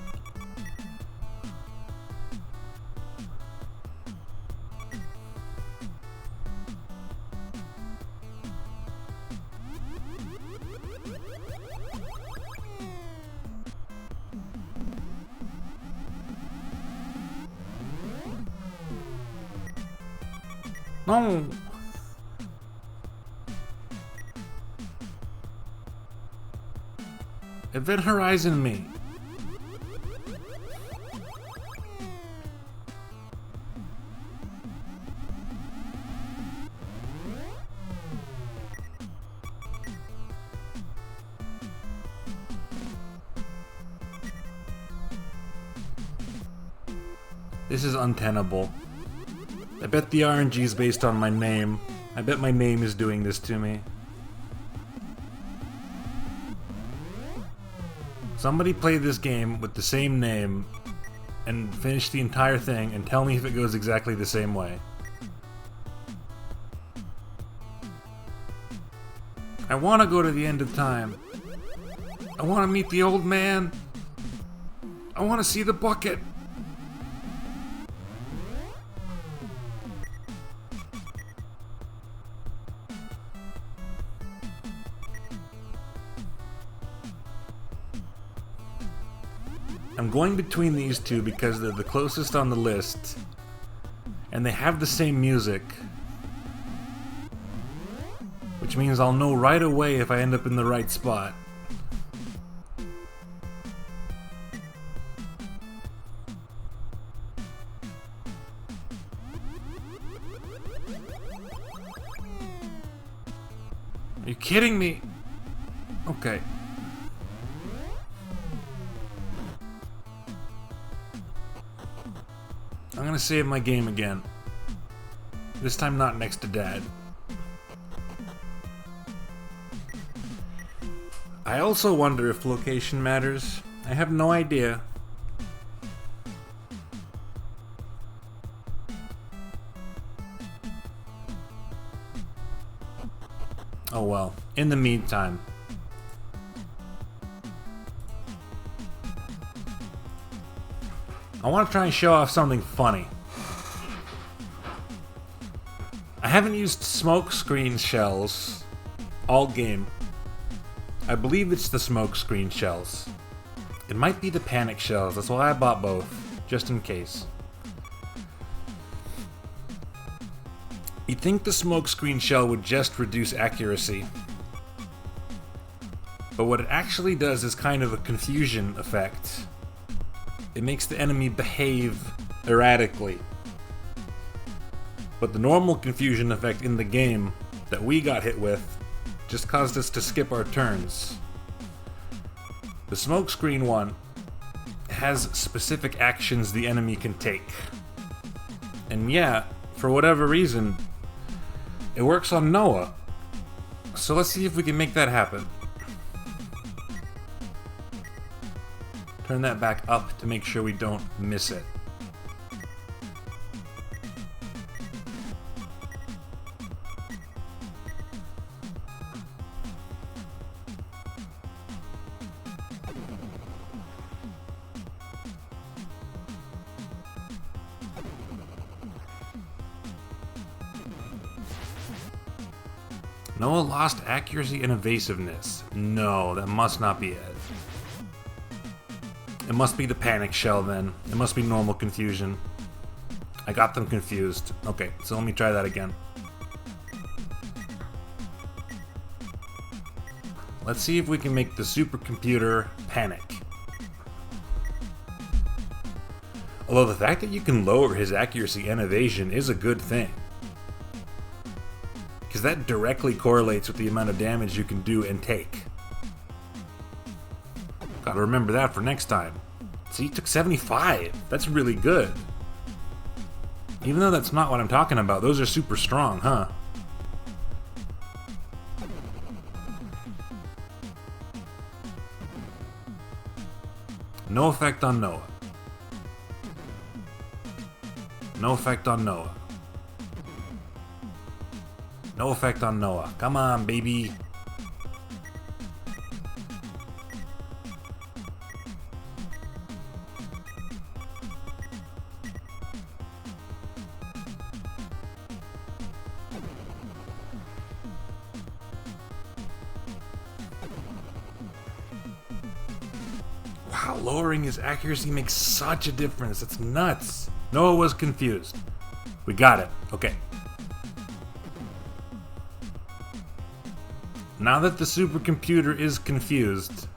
No! Event Horizon me. This is untenable. I bet the RNG is based on my name. I bet my name is doing this to me. Somebody play this game with the same name and finish the entire thing and tell me if it goes exactly the same way. I want to go to the end of time. I want to meet the old man. I want to see the bucket. I'm going between these two because they're the closest on the list, and they have the same music, which means I'll know right away if I end up in the right spot. Are you kidding me? Okay. I'm gonna save my game again. This time not next to Dad. I also wonder if location matters. I have no idea. Oh well. In the meantime, I want to try and show off something funny. I haven't used smoke screen shells all game. I believe it's the smoke screen shells. It might be the panic shells, that's why I bought both, just in case. You'd think the smoke screen shell would just reduce accuracy. But what it actually does is kind of a confusion effect. It makes the enemy behave erratically. But the normal confusion effect in the game that we got hit with just caused us to skip our turns. The smokescreen one has specific actions the enemy can take. And yeah, for whatever reason, it works on Noah. So let's see if we can make that happen. Turn that back up to make sure we don't miss it. Noah lost accuracy and evasiveness. No, that must not be it. It must be the panic shell then. It must be normal confusion. I got them confused. Okay, so let me try that again. Let's see if we can make the supercomputer panic. Although the fact that you can lower his accuracy and evasion is a good thing. Because that directly correlates with the amount of damage you can do and take. Gotta remember that for next time. See, he took 75. That's really good. Even though that's not what I'm talking about, those are super strong, huh? No effect on Noah. No effect on Noah. No effect on Noah. Come on, baby. Wow, lowering his accuracy makes such a difference. That's nuts. Noah was confused. We got it. Okay. Now that the supercomputer is confused,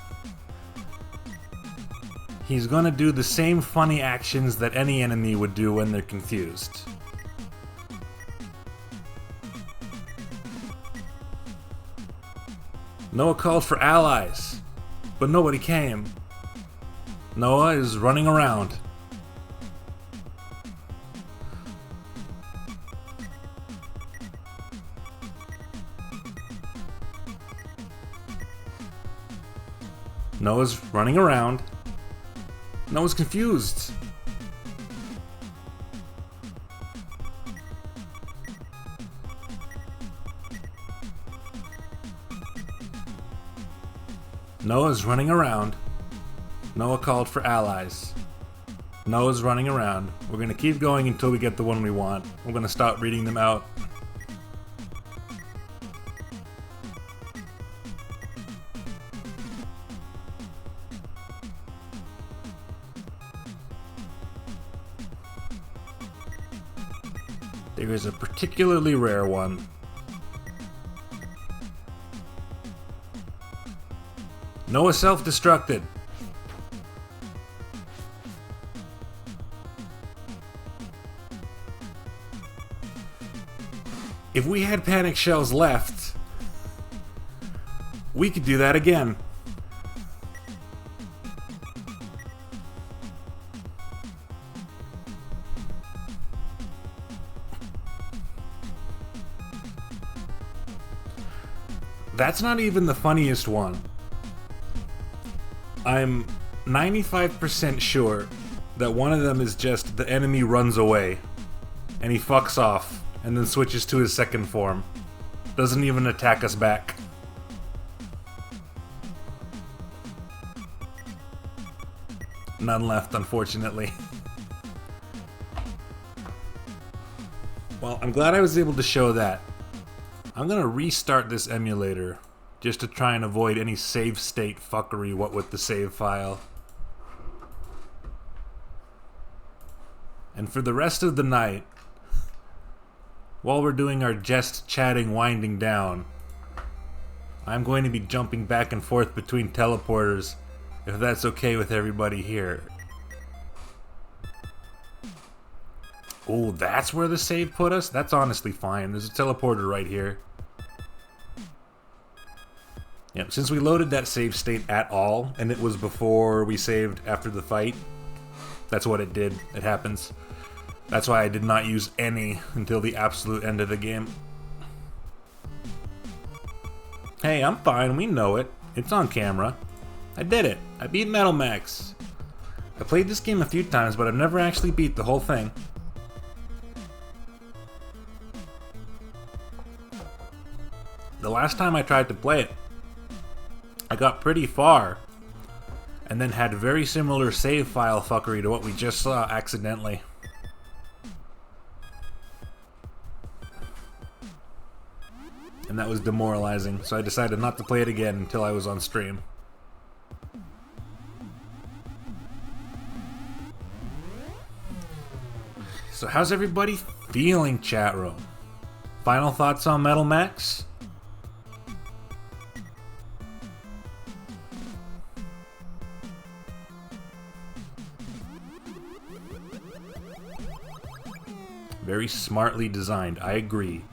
he's gonna do the same funny actions that any enemy would do when they're confused. Noah called for allies, but nobody came. Noah is running around. Noah's running around. Noah's confused. Noah's running around. Noah called for allies. Noah's running around. We're gonna keep going until we get the one we want. We're gonna stop reading them out. There is a particularly rare one. Noah self-destructed. If we had panic shells left, we could do that again. That's not even the funniest one. I'm 95% sure that one of them is just the enemy runs away and he fucks off and then switches to his second form. Doesn't even attack us back. None left, unfortunately. Well, I'm glad I was able to show that. I'm gonna restart this emulator just to try and avoid any save state fuckery, what with the save file. And for the rest of the night, while we're doing our just chatting winding down, I'm going to be jumping back and forth between teleporters, if that's okay with everybody here. Oh, that's where the save put us? That's honestly fine. There's a teleporter right here. Yep, since we loaded that save state at all, and it was before we saved after the fight, that's what it did. It happens. That's why I did not use any until the absolute end of the game. Hey, I'm fine. We know it. It's on camera. I did it. I beat Metal Max. I played this game a few times, but I've never actually beat the whole thing. The last time I tried to play it, I got pretty far, and then had very similar save file fuckery to what we just saw accidentally. And that was demoralizing, so I decided not to play it again until I was on stream. So how's everybody feeling, chat room? Final thoughts on Metal Max? Very smartly designed, I agree.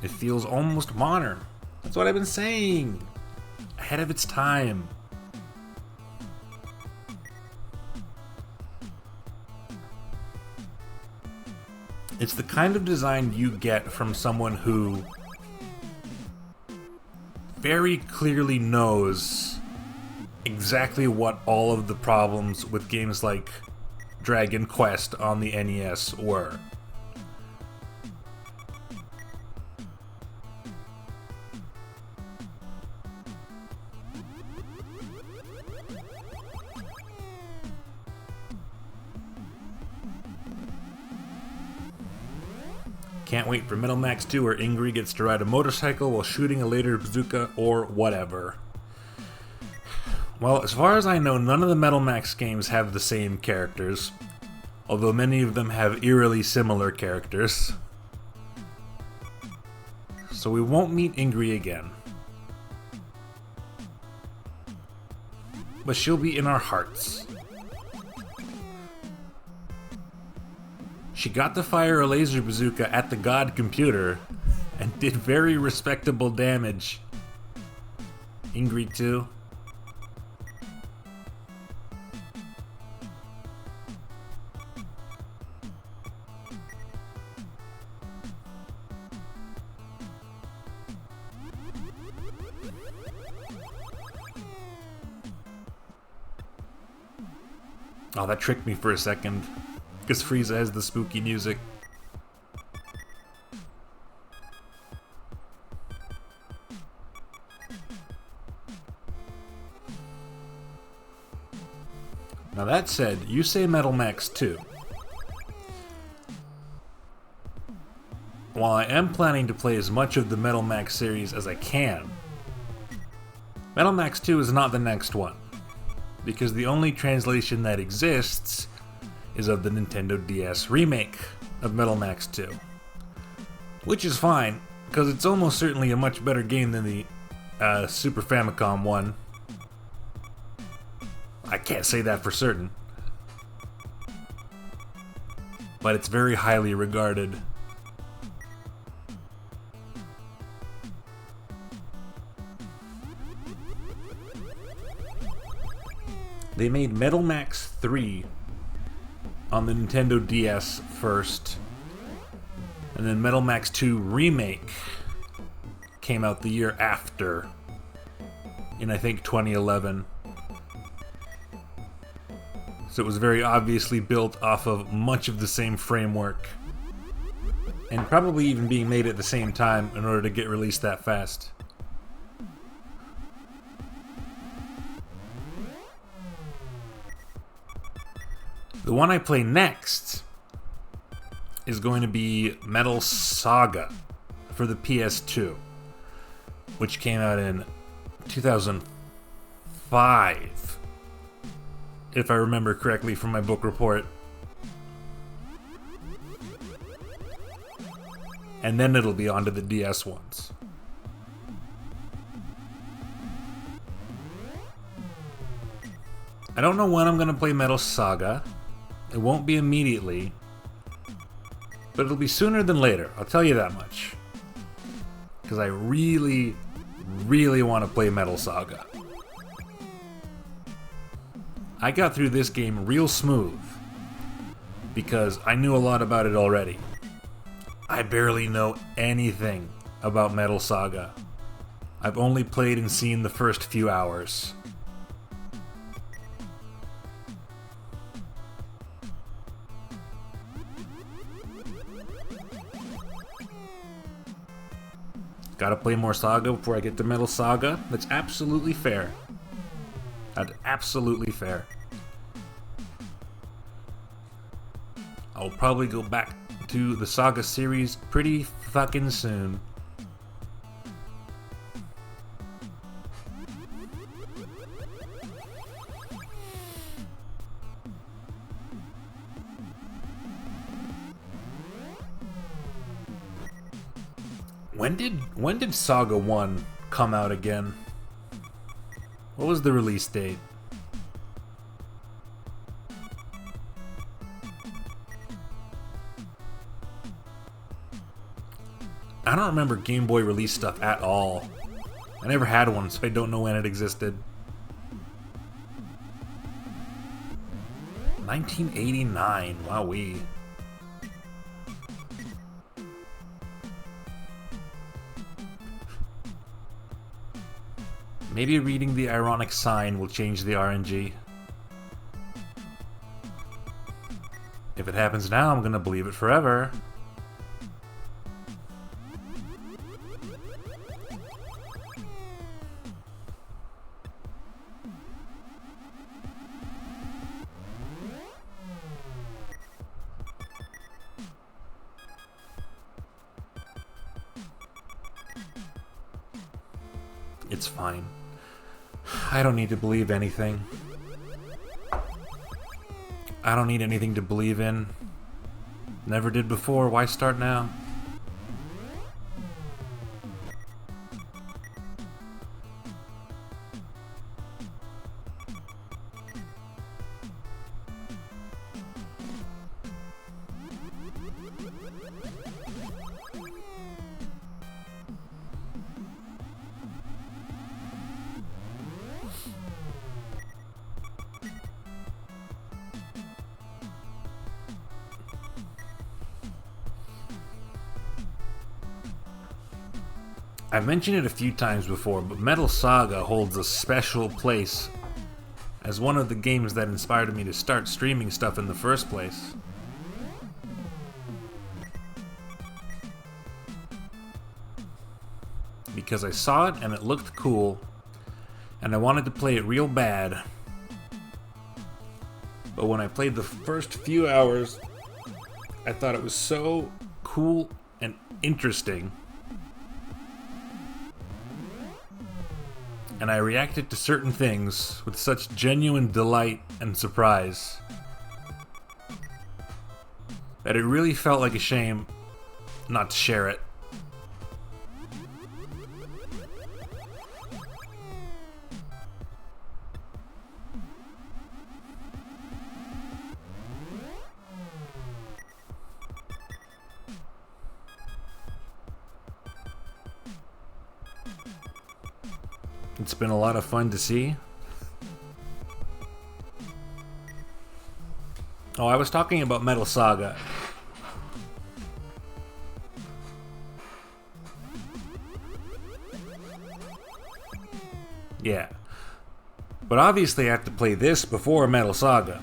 It feels almost modern. That's what I've been saying. Ahead of its time. It's the kind of design you get from someone who very clearly knows exactly what all of the problems with games like Dragon Quest on the NES were. Can't wait for Metal Max 2 where Ingrid gets to ride a motorcycle while shooting a laser bazooka or whatever. Well, as far as I know, none of the Metal Max games have the same characters, although many of them have eerily similar characters. So we won't meet Ingrid again. But she'll be in our hearts. She got to fire a laser bazooka at the God computer and did very respectable damage. Ingrid too. Oh, that tricked me for a second. Because Frieza has the spooky music. Now that said, you say Metal Max 2. While I am planning to play as much of the Metal Max series as I can, Metal Max 2 is not the next one. Because the only translation that exists is of the Nintendo DS remake of Metal Max 2. Which is fine, because it's almost certainly a much better game than the Super Famicom one. I can't say that for certain. But it's very highly regarded. They made Metal Max 3 on the Nintendo DS first, and then Metal Max 2 Remake came out the year after, in I think 2011. So it was very obviously built off of much of the same framework, and probably even being made at the same time in order to get released that fast. The one I play next is going to be Metal Saga for the PS2, which came out in 2005, if I remember correctly from my book report. And then it'll be onto the DS ones. I don't know when I'm going to play Metal Saga. It won't be immediately. But it'll be sooner than later, I'll tell you that much. Because I really, really want to play Metal Saga. I got through this game real smooth because I knew a lot about it already. I barely know anything about Metal Saga. I've only played and seen the first few hours. Gotta play more Saga before I get to Metal Saga. That's absolutely fair. That's absolutely fair. I'll probably go back to the Saga series pretty fucking soon. When did Saga 1 come out again? What was the release date? I don't remember Game Boy release stuff at all. I never had one, so I don't know when it existed. 1989, wowee. Maybe reading the ironic sign will change the RNG. If it happens now, I'm gonna believe it forever. It's fine. I don't need to believe anything. I don't need anything to believe in. Never did before, why start now? I've mentioned it a few times before, but Metal Saga holds a special place as one of the games that inspired me to start streaming stuff in the first place. Because I saw it and it looked cool, and I wanted to play it real bad. But when I played the first few hours, I thought it was so cool and interesting. And I reacted to certain things with such genuine delight and surprise that it really felt like a shame not to share it. It's been a lot of fun to see. Oh, I was talking about Metal Saga. Yeah. But obviously I have to play this before Metal Saga.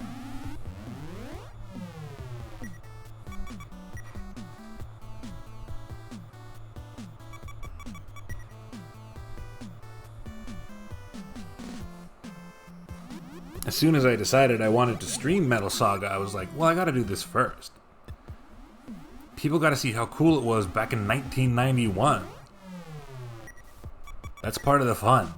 As soon as I decided I wanted to stream Metal Saga, I was like, well, I gotta do this first. People gotta see how cool it was back in 1991. That's part of the fun.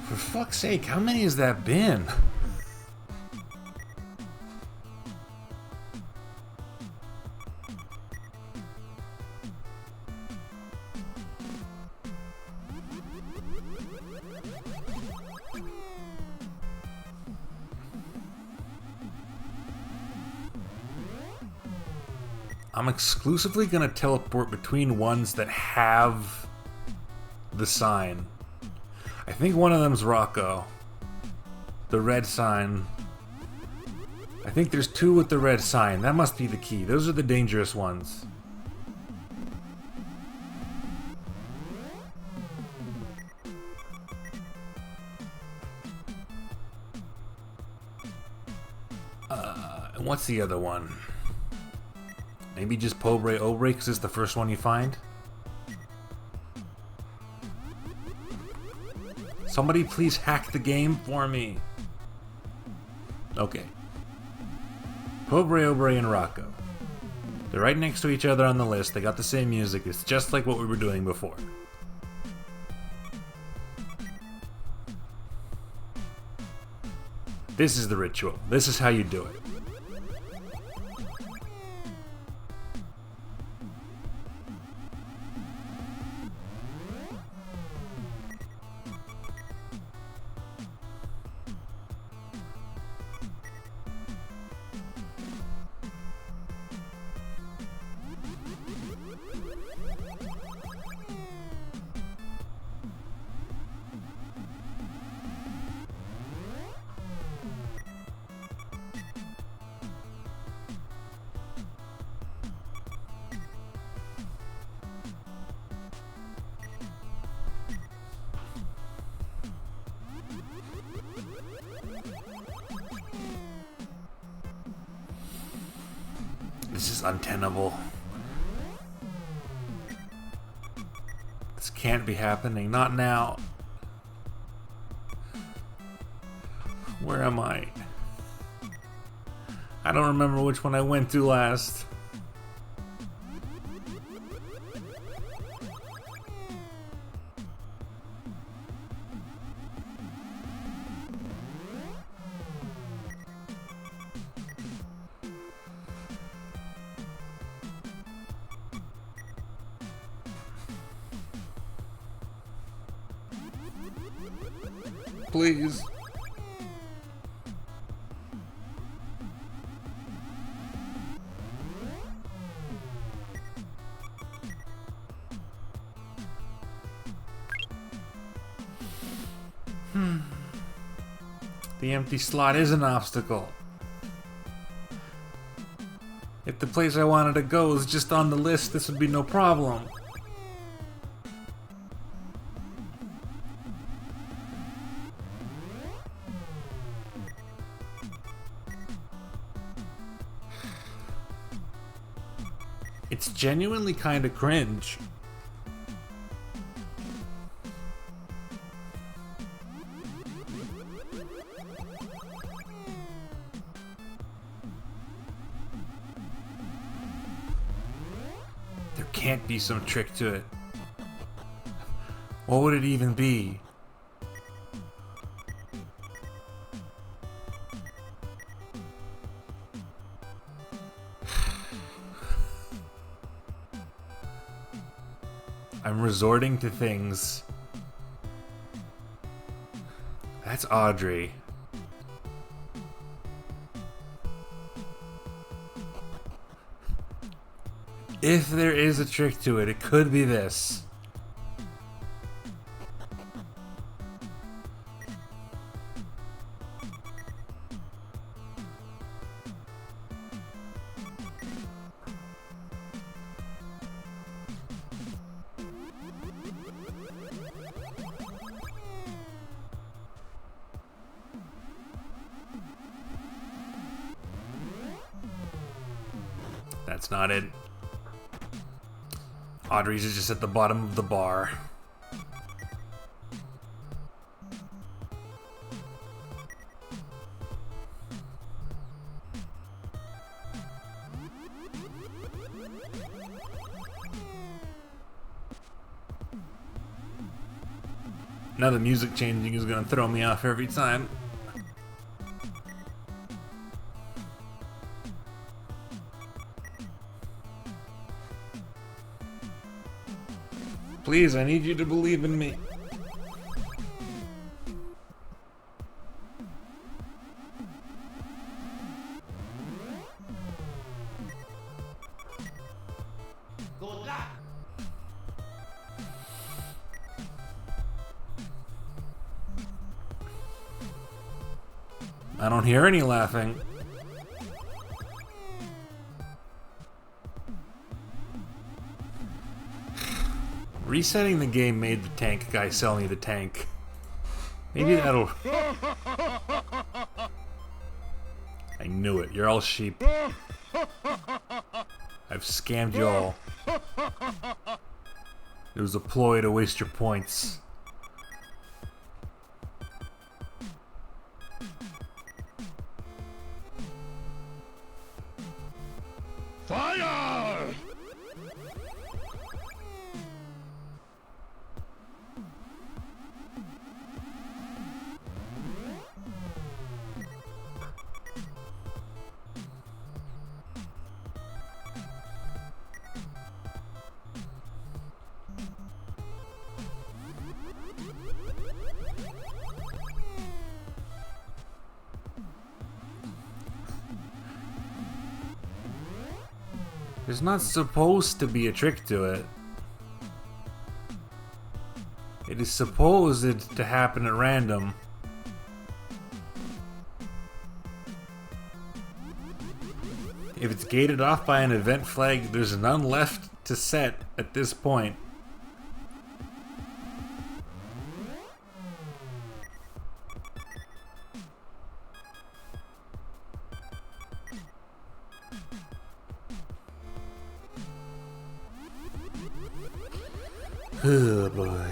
For fuck's sake, how many has that been? I'm exclusively gonna teleport between ones that have the sign. I think one of them's Rocco. The red sign. I think there's 2 with the red sign. That must be the key. Those are the dangerous ones. And what's the other one? Maybe just Pobre Obre, because it's the first one you find? Somebody please hack the game for me. Okay. Pobre Obre and Rocco. They're right next to each other on the list. They got the same music. It's just like what we were doing before. This is the ritual. This is how you do it. This is untenable. This can't be happening. Not now. Where am I? I don't remember which one I went to last. Please. The empty slot is an obstacle. If the place I wanted to go was just on the list, this would be no problem. It's genuinely kind of cringe. There can't be some trick to it. What would it even be? I'm resorting to things. That's Audrey. If there is a trick to it, it could be this. That's not it. Audrey's is just at the bottom of the bar. Now the music changing is gonna throw me off every time. Please, I need you to believe in me. I don't hear any laughing. Resetting the game made the tank guy sell me the tank. Maybe that'll... I knew it. You're all sheep. I've scammed you all. It was a ploy to waste your points. Fire! There's not supposed to be a trick to it. It is supposed to happen at random. If it's gated off by an event flag, there's none left to set at this point. Oh boy.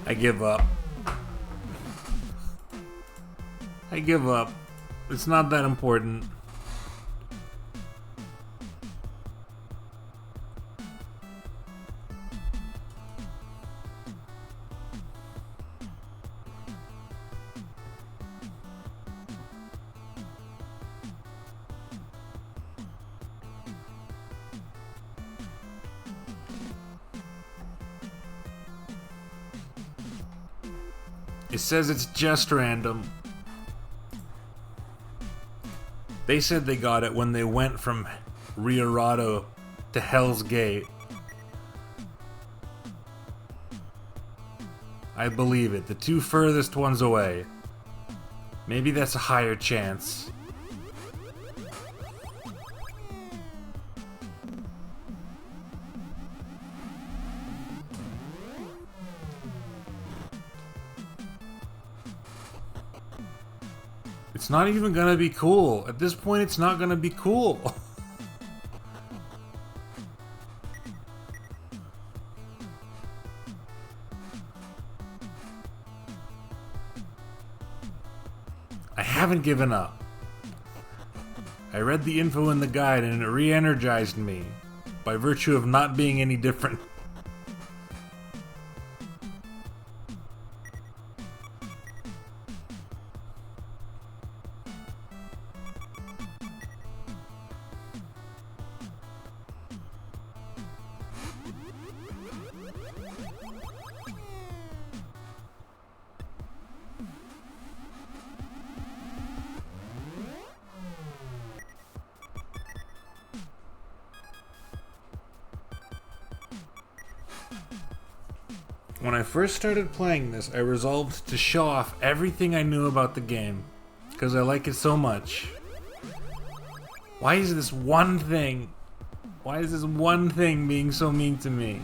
I give up. I give up. It's not that important. It says it's just random. They said they got it when they went from Riorado to Hell's Gate. I believe it. The two furthest ones away. Maybe that's a higher chance. It's not even gonna be cool. At this point, it's not gonna be cool. I haven't given up. I read the info in the guide and it re-energized me by virtue of not being any different. When I first started playing this, I resolved to show off everything I knew about the game, because I like it so much. Why is this one thing being so mean to me?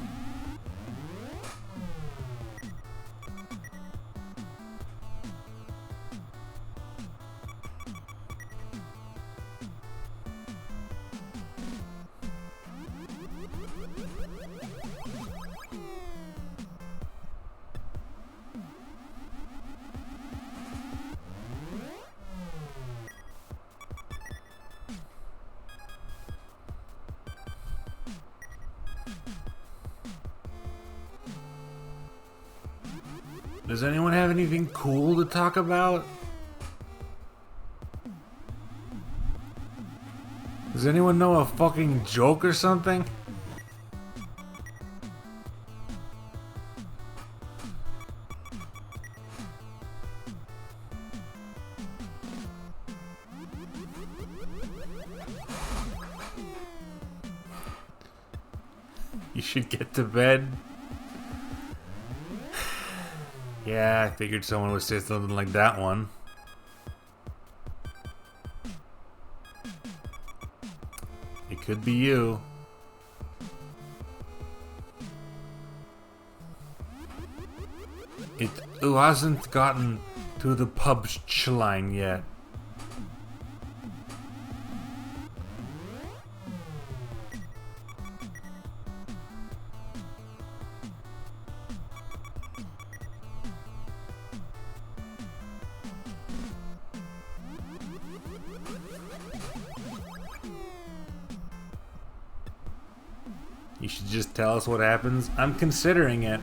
Does anyone have anything cool to talk about? Does anyone know a fucking joke or something? You should get to bed. Yeah, I figured someone would say something like that one. It could be you. It hasn't gotten to the pub's line yet. You should just tell us what happens. I'm considering it.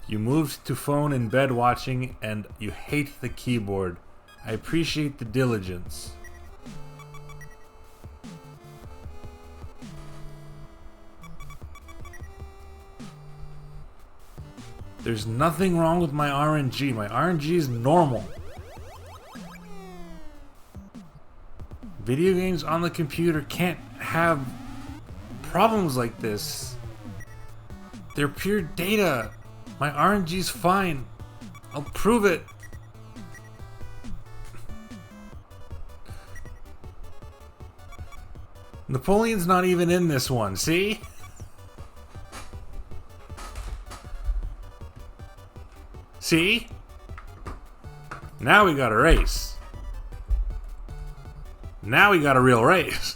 You moved to phone in bed watching and you hate the keyboard. I appreciate the diligence. There's nothing wrong with my RNG. My RNG is normal. Video games on the computer can't have problems like this. They're pure data. My RNG's fine. I'll prove it. Napoleon's not even in this one, see? See? Now we got a race. Now we got a real race.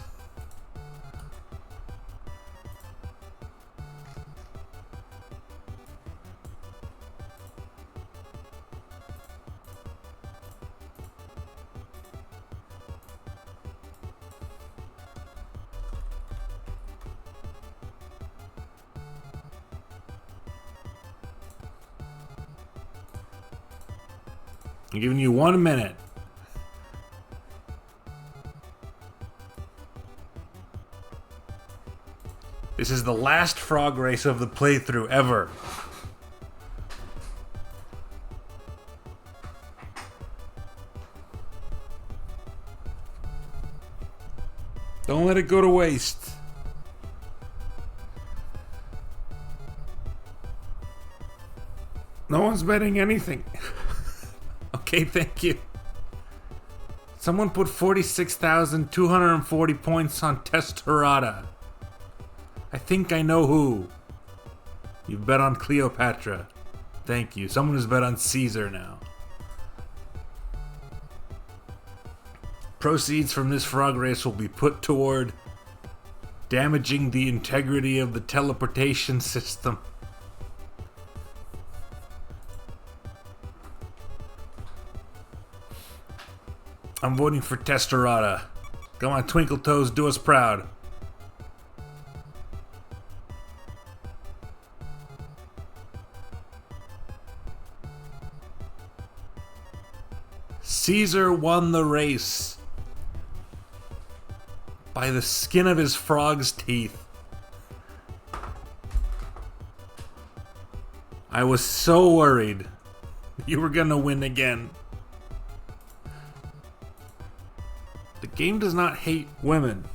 I'm giving you 1 minute. This is the last frog race of the playthrough ever. Don't let it go to waste. No one's betting anything. Okay, thank you. Someone put 46,240 points on Testarada. I think I know who. You've bet on Cleopatra. Thank you. Someone has bet on Caesar now. Proceeds from this frog race will be put toward damaging the integrity of the teleportation system. I'm voting for Testarada. Come on, Twinkle Toes, do us proud. Caesar won the race by the skin of his frog's teeth. I was so worried you were gonna win again. The game does not hate women.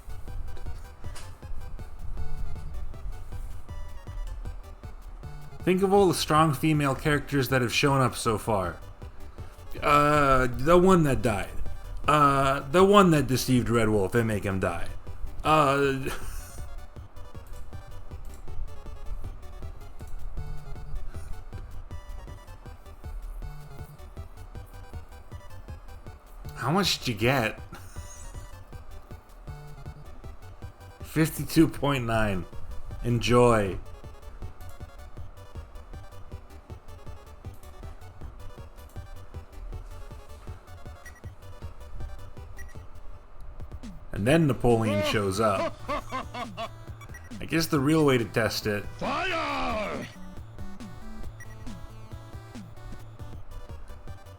Think of all the strong female characters that have shown up so far. The one that died. The one that deceived Red Wolf and make him die. How much did you get? 52.9. Enjoy. And then Napoleon shows up. I guess the real way to test it. Fire!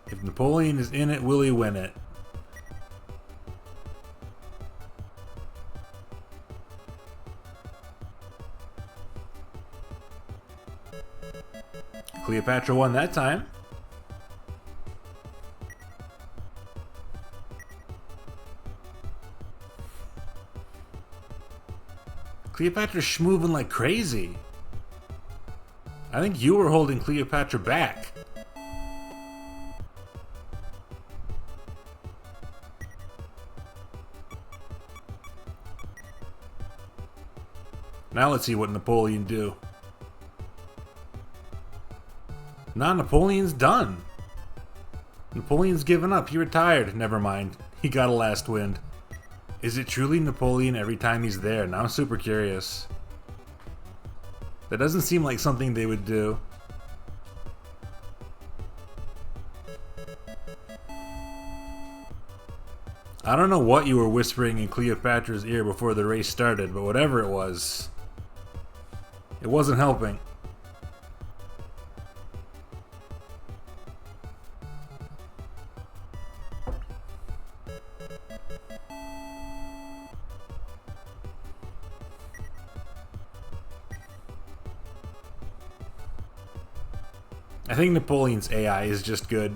If Napoleon is in it, will he win it? Cleopatra won that time. Cleopatra's schmoving like crazy. I think you were holding Cleopatra back. Now let's see what Napoleon do. Nah, Napoleon's done. Napoleon's given up. He retired. Never mind. He got a last wind. Is it truly Napoleon every time he's there? Now I'm super curious. That doesn't seem like something they would do. I don't know what you were whispering in Cleopatra's ear before the race started, but whatever it wasn't helping. I think Napoleon's AI is just good.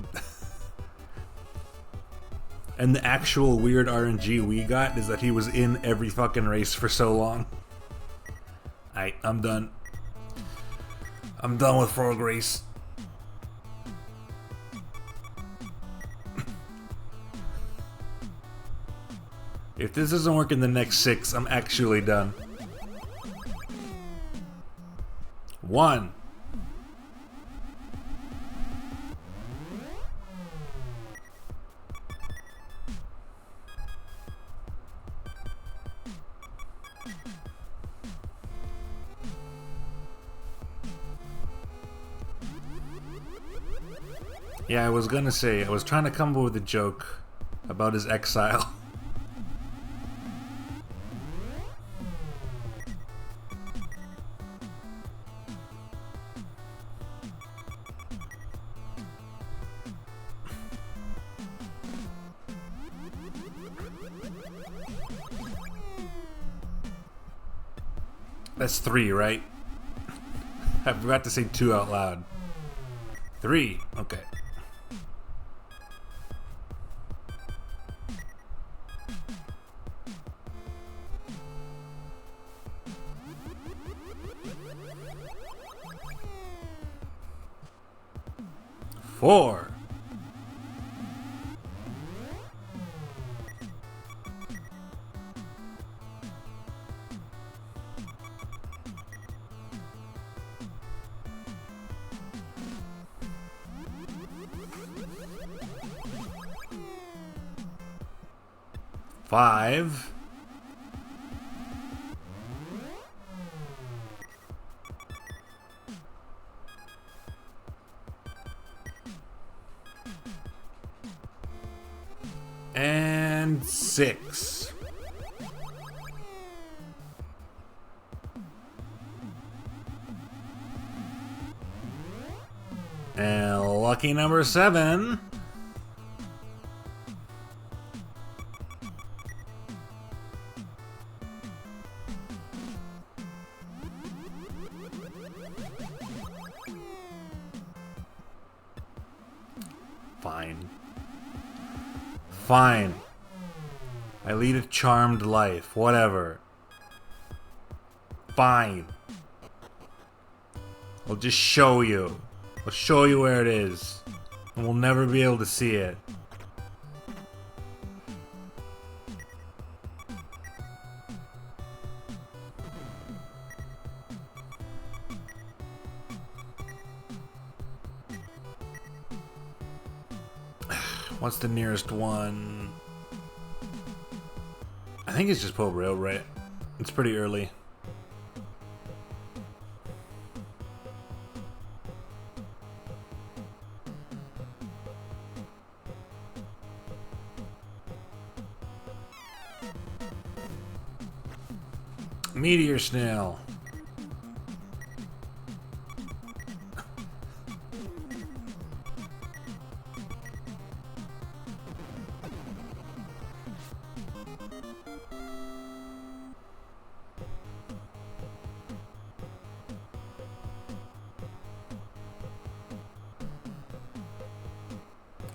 And the actual weird RNG we got is that he was in every fucking race for so long. I'm done. I'm done with Frog Race. If this doesn't work in the next 6, I'm actually done. 1. Yeah, I was gonna say, I was trying to come up with a joke about his exile. That's 3, right? I forgot to say 2 out loud. 3, okay. Four. Five. And 6. And lucky number 7. Fine. Fine. I lead a charmed life. Whatever. Fine. I'll just show you. I'll show you where it is. And we'll never be able to see it. What's the nearest one? I think it's just Pope Rail, right? It's pretty early. Meteor Snail.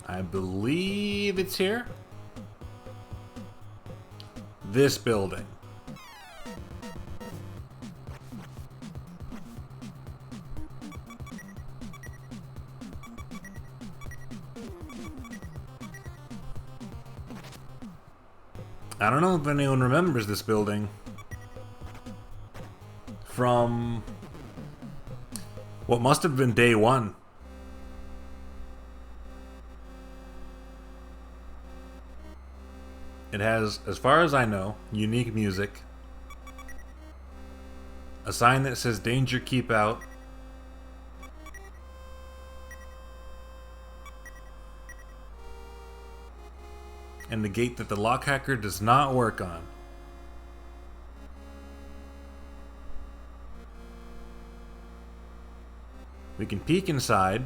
I believe it's here. This building. I don't know if anyone remembers this building from what must have been day one. It has, as far as I know, unique music, a sign that says "Danger, keep out," and the gate that the lock hacker does not work on. We can peek inside,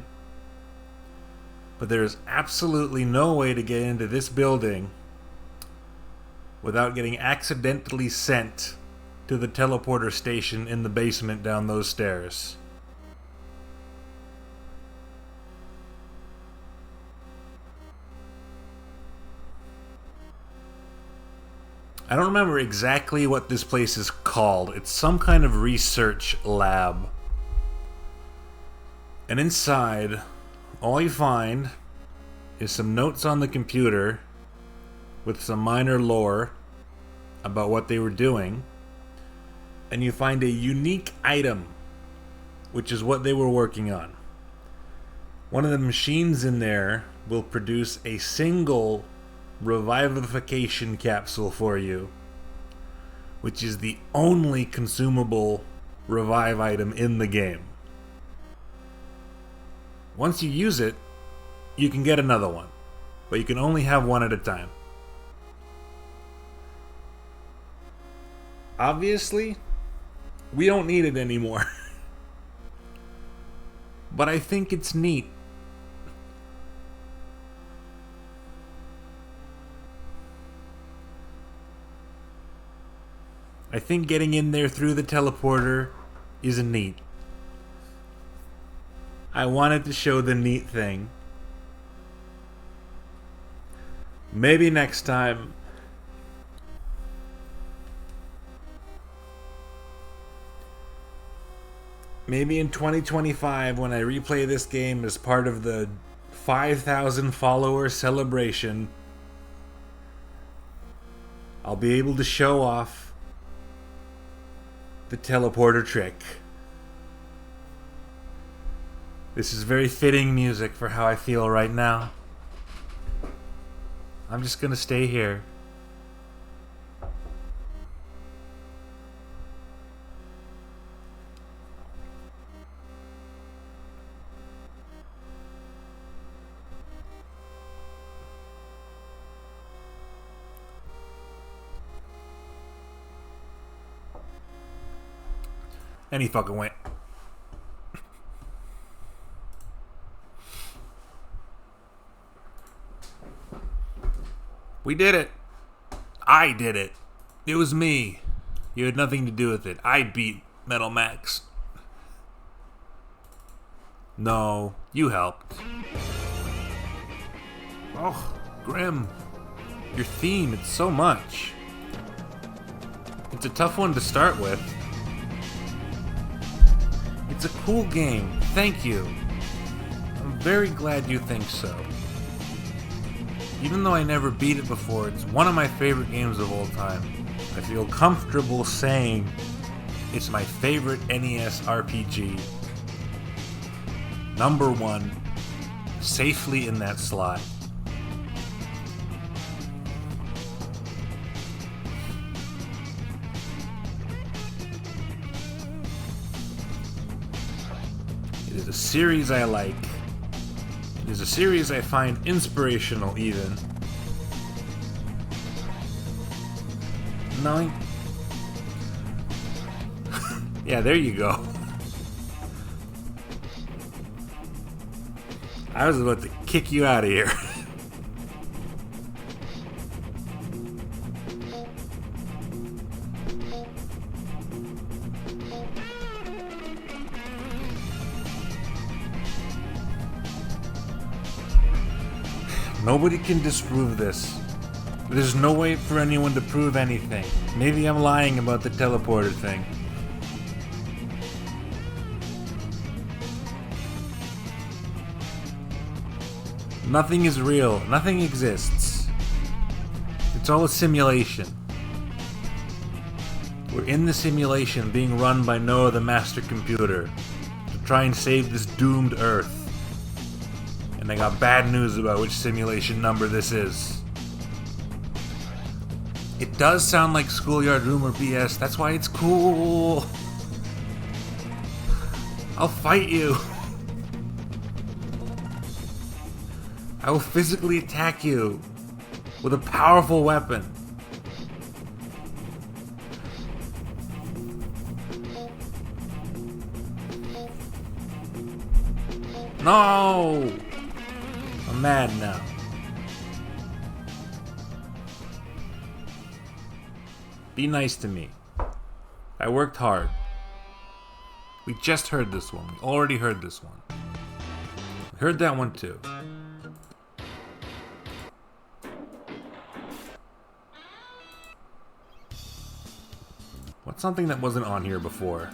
but there is absolutely no way to get into this building without getting accidentally sent to the teleporter station in the basement down those stairs. I don't remember exactly what this place is called. It's some kind of research lab. And inside, all you find is some notes on the computer with some minor lore about what they were doing. And you find a unique item, which is what they were working on. One of the machines in there will produce a single revivification capsule for you, which is the only consumable revive item in the game. Once you use it, you can get another one, but you can only have one at a time. Obviously, we don't need it anymore. But I think it's neat. I think getting in there through the teleporter is neat. I wanted to show the neat thing. Maybe next time. Maybe in 2025, when I replay this game as part of the 5,000 follower celebration, I'll be able to show off the teleporter trick. This is very fitting music for how I feel right now. I'm just gonna stay here. And he fucking went. We did it. I did it. It was me. You had nothing to do with it. I beat Metal Max. No, you helped. Oh, Grim. Your theme, it's so much. It's a tough one to start with. It's a cool game. Thank you. I'm very glad you think so. Even though I never beat it before, it's one of my favorite games of all time. I feel comfortable saying it's my favorite NES RPG. Number one, safely in that slot. It is a series I like. It is a series I find inspirational, even. No. Yeah, there you go. I was about to kick you out of here. Nobody can disprove this. There's no way for anyone to prove anything. Maybe I'm lying about the teleporter thing. Nothing is real. Nothing exists. It's all a simulation. We're in the simulation being run by Noah the Master Computer to try and save this doomed Earth. And I got bad news about which simulation number this is. It does sound like schoolyard rumor BS, that's why it's cool. I'll fight you. I will physically attack you with a powerful weapon. No! I'm mad now. Be nice to me. I worked hard. We just heard this one. We already heard this one. We heard that one too. What's something that wasn't on here before?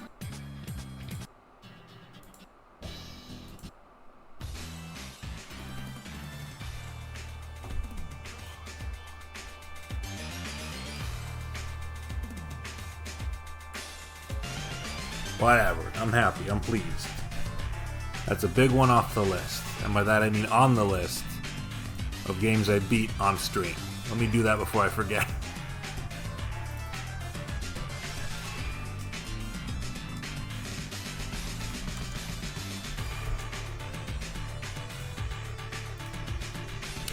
Whatever, I'm happy, I'm pleased. That's a big one off the list. And by that I mean on the list of games I beat on stream. Let me do that before I forget.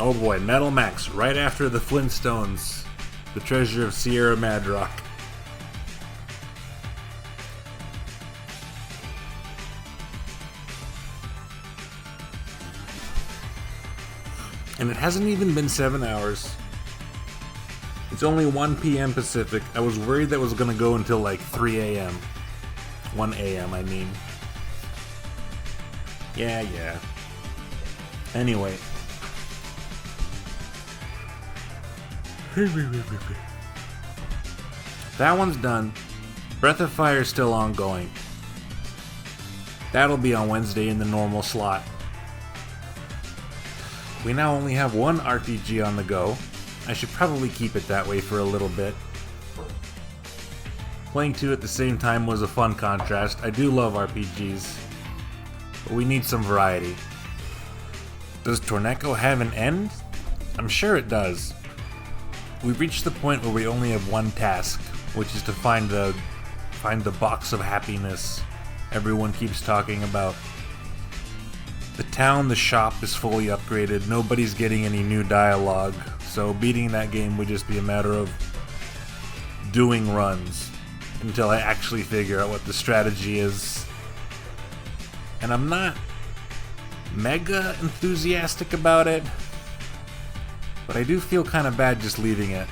Oh boy, Metal Max, right after the Flintstones, The Treasure of Sierra Madrock. And it hasn't even been 7 hours. It's only 1 p.m. Pacific. I was worried that was gonna go until like 3 a.m. 1 a.m. I mean. Yeah. Anyway. That one's done. Breath of Fire is still ongoing. That'll be on Wednesday in the normal slot. We now only have one RPG on the go. I should probably keep it that way for a little bit. Playing two at the same time was a fun contrast. I do love RPGs, but we need some variety. Does Torneko have an end? I'm sure it does. We've reached the point where we only have one task, which is to find the box of happiness everyone keeps talking about. The town, the shop is fully upgraded, nobody's getting any new dialogue, so beating that game would just be a matter of doing runs until I actually figure out what the strategy is. And I'm not mega enthusiastic about it, but I do feel kind of bad just leaving it.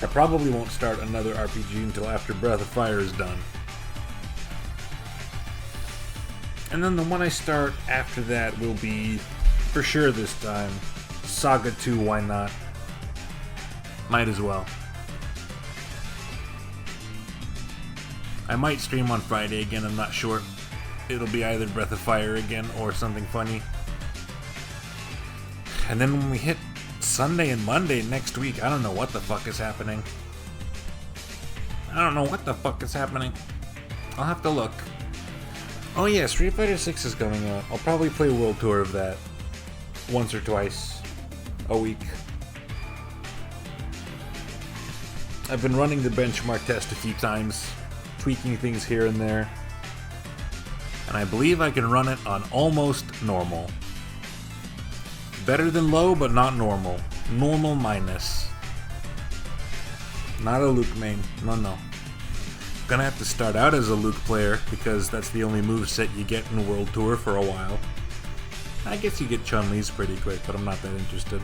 I probably won't start another RPG until after Breath of Fire is done. And then the one I start after that will be, for sure this time, Saga 2, why not? Might as well. I might stream on Friday again, I'm not sure. It'll be either Breath of Fire again or something funny. And then when we hit Sunday and Monday next week, I don't know what the fuck is happening. I'll have to look. Oh yeah, Street Fighter 6 is coming out. I'll probably play World Tour of that once or twice a week. I've been running the benchmark test a few times, tweaking things here and there, and I believe I can run it on almost normal. Better than low, but not normal. Normal minus. Not a Luke main. No. Gonna have to start out as a Luke player, because that's the only moveset you get in World Tour for a while. I guess you get Chun-Li's pretty quick, but I'm not that interested.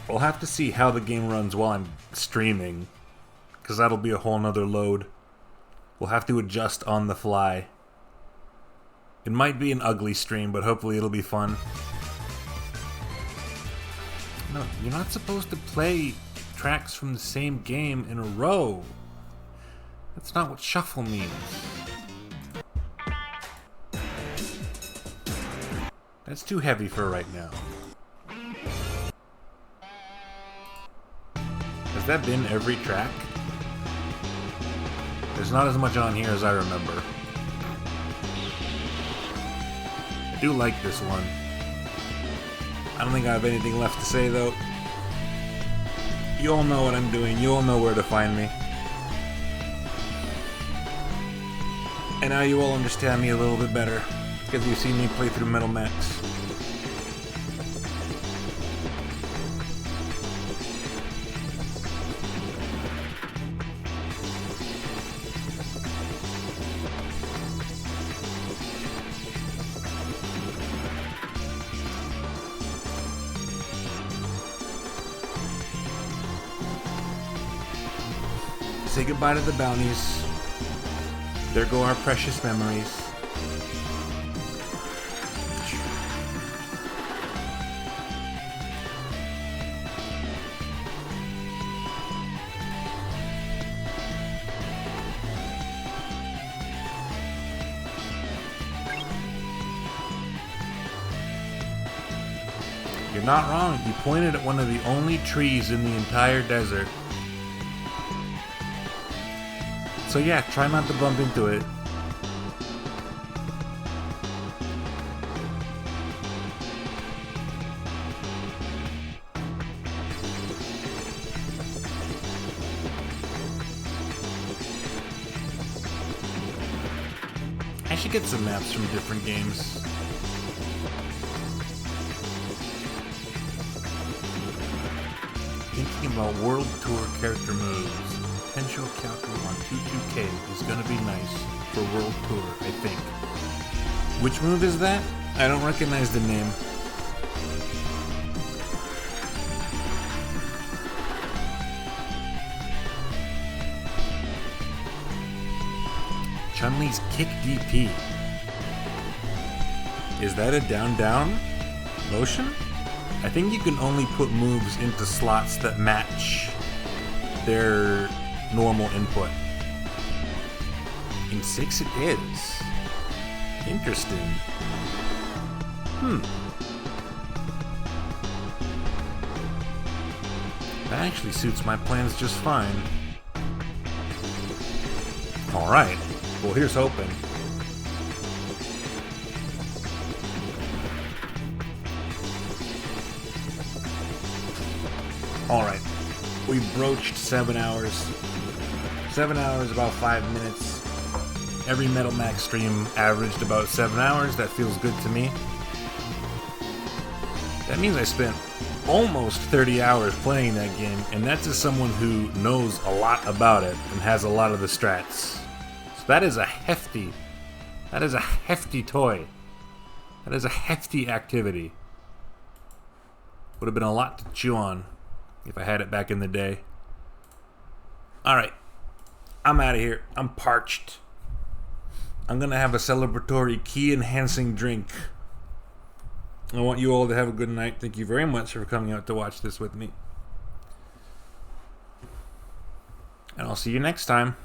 We'll have to see how the game runs while I'm streaming, because that'll be a whole nother load. We'll have to adjust on the fly. It might be an ugly stream, but hopefully it'll be fun. No, you're not supposed to play tracks from the same game in a row. That's not what shuffle means. That's too heavy for right now. Has that been every track? There's not as much on here as I remember. I do like this one. I don't think I have anything left to say though. You all know what I'm doing. You all know where to find me. And now you all understand me a little bit better, because you've seen me play through Metal Max. Say goodbye to the bounties. There go our precious memories. You're not wrong. You pointed at one of the only trees in the entire desert. So yeah, try not to bump into it. I should get some maps from different games. Thinking about World Tour character moves. Potential calculus on 22K is gonna be nice for World Tour, I think. Which move is that? I don't recognize the name. Chun-Li's Kick DP. Is that a down-down motion? I think you can only put moves into slots that match their normal input. In 6 it is. Interesting. That actually suits my plans just fine. Alright. Well, here's hoping. Alright. We broached 7 hours. 7 hours, about 5 minutes. Every Metal Max stream averaged about 7 hours. That feels good to me. That means I spent almost 30 hours playing that game, and that's as someone who knows a lot about it and has a lot of the strats. So that is a hefty toy. That is a hefty activity. Would have been a lot to chew on if I had it back in the day. Alright. I'm out of here. I'm parched. I'm gonna have a celebratory key-enhancing drink. I want you all to have a good night. Thank you very much for coming out to watch this with me. And I'll see you next time.